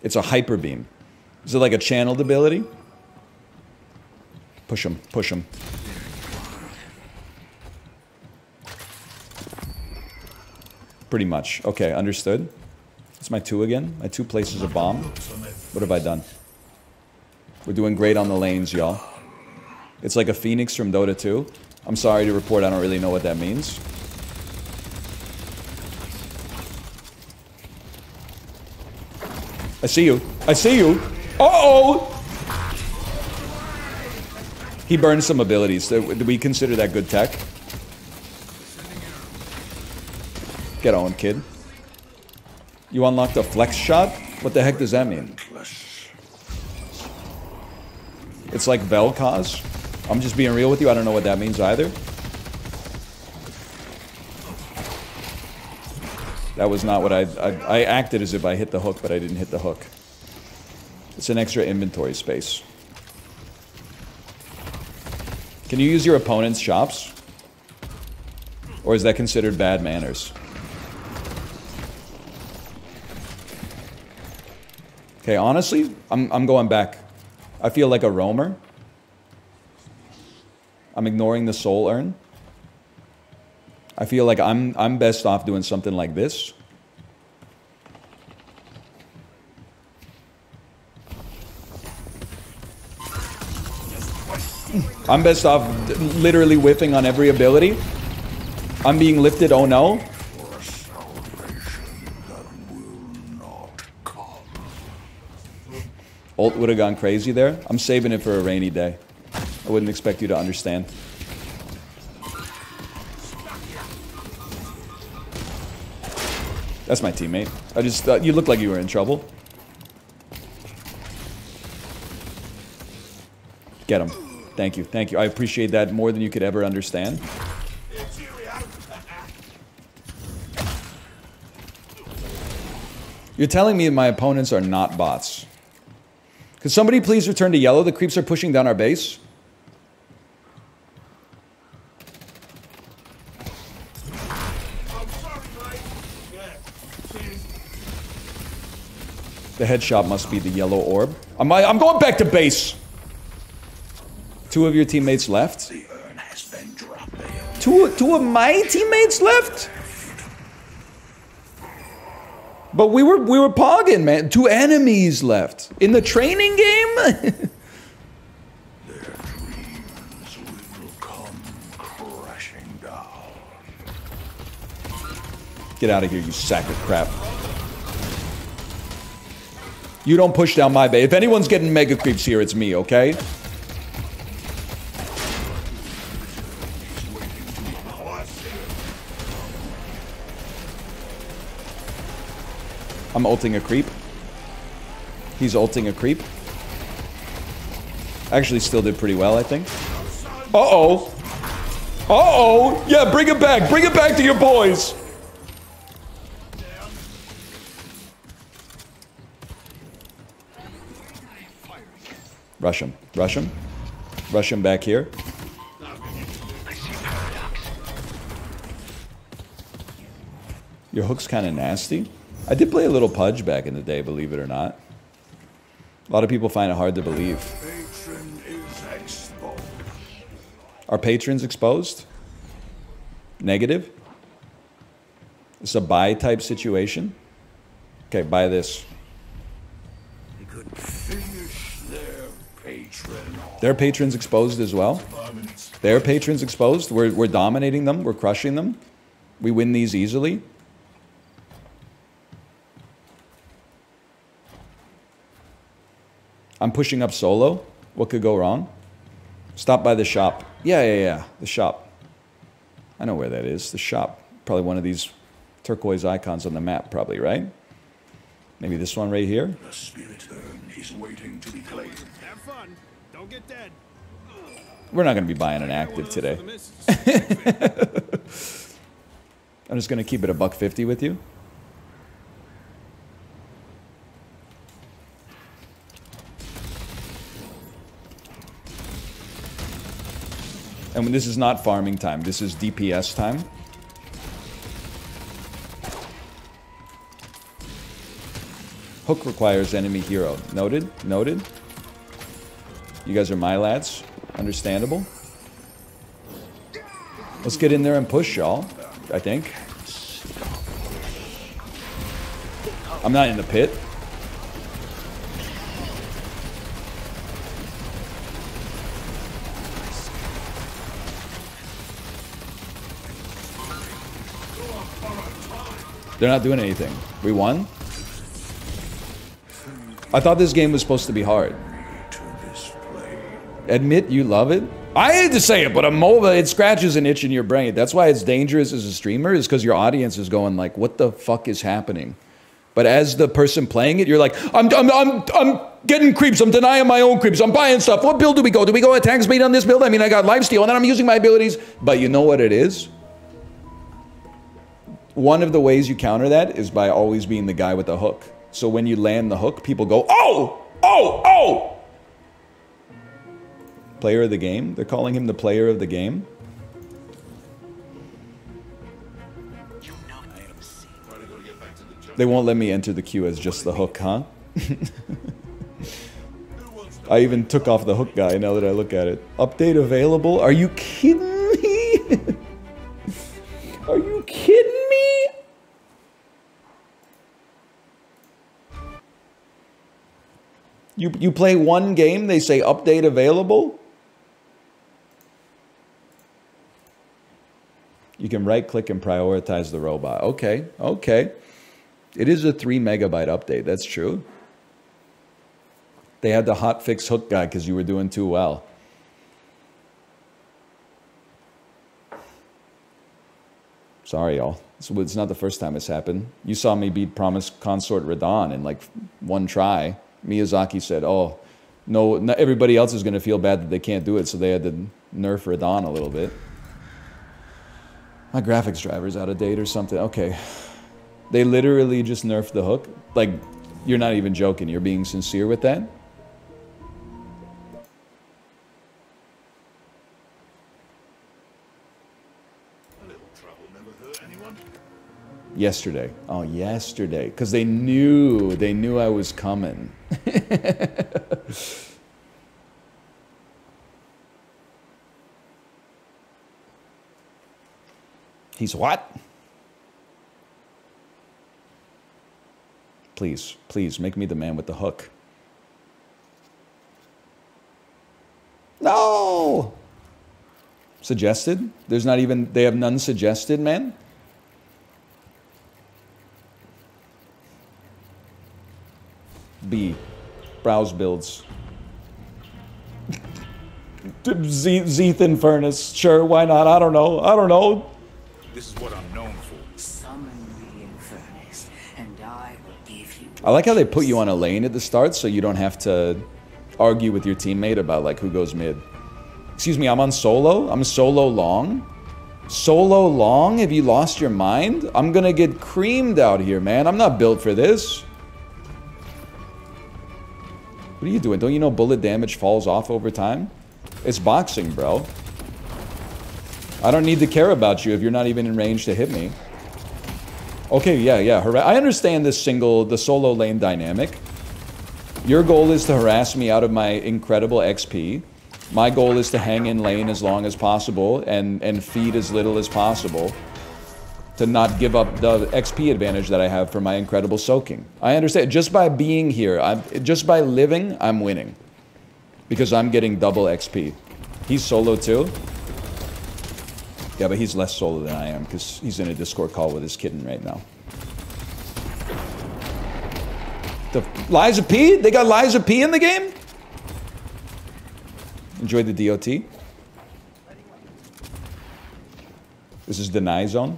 It's a hyper beam. Is it like a channeled ability? Push him, push him. Pretty much. Okay, understood. It's my 2 again. My 2 places a bomb. What have I done? We're doing great on the lanes, y'all. It's like a phoenix from Dota 2. I'm sorry to report, I don't really know what that means. I see you. I see you. Uh-oh! He burned some abilities. Do we consider that good tech? Get on, kid. You unlocked a flex shot? What the heck does that mean? It's like Vel'Koz. I'm just being real with you. I don't know what that means either. That was not what I acted as if I hit the hook, but I didn't hit the hook. It's an extra inventory space. Can you use your opponent's shops? Or is that considered bad manners? Okay, honestly, I'm going back. I feel like a roamer. I'm ignoring the soul urn. I feel like I'm best off doing something like this. I'm best off literally whiffing on every ability. I'm being lifted, oh no. Ult would have gone crazy there. I'm saving it for a rainy day. I wouldn't expect you to understand. That's my teammate. I just thought you looked like you were in trouble. Get him. Thank you. Thank you. I appreciate that more than you could ever understand. You're telling me my opponents are not bots. Could somebody please return to yellow? The creeps are pushing down our base. The headshot must be the yellow orb. I'm going back to base. 2 of your teammates left. Two of my teammates left? But we were pogging, man. 2 enemies left in the training game. Their dreams will come crashing down. Get out of here, you sack of crap. You don't push down my base. If anyone's getting mega creeps here, it's me, okay? I'm ulting a creep. He's ulting a creep. Actually still did pretty well, I think. Uh-oh. Uh-oh. Yeah, bring it back. Bring it back to your boys. Rush him. Rush him. Rush him back here. Your hook's kind of nasty. I did play a little Pudge back in the day, believe it or not. A lot of people find it hard to believe. Are patrons exposed? Negative? It's a buy type situation? Okay, buy this. Their patrons exposed as well. Their patrons exposed. We're dominating them. We're crushing them. We win these easily. I'm pushing up solo. What could go wrong? Stop by the shop. Yeah. The shop. I know where that is. The shop. Probably one of these turquoise icons on the map, probably, right? Maybe this one right here. The spirit urn is waiting to be claimed. Have fun. Don't get dead. We're not going to be buying an active today. I'm just going to keep it $150 with you. And this is not farming time. This is DPS time. Hook requires enemy hero. Noted? Noted. You guys are my lads. Understandable. Let's get in there and push, y'all. I think. I'm not in the pit. They're not doing anything. We won? I thought this game was supposed to be hard. Admit you love it? I hate to say it, but a MOBA, it scratches an itch in your brain. That's why it's dangerous as a streamer, is because your audience is going like, what the fuck is happening? But as the person playing it, you're like, I'm getting creeps. I'm denying my own creeps. I'm buying stuff. What build do we go? Do we go attack speed on this build? I mean, I got lifesteal, and then I'm using my abilities. But you know what it is? One of the ways you counter that is by always being the guy with the hook. So when you land the hook, people go, oh, oh, oh. Player of the game? They're calling him the player of the game? They won't let me enter the queue as just the hook, huh? I even took off the hook guy now that I look at it. Update available? Are you kidding me? Are you kidding me? You play one game, they say update available? You can right click and prioritize the robot. Okay, okay. It is a 3 megabyte update, that's true. They had to hotfix hook guy because you were doing too well. Sorry, y'all. It's not the first time it's happened. You saw me beat Promise Consort Radon in like one try. Miyazaki said, oh, no, everybody else is going to feel bad that they can't do it, so they had to nerf Radon a little bit. My graphics driver's out of date or something. Okay. They literally just nerfed the hook? Like, you're not even joking. You're being sincere with that? A little trouble never hurt anyone. Yesterday. Oh, yesterday. Because they knew I was coming. He's what? Please, please, make me the man with the hook. No! Suggested? There's not even, they have none suggested, man? B. Browse builds. Zethan Furnace. Sure, why not? I don't know. I don't know. This is what I'm known for. Summon me in furnace, and I will give you. I like how they put you on a lane at the start so you don't have to argue with your teammate about like who goes mid. Excuse me, I'm on solo? I'm solo long? Solo long? Have you lost your mind? I'm gonna get creamed out here, man. I'm not built for this. What are you doing? Don't you know bullet damage falls off over time? It's boxing, bro. I don't need to care about you if you're not even in range to hit me. Okay, yeah. I understand this the solo lane dynamic. Your goal is to harass me out of my incredible XP. My goal is to hang in lane as long as possible and feed as little as possible to not give up the XP advantage that I have for my incredible soaking. I understand. Just by being here, just by living, I'm winning. Because I'm getting double XP. He's solo too? Yeah, but he's less solo than I am because he's in a Discord call with his kitten right now. The Liza P? They got Liza P in the game? Enjoy the DOT. This is Deny Zone.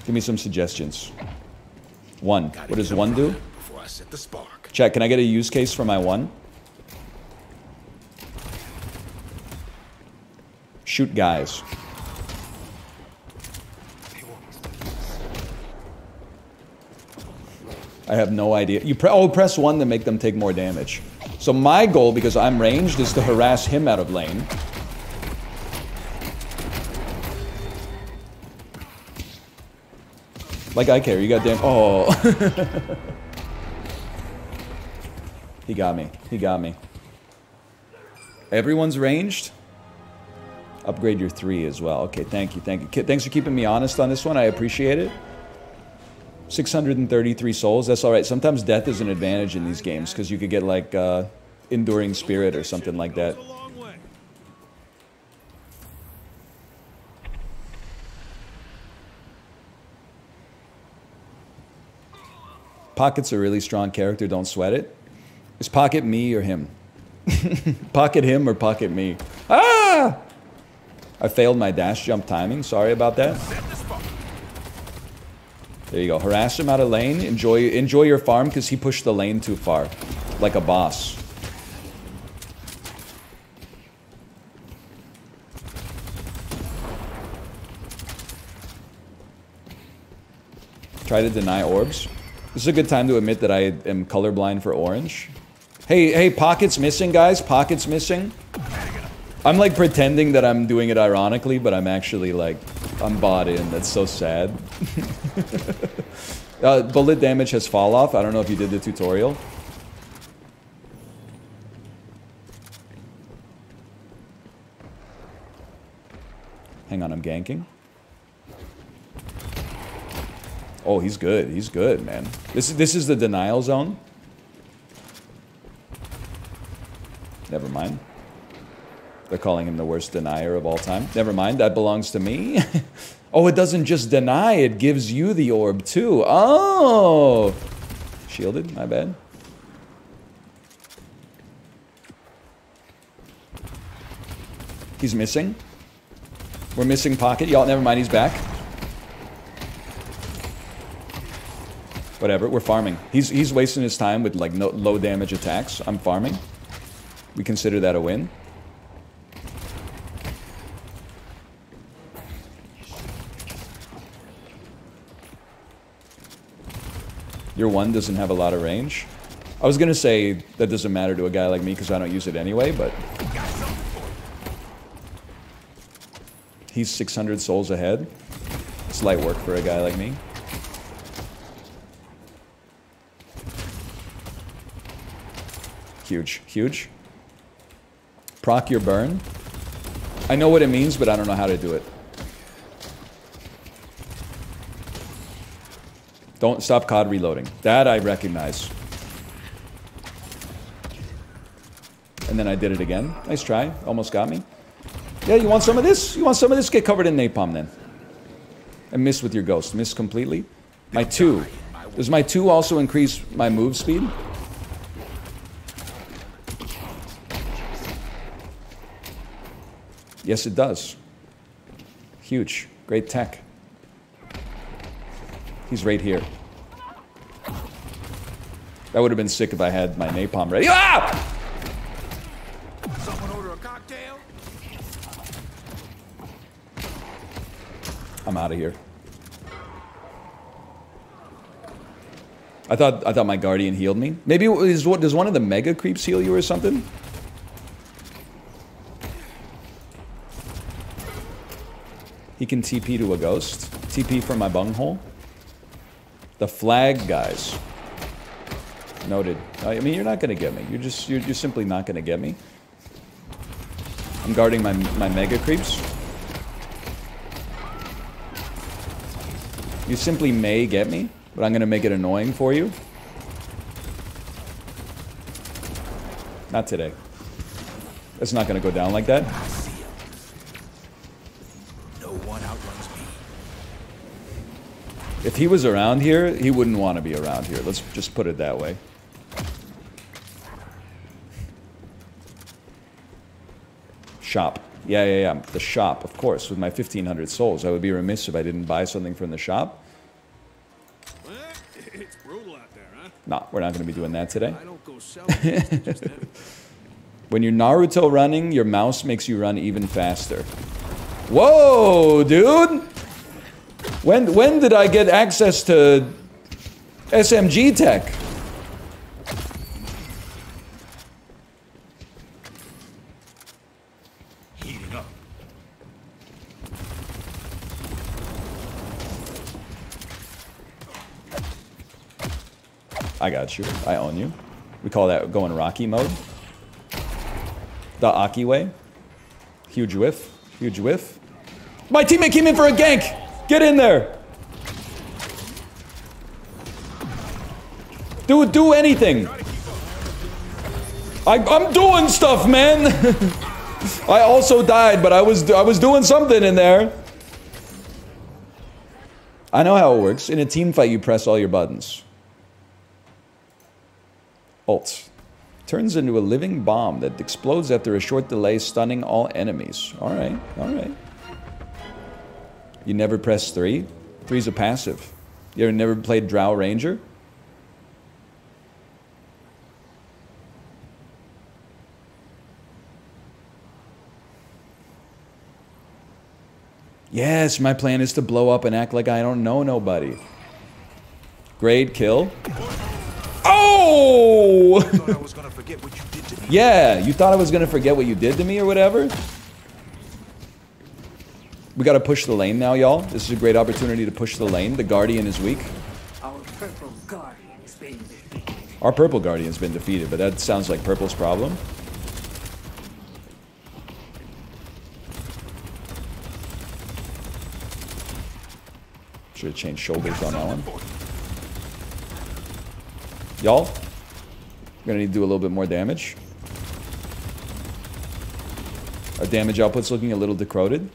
Give me some suggestions. One. What does one do? Before I set the spark. Chat, can I get a use case for my one? Shoot guys. I have no idea. You press one to make them take more damage. So my goal, because I'm ranged, is to harass him out of lane. Like I care, you got damn. Oh. He got me. He got me. Everyone's ranged? Upgrade your 3 as well. Okay, thank you, thank you. Thanks for keeping me honest on this one. I appreciate it. 633 souls. That's all right. Sometimes death is an advantage in these games because you could get like enduring spirit or something like that. Pocket's a really strong character. Don't sweat it. Is Pocket me or him? Pocket him or Pocket me? Ah! I failed my dash jump timing. Sorry about that. There you go. Harass him out of lane. Enjoy your farm because he pushed the lane too far. Like a boss. Try to deny orbs. This is a good time to admit that I am colorblind for orange. Hey, Pocket's missing, guys. Pocket's missing. I'm like pretending that I'm doing it ironically, but I'm actually like, I'm bought in. That's so sad. Bullet damage has fall off. I don't know if you did the tutorial. Hang on, I'm ganking. Oh, he's good. He's good, man. This is the denial zone. Never mind. They're calling him the worst denier of all time. Never mind, that belongs to me. Oh, it doesn't just deny, it gives you the orb too. Oh! Shielded, my bad. He's missing. We're missing Pocket. Y'all, never mind, he's back. Whatever, we're farming. He's wasting his time with like no, low damage attacks. I'm farming. We consider that a win. Your one doesn't have a lot of range. I was gonna say that doesn't matter to a guy like me because I don't use it anyway, but he's 600 souls ahead. It's light work for a guy like me. Huge, huge. Proc your burn. I know what it means, but I don't know how to do it. Don't stop COD reloading. That I recognize. And then I did it again. Nice try. Almost got me. Yeah, you want some of this? You want some of this? Get covered in napalm then. And miss with your ghost. Miss completely. My 2. Does my 2 also increase my move speed? Yes, it does. Huge. Great tech. He's right here. That would have been sick if I had my napalm ready. Ah! Someone order a cocktail? I'm out of here. I thought my guardian healed me. Maybe does one of the mega creeps heal you or something? He can TP to a ghost. TP from my bunghole. The flag guys. Noted. I mean, you're not gonna get me. You're simply not gonna get me. I'm guarding my mega creeps. You simply may get me, but I'm gonna make it annoying for you. Not today. It's not gonna go down like that. If he was around here, he wouldn't want to be around here. Let's just put it that way. Shop. Yeah. The shop, of course, with my 1,500 souls. I would be remiss if I didn't buy something from the shop. It's brutal out there, huh? Nah, we're not going to be doing that today. I don't go selling just anything. When you're Naruto running, your mouse makes you run even faster. Whoa, dude! When did I get access to SMG tech? Heating up. I got you. I own you. We call that going Rocky mode. The Aki way. Huge whiff. Huge whiff. My teammate came in for a gank! Get in there! Dude, do anything. I'm doing stuff, man. I also died, but I was doing something in there. I know how it works. In a team fight, you press all your buttons. Alt. Turns into a living bomb that explodes after a short delay, stunning all enemies. Alright, alright. You never press 3? 3's a passive. You ever never played Drow Ranger? Yes, my plan is to blow up and act like I don't know nobody. Grade kill. Oh! I thought I was gonna forget what you did to me. Yeah, you thought I was gonna forget what you did to me or whatever? We gotta push the lane now, y'all. This is a great opportunity to push the lane. The Guardian is weak. Our purple guardian's been defeated. Our purple Guardian's been defeated, but that sounds like purple's problem. Should have changed shoulders on that one. Y'all, we're gonna need to do a little bit more damage. Our damage output's looking a little decroded.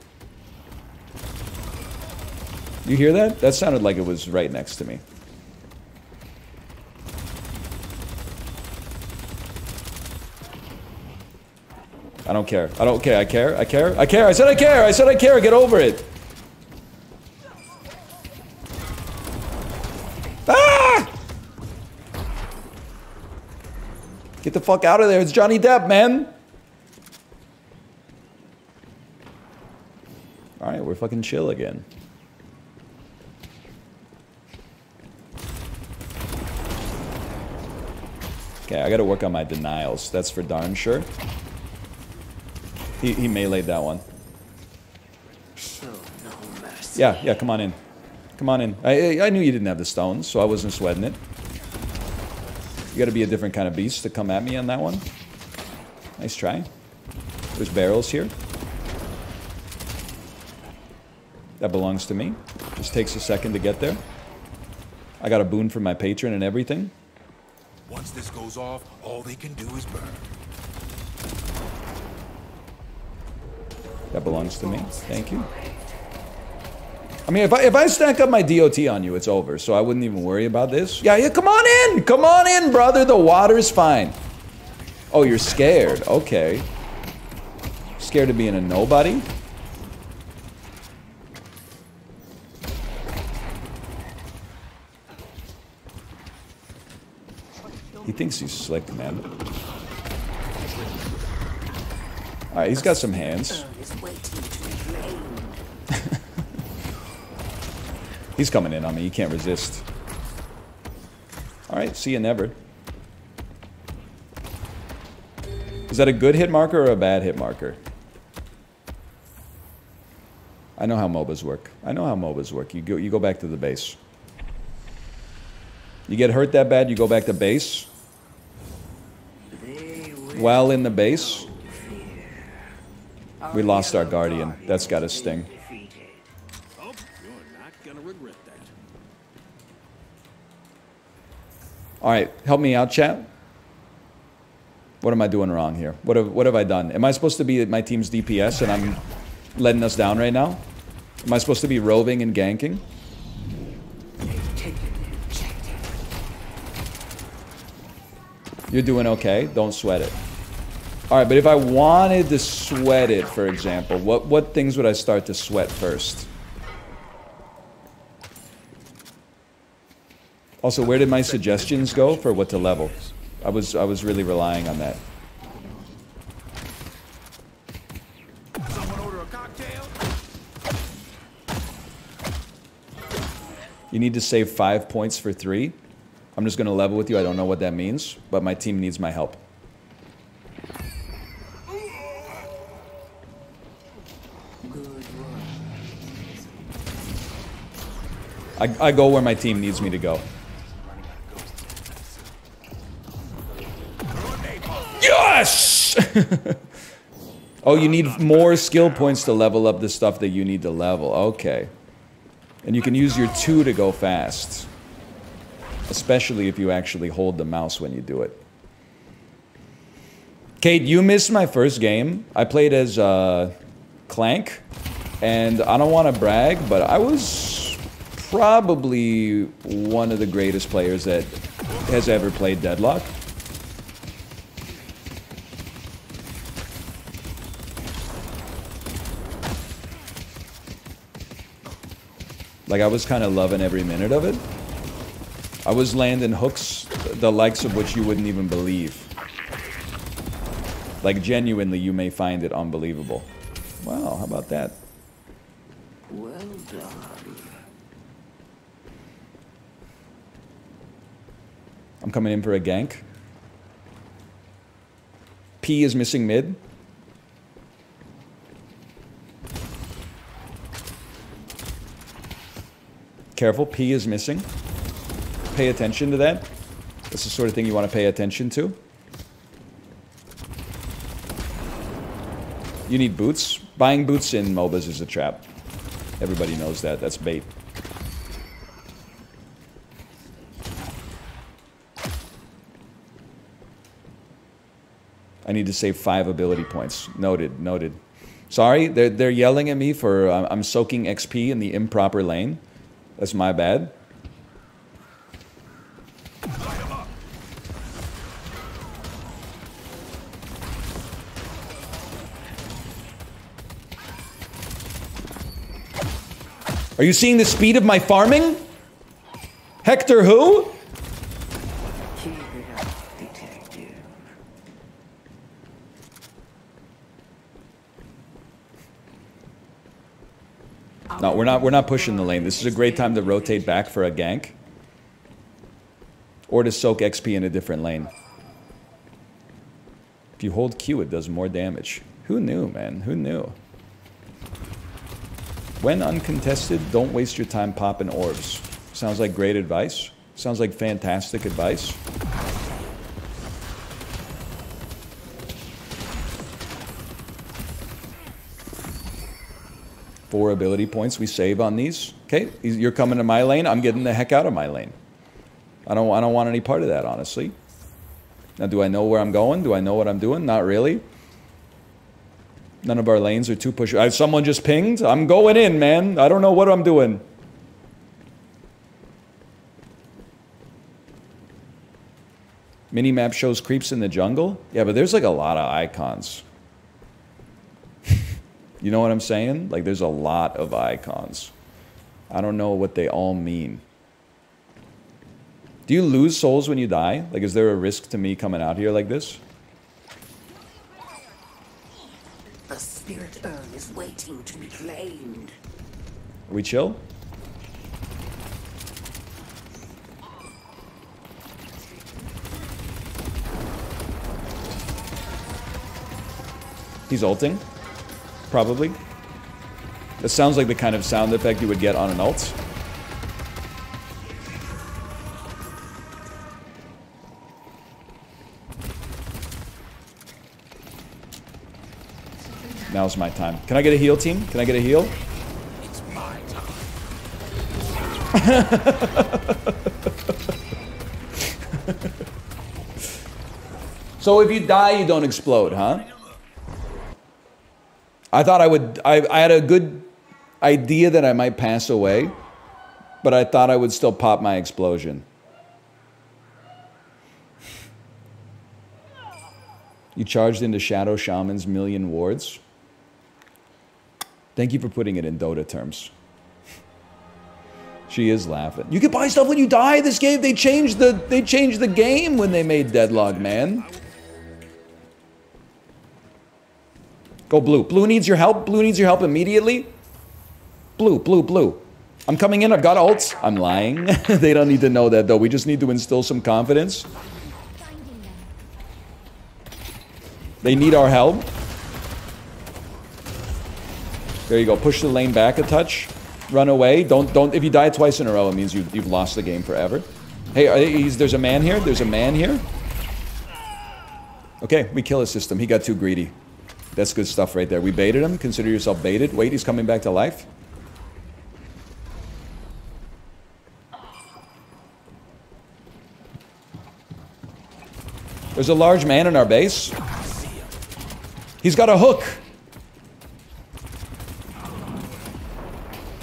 You hear that? That sounded like it was right next to me. I don't care. I don't care. I care. I care. I care. I said I care. I said I care. Get over it. Ah! Get the fuck out of there. It's Johnny Depp, man. Alright, we're fucking chill again. Okay, I gotta work on my denials. That's for darn sure. He meleeed that one. Yeah, yeah, come on in. Come on in. I knew you didn't have the stones, so I wasn't sweating it. You gotta be a different kind of beast to come at me on that one. Nice try. There's barrels here. That belongs to me. Just takes a second to get there. I got a boon from my patron and everything. Once this goes off, all they can do is burn. That belongs to me. Thank you. I mean, if I stack up my DOT on you, it's over. So I wouldn't even worry about this. Yeah, yeah, come on in! Come on in, brother! The water's fine. Oh, you're scared. Okay. Scared of being a nobody? He thinks he's slick, man. Alright, he's got some hands. He's coming in on me. You can't resist. Alright, see you never. Is that a good hit marker or a bad hit marker? I know how MOBAs work. I know how MOBAs work. You go back to the base. You get hurt that bad, you go back to base. While in the base, we lost our Guardian. That's got to sting. Oh, you're not gonna regret that. Alright, help me out, chat. What am I doing wrong here? What have I done? Am I supposed to be my team's DPS and I'm letting us down right now? Am I supposed to be roving and ganking? You're doing okay. Don't sweat it. Alright, but if I wanted to sweat it, for example, what things would I start to sweat first? Also, where did my suggestions go for what to level? I was really relying on that. Someone order a cocktail? You need to save 5 points for 3. I'm just going to level with you. I don't know what that means, but my team needs my help. I go where my team needs me to go. Yes! Oh, you need more skill points to level up the stuff that you need to level. Okay. And you can use your 2 to go fast. Especially if you actually hold the mouse when you do it. Kate, you missed my first game. I played as Clank, and I don't want to brag, but I was probably one of the greatest players that has ever played Deadlock. Like, I was kind of loving every minute of it. I was landing hooks, the likes of which you wouldn't even believe. Like, genuinely, you may find it unbelievable. Wow, how about that? Well done. I'm coming in for a gank. P is missing mid. Careful, P is missing. Pay attention to that. That's the sort of thing you want to pay attention to. You need boots. Buying boots in MOBAs is a trap. Everybody knows that. That's bait. I need to save 5 ability points. Noted, noted. Sorry, they're yelling at me for I'm soaking XP in the improper lane. That's my bad. Are you seeing the speed of my farming? Hector who? Keep it up, detective. No, we're not pushing the lane. This is a great time to rotate back for a gank. Or to soak XP in a different lane. If you hold Q, it does more damage. Who knew, man? Who knew? When uncontested, don't waste your time popping orbs. Sounds like great advice. Sounds like fantastic advice. Four ability points we save on these. Okay, you're coming to my lane. I'm getting the heck out of my lane. I don't want any part of that, honestly. Now, do I know where I'm going? Do I know what I'm doing? Not really. None of our lanes are too pushy. Someone just pinged. I'm going in, man. I don't know what I'm doing. Minimap shows creeps in the jungle. Yeah, but there's like a lot of icons. You know what I'm saying? Like, there's a lot of icons. I don't know what they all mean. Do you lose souls when you die? Like, is there a risk to me coming out here like this? The spirit urn is waiting to be claimed. Are we chill? He's ulting. Probably. That sounds like the kind of sound effect you would get on an ult. Now's my time. Can I get a heal, team? Can I get a heal? It's my time. So if you die, you don't explode, huh? I thought I would... I had a good idea that I might pass away, but I thought I would still pop my explosion. You charged into Shadow Shaman's million wards. Thank you for putting it in Dota terms. She is laughing. You can buy stuff when you die. This game, they changed the game when they made Deadlock, man. Go blue. Blue needs your help. Blue needs your help immediately. Blue, blue, blue. I'm coming in. I've got ults. I'm lying. They don't need to know that, though. We just need to instill some confidence. They need our help. There you go. Push the lane back a touch. Run away. Don't. If you die twice in a row, it means you've lost the game forever. Hey, there's a man here. There's a man here. Okay, we kill his system. He got too greedy. That's good stuff right there. We baited him. Consider yourself baited. Wait, he's coming back to life. There's a large man in our base. He's got a hook.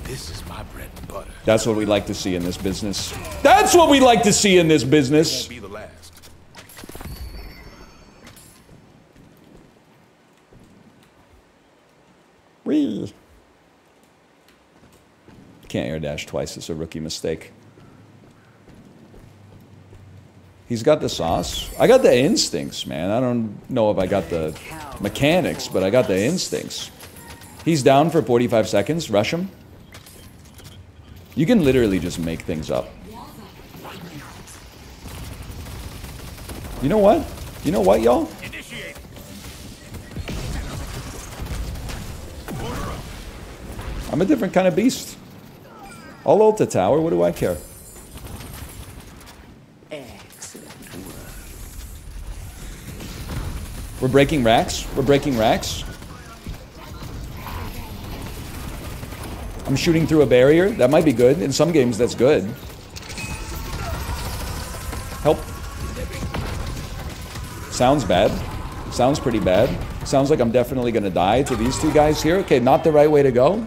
This is my bread and butter. That's what we like to see in this business. That's what we like to see in this business. Won't be the last. Whee. Can't air dash twice. It's a rookie mistake. He's got the sauce. I got the instincts, man. I don't know if I got the mechanics, but I got the instincts. He's down for 45 seconds. Rush him. You can literally just make things up. You know what? You know what, y'all? I'm a different kind of beast. I'll ult the tower. What do I care? We're breaking racks. We're breaking racks. I'm shooting through a barrier. That might be good. In some games, that's good. Help. Sounds bad. Sounds pretty bad. Sounds like I'm definitely going to die to these two guys here. Okay, not the right way to go.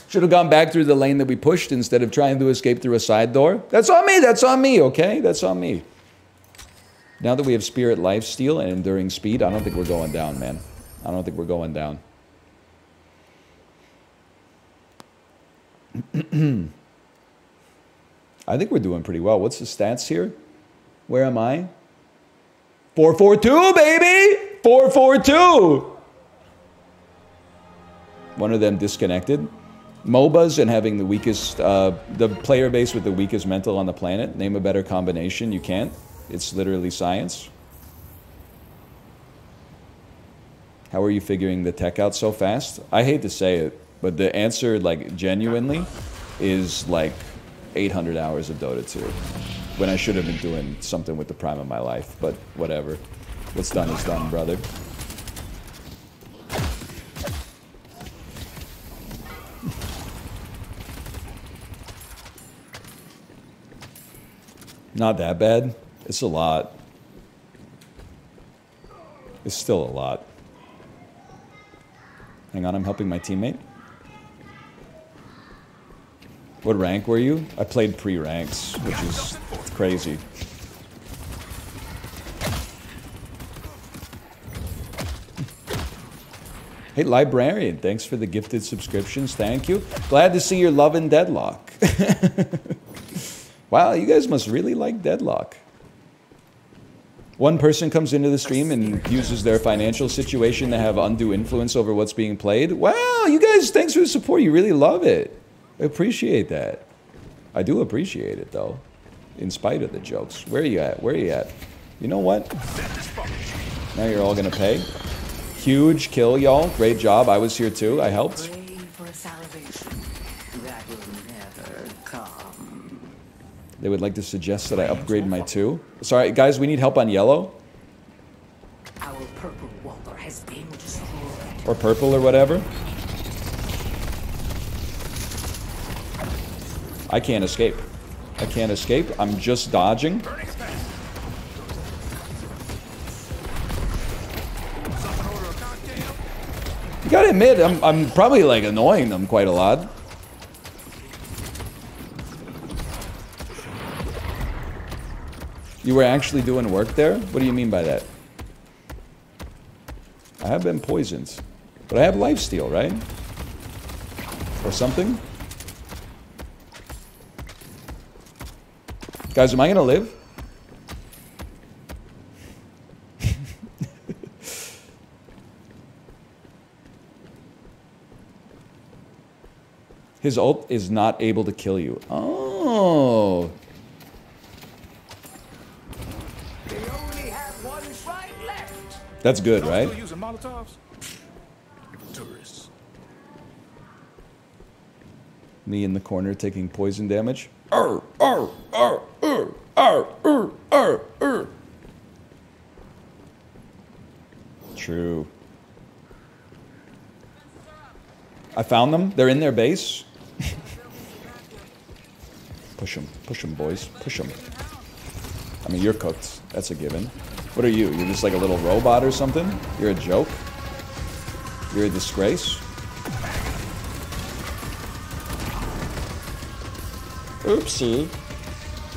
Should have gone back through the lane that we pushed instead of trying to escape through a side door. That's on me. That's on me, okay? That's on me. Now that we have Spirit Lifesteal and Enduring Speed, I don't think we're going down, man. I don't think we're going down. I think we're doing pretty well. What's the stats here? Where am I? 442, baby! 442! One of them disconnected. MOBAs and having the weakest, the player base with the weakest mental on the planet. Name a better combination. You can't. It's literally science. How are you figuring the tech out so fast? I hate to say it, but the answer, like, genuinely, is like 800 hours of Dota 2. When I should have been doing something with the prime of my life, but whatever. What's done is done, brother. Not that bad. It's a lot. It's still a lot. Hang on, I'm helping my teammate. What rank were you? I played pre-ranks, which is crazy. Hey, Librarian, thanks for the gifted subscriptions. Thank you. Glad to see you're loving Deadlock. Wow, you guys must really like Deadlock. One person comes into the stream and uses their financial situation to have undue influence over what's being played. Wow, you guys, thanks for the support. You really love it. I appreciate that. I do appreciate it, though. In spite of the jokes. Where are you at? Where are you at? You know what? Now you're all gonna pay. Huge kill, y'all. Great job. I was here, too. I helped. They would like to suggest that I upgrade my 2. Sorry, guys, we need help on yellow. Our purple walker has been destroyed. Or purple or whatever. I can't escape. I can't escape. I'm just dodging. You gotta admit, I'm probably like annoying them quite a lot. You were actually doing work there? What do you mean by that? I have been poisoned. But I have lifesteal, right? Or something? Guys, am I gonna live? His ult is not able to kill you. Oh. That's good, right? Me in the corner taking poison damage. Arr, arr, arr, arr, arr, arr, arr, arr. True. I found them. They're in their base. Push them, boys. Push them. I mean, you're cooked. That's a given. What are you? You're just like a little robot or something? You're a joke? You're a disgrace? Oopsie.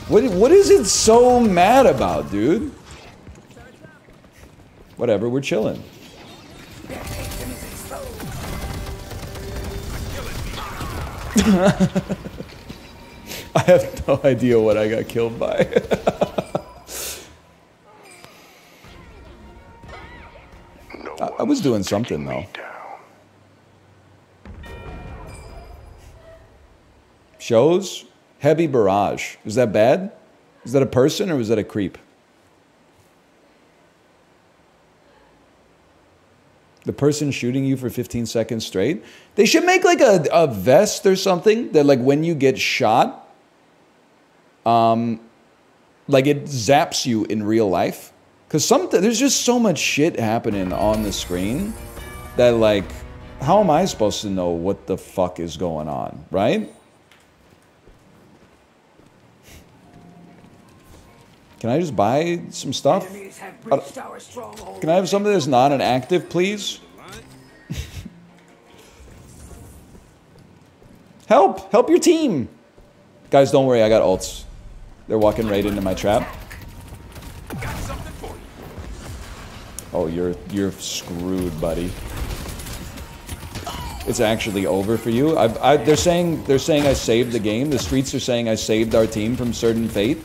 What is it so mad about, dude? Whatever, we're chilling. I have no idea what I got killed by. I was doing something though. Shows? Heavy barrage. Is that bad? Is that a person or was that a creep? The person shooting you for 15 seconds straight? They should make like a vest or something that like when you get shot, like it zaps you in real life. Because there's just so much shit happening on the screen that like, how am I supposed to know what the fuck is going on, right? Can I just buy some stuff? Can I have something that's not an active, please? Help! Help your team! Guys, don't worry, I got ults. They're walking right into my trap. Oh, you're screwed, buddy. It's actually over for you. They're saying I saved the game. The streets are saying I saved our team from certain fate.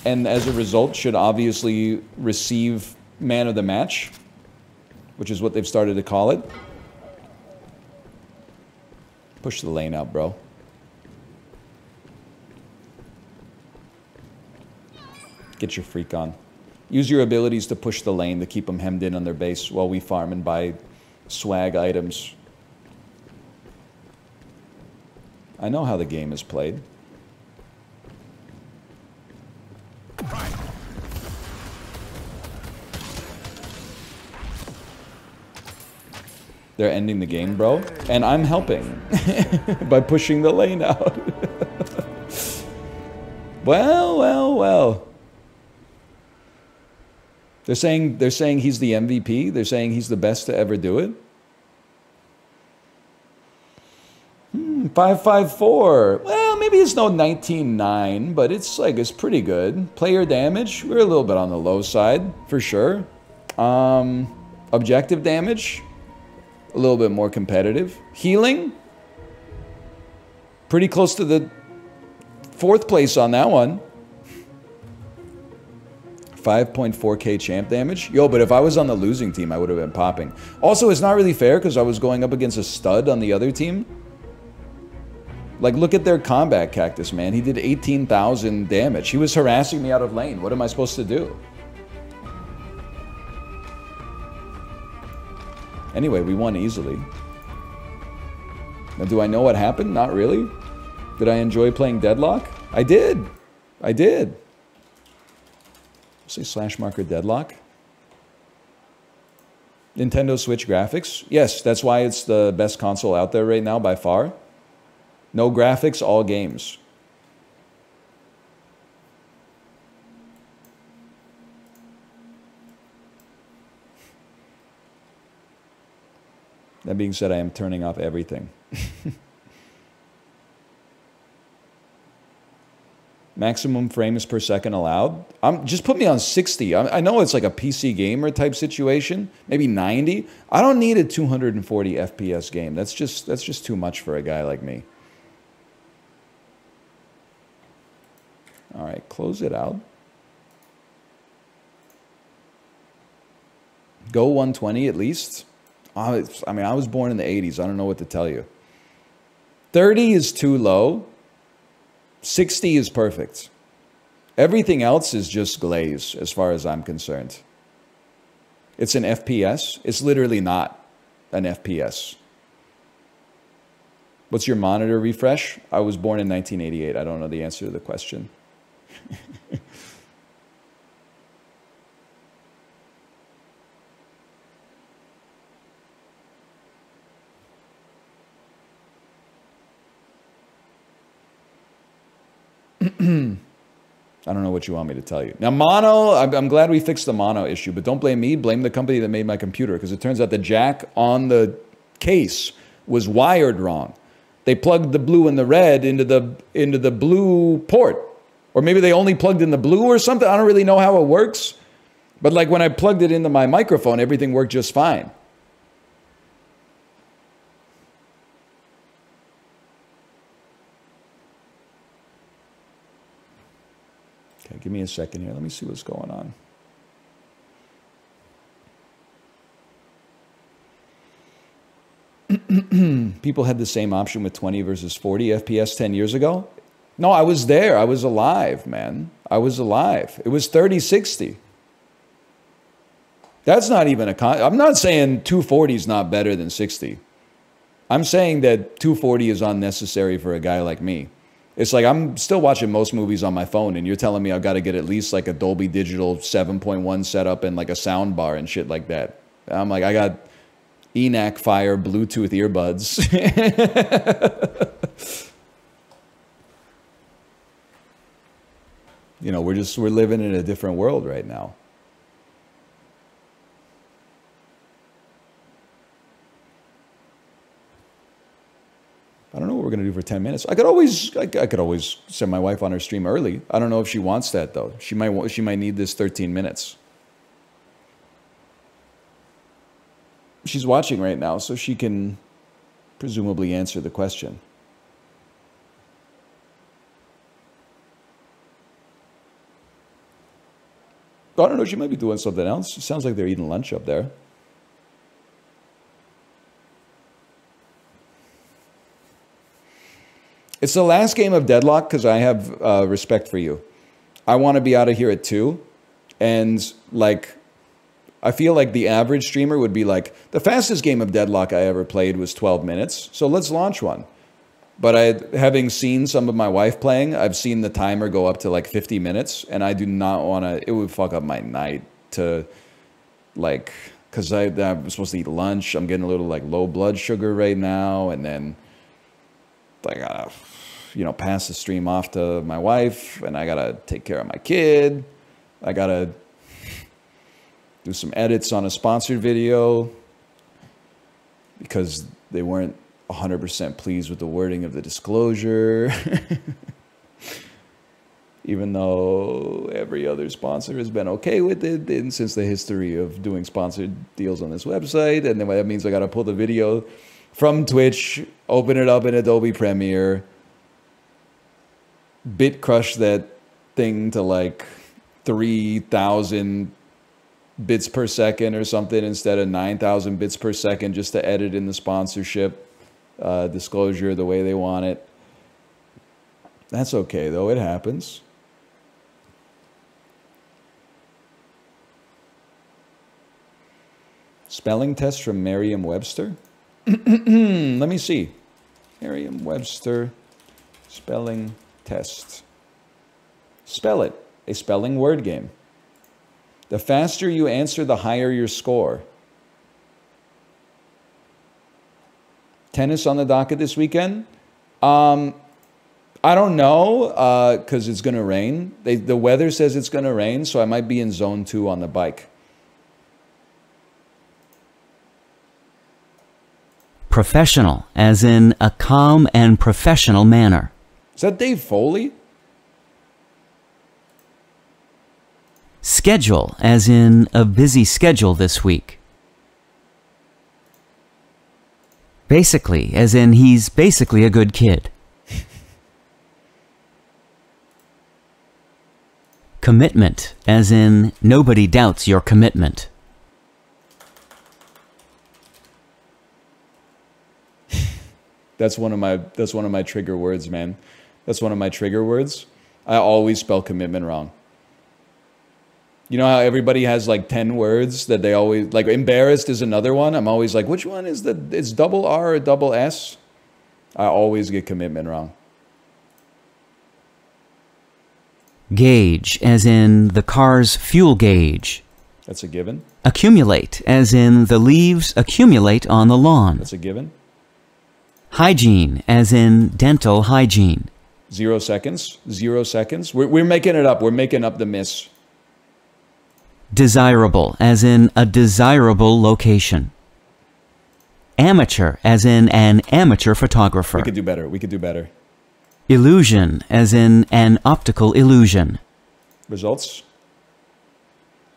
And as a result, should obviously receive man of the match, which is what they've started to call it. Push the lane out, bro. Get your freak on. Use your abilities to push the lane to keep them hemmed in on their base while we farm and buy swag items. I know how the game is played. They're ending the game, bro. And I'm helping by pushing the lane out. Well. They're saying he's the MVP. They're saying he's the best to ever do it. 554. Well, maybe it's no 19-9, but it's pretty good. Player damage, we're a little bit on the low side, for sure. Objective damage, a little bit more competitive. Healing, pretty close to the 4th place on that one. 5.4k champ damage. Yo, but if I was on the losing team, I would have been popping. Also, it's not really fair because I was going up against a stud on the other team. Like, look at their combat cactus, man. He did 18,000 damage. He was harassing me out of lane. What am I supposed to do? Anyway, we won easily. Now, do I know what happened? Not really. Did I enjoy playing Deadlock? I did. I did. Say slash marker Deadlock. Nintendo Switch graphics. Yes, that's why it's the best console out there right now by far. No graphics, all games. That being said, I am turning off everything. Maximum frames per second allowed. Just put me on 60. I know it's like a PC gamer type situation. Maybe 90. I don't need a 240 FPS game. That's just too much for a guy like me. All right, close it out. Go 120 at least. I mean, I was born in the 80s. I don't know what to tell you. 30 is too low. 60 is perfect. Everything else is just glaze as far as I'm concerned. It's an FPS. It's literally not an FPS. What's your monitor refresh? I was born in 1988. I don't know the answer to the question. I don't know what you want me to tell you. Now, mono, I'm glad we fixed the mono issue, but don't blame me. Blame the company that made my computer, because it turns out the jack on the case was wired wrong. They plugged the blue and the red into the blue port. Or maybe they only plugged in the blue or something. I don't really know how it works. But like when I plugged it into my microphone, everything worked just fine. Okay, give me a second here. Let me see what's going on. People had the same option with 20 versus 40 FPS 10 years ago. No, I was there. I was alive, man. I was alive. It was 3060. That's not even a I'm not saying 240 is not better than 60. I'm saying that 240 is unnecessary for a guy like me. It's like I'm still watching most movies on my phone, and you're telling me I've got to get at least like a Dolby Digital 7.1 setup and like a sound bar and shit like that. I'm like, I got ENAC Fire Bluetooth earbuds. You know, we're living in a different world right now. I don't know what we're gonna do for 10 minutes. I could always send my wife on her stream early. I don't know if she wants that though. She might need this 13 minutes. She's watching right now, so she can presumably answer the question. I don't know, she might be doing something else. It sounds like they're eating lunch up there. It's the last game of Deadlock because I have respect for you. I want to be out of here at 2. And, like, I feel like the average streamer would be like, the fastest game of Deadlock I ever played was 12 minutes, so let's launch one. But having seen some of my wife playing, I've seen the timer go up to like 50 minutes, and I do not want to, it would fuck up my night to, like, because I'm supposed to eat lunch. I'm getting a little, like, low blood sugar right now, and then I gotta, you know, pass the stream off to my wife, and I gotta take care of my kid. I gotta do some edits on a sponsored video because they weren't 100% pleased with the wording of the disclosure. Even though every other sponsor has been okay with it, and since the history of doing sponsored deals on this website, and then that means I gotta pull the video from Twitch, open it up in Adobe Premiere, bit crush that thing to like 3,000 bits per second or something instead of 9,000 bits per second just to edit in the sponsorship disclosure the way they want it. That's okay though, it happens. Spelling test from Merriam-Webster. Let me see. Merriam-Webster spelling test. Spell it. A spelling word game. The faster you answer, the higher your score. Tennis on the docket this weekend? I don't know, because it's going to rain. The weather says it's going to rain, so I might be in zone 2 on the bike. Professional, as in a calm and professional manner. Is that Dave Foley? Schedule, as in a busy schedule this week. Basically, as in he's basically a good kid. Commitment, as in nobody doubts your commitment. That's one of my trigger words, man. That's one of my trigger words. I always spell commitment wrong. You know how everybody has like 10 words that they always, like embarrassed is another one. I'm always like, which one is it's double R or double S? I always get commitment wrong. Gauge, as in the car's fuel gauge. That's a given. Accumulate, as in the leaves accumulate on the lawn. That's a given. Hygiene, as in dental hygiene. 0 seconds. 0 seconds. We're making it up. We're making up the miss. Desirable, as in a desirable location. Amateur, as in an amateur photographer. We could do better. We could do better. Illusion, as in an optical illusion. Results.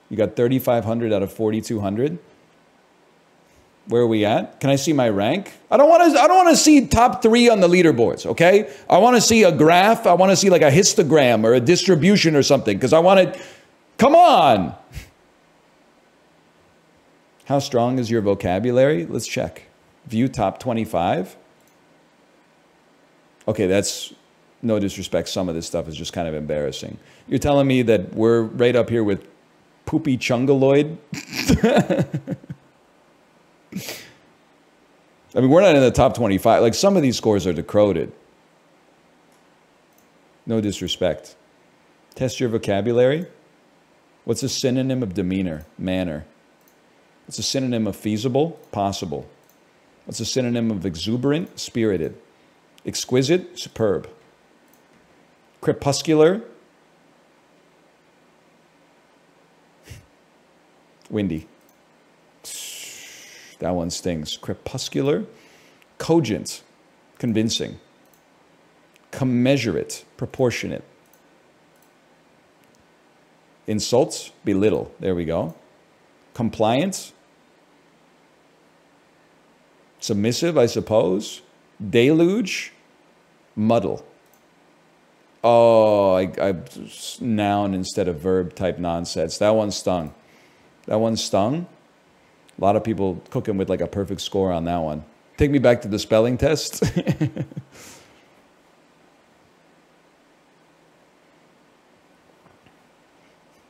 You got 3,500 out of 4,200. Where are we at? Can I see my rank? I don't want to see top 3 on the leaderboards, okay? I want to see a graph. I want to see like a histogram or a distribution or something because I want it. Come on. How strong is your vocabulary? Let's check. View top 25. Okay, that's no disrespect. Some of this stuff is just kind of embarrassing. You're telling me that we're right up here with Poopy Chungaloid? I mean, we're not in the top 25. Like, some of these scores are decoded. No disrespect. Test your vocabulary. What's a synonym of demeanor? Manner. What's a synonym of feasible? Possible. What's a synonym of exuberant? Spirited. Exquisite? Superb. Crepuscular? Windy. That one stings. Crepuscular. Cogent. Convincing. Commensurate. Proportionate. Insults. Belittle. There we go. Compliant. Submissive, I suppose. Deluge. Muddle. Oh, I noun instead of verb type nonsense. That one stung. That one stung. A lot of people cooking with like a perfect score on that one. Take me back to the spelling test.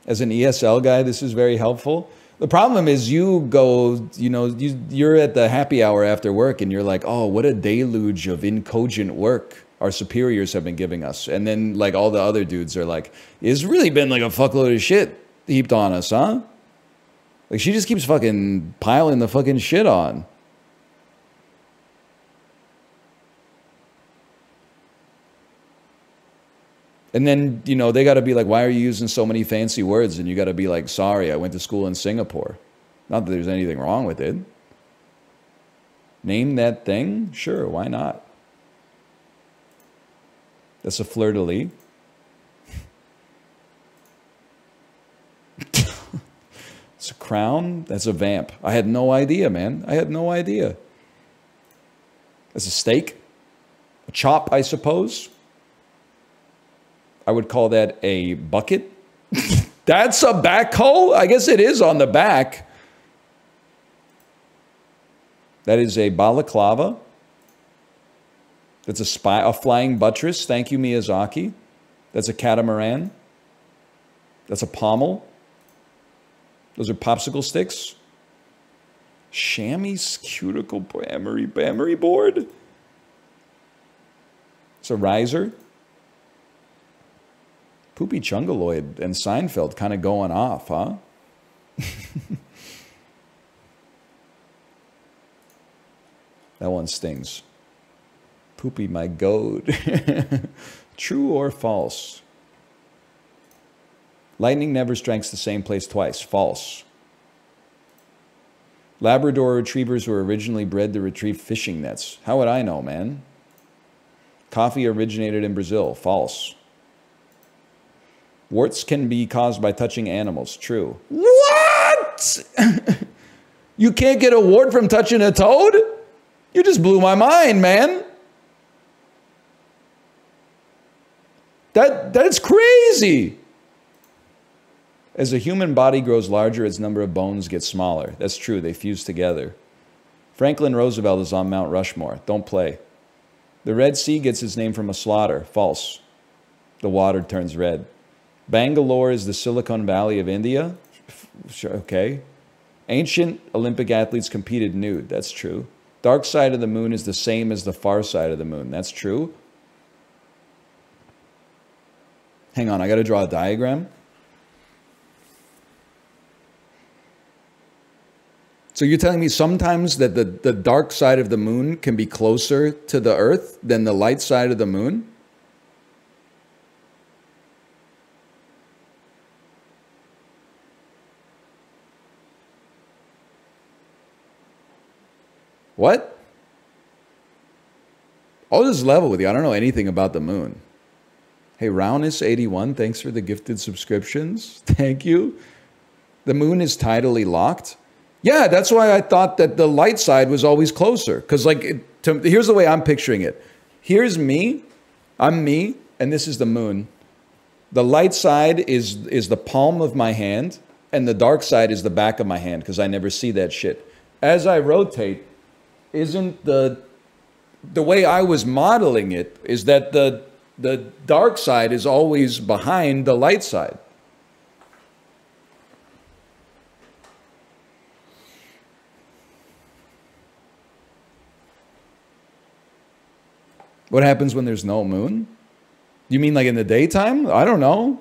As an ESL guy, this is very helpful. The problem is you go, you know, you're at the happy hour after work and you're like, oh, what a deluge of incogent work our superiors have been giving us. And then like all the other dudes are like, it's really been like a fuckload of shit heaped on us, huh? Like she just keeps fucking piling the fucking shit on. And then, you know, they got to be like, why are you using so many fancy words? And you got to be like, sorry, I went to school in Singapore. Not that there's anything wrong with it. Name that thing? Sure, why not? That's a fleur-de-lis. It's a crown. That's a vamp. I had no idea, man. I had no idea. That's a steak. A chop, I suppose. I would call that a bucket. That's a backhoe? I guess it is on the back. That is a balaclava. That's a flying buttress. Thank you, Miyazaki. That's a catamaran. That's a pommel. Those are popsicle sticks. Chamois cuticle Bamery board. It's a riser. Poopy Chungaloid and Seinfeld kind of going off, huh? That one stings. Poopy my goad. True or false? Lightning never strikes the same place twice. False. Labrador retrievers were originally bred to retrieve fishing nets. How would I know, man? Coffee originated in Brazil. False. Warts can be caused by touching animals. True. What? You can't get a wart from touching a toad? You just blew my mind, man. That's crazy. As a human body grows larger, its number of bones gets smaller. That's true. They fuse together. Franklin Roosevelt is on Mount Rushmore. Don't play. The Red Sea gets its name from a slaughter. False. The water turns red. Bangalore is the Silicon Valley of India. Sure, okay. Ancient Olympic athletes competed nude. That's true. Dark side of the moon is the same as the far side of the moon. That's true. Hang on, I got to draw a diagram. So you're telling me sometimes that the dark side of the moon can be closer to the Earth than the light side of the moon? What? I'll just level with you. I don't know anything about the moon. Hey, Roundness81, thanks for the gifted subscriptions. Thank you. The moon is tidally locked. Yeah, that's why I thought that the light side was always closer. Because, like, here's the way I'm picturing it. Here's me. I'm me. And this is the moon. The light side is the palm of my hand. And the dark side is the back of my hand. Because I never see that shit. As I rotate, isn't the way I was modeling it is that the dark side is always behind the light side. What happens when there's no moon? You mean like in the daytime? I don't know.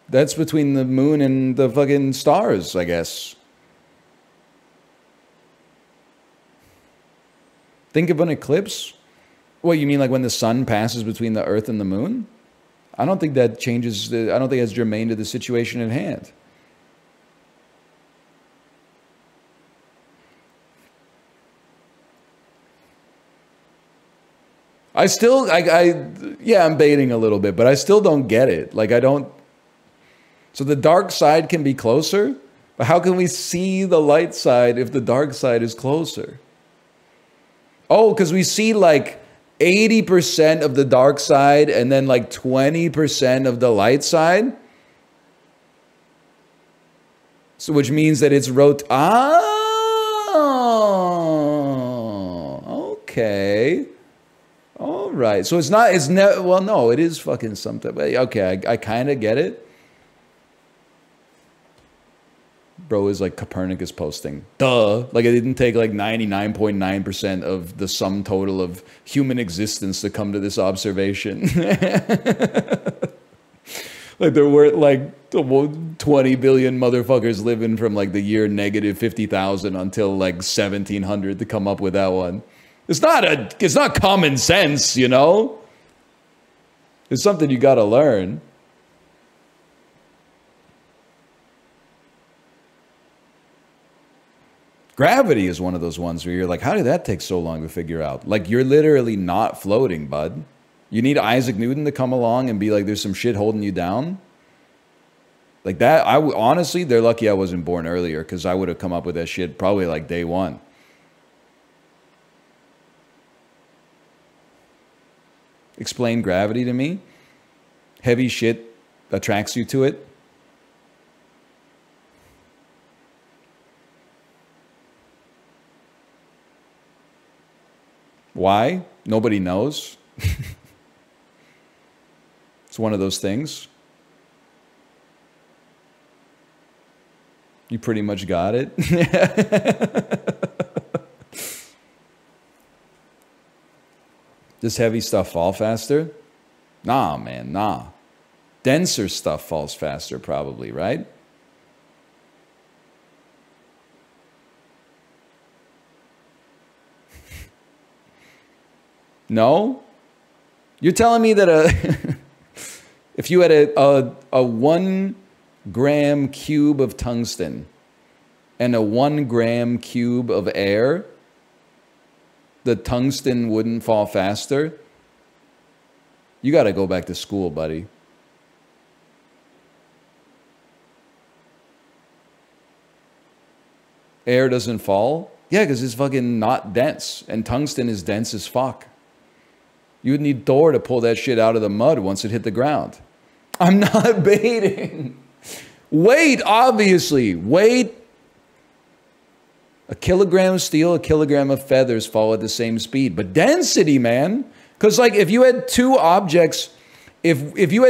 That's between the moon and the fucking stars, I guess. Think of an eclipse. What, you mean like when the sun passes between the earth and the moon? I don't think that changes, I don't think that's germane to the situation at hand. I still, yeah, I'm baiting a little bit, but I still don't get it. Like, I don't, so the dark side can be closer, but how can we see the light side if the dark side is closer? Oh, because we see like 80% of the dark side and then like 20% of the light side. So which means that it's oh, okay. All right. So it's not, it's never, well, no, it is fucking something. But okay, I kind of get it. Bro is like Copernicus posting. Duh. Like it didn't take like 99.9% of the sum total of human existence to come to this observation. Like there weren't like 20 billion motherfuckers living from like the year negative 50,000 until like 1700 to come up with that one. It's not common sense, you know? It's something you got to learn. Gravity is one of those ones where you're like, how did that take so long to figure out? Like, you're literally not floating, bud. You need Isaac Newton to come along and be like, there's some shit holding you down. Like that, honestly, they're lucky I wasn't born earlier because I would have come up with that shit probably like day one. Explain gravity to me. Heavy shit attracts you to it. Why? Nobody knows. It's one of those things. You pretty much got it. Does heavy stuff fall faster? Nah, man, nah. Denser stuff falls faster probably, right? No? You're telling me that if you had a 1 gram cube of tungsten and a 1 gram cube of air, the tungsten wouldn't fall faster? You got to go back to school, buddy. Air doesn't fall? Yeah, because it's fucking not dense. And tungsten is dense as fuck. You would need Thor to pull that shit out of the mud once it hit the ground. I'm not baiting. Weight, obviously. Weight. A kilogram of steel, a kilogram of feathers fall at the same speed. But density, man. Because, like, if you had two objects, if you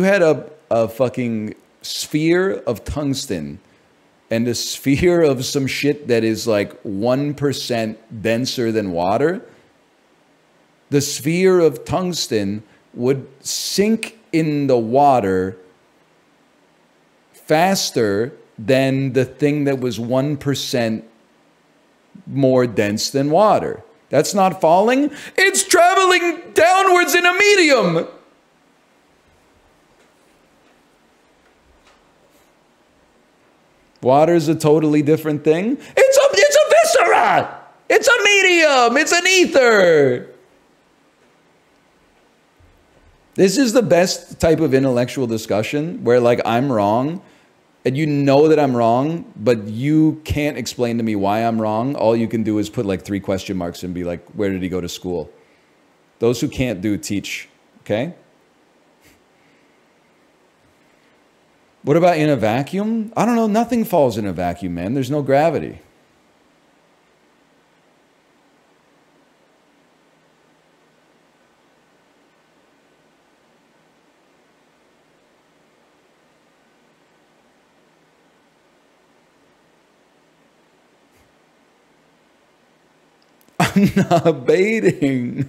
had a fucking sphere of tungsten and a sphere of some shit that is like 1% denser than water, the sphere of tungsten would sink in the water faster than the thing that was 1% more dense than water. That's not falling. It's traveling downwards in a medium. Water's a totally different thing. It's a viscera. It's a medium. It's an ether. This is the best type of intellectual discussion where, like, I'm wrong and you know that I'm wrong, but you can't explain to me why I'm wrong. All you can do is put like 3 question marks and be like, where did he go to school? Those who can't do, teach. Okay? What about in a vacuum? I don't know. Nothing falls in a vacuum, man. There's no gravity. I'm not baiting.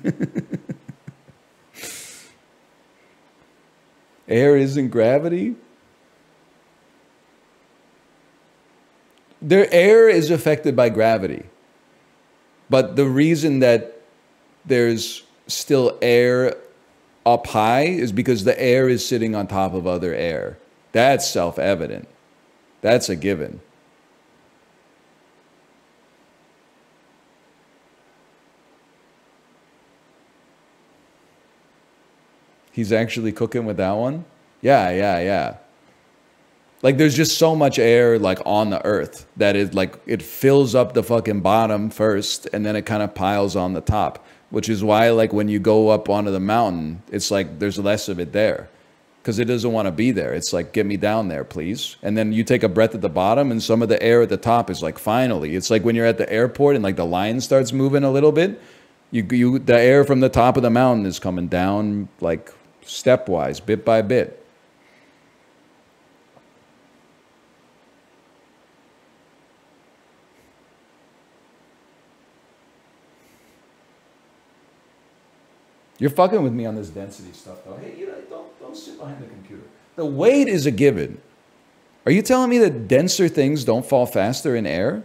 Air isn't gravity? Their air is affected by gravity. But the reason that there's still air up high is because the air is sitting on top of other air. That's self-evident. That's a given. He's actually cooking with that one? Yeah. Like, there's just so much air, like, on the earth that it fills up the fucking bottom first, and then it kind of piles on the top, which is why, like, when you go up onto the mountain, it's like there's less of it there because it doesn't want to be there. It's like, get me down there, please. And then you take a breath at the bottom, and some of the air at the top is like, finally. It's like when you're at the airport and, like, the line starts moving a little bit, the air from the top of the mountain is coming down, like, stepwise, bit by bit. You're fucking with me on this density stuff, though. Hey, don't sit behind the computer. The weight is a given. Are you telling me that denser things don't fall faster in air?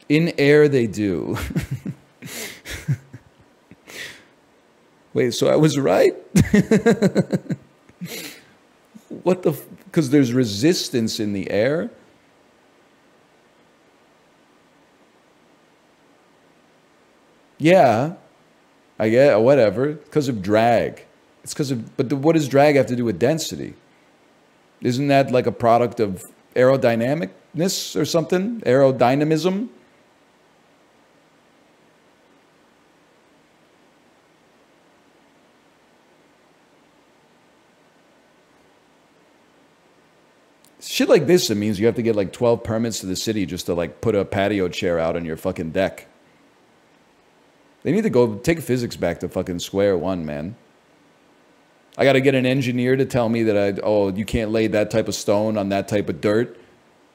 In air, they do. Wait, so I was right? What the... Because there's resistance in the air? Yeah. I get whatever. Because of drag. It's because of... But what does drag have to do with density? Isn't that like a product of aerodynamicness or something? Aerodynamism? Shit like this, it means you have to get like 12 permits to the city just to like put a patio chair out on your fucking deck. They need to go take physics back to fucking square one, man. I got to get an engineer to tell me that you can't lay that type of stone on that type of dirt.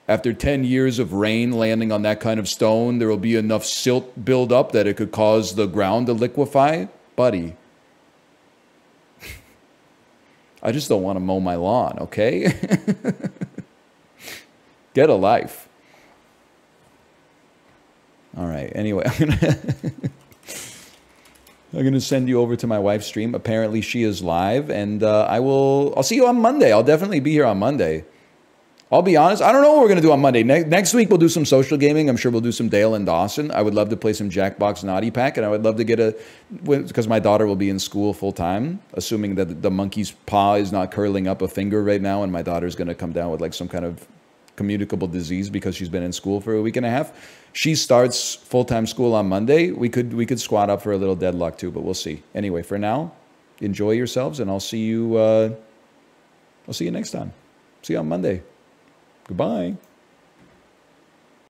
After 10 years of rain landing on that kind of stone, there will be enough silt build up that it could cause the ground to liquefy. Buddy. I just don't want to mow my lawn, okay? Get a life. All right. Anyway, I'm gonna send you over to my wife's stream. Apparently, she is live, and I'll see you on Monday. I'll definitely be here on Monday. I'll be honest, I don't know what we're gonna do on Monday. Next week we'll do some social gaming. I'm sure we'll do some Dale and Dawson. I would love to play some Jackbox Naughty Pack, and I would love to get because my daughter will be in school full time, assuming that the monkey's paw is not curling up a finger right now, and my daughter's gonna come down with like some kind of communicable disease because she's been in school for a week and a half. She starts full-time school on Monday. We could squat up for a little deadlock too, but we'll see. Anyway, for now, enjoy yourselves, and I'll see you next time. See you on Monday. Goodbye.